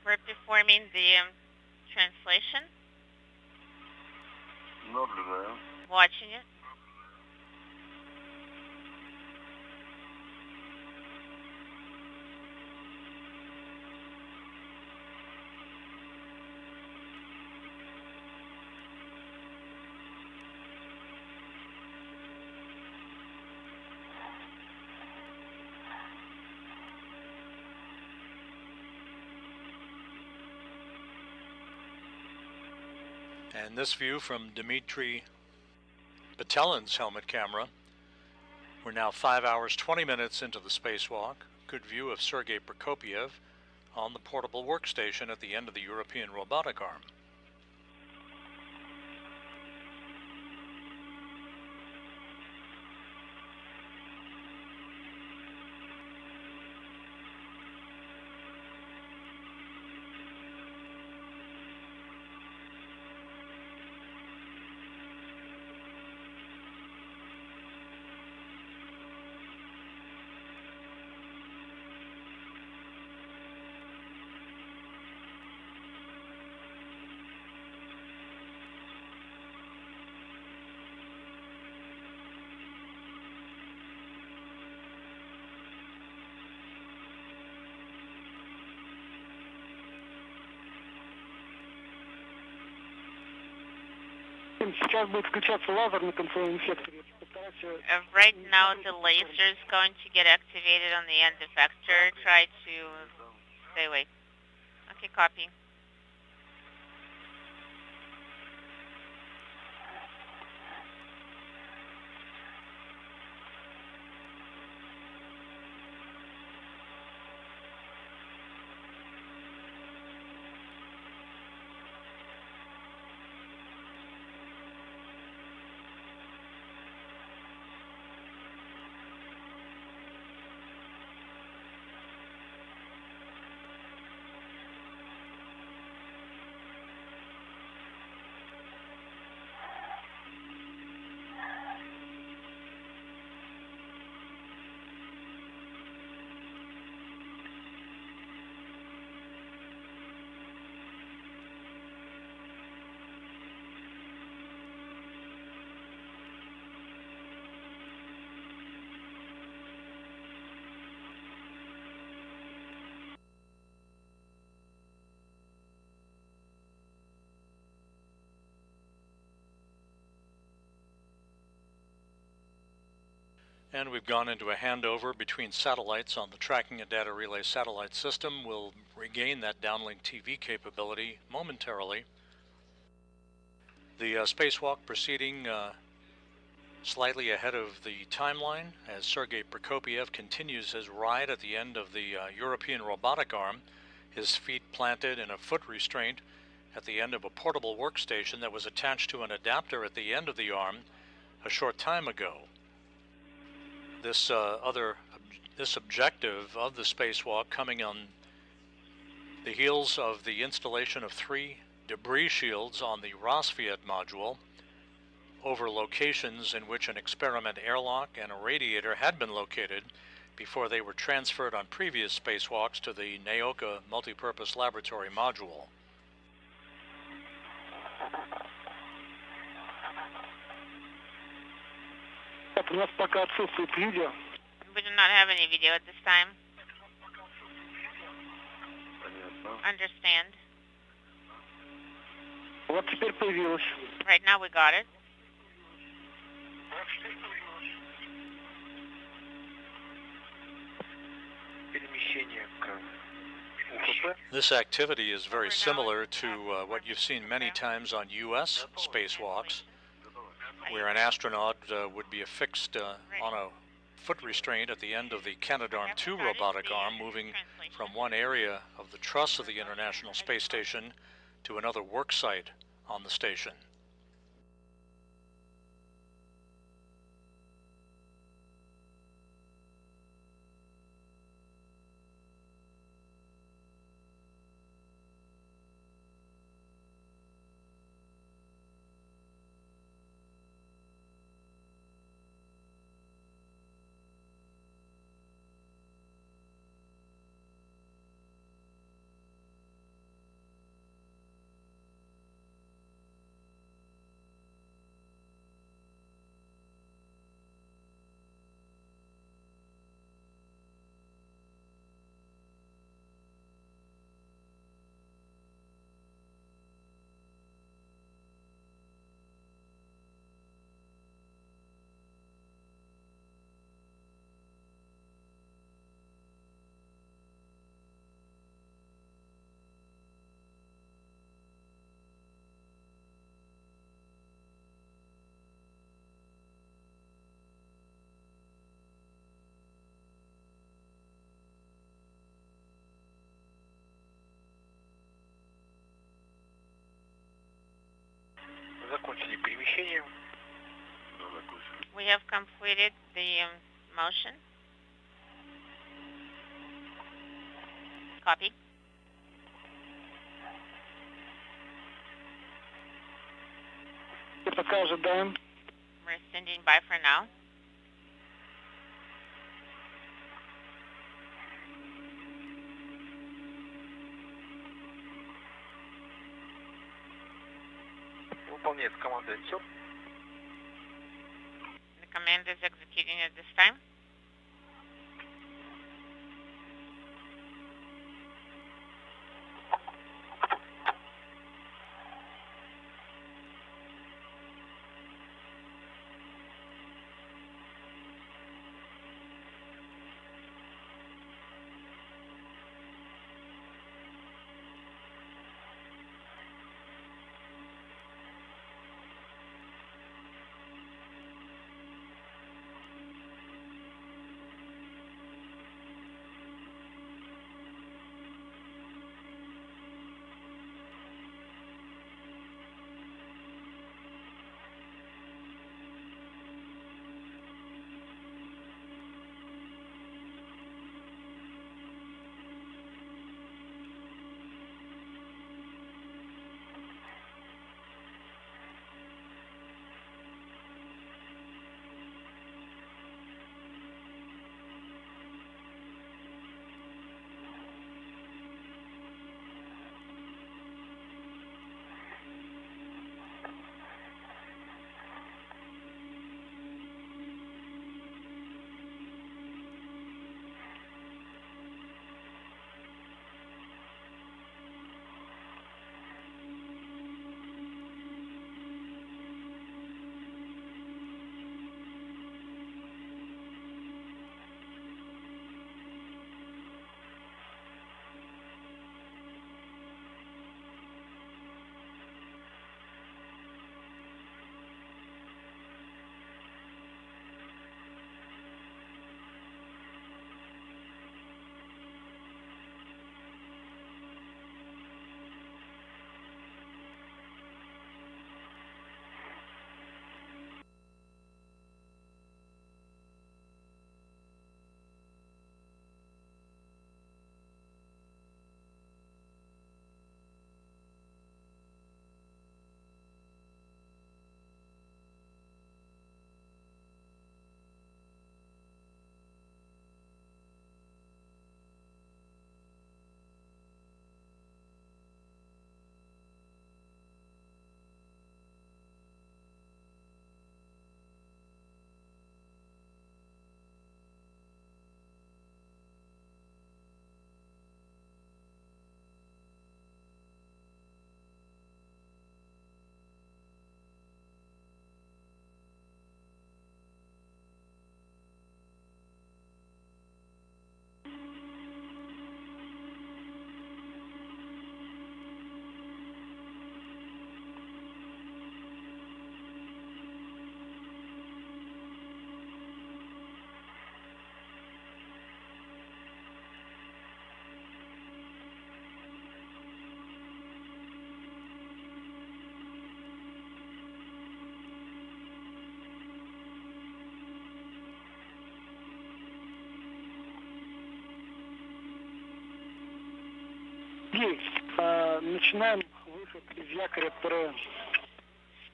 We're performing the translation. Watching it. And this view from Dmitry Batelin's helmet camera. We're now 5 hours 20 minutes into the spacewalk. Good view of Sergei Prokopiev on the portable workstation at the end of the European robotic arm. Сейчас будет включаться лазер на концевом секторе. Right now, the laser is going to get activated on the end effector. Try to stay away. Okay, copy. And we've gone into a handover between satellites on the tracking and data relay satellite system. We'll regain that downlink TV capability momentarily. The spacewalk proceeding slightly ahead of the timeline as Sergei Prokopiev continues his ride at the end of the European robotic arm. his feet planted in a foot restraint at the end of a portable workstation that was attached to an adapter at the end of the arm a short time ago. This objective of the spacewalk coming on the heels of the installation of 3 debris shields on the Rossviet module over locations in which an experiment airlock and a radiator had been located before they were transferred on previous spacewalks to the Naoka multipurpose laboratory module. У нас пока отсутствует видео. We do not have any video at this time. Understand. Вот теперь появилось. Right now we got it. This activity is very similar to what you've seen many times on U.S. spacewalks, where an astronaut would be affixed on a foot restraint at the end of the Canadarm2 robotic arm, moving from one area of the truss of the International Space Station to another work site on the station. We have completed the motion. Copy. Пока ожидаем. We're standing by for now. Выполняется команда «Отчет». The command is executing at this time.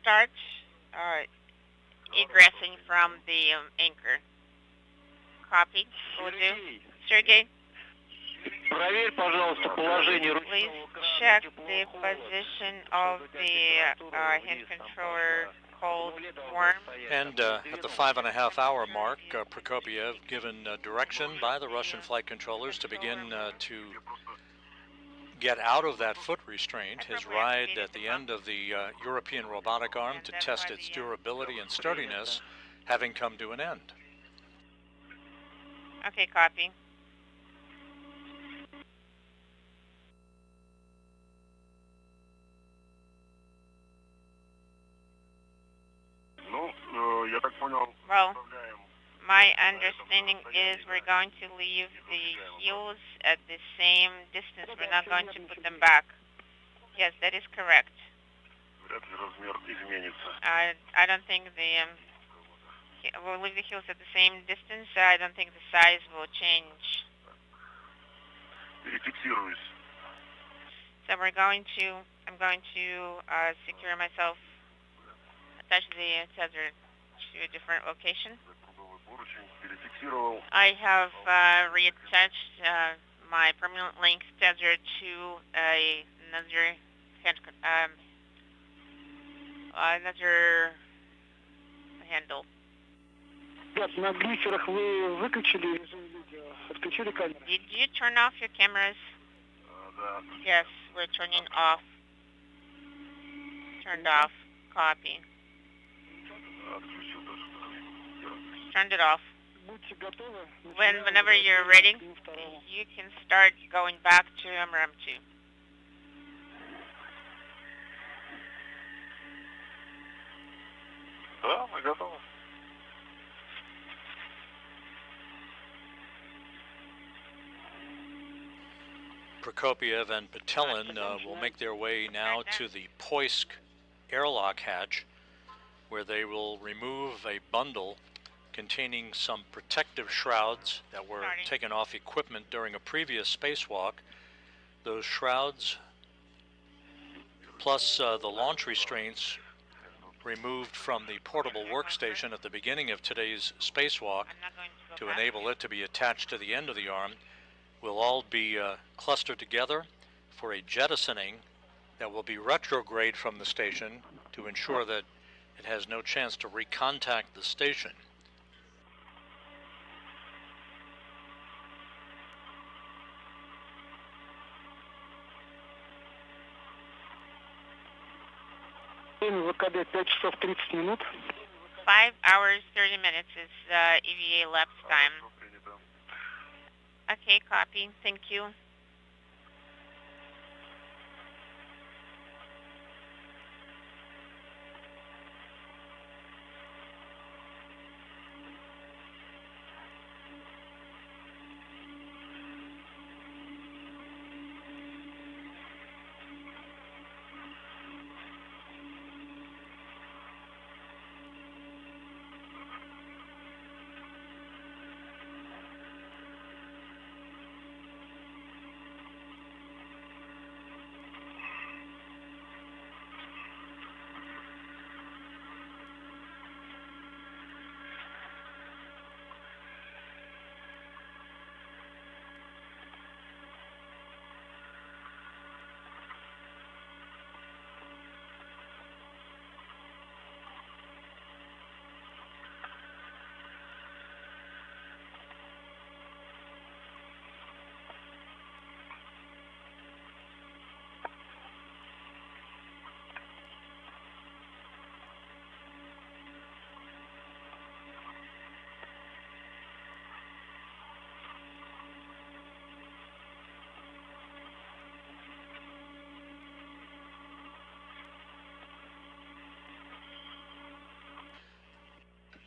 Start egressing from the anchor. Copy. Will do. Sergey? Please check the position of the hand controller cold warm. And at the 5.5 hour mark, Prokopiev given direction by the Russian flight controllers to begin to get out of that foot restraint, his ride at the end of the European robotic arm to test its durability and sturdiness, having come to an end. Okay, copy. Well, my understanding is we're going to leave the heels at the same distance. We're not going to put them back. Yes, that is correct. I don't think we'll leave the heels at the same distance. I don't think the size will change. So I'm going to secure myself, attach the tether to a different location. I have reattached my permanent link tether to another handle. Did you turn off your cameras? Yes, we're turning off. Turned off. Copy. Turned it off. Whenever you're ready, you can start going back to MRM2. Да, мы готовы. Prokopiev and Petelin will make their way now to the Poisk airlock hatch, where they will remove a bundle containing some protective shrouds that were taken off equipment during a previous spacewalk. Those shrouds, plus the launch restraints removed from the portable workstation at the beginning of today's spacewalk to enable it to be attached to the end of the arm, will all be clustered together for a jettisoning that will be retrograde from the station to ensure that it has no chance to recontact the station. ВКД 5 часов 30 минут. 5 hours 30 minutes is EVA lapse time. Okay, copy. Thank you.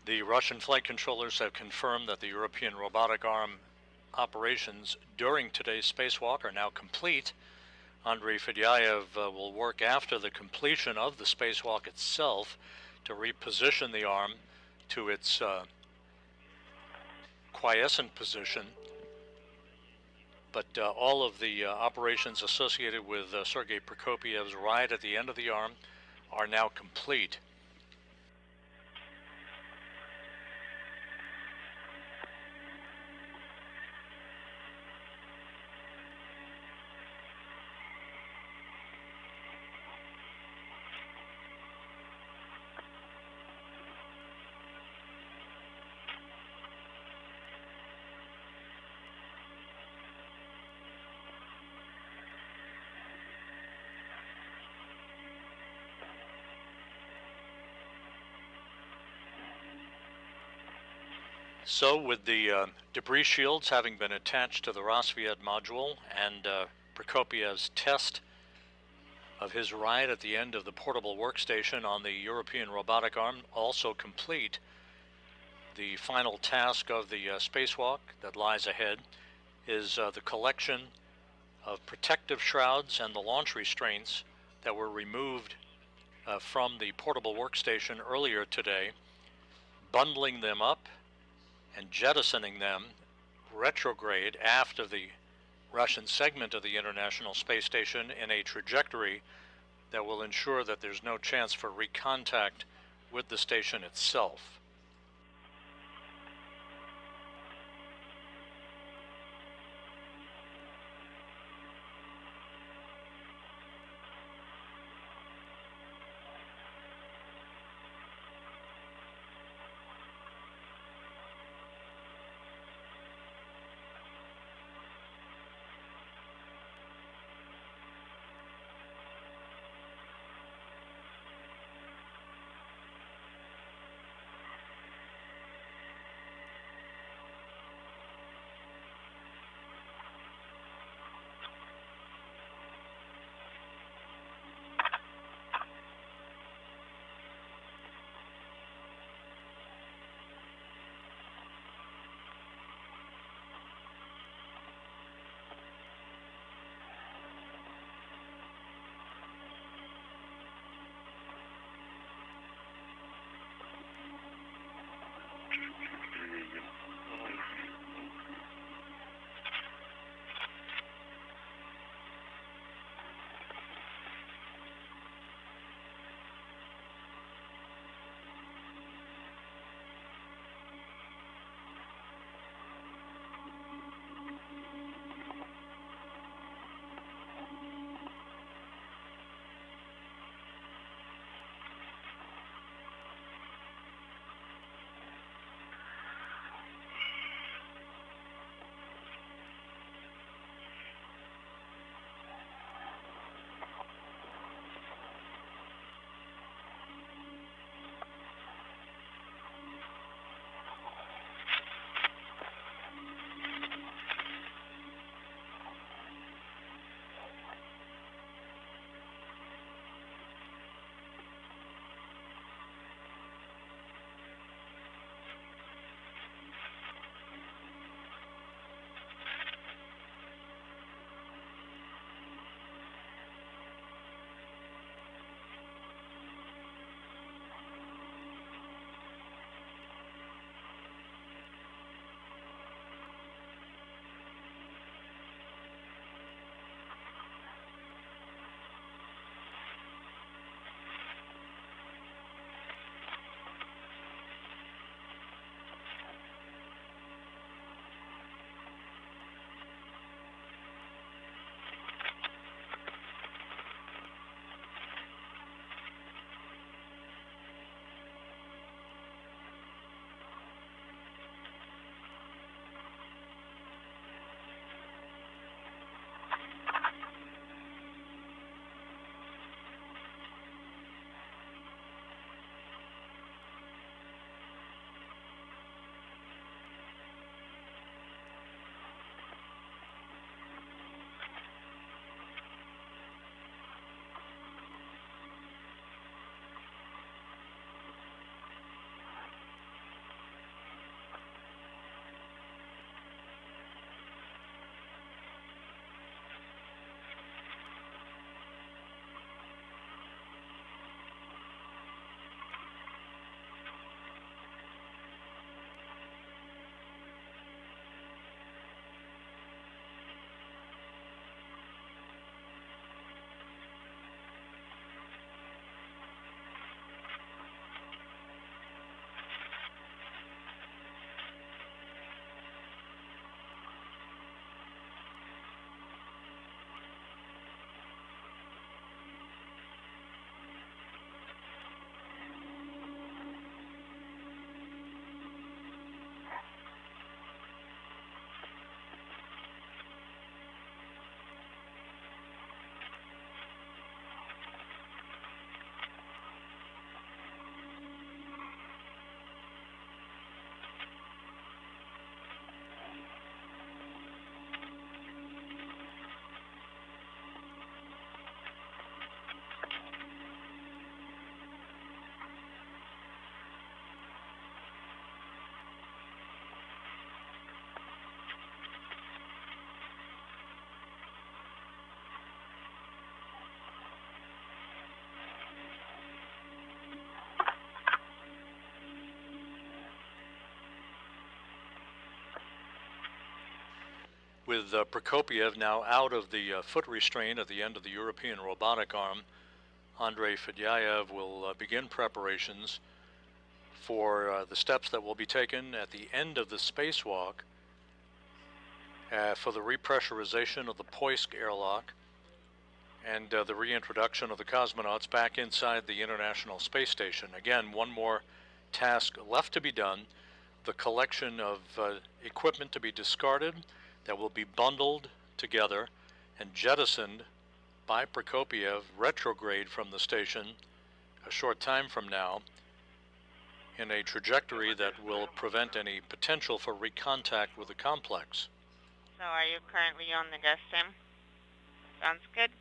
The Russian flight controllers have confirmed that the European robotic arm operations during today's spacewalk are now complete. Andrei Fedyaev will work after the completion of the spacewalk itself to reposition the arm to its quiescent position but all of the operations associated with Sergei Prokopiev's ride at the end of the arm are now complete. So with the debris shields having been attached to the Rosviet module and Prokopiev's test of his ride at the end of the portable workstation on the European robotic arm also complete, the final task of the spacewalk that lies ahead is the collection of protective shrouds and the launch restraints that were removed from the portable workstation earlier today, bundling them up and jettisoning them retrograde aft of the Russian segment of the International Space Station in a trajectory that will ensure that there's no chance for recontact with the station itself. With Prokopiev now out of the foot restraint at the end of the European robotic arm, Andrei Fedyaev will begin preparations for the steps that will be taken at the end of the spacewalk for the repressurization of the Poisk airlock and the reintroduction of the cosmonauts back inside the International Space Station. Again, one more task left to be done, the collection of equipment to be discarded that will be bundled together and jettisoned by Prokopiev retrograde from the station a short time from now in a trajectory that will prevent any potential for recontact with the complex. So are you currently on the desk, Tim? Sounds good.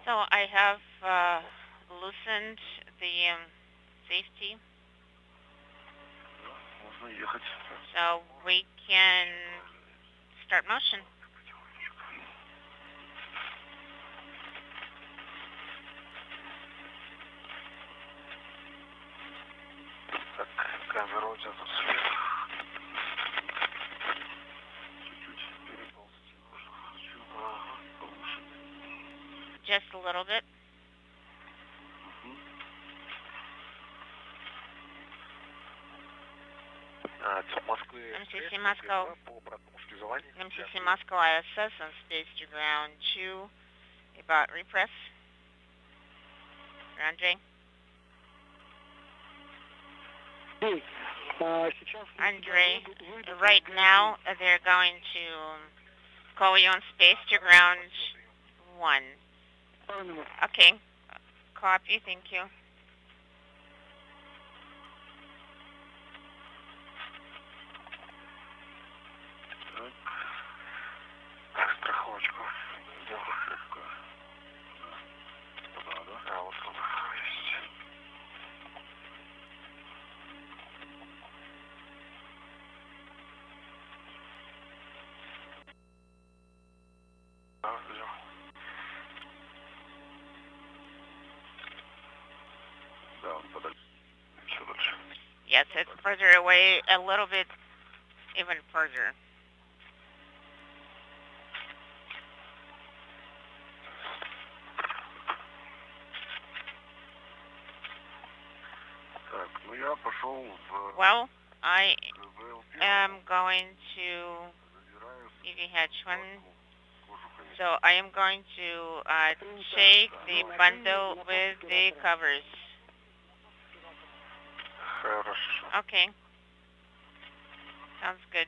So I have loosened the safety. So we can start motion. Just a little bit. MCC Moscow. MCC Moscow ISS on stage to ground 2. About repress. Andrei. Andrei, right now they're going to call you on space to ground 1. Okay. Copy, thank you. Yes, it's further away, a little bit, even further. Well, I am going to EVH1, so I am going to take the bundle with the covers. Okay. Sounds good.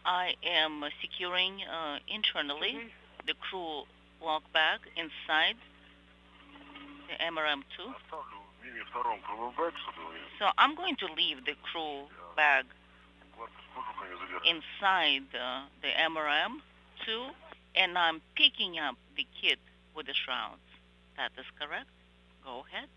I am securing internally the crew lock bag inside the MRM2. So I'm going to leave the crew bag inside the MRM2, and I'm picking up the kit with the shrouds. That is correct. Go ahead.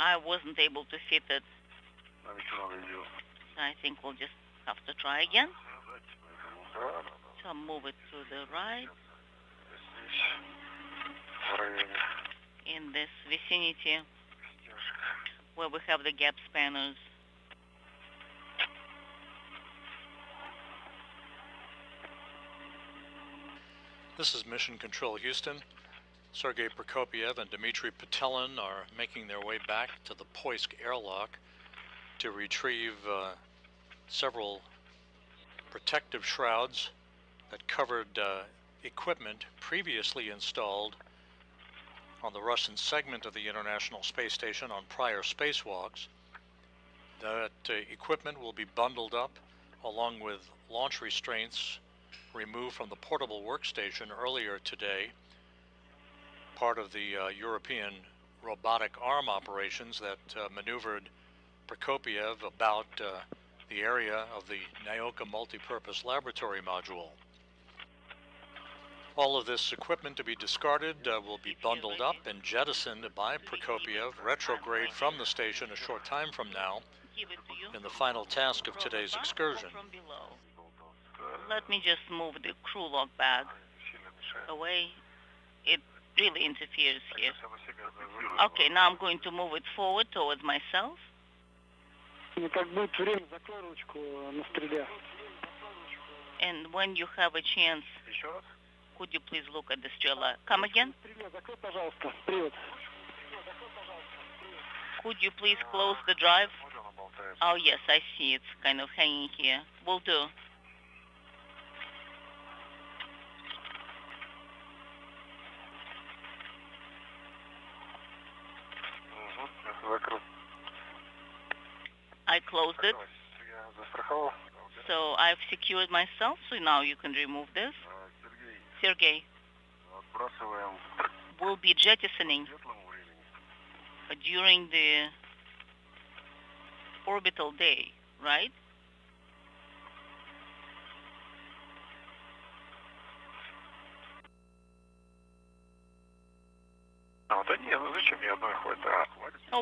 I wasn't able to fit it. I think we'll just have to try again. So move it to the right. In this vicinity where we have the gap spanners. This is Mission Control Houston. Sergei Prokopiev and Dmitry Petelin are making their way back to the Poisk airlock to retrieve several protective shrouds that covered equipment previously installed on the Russian segment of the International Space Station on prior spacewalks. That equipment will be bundled up along with launch restraints removed from the portable workstation earlier today, part of the European robotic arm operations that maneuvered Prokopiev about the area of the Naoka multipurpose laboratory module. All of this equipment to be discarded will be bundled up and jettisoned by Prokopiev retrograde from the station a short time from now in the final task of today's excursion. Let me just move the crew lock bag away. It really interferes here. Okay, now I'm going to move it forward towards myself. And when you have a chance, could you please look at the Strela? Come again? Could you please close the drive? Oh yes, I see. It's kind of hanging here. Will do. I closed it. So I've secured myself, so now you can remove this. Sergei, we'll be jettisoning during the orbital day, right?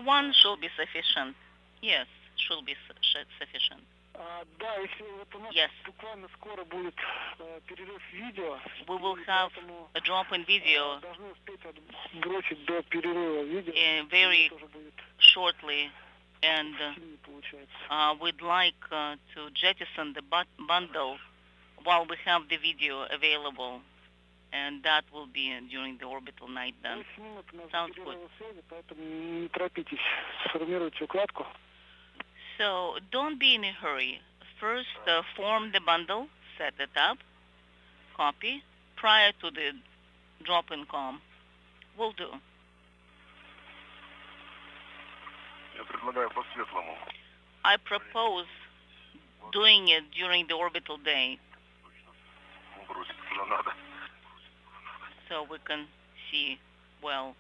One should be sufficient. Yes, should be sufficient. Yes. We will have a drop in video very shortly, and we'd like to jettison the bundle while we have the video available, and that will be during the orbital night then. Sounds good. So don't be in a hurry. First, form the bundle, set it up, copy, prior to the drop-in com. Will do. I propose doing it during the orbital day, so we can see well.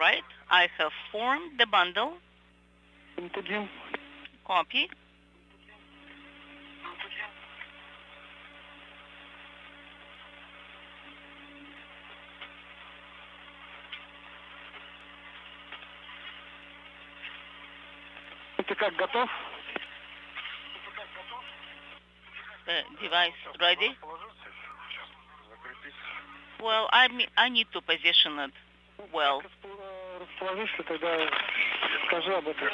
right, I have formed the bundle. Copy. Ты как, готов? The device ready? Well, I need to position it well. Расположишься, тогда скажи об этом.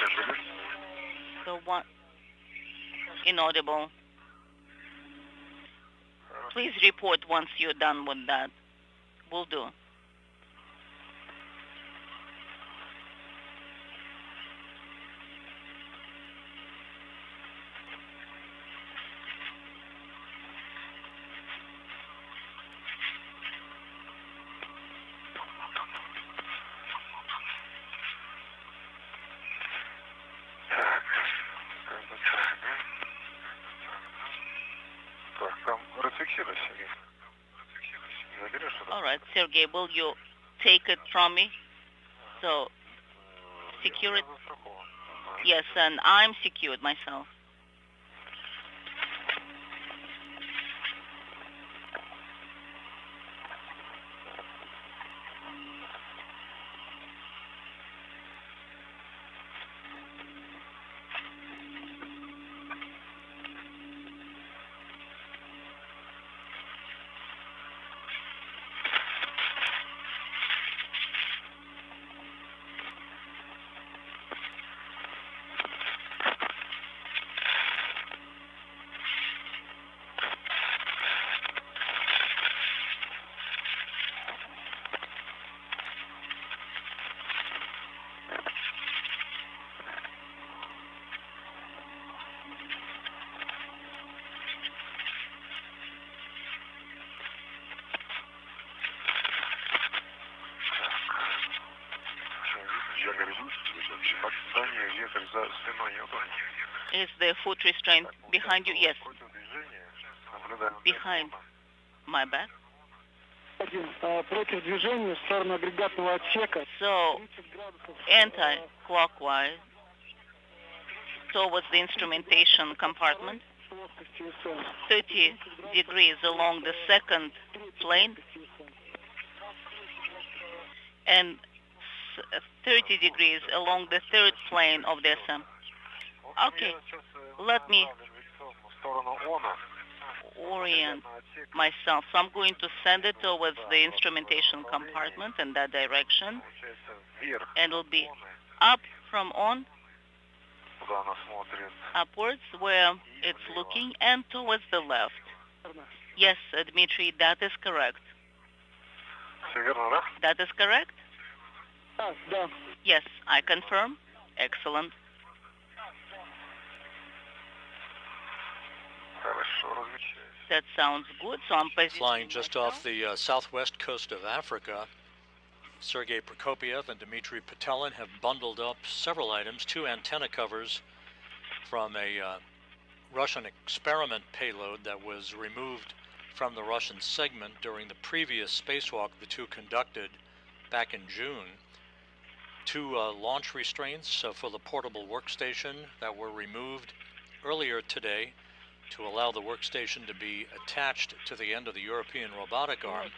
So one inaudible. Please report once you're done with that. Will do. All right, Sergey, will you take it from me? So, secure it? Yes, and I'm secured myself. Is the foot restraint behind you? Yes. Behind my back. Против движения в сторону агрегатного отсека. So, anti-clockwise towards the instrumentation compartment. 30 degrees along the second plane. And 30 degrees along the third plane of the SM. Okay, let me orient myself. So I'm going to send it towards the instrumentation compartment in that direction. And it'll be up from on, upwards where it's looking, and towards the left. Yes, Dmitry, that is correct. That is correct? Yes, I confirm. Excellent. That sounds good. So I'm flying just off the southwest coast of Africa. Sergei Prokopiev and Dmitry Petelin have bundled up several items, 2 antenna covers from a Russian experiment payload that was removed from the Russian segment during the previous spacewalk the two conducted back in June. 2 launch restraints for the portable workstation that were removed earlier today to allow the workstation to be attached to the end of the European robotic arm.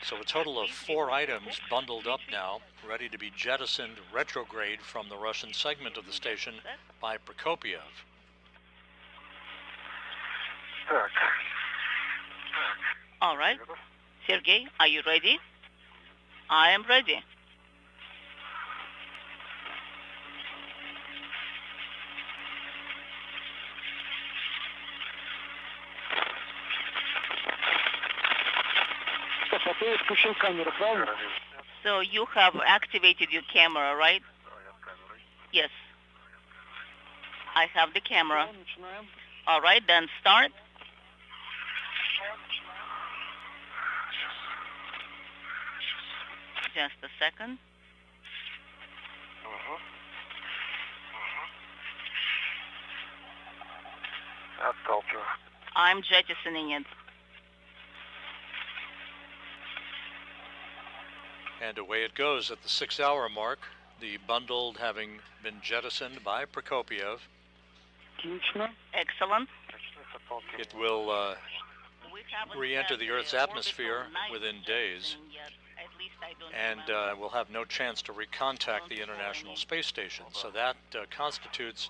So a total of 4 items bundled up now, ready to be jettisoned retrograde from the Russian segment of the station by Prokopiev. All right. Sergey, are you ready? I am ready. So you have activated your camera, right? Yes. I have the camera. All right, then start. Just a second. I'm jettisoning it. And away it goes at the 6-hour mark, the bundled having been jettisoned by Prokopiev. Excellent. It will re-enter the Earth's atmosphere within days, and will have no chance to recontact the International Space Station. So that constitutes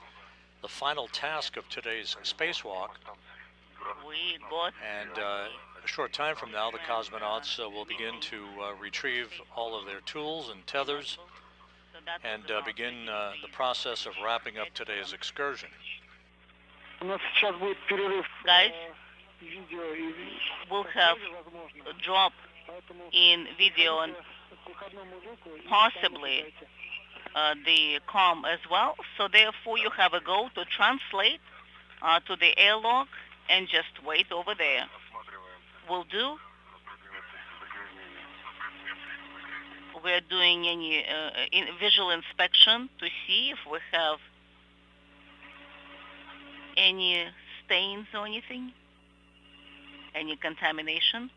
the final task of today's spacewalk. And a short time from now, the cosmonauts will begin to retrieve all of their tools and tethers and begin the process of wrapping up today's excursion. Guys, we'll have a drop in video and possibly the comm as well. So therefore, you have a go to translate to the airlock and just wait over there. Will do. We're doing any visual inspection to see if we have any stains or anything, any contamination.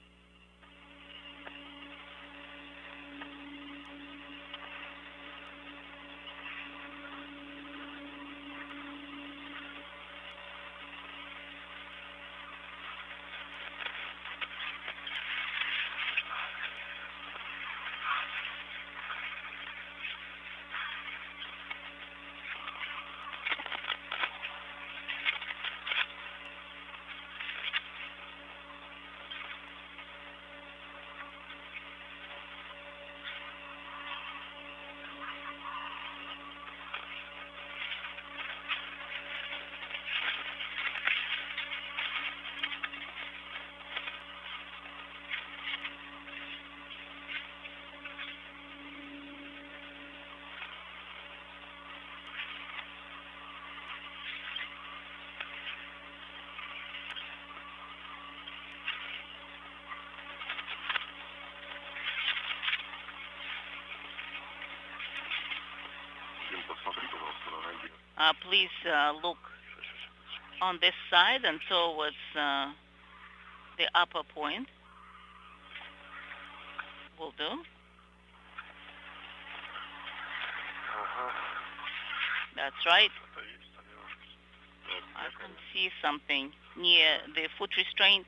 Please look on this side and towards the upper point. Will do. That's right. I can see something near the foot restraint.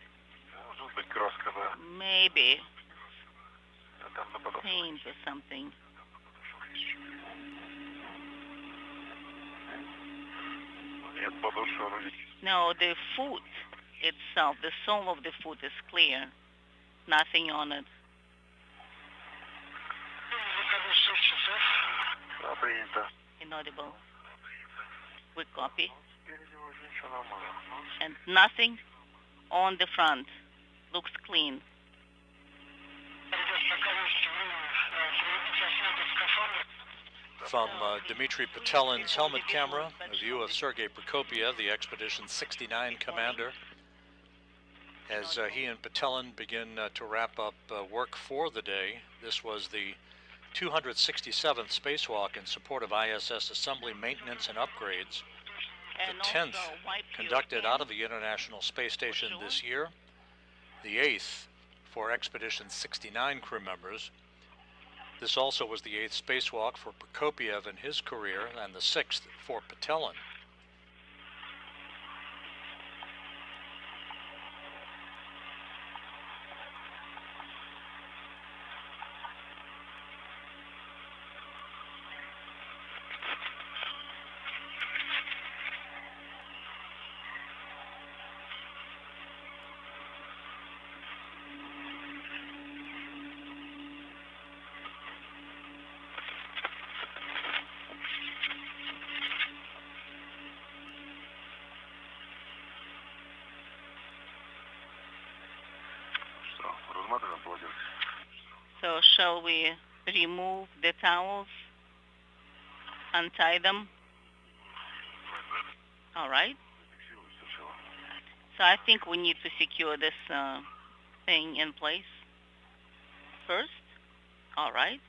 Maybe paint or something. No, the foot itself, the sole of the foot is clear. Nothing on it. Inaudible. We copy. And nothing on the front. Looks clean. From Dmitry Petelin's helmet camera, a view of Sergei Prokopiev, the Expedition 69 commander, as he and Petelin begin to wrap up work for the day. This was the 267th spacewalk in support of ISS assembly, maintenance, and upgrades. The 10th conducted out of the International Space Station this year. The 8th for Expedition 69 crew members. This also was the 8th spacewalk for Prokopiev in his career, and the 6th for Petelin. So shall we remove the towels, untie them? All right. So I think we need to secure this thing in place first. All right.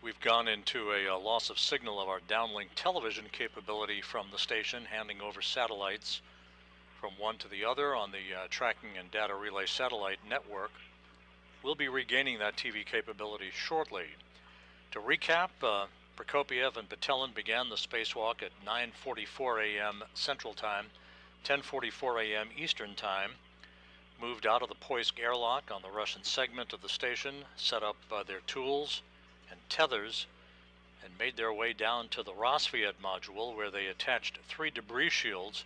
We've gone into a loss of signal of our downlink television capability from the station, handing over satellites from one to the other on the tracking and data relay satellite network. We'll be regaining that TV capability shortly. To recap, Prokopiev and Petelin began the spacewalk at 9:44 a.m. Central Time, 10:44 a.m. Eastern Time, moved out of the Poisk airlock on the Russian segment of the station, set up their tools and tethers, and made their way down to the Rosviet module, where they attached 3 debris shields